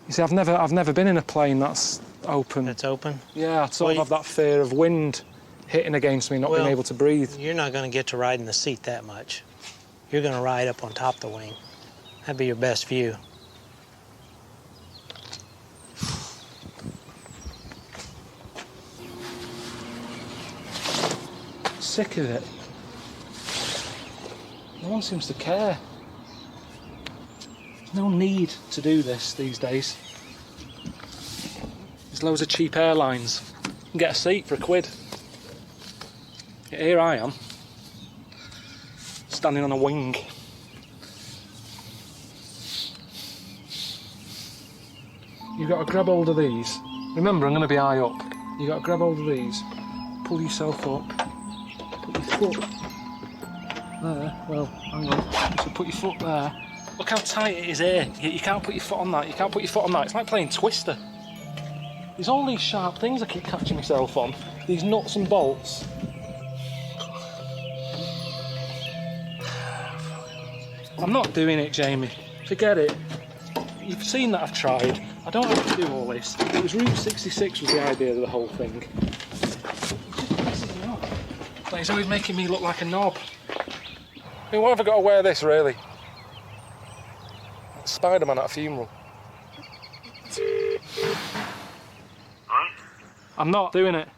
You see, I've never been in a plane that's open. That's open? Yeah, I sort of have that fear of wind hitting against me, not being able to breathe. You're not going to get to ride in the seat that much. You're going to ride up on top of the wing. That'd be your best view. Sick of it. No one seems to care. There's no need to do this these days. There's loads of cheap airlines. You can get a seat for £1. Yet here I am, standing on a wing. You've got to grab hold of these. Remember, I'm going to be high up. You've got to grab hold of these, pull yourself up, put your foot there. Well, hang on. So put your foot there. Look how tight it is here. You can't put your foot on that. You can't put your foot on that. It's like playing Twister. There's all these sharp things I keep catching myself on. These nuts and bolts. I'm not doing it, Jamie. Forget it. You've seen that I've tried. I don't have to do all this. It was Route 66 was the idea of the whole thing. It just pisses me off. Like, he's always making me look like a knob. I mean, why have I got to wear this, really? Spider-Man at a funeral. I'm not doing it.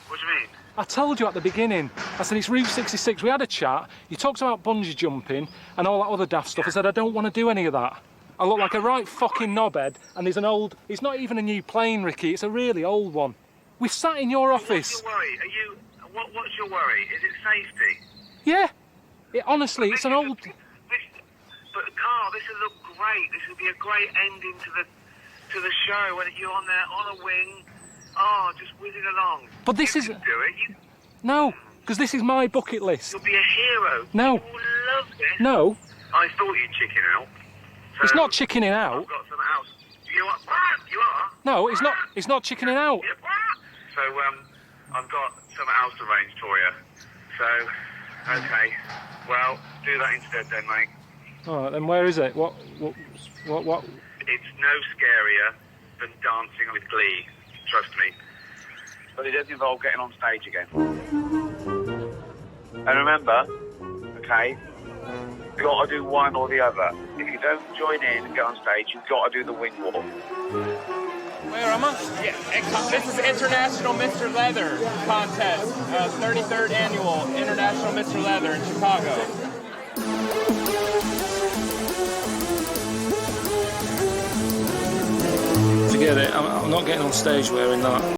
What do you mean? I told you at the beginning. I said, it's Route 66. We had a chat. You talked about bungee jumping and all that other daft stuff. I said, I don't want to do any of that. I look like a right fucking knobhead, and there's an old... It's not even a new plane, Ricky. It's a really old one. We sat in your office. What's your worry? What's your worry? Is it safety? Yeah. Honestly, it's an old... But Carl, this would look great. This would be a great ending to the show when you're on there on a wing. Oh, just whizzing along. But this is... Do it. No, because this is my bucket list. You'll be a hero. No. You will love this. No. I thought you'd chicken out. So It's not chickening out. I've got something else. You are? You are? No, it's not. It's not chickening out. So, I've got something else arranged for you. So, okay. Well, do that instead then, mate. All right, then where is it? What? It's no scarier than dancing with glee. Trust me. But it does involve getting on stage again. And remember, okay, you've got to do one or the other. If you don't join in and get on stage, you've got to do the wing walk. Where am I? Yeah, this is International Mr. Leather Contest, 33rd Annual International Mr. Leather in Chicago. Forget it. I'm not getting on stage wearing that.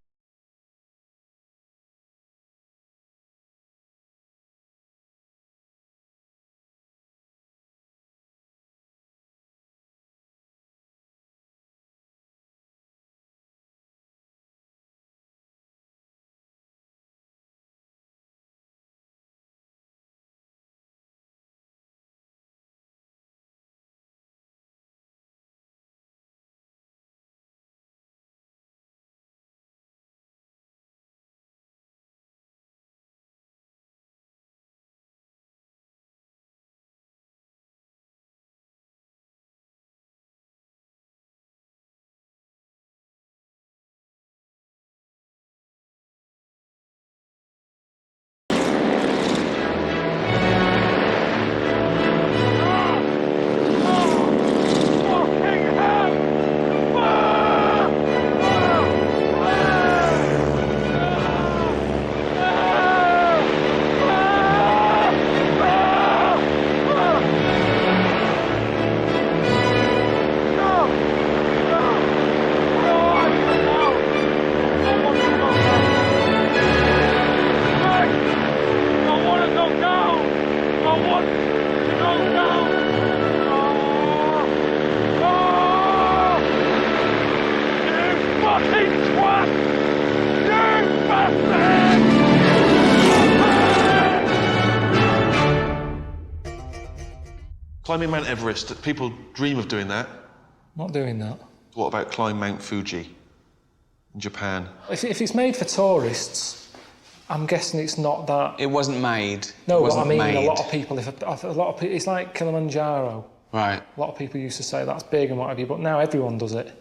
Climbing Mount Everest, people dream of doing that. Not doing that. What about climbing Mount Fuji in Japan? If it's made for tourists, I'm guessing it's not that. It wasn't made. No, it wasn't but I mean, made. a lot of people. It's like Kilimanjaro. Right. A lot of people used to say that's big and what have you, but now everyone does it.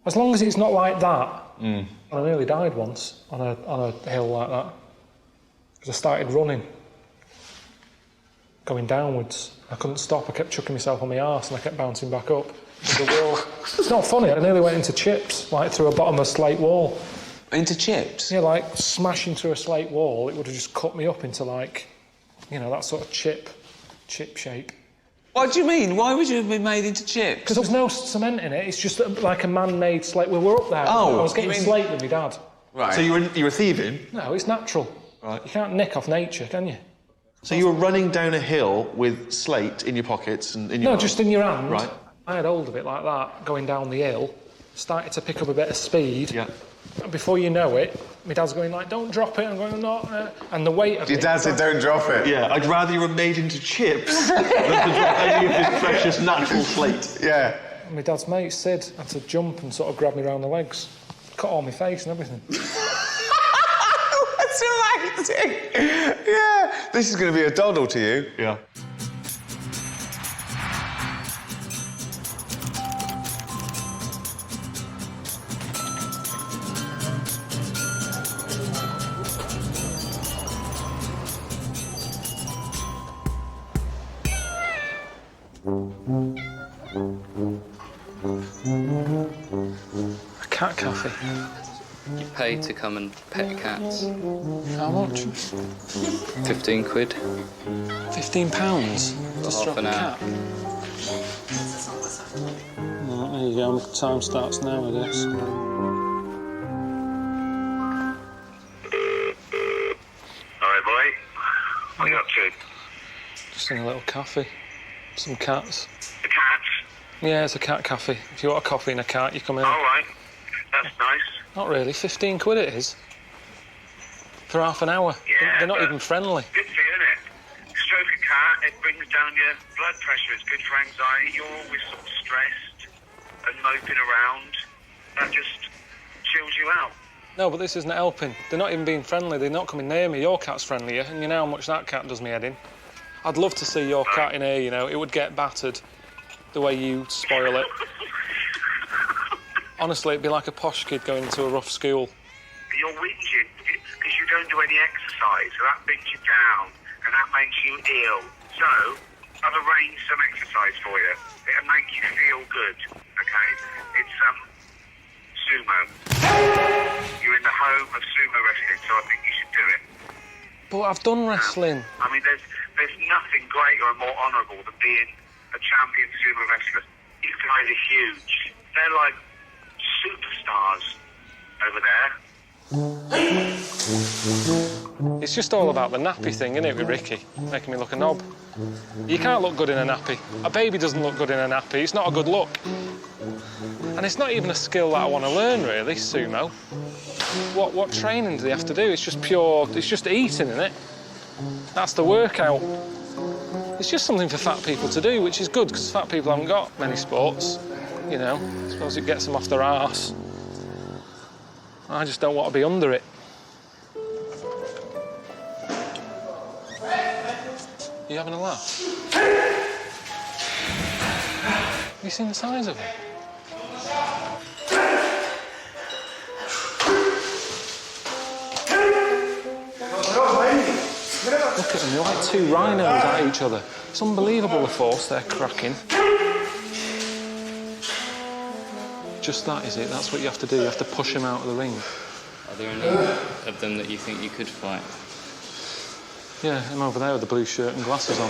As long as it's not like that. Mm. I nearly died once on a hill like that because I started running, going downwards. I couldn't stop. I kept chucking myself on my arse and I kept bouncing back up. It's not funny. I nearly went into chips, like through a bottom of a slate wall. Into chips? Yeah, like smashing through a slate wall. It would have just cut me up into like, you know, that sort of chip shape. What do you mean? Why would you have been made into chips? Because there was no cement in it. It's just like a man-made slate. We were up there. Oh, I was getting slate with my dad. Right. So you were thieving? No, it's natural. Right. You can't nick off nature, can you? So you were running down a hill with slate in your pockets and in your No, just in your hand. Right. I had hold of it like that, going down the hill, started to pick up a bit of speed. Yeah. And before you know it, my dad's going like, don't drop it. I'm going, no. And the weight of Your it... dad said, don't drop it. Yeah, I'd rather you were made into chips than to drop any of this precious natural slate. Yeah. And my dad's mate, Sid, had to jump and sort of grab me around the legs. Cut all my face and everything. That's amazing. Yeah. This is going to be a doddle to you. Yeah. A cat cafe. You pay to come and pet cats. How much? 15 quid. £15 to For strap half an a hour. cat. Right, there you go. Time starts now, I guess. Alright, boy. What are you up to? Just in a little cafe. Some cats. The cats? Yeah, it's a cat cafe. If you want a coffee and a cat, you come in. Alright. That's nice. Not really. 15 quid it is. For half an hour. Yeah, They're not but even friendly. Good for you, isn't it? Stroke a cat, it brings down your blood pressure. It's good for anxiety. You're always sort of stressed and moping around. That just chills you out. No, but this isn't helping. They're not even being friendly. They're not coming near me. Your cat's friendlier, and you know how much that cat does me head in. I'd love to see your cat in here, you know. It would get battered the way you spoil it. Honestly, it'd be like a posh kid going to a rough school. You're whinging because you don't do any exercise, so that brings you down and that makes you ill. So, I've arranged some exercise for you. It'll make you feel good, okay? It's, Sumo. You're in the home of sumo wrestling, so I think you should do it. But I've done wrestling. I mean, there's nothing greater and more honourable than being a champion sumo wrestler. These guys are huge. They're like superstars over there. It's just all about the nappy thing, isn't it, with Ricky? Making me look a knob. You can't look good in a nappy. A baby doesn't look good in a nappy. It's not a good look. And it's not even a skill that I want to learn, really, sumo. What training do they have to do? It's just pure... It's just eating, isn't it? That's the workout. It's just something for fat people to do, which is good, because fat people haven't got many sports, you know. I suppose it gets them off their arse. I just don't want to be under it. You having a laugh? Have you seen the size of it? Look at them, they're like two rhinos at each other. It's unbelievable the force they're cracking. Just that, is it? That's what you have to do. You have to push them out of the ring. Are there any of them that you think you could fight? Yeah, him over there with the blue shirt and glasses on.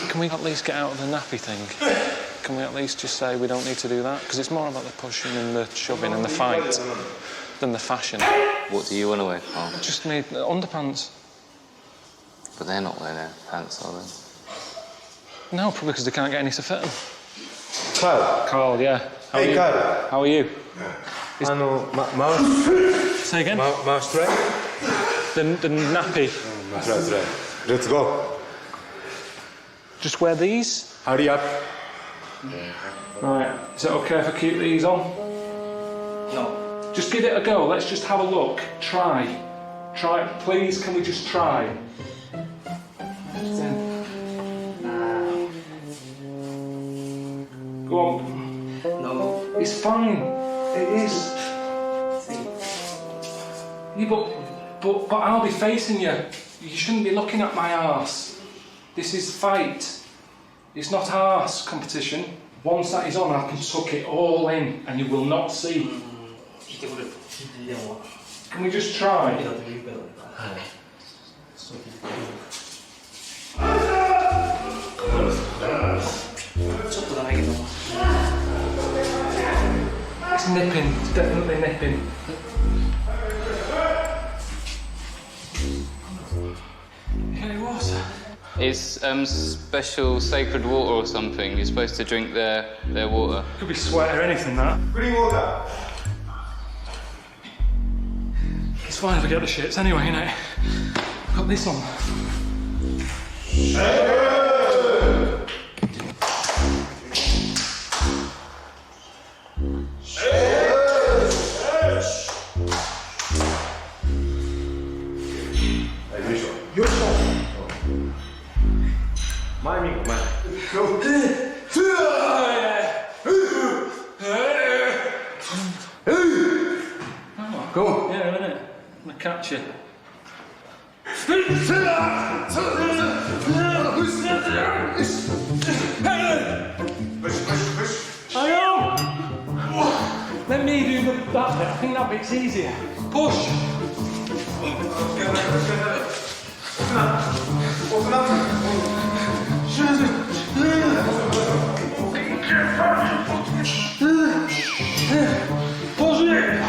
Can we at least get out of the nappy thing? Can we at least just say we don't need to do that? Because it's more about the pushing and the shoving and the fight than the fashion. What do you want to wear, Carl? Just need underpants. But they're not wearing their pants, are they? No, probably because they can't get any to fit them. Carl. Carl, yeah. Hey, Carl. How are you? Mouse. Say again? Mouse tray? The nappy. Try. Let's go. Just wear these. Hurry up. Right, is it okay if I keep these on? No. Just give it a go, let's just have a look. Try, please, can we just try? Go on. No. It's fine, it is. Yeah, but I'll be facing you. You shouldn't be looking at my arse. This is fight. It's not arse competition. Once that is on, I can suck it all in and you will not see. Can we just try? It's nipping, it's definitely nipping. Hey, water. It's special sacred water or something. You're supposed to drink their water. Could be sweat or anything, that. Green water. It's fine if I get the shits anyway, innit? I've got this on. Go on. Yeah, innit? I'm gonna catch you. I am! Let me do that bit. I think that bit's easier. Push! Push it!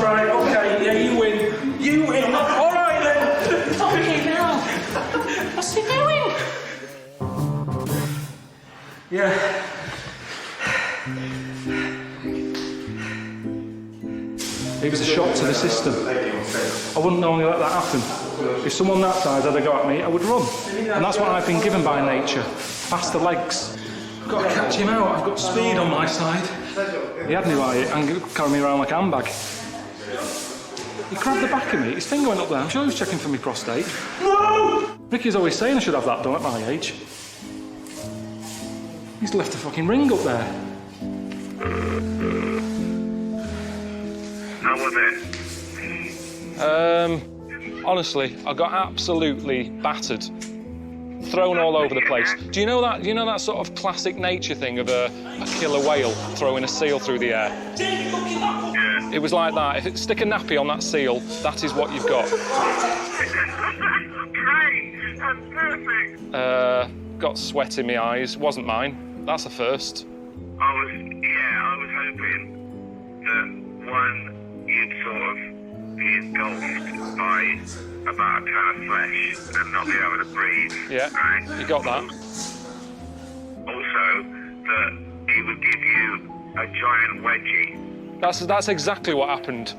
Right, okay, yeah, you win. You win. All right then. Okay, now. What's he doing? Yeah. It was a shock to the system. I wouldn't normally let that happen. If someone that size had a go at me, I would run. And that's what I've been given by nature. Faster legs. I've got to catch him out. I've got speed on my side. He had me like and carried me around like a handbag. He grabbed the back of me. His finger went up there. I'm sure he was checking for my prostate. No! Ricky's always saying I should have that done at my age. He's left a fucking ring up there. How was it? Honestly, I got absolutely battered. Thrown all over the place. Do you know that sort of classic nature thing of a killer whale throwing a seal through the air? Yeah. It was like that. If it stick a nappy on that seal, that is what you've got. Great! That's perfect! Got sweat in my eyes. Wasn't mine. That's a first. I was hoping that one, you'd sort of be engulfed by about a ton of flesh and not be able to breathe. Yeah, right? you got that. Also, that he would give you a giant wedgie. That's exactly what happened.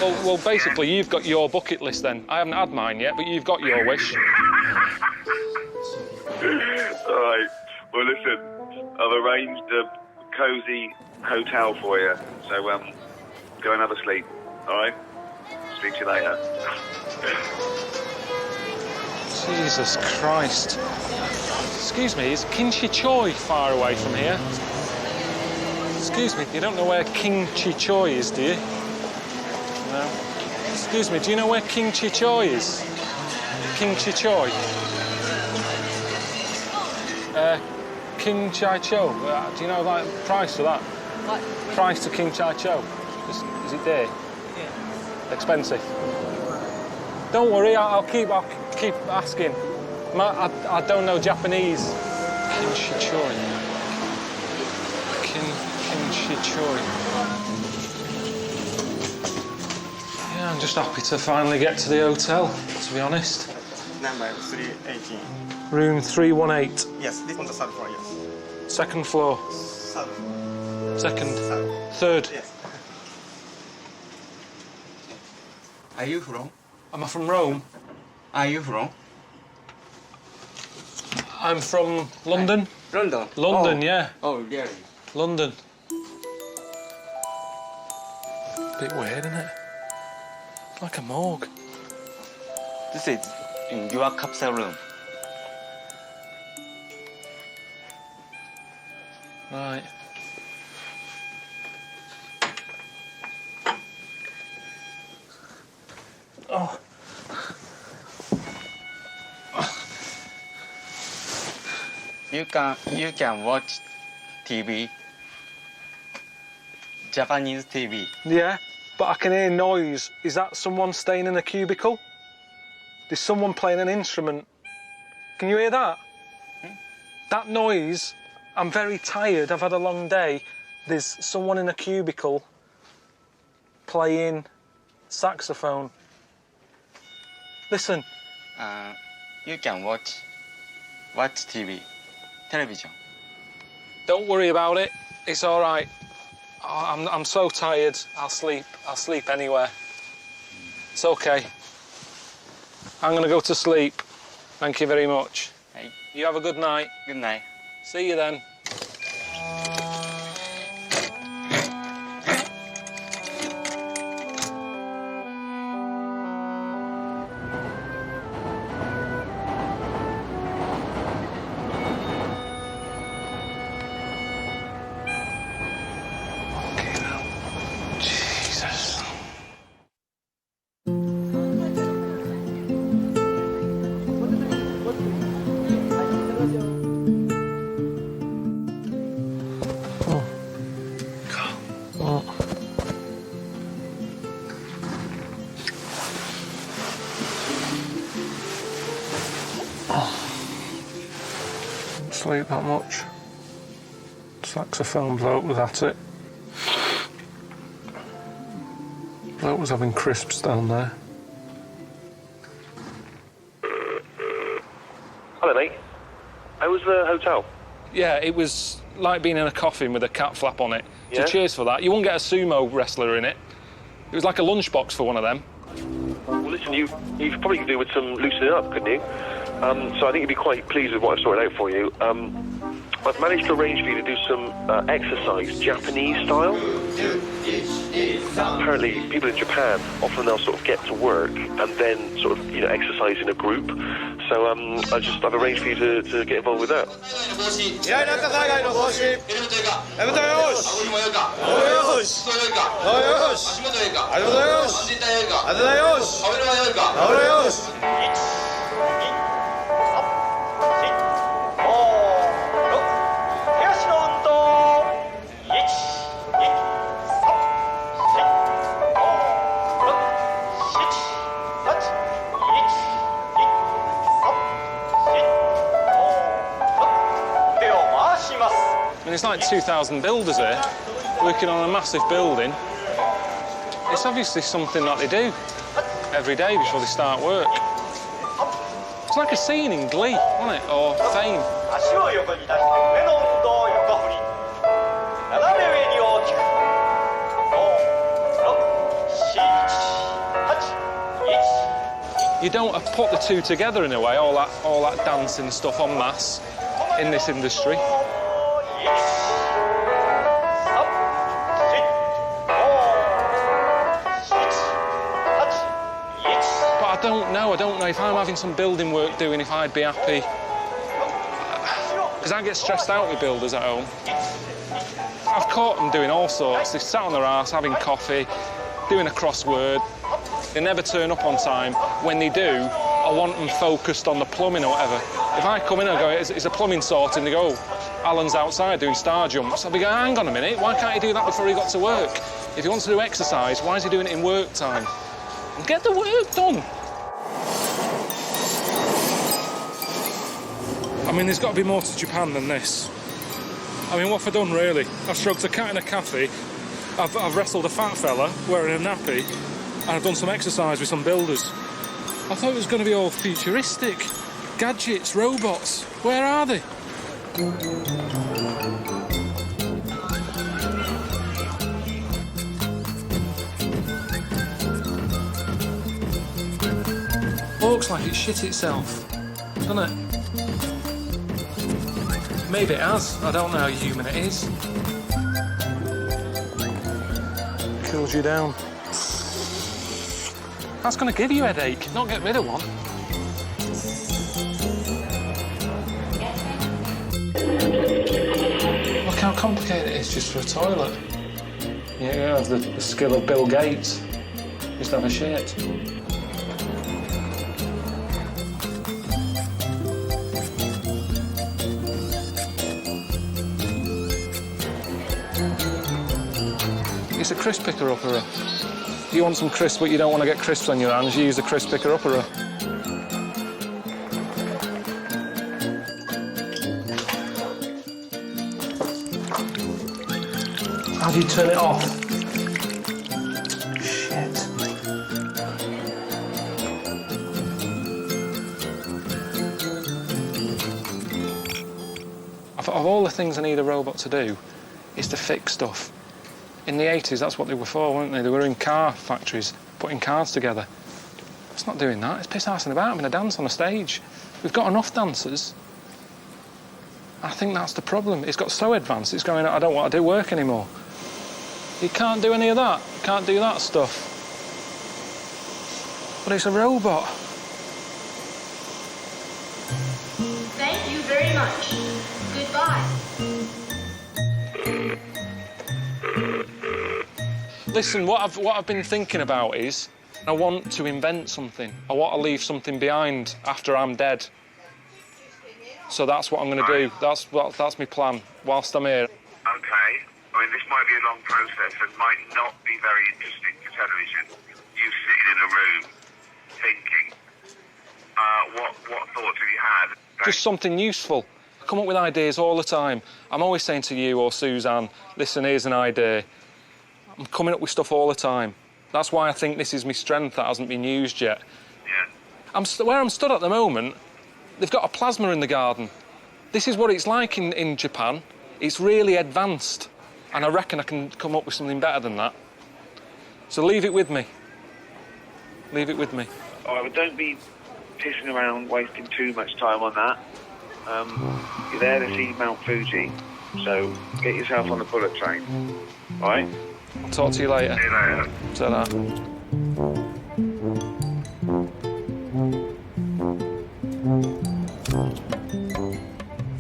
Well, basically, you've got your bucket list then. I haven't had mine yet, but you've got your wish. All right. Well, listen, I've arranged a cosy hotel for you, so go and have a sleep. All right. Speak to you later. Jesus Christ. Excuse me, is Kinchi Choi far away from here? Excuse me, you don't know where Kinchi Choi is, do you? No. Excuse me, do you know where Kinchi Choi is? Kinchi Choi? King Chai Cho. Do you know the price for that? What? Price to King Chai Cho. Is it dear? Yeah. Expensive? Don't worry, I'll keep asking. I don't know Japanese. Kinchi Choi. Kinchi Choi. Yeah, I'm just happy to finally get to the hotel, to be honest. Number 318. Room 318. Yes, this on the third floor, yes. Second floor. Third. Second. Third. Yes. Are you from? Am I from Rome? Are you from? I'm from London. London? London, Oh. yeah. Oh, really? London. Bit weird, isn't it? Like a morgue. This is in your capsule room. Right. Oh. You can watch TV. Japanese TV. Yeah, but I can hear noise. Is that someone staying in a cubicle? There's someone playing an instrument. Can you hear that? That noise, I'm very tired, I've had a long day. There's someone in a cubicle playing saxophone. Listen. You can watch TV. Television. Don't worry about it. It's all right. Oh, I'm so tired. I'll sleep anywhere. It's okay. I'm gonna go to sleep. Thank you very much. Hey. You have a good night. Good night. See you then. Jesus. Didn't sleep that much. Saxophone bloke was at it. Bloke was having crisps down there. Hello, mate. How was the hotel? Yeah, it was like being in a coffin with a cat flap on it. So Yeah? cheers for that. You won't get a sumo wrestler in it. It was like a lunchbox for one of them. Well, listen, you probably could do with some loosening up, couldn't you? So I think you'd be quite pleased with what I've sorted out for you. I've managed to arrange for you to do some exercise, Japanese style. Apparently, people in Japan, often they'll sort of get to work and then sort of, exercise in a group. So I've arranged for you to get involved with that. I mean, it's like 2,000 builders here, working on a massive building. It's obviously something that they do every day before they start work. It's like a scene in Glee, isn't it? Or Fame. You don't put the two together in a way, all that dancing stuff en masse in this industry. I don't know if I'm having some building work doing, if I'd be happy. Because I get stressed out with builders at home. I've caught them doing all sorts. They sat on their arse having coffee, doing a crossword. They never turn up on time. When they do, I want them focused on the plumbing or whatever. If I come in and go, is a plumbing sorted? And they go, Alan's outside doing star jumps. I'll be going, hang on a minute, why can't he do that before he got to work? If he wants to do exercise, why is he doing it in work time? Get the work done. I mean, there's got to be more to Japan than this. I mean, what have I done, really? I've stroked a cat in a cafe, I've wrestled a fat fella wearing a nappy, and I've done some exercise with some builders. I thought it was going to be all futuristic. Gadgets, robots. Where are they? Looks like it shit itself, doesn't it? Maybe it has. I don't know how human it is. Cools you down. That's going to give you a headache, not get rid of one. Look how complicated it is just for a toilet. You have the skill of Bill Gates. Just have a shit. It's a crisp picker-upper. You want some crisps, but you don't want to get crisps on your hands, you use a crisp picker-upper. How do you turn it off? Shit. Of all the things I need a robot to do, is to fix stuff. In the 80s, that's what they were for, weren't they? They were in car factories, putting cars together. It's not doing that. It's piss-arsing about having a dance on a stage. We've got enough dancers. I think that's the problem. It's got so advanced, it's going, I don't want to do work anymore. You can't do any of that. You can't do that stuff. But it's a robot. Thank you very much. Goodbye. Listen, what I've been thinking about is I want to invent something. I want to leave something behind after I'm dead. So that's what I'm going to do. That's my plan whilst I'm here. Okay. I mean, this might be a long process and might not be very interesting for television. You sitting in a room thinking. What thoughts have you had? Just something useful. I come up with ideas all the time. I'm always saying to you or Suzanne, listen, here's an idea. I'm coming up with stuff all the time. That's why I think this is my strength that hasn't been used yet. Yeah. Where I'm stood at the moment, they've got a plasma in the garden. This is what it's like in Japan. It's really advanced. And I reckon I can come up with something better than that. So leave it with me. Leave it with me. All right, well, don't be pissing around, wasting too much time on that. You're there to see Mount Fuji, so get yourself on the bullet train. All right? I'll talk to you later. See you later. Ta-da.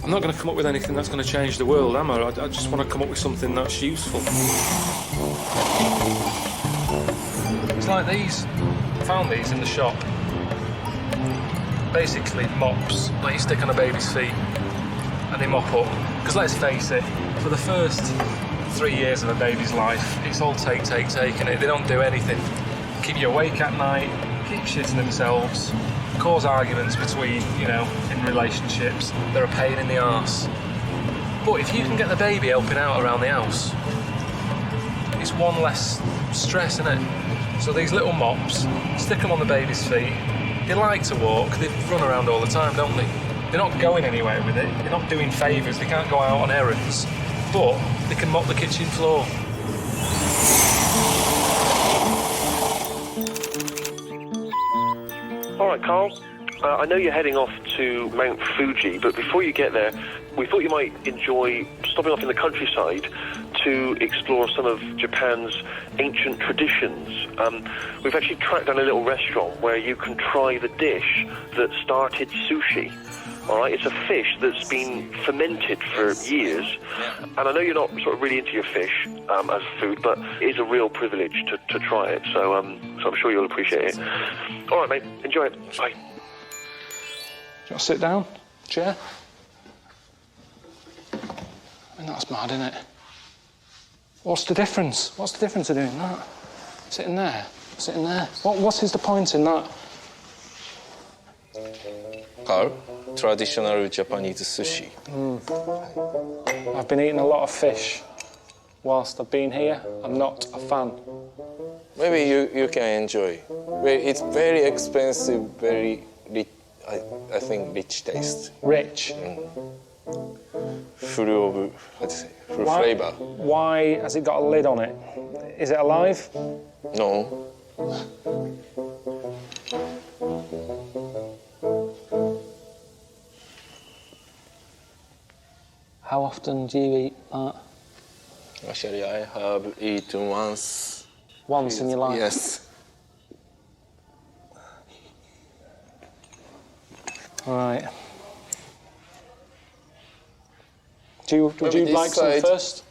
I'm not going to come up with anything that's going to change the world, am I? I just want to come up with something that's useful. It's like these. I found these in the shop. Basically mops that you stick on a baby's feet and they mop up. Because let's face it, for the first 3 years of a baby's life, it's all take, and they don't do anything. Keep you awake at night, keep shitting themselves, cause arguments between, in relationships. They're a pain in the arse. But if you can get the baby helping out around the house, it's one less stress, isn't it? So these little mops, stick them on the baby's feet. They like to walk, they run around all the time, don't they? They're not going anywhere with it, they're not doing favours, they can't go out on errands, but they can mop the kitchen floor. All right, Carl. I know you're heading off to Mount Fuji, but before you get there, we thought you might enjoy stopping off in the countryside to explore some of Japan's ancient traditions. We've actually tracked down a little restaurant where you can try the dish that started sushi. All right, it's a fish that's been fermented for years, and I know you're not sort of really into your fish as food, but it is a real privilege to try it, so I'm sure you'll appreciate it. All right, mate, enjoy it. Bye. Do you want to sit down? Chair? I mean, that's mad, isn't it? What's the difference? What's the difference of doing that? Sitting there, sitting there. What is the point in that? Carl, traditional Japanese sushi. I've been eating a lot of fish whilst I've been here. I'm not a fan. Maybe you can enjoy. It's very expensive, very rich, I think rich taste. Rich? Full of, how to say, full flavor. Why has it got a lid on it? Is it alive? No. How often do you eat that? Actually, I have eaten once. Once in your life? Yes. Right. Do you like some first?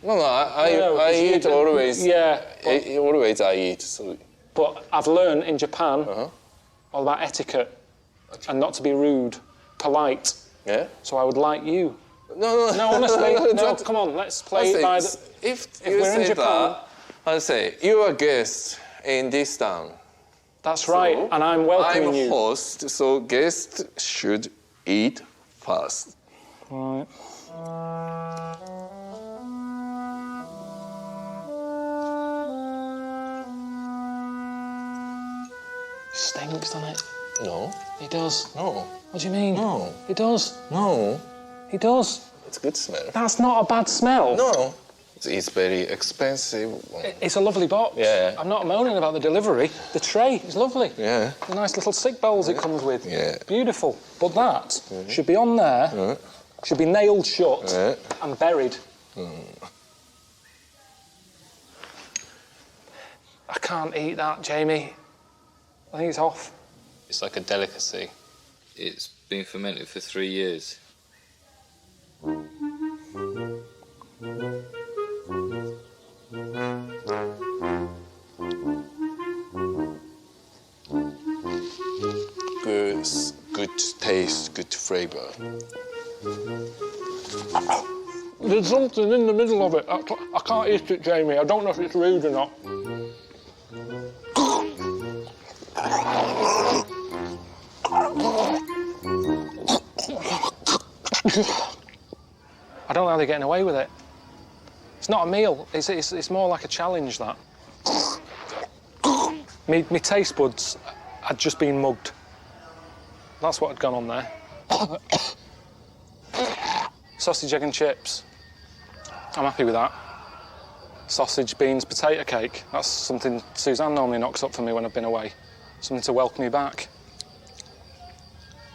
No, I eat always. Yeah. Always I eat. So. But I've learned in Japan all about etiquette and not to be rude, polite. Yeah. So I would like you. No, honestly, no. Come on, let's play it by the. If we're say in Japan, I say you are a guest in this town. That's right, and I'm welcoming you. I'm a host, so guests should eat first. Right. He stinks, doesn't it? No. He does. No. What do you mean? No. He does. No. He does. It's a good smell. That's not a bad smell. No. It's very expensive. It's a lovely box. Yeah. I'm not moaning about the delivery. The tray is lovely. Yeah. The nice little sick bowls it comes with. Yeah. Beautiful. But that should be on there, should be nailed shut and buried. I can't eat that, Jamie. I think it's off. It's like a delicacy. It's been fermented for 3 years. Good taste, good flavor. There's something in the middle of it. I can't eat it, Jamie. I don't know if it's rude or not. I don't know how they're getting away with it. It's not a meal. It's more like a challenge, that. Me taste buds had just been mugged. That's what had gone on there. Sausage, egg and chips. I'm happy with that. Sausage, beans, potato cake. That's something Suzanne normally knocks up for me when I've been away. Something to welcome me back.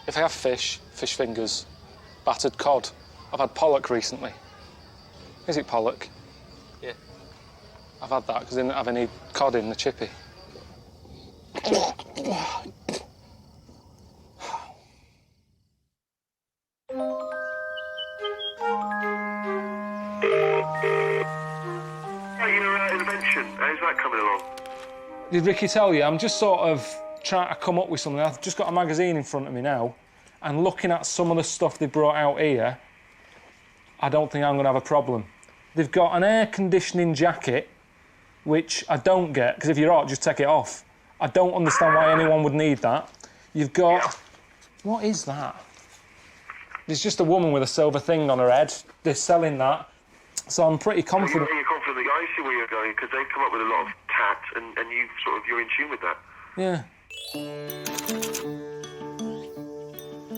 If I have fish fingers, battered cod. I've had pollock recently. Is it pollock? Yeah. I've had that because I didn't have any cod in the chippy. Invention, how's that coming along? Did Ricky tell you? I'm just sort of trying to come up with something. I've just got a magazine in front of me now, and looking at some of the stuff they brought out here, I don't think I'm going to have a problem. They've got an air conditioning jacket, which I don't get, because if you're hot, just take it off. I don't understand why anyone would need that. You've got... What is that? There's just a woman with a silver thing on her head. They're selling that. So I'm pretty confident. You're confident that I see where you're going, because they've come up with a lot of tat, and you're in tune with that. Yeah.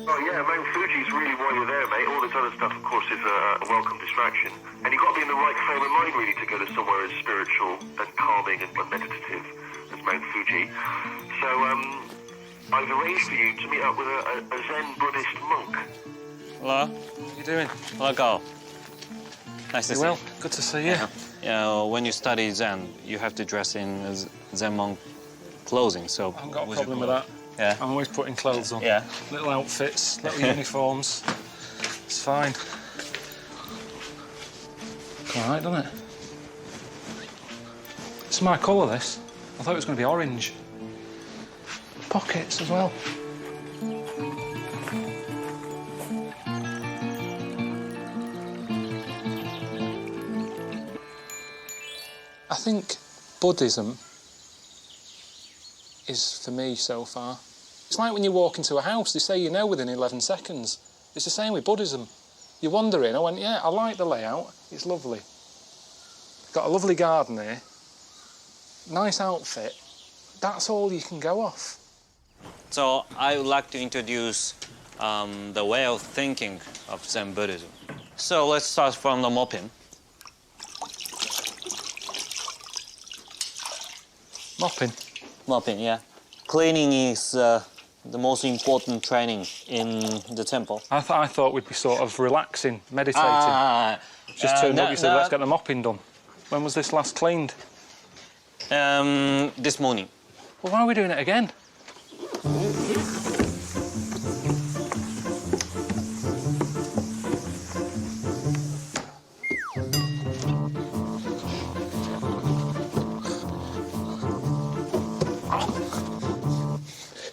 Oh yeah, Mount Fuji's really why you're there, mate. All this other stuff, of course, is a welcome distraction. And you've got to be in the right frame of mind, really, to go to somewhere as spiritual and calming and meditative as Mount Fuji. So, I've arranged for you to meet up with a Zen Buddhist monk. Hello. What are you doing? Hello, Carl. Nice to see you. Well, good to see you. Yeah, when you study Zen, you have to dress in Zen monk clothing, so... I haven't got a problem with that. Yeah. I'm always putting clothes on. Yeah. Little outfits, little uniforms. It's fine. All right, doesn't it? It's my colour, this. I thought it was going to be orange. Pockets as well. I think Buddhism is for me so far. It's like when you walk into a house, they say you know within 11 seconds. It's the same with Buddhism. You wander in, I went, yeah, I like the layout, it's lovely. Got a lovely garden here. nice outfit, that's all you can go off. So I would like to introduce the way of thinking of Zen Buddhism. So let's start from the mopping. Mopping? Mopping, yeah. Cleaning is the most important training in the temple. I thought we'd be sort of relaxing, meditating. Just turned up, you said, let's get the mopping done. When was this last cleaned? This morning. Well, why are we doing it again?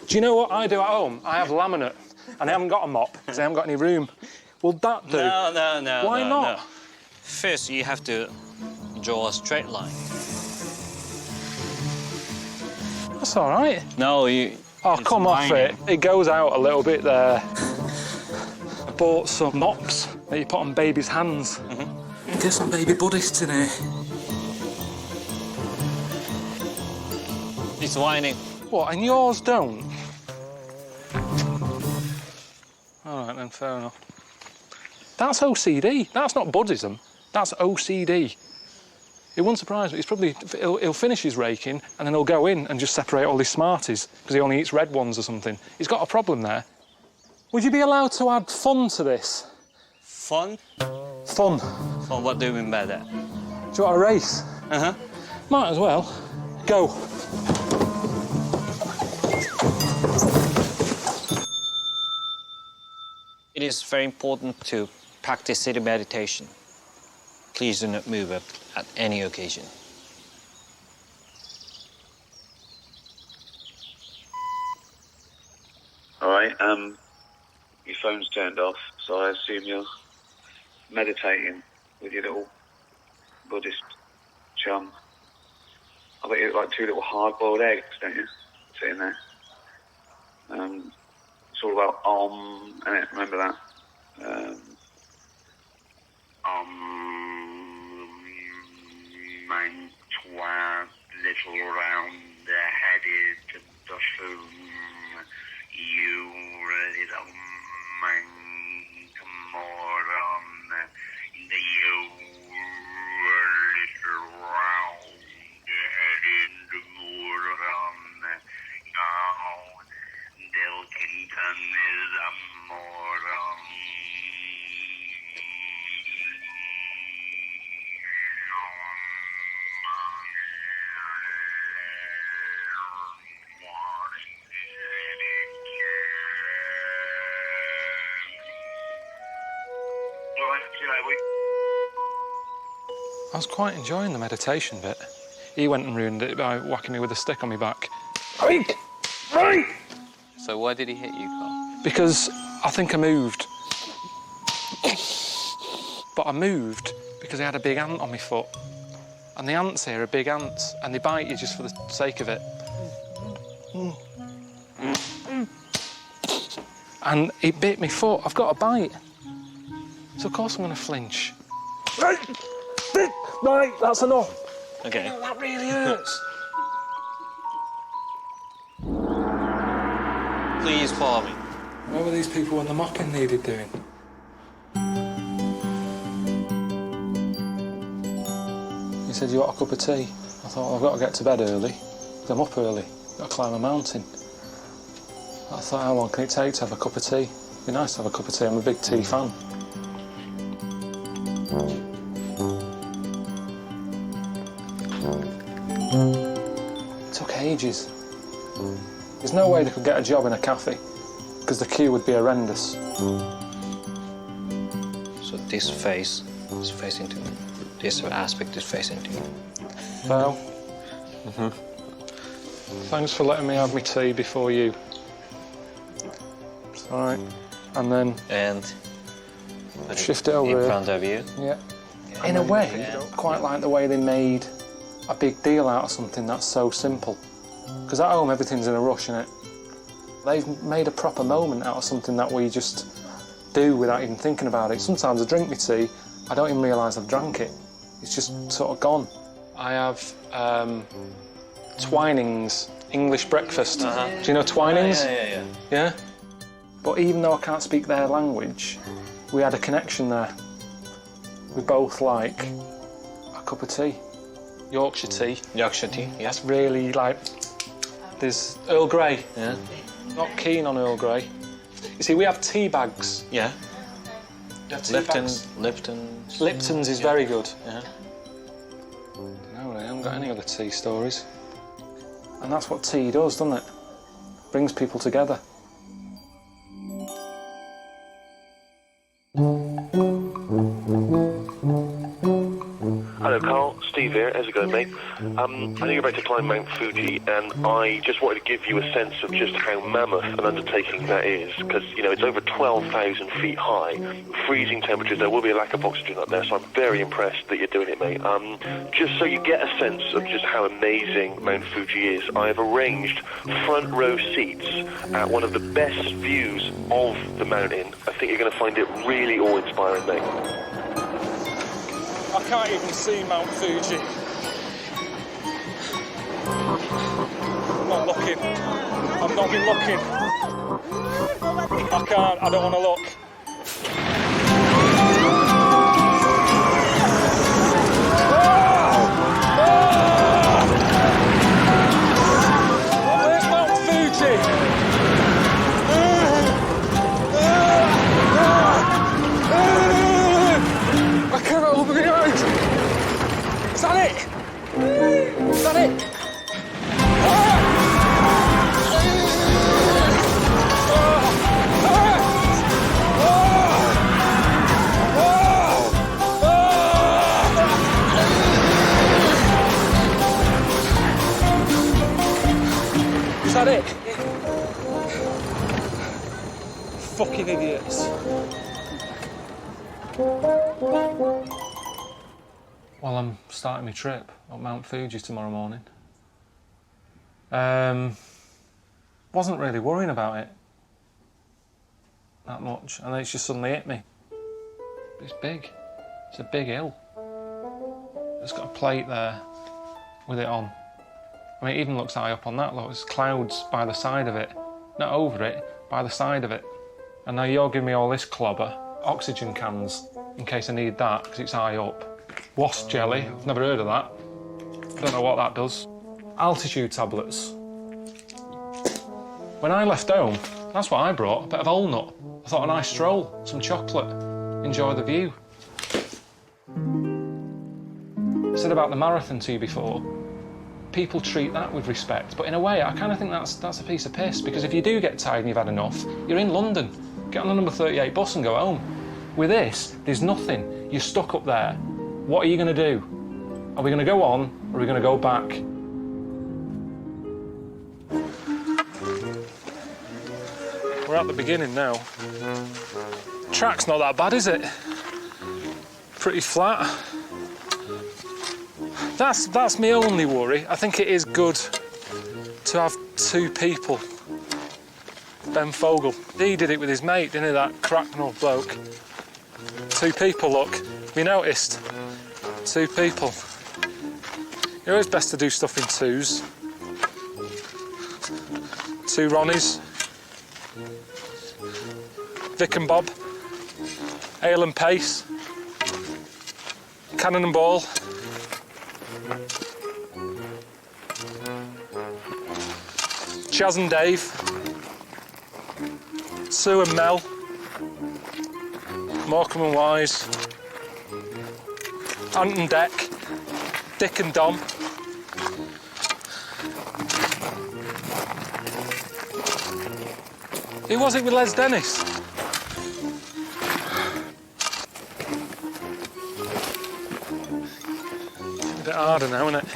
Do you know what I do at home? I have laminate, and I haven't got a mop because I haven't got any room. Will that do? No. Why not? No. First, you have to draw a straight line. That's all right. No, you... Oh, come off it. It goes out a little bit there. I bought some mops that you put on babies' hands. Get some baby Buddhists in here. It's whining. What, and yours don't? All right, then, fair enough. That's OCD. That's not Buddhism. That's OCD. It wouldn't surprise me. It's probably... He'll finish his raking and then he'll go in and just separate all his Smarties because he only eats red ones or something. He's got a problem there. Would you be allowed to add fun to this? Fun? Fun. Fun, what do you mean by that? Do you want a race? Uh-huh. Might as well. Go. It is very important to practice sitting meditation. Please do not move up at any occasion. All right, your phone's turned off, so I assume you're meditating with your little Buddhist chum. I bet you look like two little hard-boiled eggs, don't you? Sitting there. It's all about innit? Remember that? Mein Twa, little round-headed buffoon, you little moron, you little round-headed moron, oh, Dilkington is a moron. I was quite enjoying the meditation bit. He went and ruined it by whacking me with a stick on my back. Right! Right! So why did he hit you, Carl? Because I think I moved. But I moved because I had a big ant on my foot. And the ants here are big ants, and they bite you just for the sake of it. And it bit my foot. I've got a bite. So of course I'm going to flinch. Right, that's enough. Okay. That really hurts. Please follow me. Where were these people when the mopping needed doing? He said, you want a cup of tea? I thought, well, I've got to get to bed early. I'm up early. Got to climb a mountain. I thought, how long can it take to have a cup of tea? It'd be nice to have a cup of tea. I'm a big tea fan. It took ages. There's no way they could get a job in a cafe because the queue would be horrendous. So this face is facing to me. This aspect is facing to me. Val? Thanks for letting me have my tea before you. It's all right. And then... And... shift it over in here. front of you. Yeah. In a way, I quite like the way they made a big deal out of something that's so simple. Because at home, everything's in a rush, innit? They've made a proper moment out of something that we just do without even thinking about it. Sometimes I drink my tea, I don't even realise I've drank it. It's just sort of gone. I have Twinings English breakfast. Do you know Twinings? Yeah? But even though I can't speak their language, we had a connection there. We both like a cup of tea. Yorkshire tea. Yorkshire tea, yeah. That's really like... There's Earl Grey. Yeah. Not keen on Earl Grey. You see, we have tea bags. Yeah. Lipton's is very good. Yeah. No, I haven't got any other tea stories. And that's what tea does, doesn't it? Brings people together. Hello, Carl. Steve here. How's it going, mate? I know you're about to climb Mount Fuji, and I just wanted to give you a sense of just how mammoth an undertaking that is, because, you know, it's over 12,000 feet high, freezing temperatures. There will be a lack of oxygen up there, so I'm very impressed that you're doing it, mate. Just so you get a sense of just how amazing Mount Fuji is, I have arranged front row seats at one of the best views of the mountain. I think you're going to find it really awe-inspiring, mate. I can't even see Mount Fuji. I'm not looking. I've not been looking. I can't, I don't want to look. Where's Mount Fuji? I cannot open my eyes. Is that it? Is that it? Is that it? Fucking idiots. Well, I'm starting my trip up Mount Fuji tomorrow morning. Wasn't really worrying about it that much, and then it's just suddenly hit me. It's big. It's a big hill. It's got a plate there with it on. I mean, it even looks high up on that. Look, there's clouds by the side of it. Not over it, by the side of it. And now you're giving me all this clobber. Oxygen cans, in case I need that, because it's high up. Wasp jelly, I've never heard of that. I don't know what that does. Altitude tablets. When I left home, that's what I brought, a bit of walnut. I thought a nice stroll, some chocolate, enjoy the view. I said about the marathon to you before, people treat that with respect, but in a way, I kind of think that's a piece of piss, because if you do get tired and you've had enough, you're in London. Get on the number 38 bus and go home. With this, there's nothing. You're stuck up there. What are you going to do? Are we going to go on, or are we going to go back? We're at the beginning now. Track's not that bad, is it? Pretty flat. That's my only worry. I think it is good to have two people. Ben Fogle, he did it with his mate, didn't he, that cracknell bloke? Two people, look. We noticed. Two people. It's always best to do stuff in twos. Two Ronnies. Vic and Bob. Ale and Pace. Cannon and Ball. Chaz and Dave. Sue and Mel. Morecambe and Wise. Ant and Deck. Dick and Dom. Who was it with Les Dennis? A bit harder now, isn't it?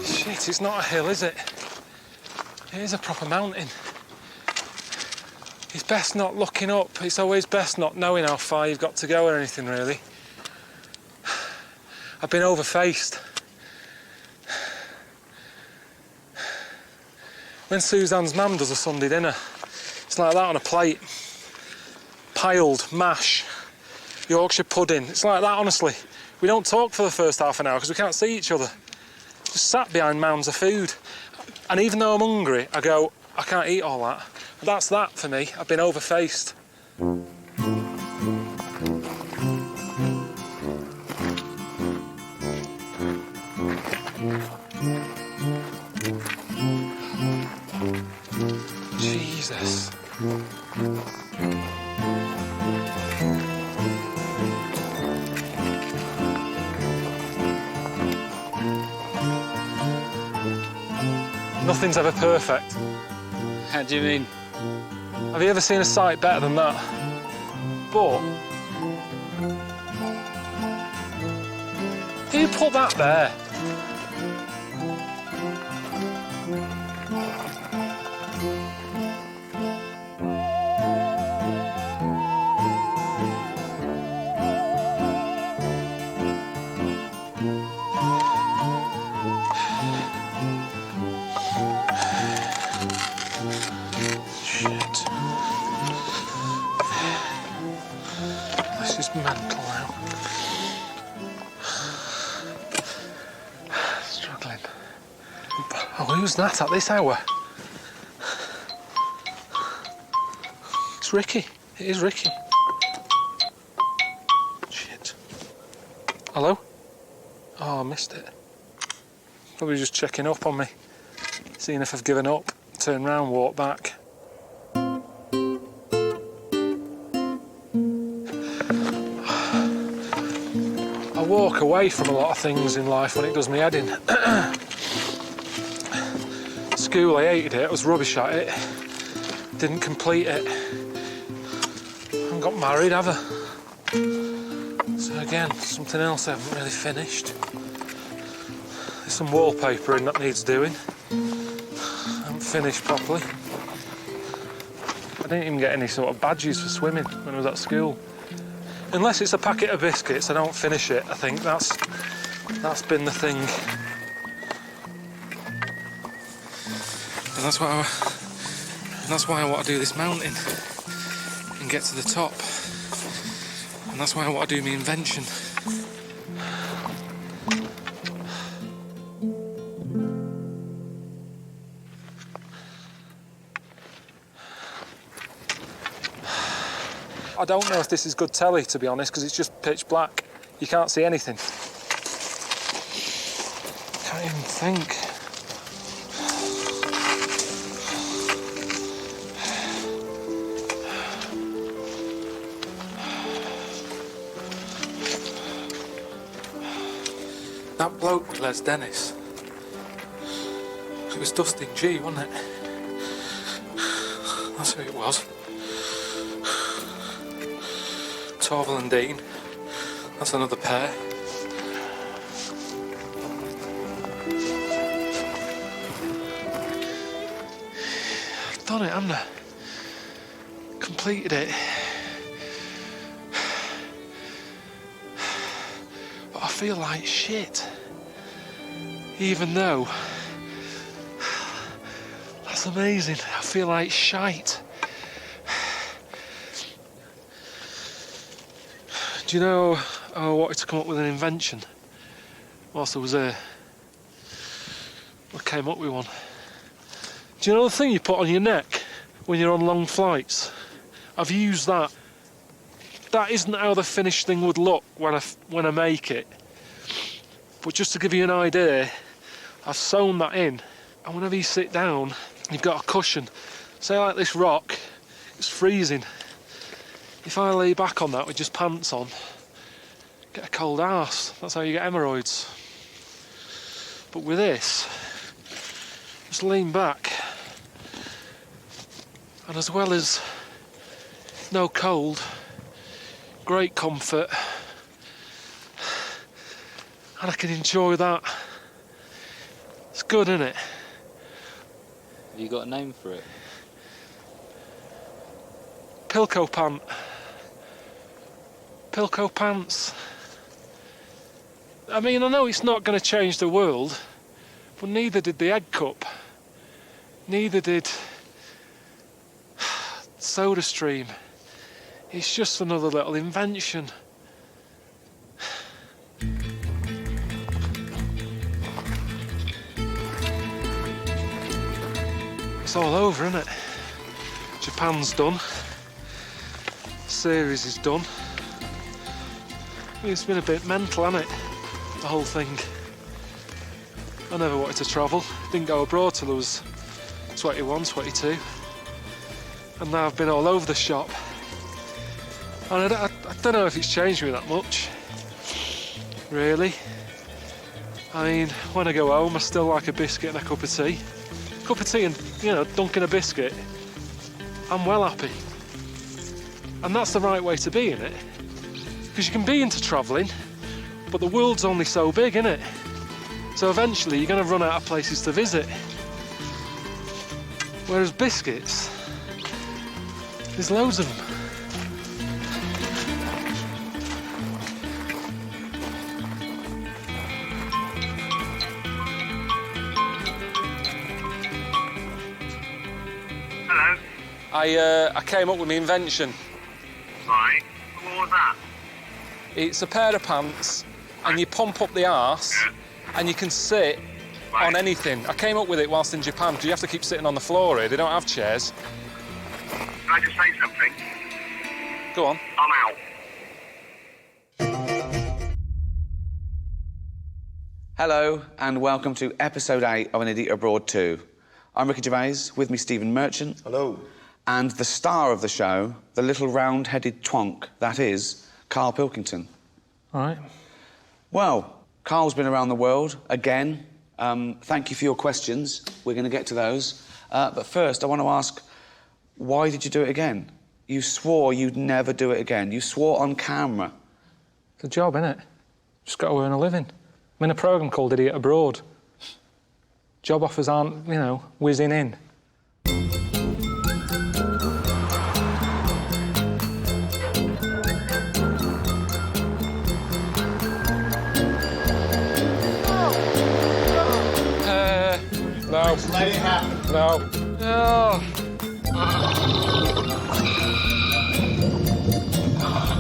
Shit, it's not a hill, is it? It is a proper mountain. It's best not looking up. It's always best not knowing how far you've got to go or anything, really. I've been overfaced. When Suzanne's mum does a Sunday dinner, it's like that on a plate. Piled, mash, Yorkshire pudding. It's like that, honestly. We don't talk for the first half an hour because we can't see each other. Just sat behind mounds of food. And even though I'm hungry, I go, I can't eat all that. That's that for me. I've been overfaced. Jesus. Nothing's ever perfect. How do you mean? Have you ever seen a sight better than that? But who put that there? Mental now. Struggling. Oh, who's that at this hour? It's Ricky. It is Ricky. Shit. Hello? Oh, I missed it. Probably just checking up on me. Seeing if I've given up. Turn round, walk back. I walk away from a lot of things in life when it does me head in. School, I hated it, I was rubbish at it. Didn't complete it. I haven't got married, have I? So again, something else I haven't really finished. There's some wallpapering that needs doing. I haven't finished properly. I didn't even get any sort of badges for swimming when I was at school. Unless it's a packet of biscuits, I don't finish it. I think that's been the thing. And that's why I want to do this mountain and get to the top. And that's why I want to do my invention. I don't know if this is good telly, to be honest, because it's just pitch black. You can't see anything. Can't even think. That bloke was Les Dennis. It was Dustin G, wasn't it? That's who it was. Torval and Dean. That's another pair. I've done it, haven't I? Completed it. But I feel like shit. Even though that's amazing. I feel like shite. Do you know I wanted to come up with an invention whilst I was there? I came up with one. Do you know the thing you put on your neck when you're on long flights? I've used that. That isn't how the finished thing would look when I make it. But just to give you an idea, I've sewn that in, and whenever you sit down, you've got a cushion. Say like this rock, it's freezing. If I lay back on that with just pants on, get a cold arse. That's how you get hemorrhoids. But with this, just lean back. And as well as no cold, great comfort. And I can enjoy that. It's good, isn't it? Have you got a name for it? Pilco pant. Pilco pants. I mean, I know it's not going to change the world, but neither did the egg cup. Neither did SodaStream. It's just another little invention. It's all over, isn't it? Japan's done. Series is done. It's been a bit mental, hasn't it? The whole thing. I never wanted to travel. Didn't go abroad till I was 21, 22. And now I've been all over the shop. And I don't know if it's changed me that much, really. I mean, when I go home, I still like a biscuit and a cup of tea. A cup of tea and, you know, dunking a biscuit. I'm well happy. And that's the right way to be, innit? Because you can be into travelling, but the world's only so big, innit? So eventually you're going to run out of places to visit. Whereas biscuits, there's loads of them. Hello? I came up with my invention. Right. What was that? It's a pair of pants, and you pump up the arse, and you can sit on anything. I came up with it whilst in Japan, because you have to keep sitting on the floor here. They don't have chairs. Can I just say something? Go on. I'm out. Hello, and welcome to episode 8 of An Idiot Abroad 2. I'm Ricky Gervais, with me Stephen Merchant. Hello. And the star of the show, the little round-headed twonk, that is Carl Pilkington. All right. Well, Carl's been around the world again. Thank you for your questions. We're going to get to those. But first, I want to ask, why did you do it again? You swore you'd never do it again. You swore on camera. It's a job, innit? Just got to earn a living. I'm in a programme called Idiot Abroad. Job offers aren't, you know, whizzing in. No. Let it happen. No. Oh.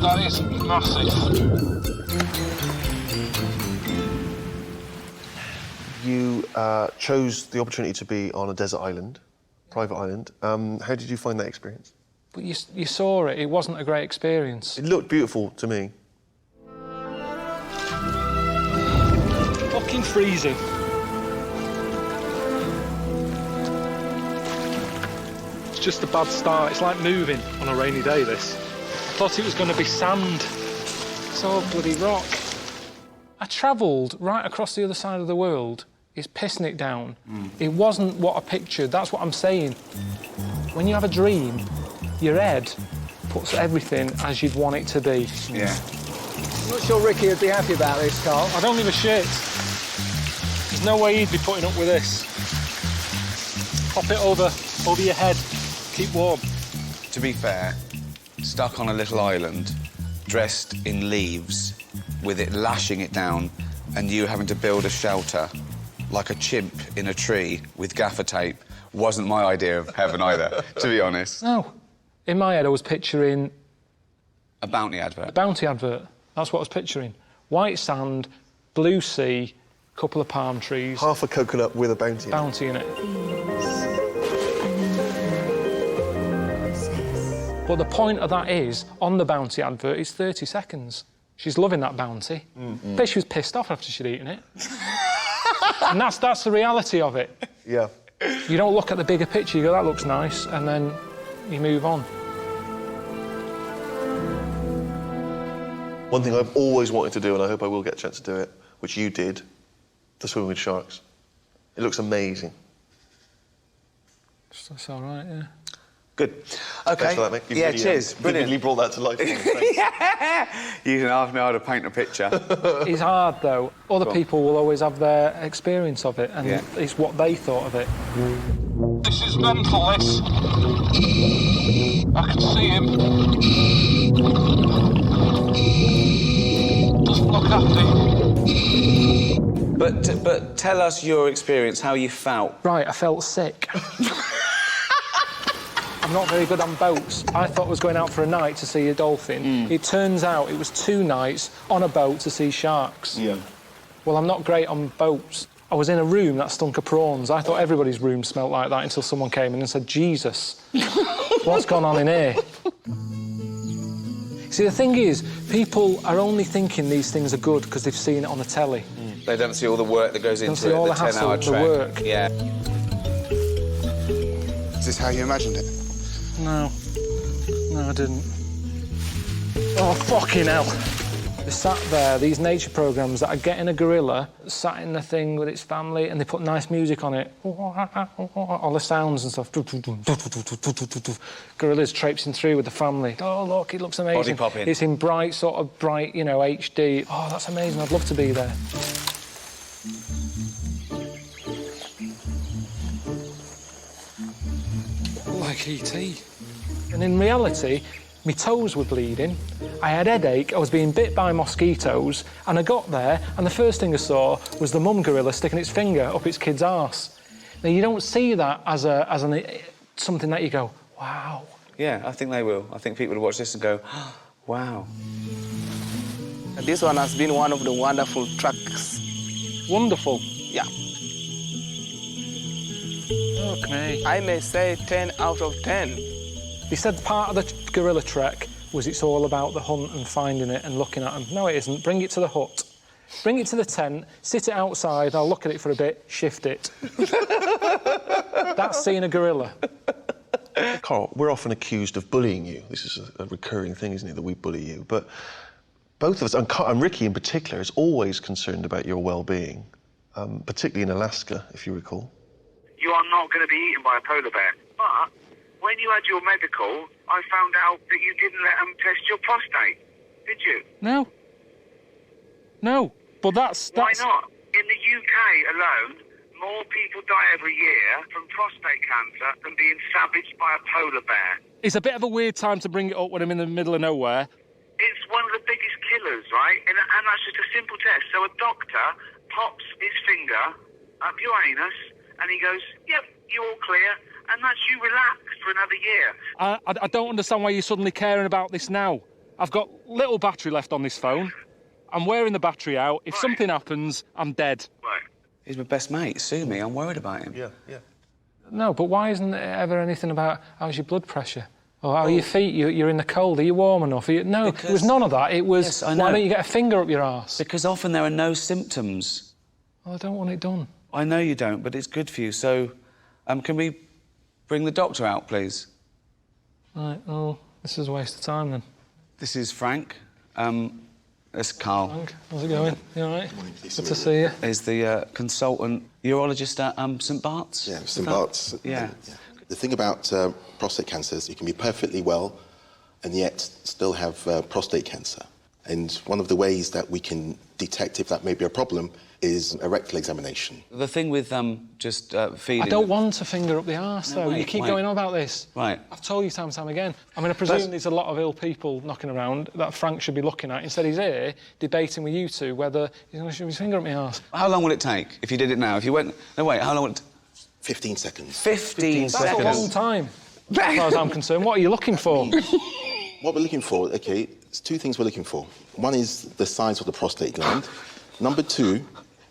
That is massive. You chose the opportunity to be on a desert island, private island. How did you find that experience? But you saw it. It wasn't a great experience. It looked beautiful to me. Fucking freezing. It's just a bad start. It's like moving on a rainy day, this. I thought it was going to be sand. It's all bloody rock. I travelled right across the other side of the world. It's pissing it down. It wasn't what I pictured. That's what I'm saying. When you have a dream, your head puts everything as you'd want it to be. Yeah. I'm not sure Ricky would be happy about this, Carl. I don't give a shit. There's no way he'd be putting up with this. Pop it over your head. Keep warm. To be fair, stuck on a little island, dressed in leaves, with it lashing it down, and you having to build a shelter like a chimp in a tree with gaffer tape wasn't my idea of heaven either, to be honest. No. In my head, I was picturing... A bounty advert. A bounty advert. That's what I was picturing. White sand, blue sea, couple of palm trees. Half a coconut with a bounty. Bounty in it. But the point of that is, on the bounty advert, it's 30 seconds. She's loving that bounty. Bet she was pissed off after she'd eaten it. And that's the reality of it. Yeah. You don't look at the bigger picture, you go, that looks nice, and then you move on. One thing I've always wanted to do, and I hope I will get a chance to do it, which you did, to swim with sharks. It looks amazing. That's all right, yeah. Good. OK. Thanks for that, mate. You yeah, really, cheers. Brilliant. You brought that to life. Yeah. You didn't ask me how to paint a picture. It's hard, though. Other people will always have their experience of it, and it's what they thought of it. This is mental, this. I can see him. Doesn't look happy. But tell us your experience, how you felt. Right, I felt sick. I'm not very good on boats. I thought I was going out for a night to see a dolphin. It turns out it was 2 nights on a boat to see sharks. Yeah. Well, I'm not great on boats. I was in a room that stunk of prawns. I thought everybody's room smelled like that until someone came in and said, Jesus, what's gone on in here? See, the thing is, people are only thinking these things are good because they've seen it on the telly. They don't see all the work that goes into it, all the the hassle, 10-hour the trek. work. Yeah. Is this how you imagined it? No. No, I didn't. Oh, fucking hell. They sat there, these nature programmes that are getting a gorilla, sat in the thing with its family, and they put nice music on it. All the sounds and stuff. Gorillas traipsing through with the family. Oh, look, it looks amazing. Body popping. It's in bright, sort of bright, you know, HD. Oh, that's amazing. I'd love to be there. Like E.T. And in reality, my toes were bleeding, I had a headache, I was being bit by mosquitoes, and I got there, and the first thing I saw was the mum gorilla sticking its finger up its kid's arse. Now, you don't see that as something that you go, wow. Yeah, I think they will. I think people will watch this and go, oh, wow. This one has been one of the wonderful tracks. Wonderful? Yeah. Fuck me. I may say 10 out of 10. They said part of the gorilla trek was it's all about the hunt and finding it and looking at them. No, it isn't. Bring it to the hut. Bring it to the tent, sit it outside, I'll look at it for a bit, shift it. That's seeing a gorilla. Carl, we're often accused of bullying you. This is a recurring thing, isn't it, that we bully you? But both of us, and Ricky in particular, is always concerned about your well-being, particularly in Alaska, if you recall. You are not going to be eaten by a polar bear. But when you had your medical, I found out that you didn't let them test your prostate. Did you? No. No, but that's... Why not? In the UK alone, more people die every year from prostate cancer than being savaged by a polar bear. It's a bit of a weird time to bring it up when I'm in the middle of nowhere. It's one of the biggest killers, right? And that's just a simple test. So a doctor pops his finger up your anus and he goes, yep, you're all clear. And that's you relaxed for another year. I don't understand why you're suddenly caring about this now. I've got little battery left on this phone. I'm wearing the battery out. If something happens, I'm dead. Right. He's my best mate, sue me, I'm worried about him. Yeah, yeah. No, but why isn't there ever anything about how's your blood pressure? Or how are your feet? You're in the cold. Are you warm enough? No, it was none of that. It was, yes, I know. why don't you get a finger up your arse? Because often there are no symptoms. Well, I don't want it done. I know you don't, but it's good for you. So, can we bring the doctor out, please? Right, well, this is a waste of time, then. This is Frank. That's Carl. Frank, how's it going? You all right? Good to see you. He's the consultant urologist at St Bart's. Yeah, St Bart's. Yeah. The thing about prostate cancer is you can be perfectly well and yet still have prostate cancer. And one of the ways that we can detect if that may be a problem is a rectal examination. The thing with just feeding... I don't want a finger up the arse, though. Wait, you keep going on about this. Right. I've told you time and time again. I mean, I presume there's a lot of ill people knocking around that Frank should be looking at. Instead, he's here debating with you two whether he's going to shove his finger up my arse. How long will it take if you did it now? If you went... No, wait, how long will it... 15 seconds. 15 seconds? That's a long time, as far as I'm concerned. What are you looking for? What we're looking for, OK, there's two things we're looking for. One is the size of the prostate gland. Number two,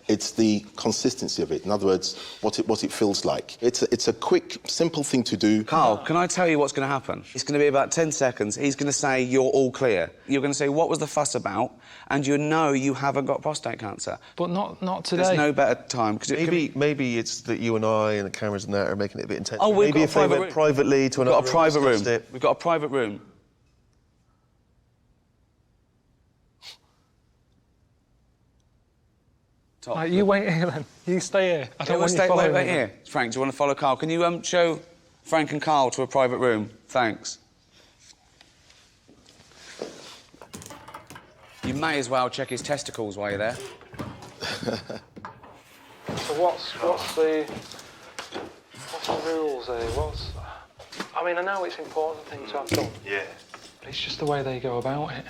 it's the consistency of it. In other words, what it feels like. It's a quick, simple thing to do. Carl, can I tell you what's going to happen? It's going to be about 10 seconds. He's going to say, you're all clear. You're going to say, what was the fuss about? And you know you haven't got prostate cancer. But not today. There's no better time. Maybe it's that you and I and the cameras and that are making it a bit intense. Oh, we've maybe got a private they went privately to another We've got a private room. room. We've got a private room. Right, you wait here, then. You stay here. I don't want you following me. Wait here. Frank, do you want to follow Carl? Can you show Frank and Carl to a private room? Thanks. You may as well check his testicles while you're there. So what's the rules here? I mean, I know it's an important thing to have done. Yeah. But it's just the way they go about it.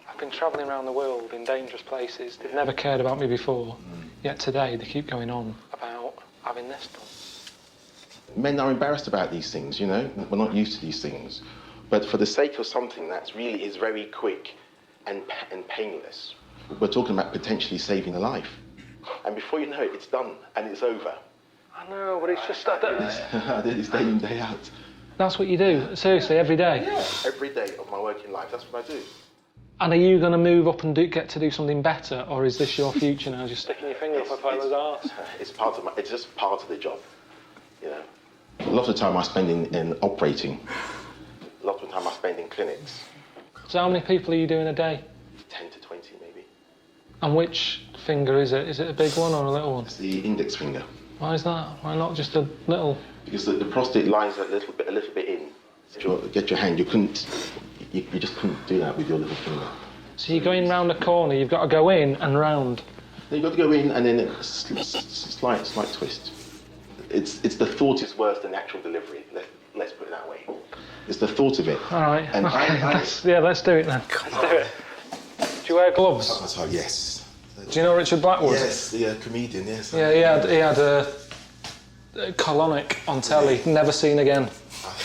I've been travelling around the world in dangerous places. They've never cared about me before. Yet today they keep going on about having this done. Men are embarrassed about these things, you know. We're not used to these things. But for the sake of something that really is very quick and painless, we're talking about potentially saving a life. and before you know it, it's done and it's over. I know, but it's just... I did this day in, day out. That's what you do, seriously, every day? Yeah, every day of my working life, that's what I do. And are you going to move up and get to do something better, or is this your future now, just sticking your finger up a pilot's arse? It's just part of the job, you know. A lot of the time I spend in operating. A lot of the time I spend in clinics. So how many people are you doing a day? 10 to 20, maybe. And which finger is it? Is it a big one or a little one? It's the index finger. Why is that? Why not just a little? Because the prostate lies a little bit in. If you get your hand, you just couldn't do that with your little finger. So you're going round a corner, you've got to go in and round. Then you've got to go in and then a slight twist. It's the thought is worse than the actual delivery. Let's put it that way. It's the thought of it. All right. And okay, let's do it then. Let's do it. Do you wear gloves? Oh, yes. Do you know Richard Blackwood? Yes, the comedian. Yes. Yeah, he had a colonic on telly. Never seen again.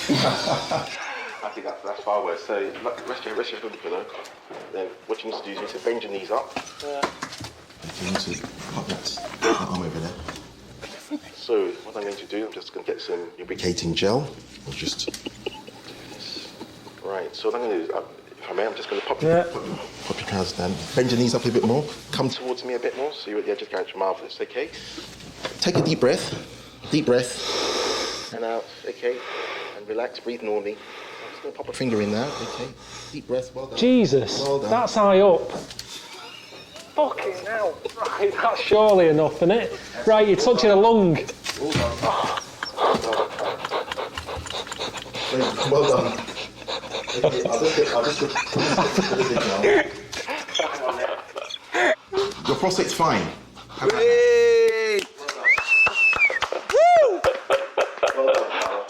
I think that's far worse. So rest your pillow. Then what you need to do is you need to bend your knees up. Yeah. You need to pop that arm over there. So what I'm going to do, I'm just going to get some lubricating gel. Or just right. So what I'm going to do, if I may, I'm just going to pop your trousers down. Bend your knees up a bit more. Come towards me a bit more. So you're at the edge of the couch. Marvelous. Okay. Take a deep breath. Deep breath. And out. Okay. And relax. Breathe normally. I'm just going to pop a finger in now. Okay. Deep breath. Well done. Jesus. Well done. That's high up. Fucking hell. Right, that's surely enough, isn't it? Right, you're touching a lung. Well done. Well done. Okay, I'll just get your prostate's fine. Hey! Well done, Carl.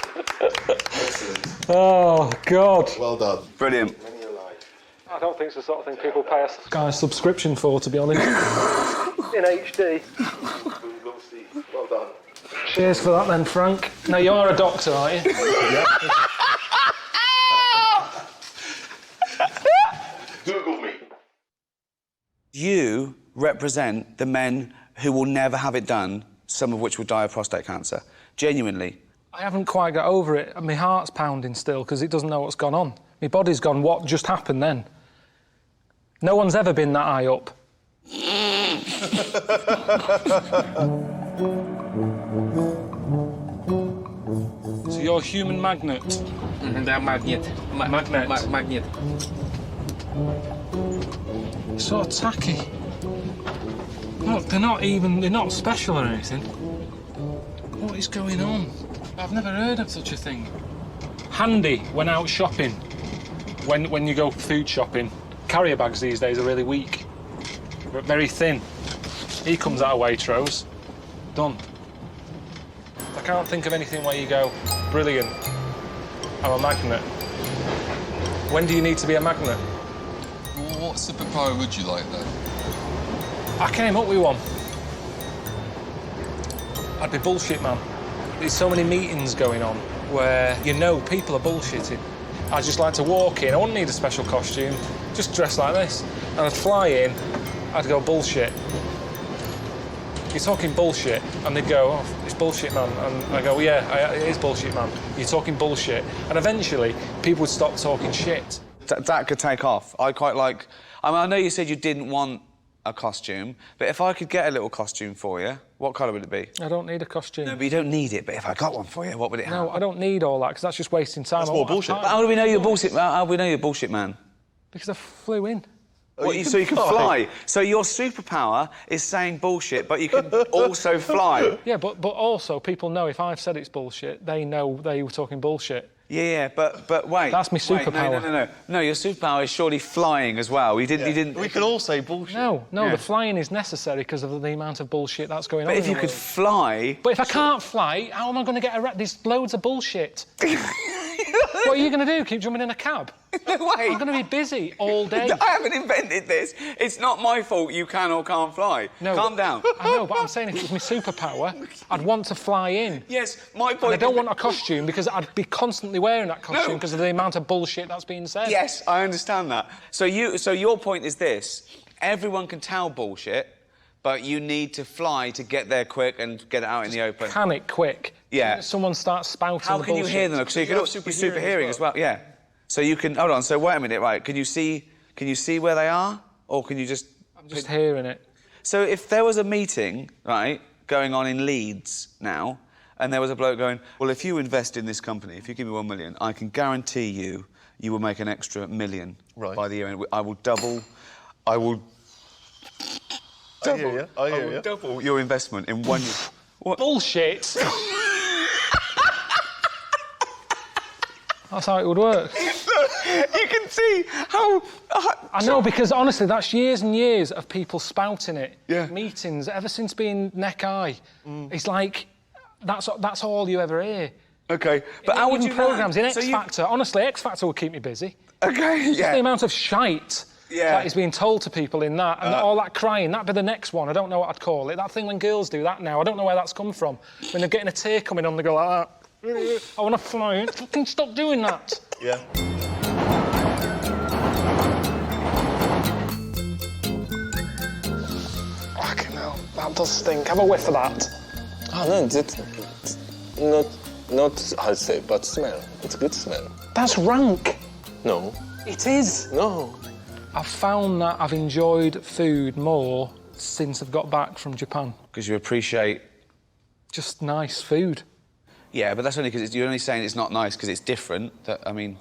Excellent. Oh, God. Well done. Brilliant. I don't think it's the sort of thing people pay a subscription for, to be honest. In HD. We'll see. Well done. Cheers for that then, Frank. Now, you are a doctor, aren't you? Yeah. Google me. You represent the men who will never have it done, some of which will die of prostate cancer. Genuinely. I haven't quite got over it, and my heart's pounding still because it doesn't know what's gone on. My body's gone, what just happened then? No one's ever been that high up. So you're a human magnet? They're magnet. Magnet. Sort of tacky. Look, they're not special or anything. What is going on? I've never heard of such a thing. Handy when out shopping. When you go food shopping. Carrier bags these days are really weak, but very thin. He comes out of Waitrose. Done. I can't think of anything where you go, brilliant, I'm a magnet. When do you need to be a magnet? Well, what superpower would you like then? I came up with one. I'd be bullshit man. There's so many meetings going on where people are bullshitting. I'd just like to walk in, I wouldn't need a special costume, just dress like this. And I'd fly in, I'd go, bullshit. You're talking bullshit. And they'd go, oh, it's bullshit, man. And I go, yeah, it is bullshit, man. You're talking bullshit. And eventually, people would stop talking shit. That could take off. I quite like... I know you said you didn't want a costume, but if I could get a little costume for you, what colour would it be? I don't need a costume. No, but you don't need it, but if I got one for you, what would it have? No, I don't need all that, because that's just wasting time. That's more bullshit. But how do we know you're bullshit? How do we know you're bullshit, man? Because I flew in. So you can fly. So your superpower is saying bullshit, but you can also fly. Yeah, but also people know if I've said it's bullshit, they know they were talking bullshit. Yeah, but wait. That's my superpower. No, your superpower is surely flying as well. You didn't. We can all say bullshit. No, the flying is necessary because of the amount of bullshit that's going on. But if you could fly. But if I can't fly, how am I going to get around? There's loads of bullshit. What are you going to do? Keep jumping in a cab? No way. I'm going to be busy all day. I haven't invented this. It's not my fault you can or can't fly. No, calm down. I know, but I'm saying if it was my superpower, I'd want to fly in. Yes, my point. And I don't want a costume because I'd be constantly wearing that costume because of the amount of bullshit that's being said. Yes, I understand that. So your point is this: everyone can tell bullshit, but you need to fly to get there quick and get it out in the open. Can it quick? Yeah. Someone starts spouting How the can you bullshit. hear them? So you can also be super hearing as well. Yeah. So you can... Hold on, so wait a minute, right. Can you see where they are? Or can you just... I'm just hearing it. So if there was a meeting, right, going on in Leeds now, and there was a bloke going, well, if you invest in this company, if you give me 1 million, I can guarantee you will make an extra $1 million by the year end. I will double... I will double your investment in 1 year. What? Bullshit! That's how it would work. You can see how... I know, because honestly, that's years and years of people spouting it. Yeah. Meetings, ever since being neck-high. It's like, that's all you ever hear. OK, but how would you programmes in know? X Factor, honestly, X Factor will keep me busy. OK, Just the amount of shite that is being told to people in that, and all that crying, that'd be the next one. I don't know what I'd call it. That thing when girls do that now, I don't know where that's come from. When they're getting a tear coming on, they go like that. I want to fly. Fucking stop doing that. Yeah. Fucking hell, that does stink. Have a whiff of that. Oh, no, it's not how to say, but smell. It's a good smell. That's rank. No. It is. No. I've found that I've enjoyed food more since I've got back from Japan. Because you appreciate... Just nice food. Yeah, but that's only because you're only saying it's not nice because it's different. I mean...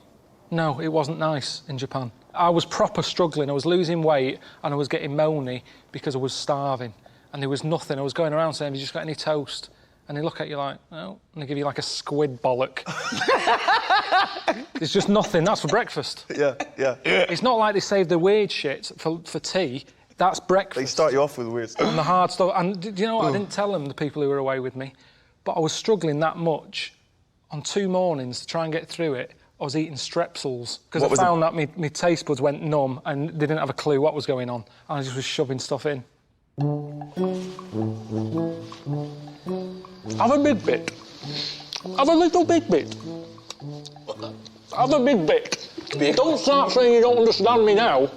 No, it wasn't nice in Japan. I was proper struggling. I was losing weight and I was getting moany because I was starving. And there was nothing. I was going around saying, have you just got any toast? And they look at you like, no. And they give you like a squid bollock. There's just nothing. That's for breakfast. Yeah. It's not like they save the weird shit for tea. That's breakfast. They start you off with the weird stuff. And the hard stuff. And do you know what? I didn't tell them, the people who were away with me. But I was struggling that much on 2 mornings to try and get through it. I was eating strepsils because I found that my taste buds went numb and they didn't have a clue what was going on. And I just was shoving stuff in. Have a big bit. Have a little big bit. Have a big bit. Don't start saying you don't understand me now.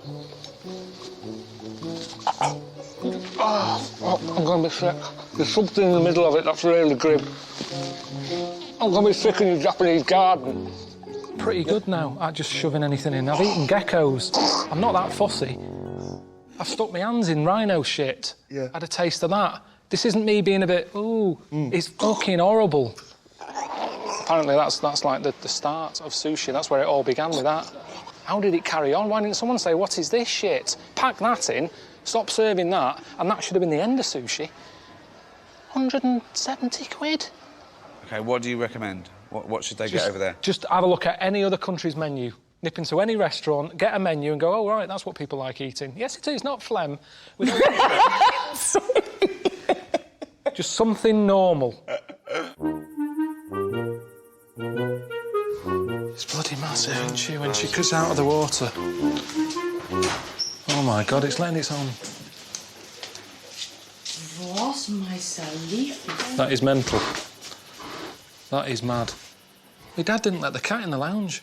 Oh, I'm going to be sick. There's something in the middle of it that's really grim. I'm going to be sick in your Japanese garden. Pretty good now at just shoving anything in. I've eaten geckos. I'm not that fussy. I've stuck my hands in rhino shit. Yeah. Had a taste of that. This isn't me being a bit, It's fucking horrible. Apparently that's like the start of sushi. That's where it all began with that. How did it carry on? Why didn't someone say, what is this shit? Pack that in, stop serving that, and that should have been the end of sushi. 170 quid. OK, what do you recommend? What should they get over there? Just have a look at any other country's menu. Nip into any restaurant, get a menu and go, oh, right, that's what people like eating. Yes, it is, not phlegm. We don't just something normal. It's bloody massive, isn't she, when she comes out of the water. Oh, my God, it's letting its own. Was my leafy. That is mental. That is mad. My dad didn't let the cat in the lounge.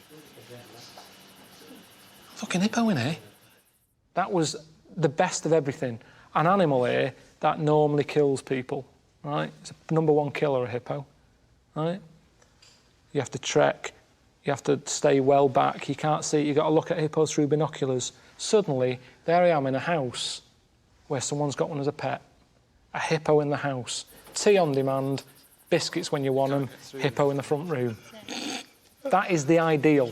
Fucking hippo in here. That was the best of everything. An animal here that normally kills people, right? It's a #1 killer, a hippo, right? You have to trek, you have to stay well back, you can't see, you've got to look at hippos through binoculars. Suddenly, there I am in a house where someone's got one as a pet. A hippo in the house. Tea on demand, biscuits when you want them, hippo in the front room. That is the ideal.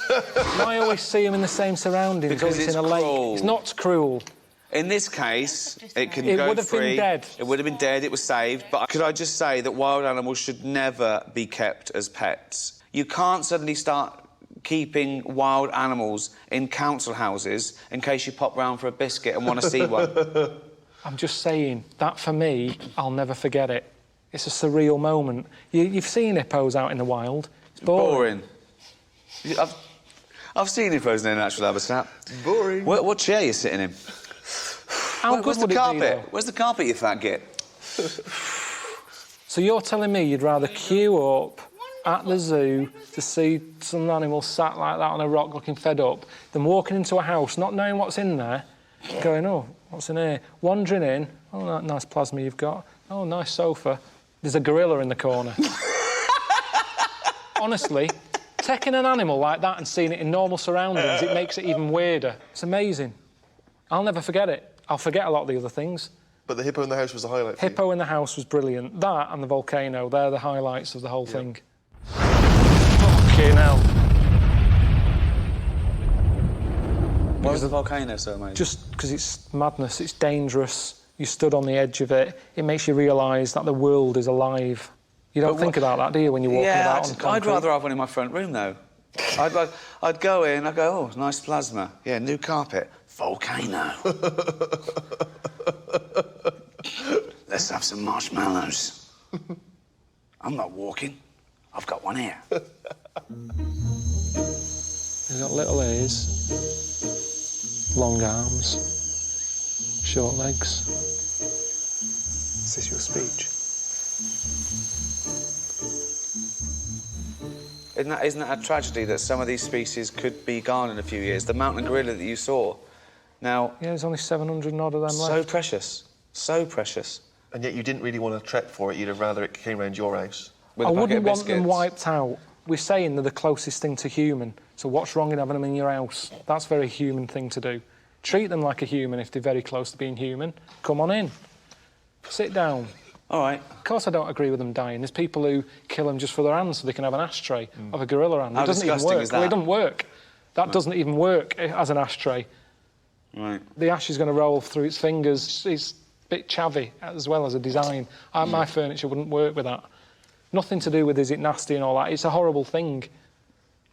I always see them in the same surroundings, Because it's in a lake. It's not cruel. In this case, it can It go would have free. been dead. It would have been dead, it was saved. But could I just say that wild animals should never be kept as pets? You can't suddenly start keeping wild animals in council houses in case you pop round for a biscuit and want to see one. I'm just saying, that for me, I'll never forget it. It's a surreal moment. You've seen hippos out in the wild. It's boring. I've seen hippos in their natural habitat. Boring. What chair are you sitting in? Where's the carpet? Where's the carpet, you fat git? So you're telling me you'd rather queue up at the zoo to see some animal sat like that on a rock looking fed up than walking into a house, not knowing what's in there, going, oh, what's in here? Wandering in, Oh, that nice plasma you've got. Oh, nice sofa. There's a gorilla in the corner. Honestly, taking an animal like that and seeing it in normal surroundings, it makes it even weirder. It's amazing. I'll never forget it. I'll forget a lot of the other things. But the hippo in the house was a highlight for you? Hippo in the house was brilliant. That and the volcano, they're the highlights of the whole thing. Fucking hell. Why was the volcano so amazing? Just because it's madness, it's dangerous. You stood on the edge of it. It makes you realise that the world is alive. You don't think about that, do you, when you're walking about on concrete? I'd rather have one in my front room, though. I'd go in, I'd go, oh, nice plasma. Yeah, new carpet. Volcano. Let's have some marshmallows. I'm not walking. I've got one here. He's got little ears, long arms, short legs. Is this your speech? Isn't that a tragedy that some of these species could be gone in a few years? The mountain gorilla that you saw, now... Yeah, there's only 700 and odd of them left. So precious. So precious. And yet you didn't really want to trek for it. You'd have rather it came round your house. I wouldn't want them wiped out. We're saying they're the closest thing to human, so what's wrong in having them in your house? That's a very human thing to do. Treat them like a human if they're very close to being human. Come on in. Sit down. All right. Of course I don't agree with them dying. There's people who kill them just for their hands so they can have an ashtray of a gorilla hand. How It doesn't even disgusting work. is that? Well, it doesn't work. That doesn't even work as an ashtray. Right. The ash is going to roll through its fingers. It's a bit chavvy as well as a design. My furniture wouldn't work with that. Nothing to do with is it nasty and all that. It's a horrible thing.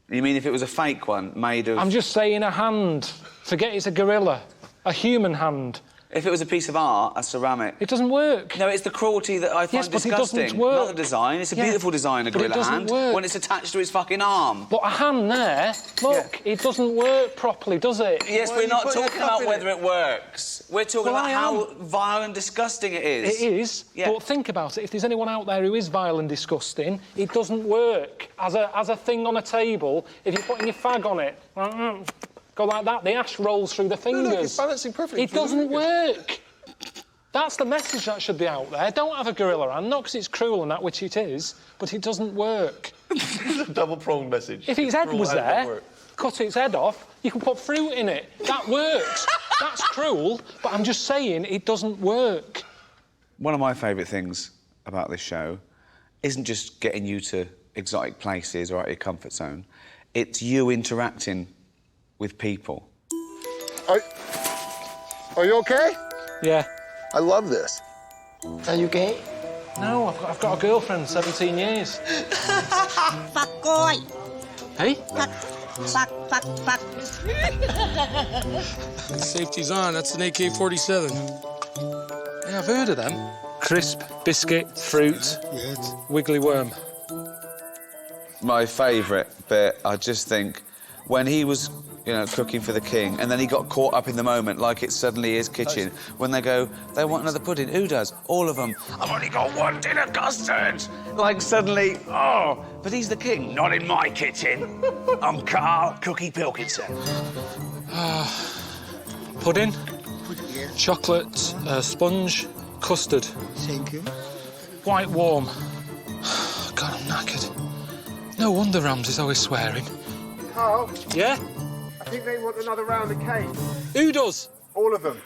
You mean if it was a fake one made of... I'm just saying a hand. Forget it's a gorilla. A human hand. If it was a piece of art, a ceramic... It doesn't work. No, it's the cruelty that I find Yes, but disgusting. it doesn't work. Not the design. It's a beautiful design, a but it gorilla doesn't hand, work. when it's attached to its fucking arm. But a hand there, look, it doesn't work properly, does it? Yes, we're not talking about whether it works. We're talking about how vile and disgusting it is. It is, but think about it. If there's anyone out there who is vile and disgusting, it doesn't work. As a thing on a table, if you're putting your fag on it, go like that, the ash rolls through the fingers. No, it's balancing perfectly. It doesn't work. That's the message that should be out there. Don't have a gorilla hand, not because it's cruel and that, which it is, but it doesn't work. Double-pronged message. If its head was there, cut its head off, you can put fruit in it. That works. That's cruel, but I'm just saying it doesn't work. One of my favourite things about this show isn't just getting you to exotic places or out of your comfort zone. It's you interacting with people. Are you okay? Yeah. I love this. Are you gay? No, I've got a girlfriend, 17 years. Fuck boy. Hey? Fuck. Safety's on. That's an AK-47. Yeah, I've heard of them. Crisp, biscuit, fruit, wiggly worm. My favourite bit, I just think, when he was, you know, cooking for the king, and then he got caught up in the moment, like it's suddenly his kitchen, when they go, they want another pudding. Who does? All of them. I've only got one tin of custard. Like, suddenly, oh, but he's the king. Not in my kitchen. I'm Carl Cookie Pilkinson. Pudding, chocolate, sponge, custard. Thank you. Quite warm. God, I'm knackered. No wonder Ramsey's always swearing. Carl? Yeah? I think they want another round of cake. Who does? All of them.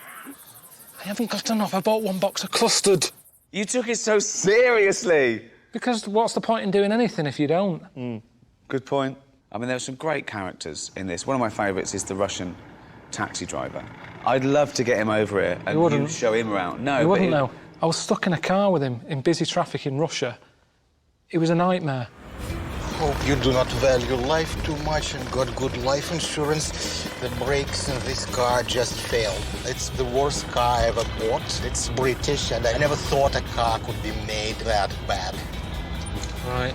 I haven't got enough. I bought one box of custard. You took it so seriously. Because what's the point in doing anything if you don't? Good point. I mean, there are some great characters in this. One of my favourites is the Russian taxi driver. I'd love to get him over here and you show him around. No, you wouldn't know. I was stuck in a car with him in busy traffic in Russia. It was a nightmare. Hope you do not value life too much and got good life insurance. The brakes in this car just failed. It's the worst car I ever bought. It's British, and I never thought a car could be made that bad. Right.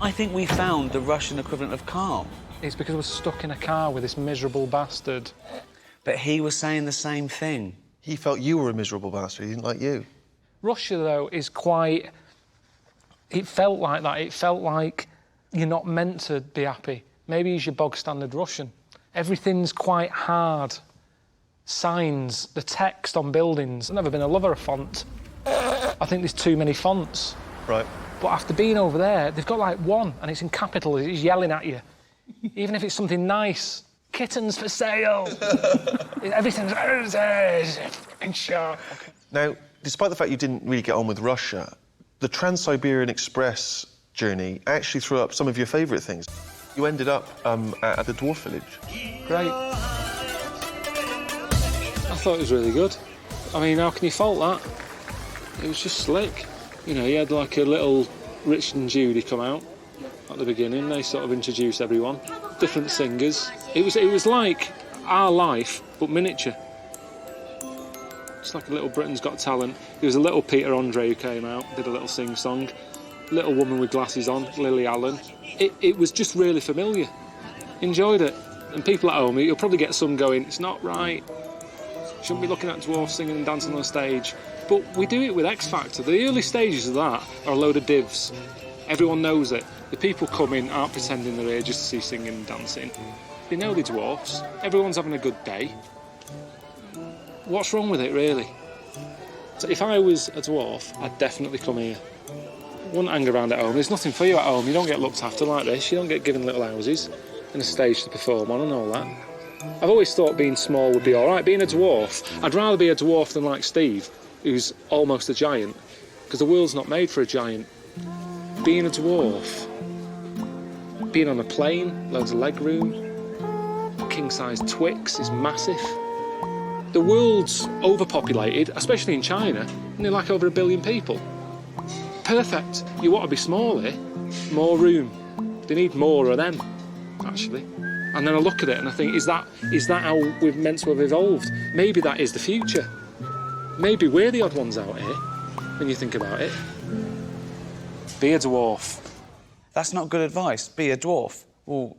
I think we found the Russian equivalent of Carl. It's because I was stuck in a car with this miserable bastard. But he was saying the same thing. He felt you were a miserable bastard. He didn't like you. Russia, though, is quite... It felt like that. It felt like you're not meant to be happy. Maybe he's your bog-standard Russian. Everything's quite hard. signs, the text on buildings. I've never been a lover of font. I think there's too many fonts. Right. But after being over there, they've got like one, and it's in capitals, it's yelling at you. Even if it's something nice. Kittens for sale. Everything's in sharp. Now, despite the fact you didn't really get on with Russia, the Trans-Siberian Express journey actually threw up some of your favourite things. You ended up at the Dwarf village. Great. I thought it was really good. I mean, how can you fault that? It was just slick. You know, you had like a little Richard and Judy come out at the beginning. They sort of introduced everyone. Different singers. It was like our life, but miniature. It's like a little Britain's Got Talent. There was a little Peter Andre who came out, did a little sing-song. Little woman with glasses on, Lily Allen. It was just really familiar. Enjoyed it. And people at home, you'll probably get some going, it's not right. Shouldn't be looking at dwarfs singing and dancing on stage. But we do it with X Factor. The early stages of that are a load of divs. Everyone knows it. The people coming aren't pretending they're here just to see singing and dancing. They know they're dwarfs. Everyone's having a good day. What's wrong with it, really? So if I was a dwarf, I'd definitely come here. Wouldn't hang around at home. There's nothing for you at home. You don't get looked after like this. You don't get given little houses and a stage to perform on and all that. I've always thought being small would be all right. Being a dwarf, I'd rather be a dwarf than like Steve, who's almost a giant, because the world's not made for a giant. Being a dwarf, being on a plane, loads of leg room, king-size Twix is massive. The world's overpopulated, especially in China, and they're like over 1 billion people. Perfect. You want to be smaller, more room. They need more of them, actually. And then I look at it and I think, is that how we're meant to have evolved? Maybe that is the future. Maybe we're the odd ones out here, when you think about it. Be a dwarf. That's not good advice. Be a dwarf. Well,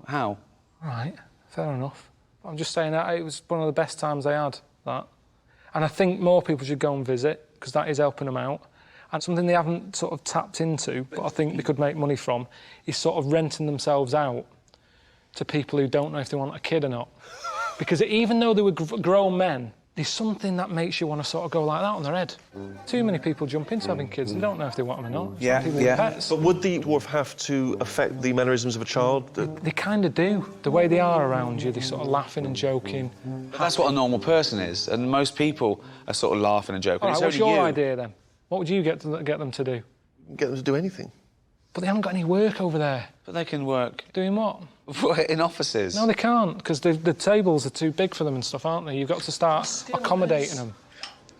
how? Right, fair enough. I'm just saying that it was one of the best times I had, that. And I think more people should go and visit, because that is helping them out. And something they haven't sort of tapped into, but I think they could make money from, is sort of renting themselves out to people who don't know if they want a kid or not. Because even though they were grown men, there's something that makes you want to sort of go like that on their head. Too many people jump into having kids. They don't know if they want them or not. Yeah, Some people with pets. But would the dwarf have to affect the mannerisms of a child? They kind of do. The way they are around you, they're sort of laughing and joking. But that's what a normal person is, and most people are sort of laughing and joking. All right, what's your idea then? What would you get them to do? Get them to do anything. But they haven't got any work over there. But they can work. Doing what? In offices. No, they can't, because the tables are too big for them and stuff, aren't they? You've got to start accommodating them,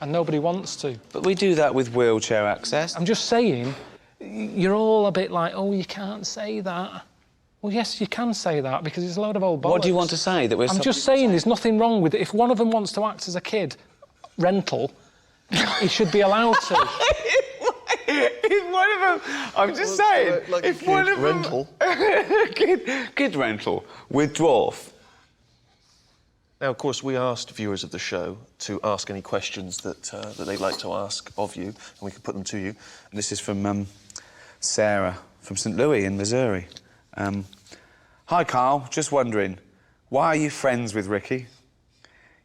and nobody wants to. But we do that with wheelchair access. I'm just saying, you're all a bit like, oh, you can't say that. Well, yes, you can say that, because it's a load of old bollocks. What do you want to say? That we're I'm just saying there's nothing wrong with it. If one of them wants to act as a kid, rental, he should be allowed to. If one of them, I'm just saying, like if a one kid of them, rental, kid rental with Dwarf. Now, of course, we asked viewers of the show to ask any questions that they'd like to ask of you, and we can put them to you. And this is from Sarah from St. Louis in Missouri. Hi, Carl. Just wondering, why are you friends with Ricky?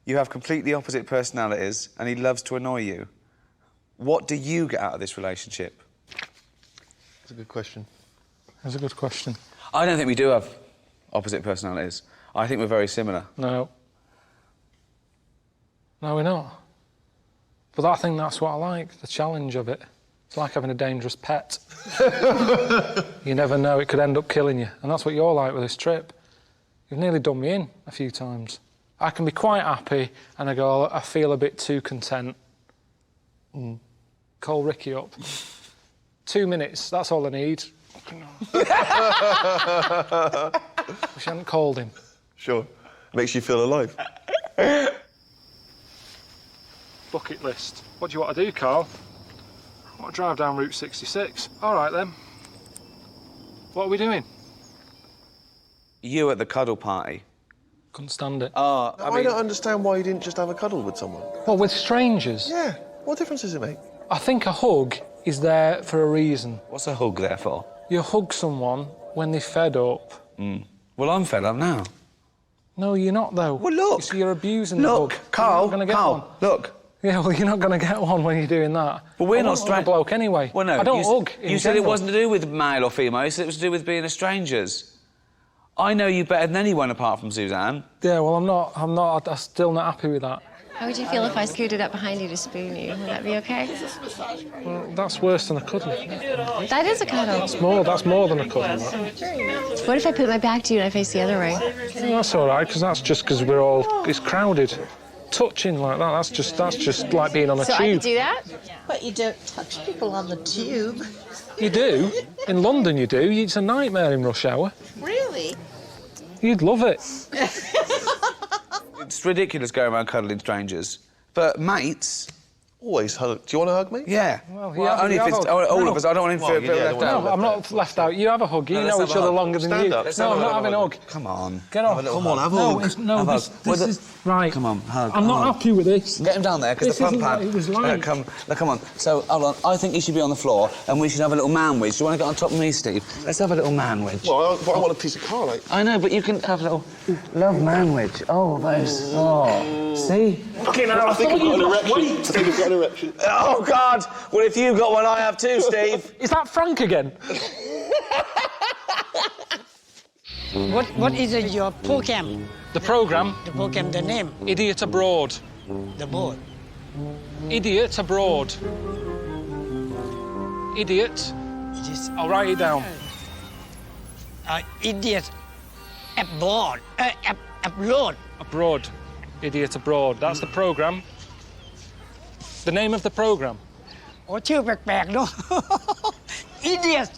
You have completely opposite personalities, and he loves to annoy you. What do you get out of this relationship? That's a good question. That's a good question. I don't think we do have opposite personalities. I think we're very similar. No. No, we're not. But I think that's what I like, the challenge of it. It's like having a dangerous pet. You never know, it could end up killing you. And that's what you're like with this trip. You've nearly done me in a few times. I can be quite happy, and I feel a bit too content. Call Ricky up. 2 minutes, that's all I need. Wish I hadn't called him. Sure. Makes you feel alive. Bucket list. What do you want to do, Carl? I want to drive down Route 66. All right, then. What are we doing? You at the Cuddle party. Couldn't stand it. I don't understand why you didn't just have a cuddle with someone. Well, with strangers? Yeah. What difference does it make? I think a hug is there for a reason. What's a hug there for? You hug someone when they're fed up. Well, I'm fed up now. No, you're not, though. Well, look. So you're abusing Look, the bug. Carl, You're not gonna get Carl, one. look. Yeah, well, you're not going to get one when you're doing that. But we're I not wouldn't want a straight. bloke anyway. Well, no. I don't hug. You said it wasn't to do with male or female. You said it was to do with being a strangers. I know you better than anyone apart from Suzanne. Yeah, well, I'm still not happy with that. How would you feel if I scooted up behind you to spoon you? Would that be okay? Well, that's worse than a cuddle. That is a cuddle. That's more than a cuddle. What if I put my back to you and I face the other way? Yeah, that's all right, because that's just because we're all... It's crowded. Touching like that, that's just like being on a so tube. So I could do that? But you don't touch people on the tube. You do. In London you do. It's a nightmare in rush hour. Really? You'd love it. It's ridiculous going around cuddling strangers. But mates... Always hug. Do you want to hug me? Yeah. Well, only if it's all of us. I don't want him to feel left out. No, I'm not left out. You have a hug. You know each other longer than you. No, I'm not having a hug. Come on. Get off. Come on, have a hug. No, this is... Right. Come on, hug. I'm not happy with this. Get him down there, because the pump pad... It was like... Come on. So, hold on. I think you should be on the floor, and we should have a little man-wedge. Do you want to get on top of me, Steve? Let's have a little man-wedge. Well, I want a piece of car, like... I know, but you can have a little... Love man-wedge. Oh, that is... Oh. See? Okay, now, I think I've got an erection. I think I've got an erection. Oh, God! Well, if you've got one, I have too, Steve. Is that Frank again? What is your program? The programme? The program, the name? Idiot Abroad. The board? Idiot Abroad. Idiot. I'll write it down. Idiot Abroad. Abroad. Abroad. Idiot Abroad. That's the programme. The name of the programme? โอ้ชื่อแปลกๆเนาะ Idiot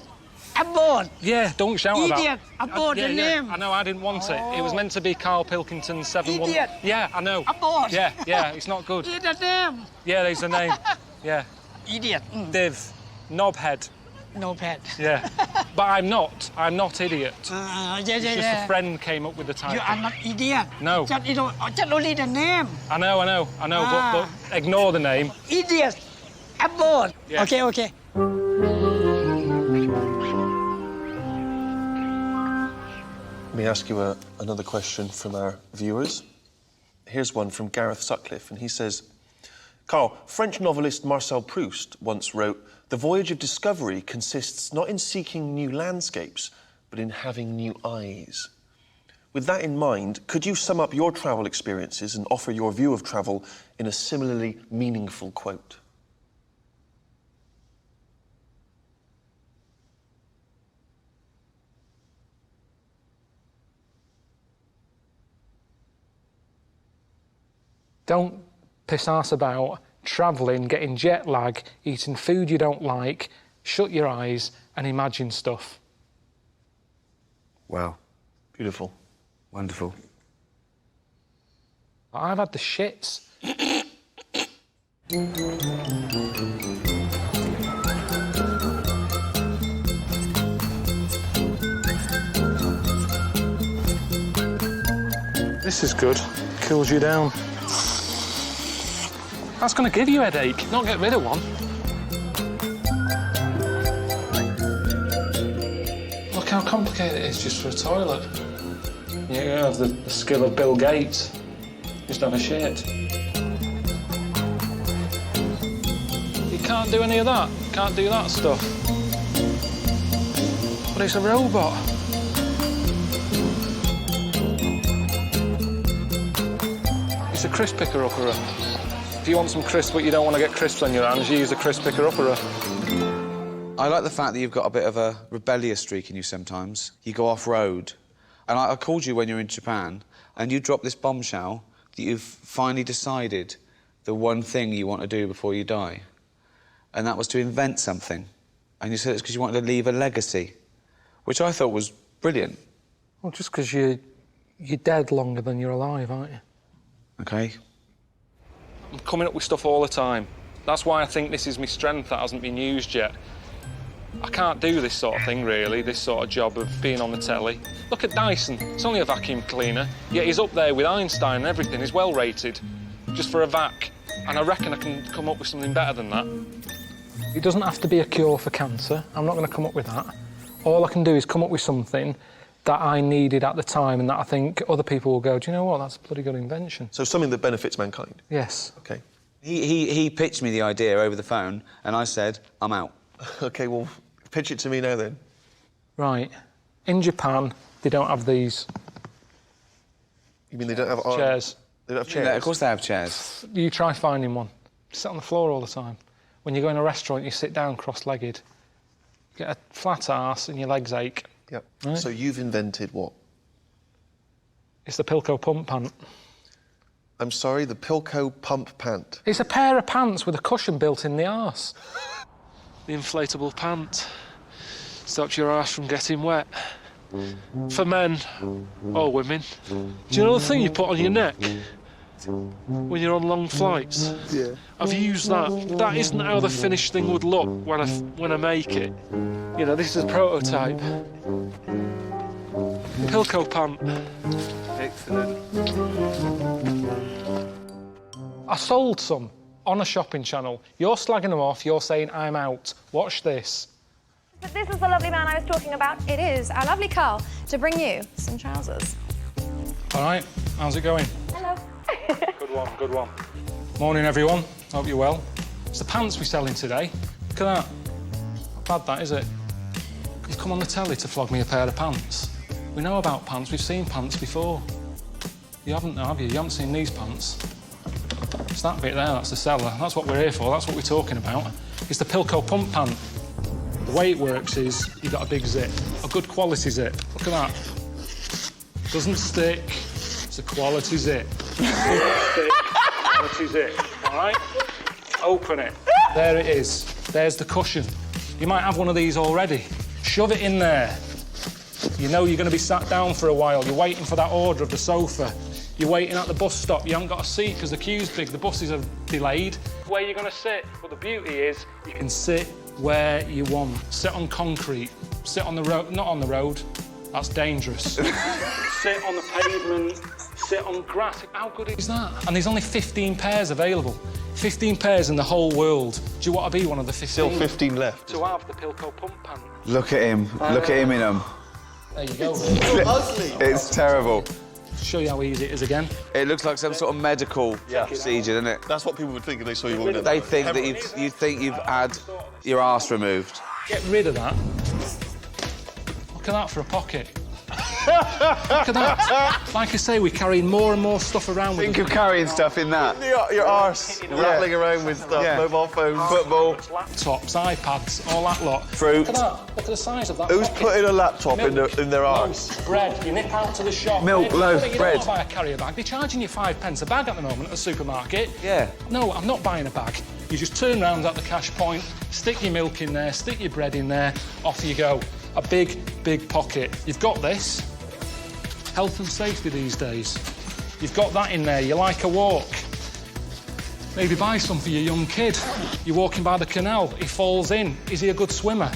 Abroad. Yeah, don't shout about it. Idiot Abroad, the name. I know, I didn't want it. It was meant to be Carl Pilkington's 7-1. Idiot. Yeah, I know. Abroad. Yeah, it's not good. Idiot name. Yeah, there's the name. Yeah. Idiot. Div. Knobhead. No pad. Yeah. But I'm not idiot. Yeah. Just a friend came up with the title. You are not idiot. No. Just only the name. I know, but ignore the name. Idiot Abroad. Yeah. Okay. Let me ask you another question from our viewers. Here's one from Gareth Sutcliffe, and he says, Carl, French novelist Marcel Proust once wrote, "The voyage of discovery consists not in seeking new landscapes, but in having new eyes." With that in mind, could you sum up your travel experiences and offer your view of travel in a similarly meaningful quote? Don't piss arse about travelling, getting jet lag, eating food you don't like. Shut your eyes and imagine stuff. Wow. Beautiful. Wonderful. I've had the shits. This is good. Cools you down. That's going to give you a headache, not get rid of one. Look how complicated it is just for a toilet. You have the skill of Bill Gates. Just have a shit. You can't do any of that. Can't do that stuff. But it's a robot. It's a crisp picker-upper. If you want some crisps but you don't want to get crisps on your hands, you use a crisp picker-upper. I like the fact that you've got a bit of a rebellious streak in you sometimes. You go off-road. And I called you when you were in Japan, and you dropped this bombshell that you've finally decided the one thing you want to do before you die. And that was to invent something. And you said it's because you wanted to leave a legacy, which I thought was brilliant. Well, just because you're dead longer than you're alive, aren't you? OK. I'm coming up with stuff all the time. That's why I think this is my strength that hasn't been used yet. I can't do this sort of thing, really, this sort of job of being on the telly. Look at Dyson. It's only a vacuum cleaner, yet he's up there with Einstein and everything. He's well rated, just for a vac. And I reckon I can come up with something better than that. It doesn't have to be a cure for cancer. I'm not going to come up with that. All I can do is come up with something that I needed at the time and that I think other people will go, do you know what, that's a bloody good invention. So something that benefits mankind? Yes. OK. He pitched me the idea over the phone, and I said, I'm out. OK, well, pitch it to me now, then. Right. In Japan, they don't have these... You mean they don't have... Chairs. They don't have chairs? Yeah, of course they have chairs. You try finding one. You sit on the floor all the time. When you go in a restaurant, you sit down cross-legged. You get a flat arse and your legs ache. Yep. Right? So you've invented what? It's the Pilko pump pant. I'm sorry, the Pilko pump pant? It's a pair of pants with a cushion built in the arse. The inflatable pant stops your arse from getting wet. For men or women. Do you know the thing you put on your neck when you're on long flights? Yeah. I've used that. That isn't how the finished thing would look when I make it. You know, this is a prototype. Pilko pant. Excellent. I sold some on a shopping channel. You're slagging them off, you're saying I'm out. Watch this. But this is the lovely man I was talking about. It is our lovely Carl to bring you some trousers. All right, how's it going? Hello. Good one, good one. Morning, everyone. Hope you're well. It's the pants we're selling today. Look at that. Not bad, that, is it? You've come on the telly to flog me a pair of pants. We know about pants. We've seen pants before. You haven't, have you? You haven't seen these pants. It's that bit there, that's the seller. That's what we're here for. That's what we're talking about. It's the Pilko pump pant. The way it works is you've got a big zip, a good quality zip. Look at that. Doesn't stick. It's a quality zip. Quality zip. All right? Open it. There it is. There's the cushion. You might have one of these already. Shove it in there. You know you're going to be sat down for a while. You're waiting for that order of the sofa. You're waiting at the bus stop. You haven't got a seat because the queue's big. The buses are delayed. Where you're going to sit. But the beauty is you can sit where you want. Sit on concrete. Sit on the road. Not on the road. That's dangerous. Sit on the pavement. Sit on grass. How good is that? And there's only 15 pairs available. 15 pairs in the whole world. Do you want to be one of the 15? Still 15 left. To have the Pilko pump pant. Look at him. Look at him in them. There you go. It's terrible. Show you how easy it is again. It looks like some sort of medical procedure, doesn't it? That's what people would think if they saw you walking down. They think that you've had your arse removed. Get rid of that. Look at that for a pocket. Look at that. Like I say, we're carrying more and more stuff around with us. Think of carrying stuff in that. Your arse rattling around with stuff, mobile phones, football. Laptops, iPads, all that lot. Fruit. Look at that. Look at the size of that Who's pocket. putting a laptop in their arse? Bread. You nip out to the shop. Milk, loaf, you bread. You don't buy a carrier bag. They're charging you 5 pence a bag at the moment at the supermarket. Yeah. No, I'm not buying a bag. You just turn round at the cash point, stick your milk in there, stick your bread in there, off you go. A big, big pocket. You've got this. Health and safety these days. You've got that in there. You like a walk. Maybe buy some for your young kid. You're walking by the canal. He falls in. Is he a good swimmer?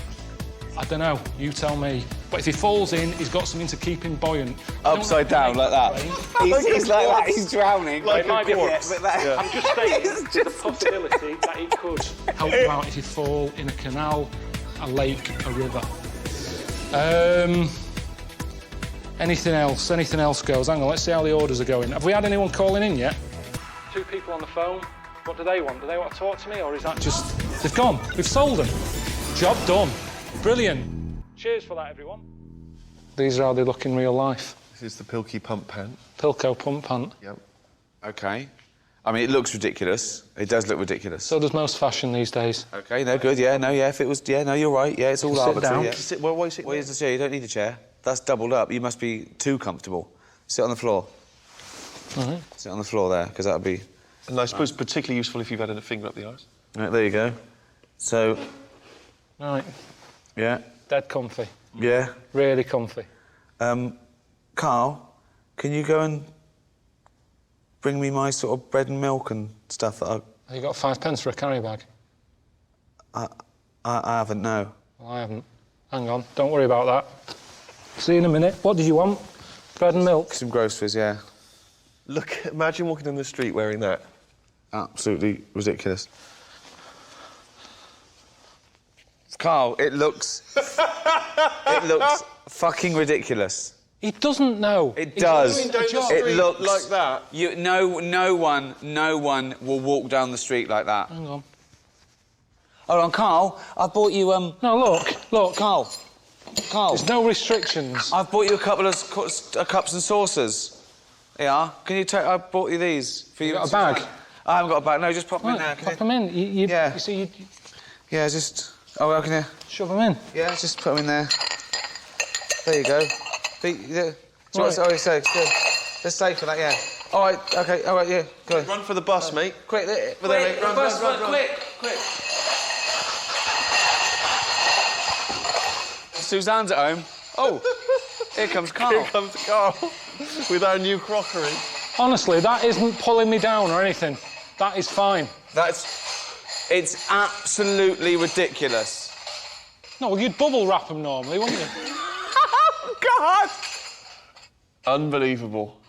I don't know. You tell me. But if he falls in, he's got something to keep him buint. Upside down, like that. He's like that. He's drowning. Like it might be a corpse. I'm just saying the possibility that it could help you out if you fall in a canal, a lake, a river. Anything else? Anything else goes. Hang on, let's see how the orders are going. Have we had anyone calling in yet? 2 people on the phone. What do they want? Do they want to talk to me, or is that just... They've gone. We've sold them. Job done. Brilliant. Cheers for that, everyone. These are how they look in real life. This is the Pilky pump pant. Pilko pump pant. Yep. OK. I mean, it looks ridiculous. It does look ridiculous. So does most fashion these days. OK, no, good, yeah, no, yeah, if it was... Yeah, no, you're right, yeah, it's all arbitrary. Sit Yeah. Why are you sitting Well, here's the chair, you don't need a chair. That's doubled up. You must be too comfortable. Sit on the floor. Right. Sit on the floor there, because that would be... And I suppose particularly useful if you've had a finger up the arse. Right, there you go. So... Right. Yeah. Dead comfy. Yeah. Really comfy. Carl, can you go and bring me my sort of bread and milk and stuff that Have you got 5 pence for a carry bag? I haven't, no. Well, I haven't. Hang on, don't worry about that. See you in a minute. What did you want? Bread and milk? Some groceries, yeah. Look, imagine walking down the street wearing that. Absolutely ridiculous. Carl, it looks... it looks fucking ridiculous. He doesn't know. It does. It looks like that. No one will walk down the street like that. Hang on. Hold on, Carl. I bought you No, look, Carl. There's no restrictions. I've bought you a couple of cups and saucers. Yeah. Can you take? I bought you these for you. Got a bag? I haven't got a bag. No, just pop them in there. Pop them in. Yeah. You see, Yeah, just. Oh, well, can you? Shove them in. Yeah, just put them in there. There you go. Right. Oh, so good. They're safe for that, yeah. All right, OK, all right, yeah, go on. Run for the bus, mate. Quick, Run. quick. Suzanne's at home. Oh, here comes Carl. Here comes Carl with our new crockery. Honestly, that isn't pulling me down or anything. That is fine. It's absolutely ridiculous. No, well, you'd bubble wrap them normally, wouldn't you? Oh, God! Unbelievable.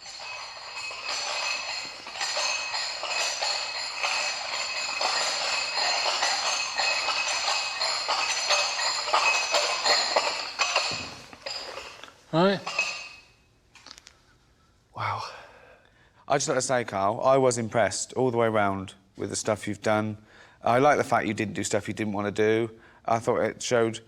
Right. Wow. I just like to say, Carl, I was impressed all the way around with the stuff you've done. I like the fact you didn't do stuff you didn't want to do. I thought it showed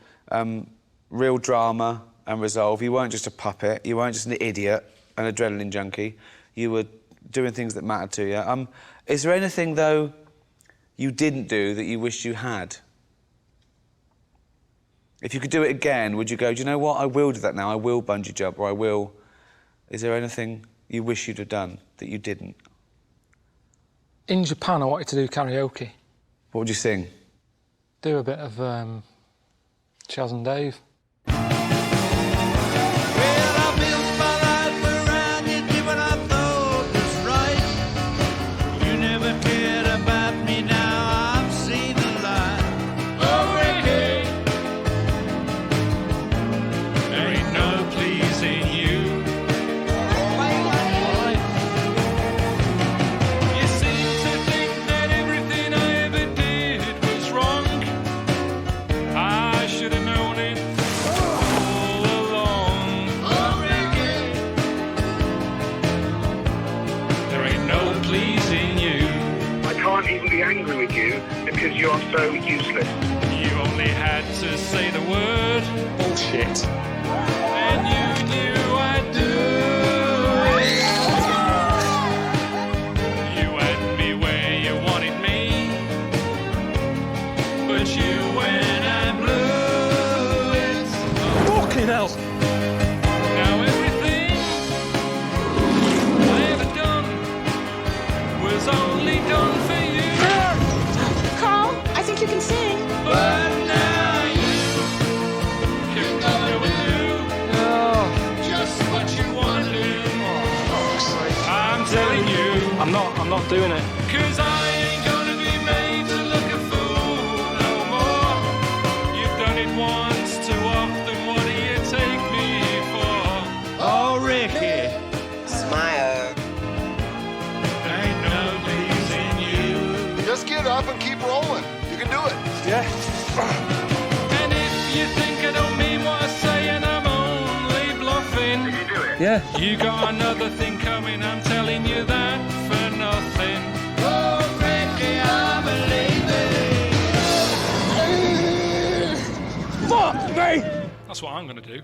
real drama and resolve. You weren't just a puppet. You weren't just an idiot, an adrenaline junkie. You were doing things that mattered to you. Is there anything, though, you didn't do that you wish you had? If you could do it again, would you go, do you know what, I will do that now, I will bungee jump, or I will... Is there anything you wish you'd have done that you didn't? In Japan, I wanted to do karaoke. What would you sing? Do a bit of Chaz and Dave. Because you are so useless. You only had to say the word bullshit. And you knew I'd do it. You had me where you wanted me, but you went and blew it. Fucking hell. Now everything I ever done was only done for you. I think you can sing. But now you can go and do just what you want to do. I'm telling you, I'm not doing it. 'Cause I ain't gonna be made to look a fool no more. You've done it once too often. What do you take me for? Oh, Ricky. Smile. Ain't no pleasing you. Just get up and keep rolling. You can do it. Yeah. And if you think I don't mean what I say and I'm only bluffing, Did you do it? Yeah. you got another thing coming, I'm telling you that for nothing. Oh, Ricky, I believe it. Fuck me! That's what I'm gonna do.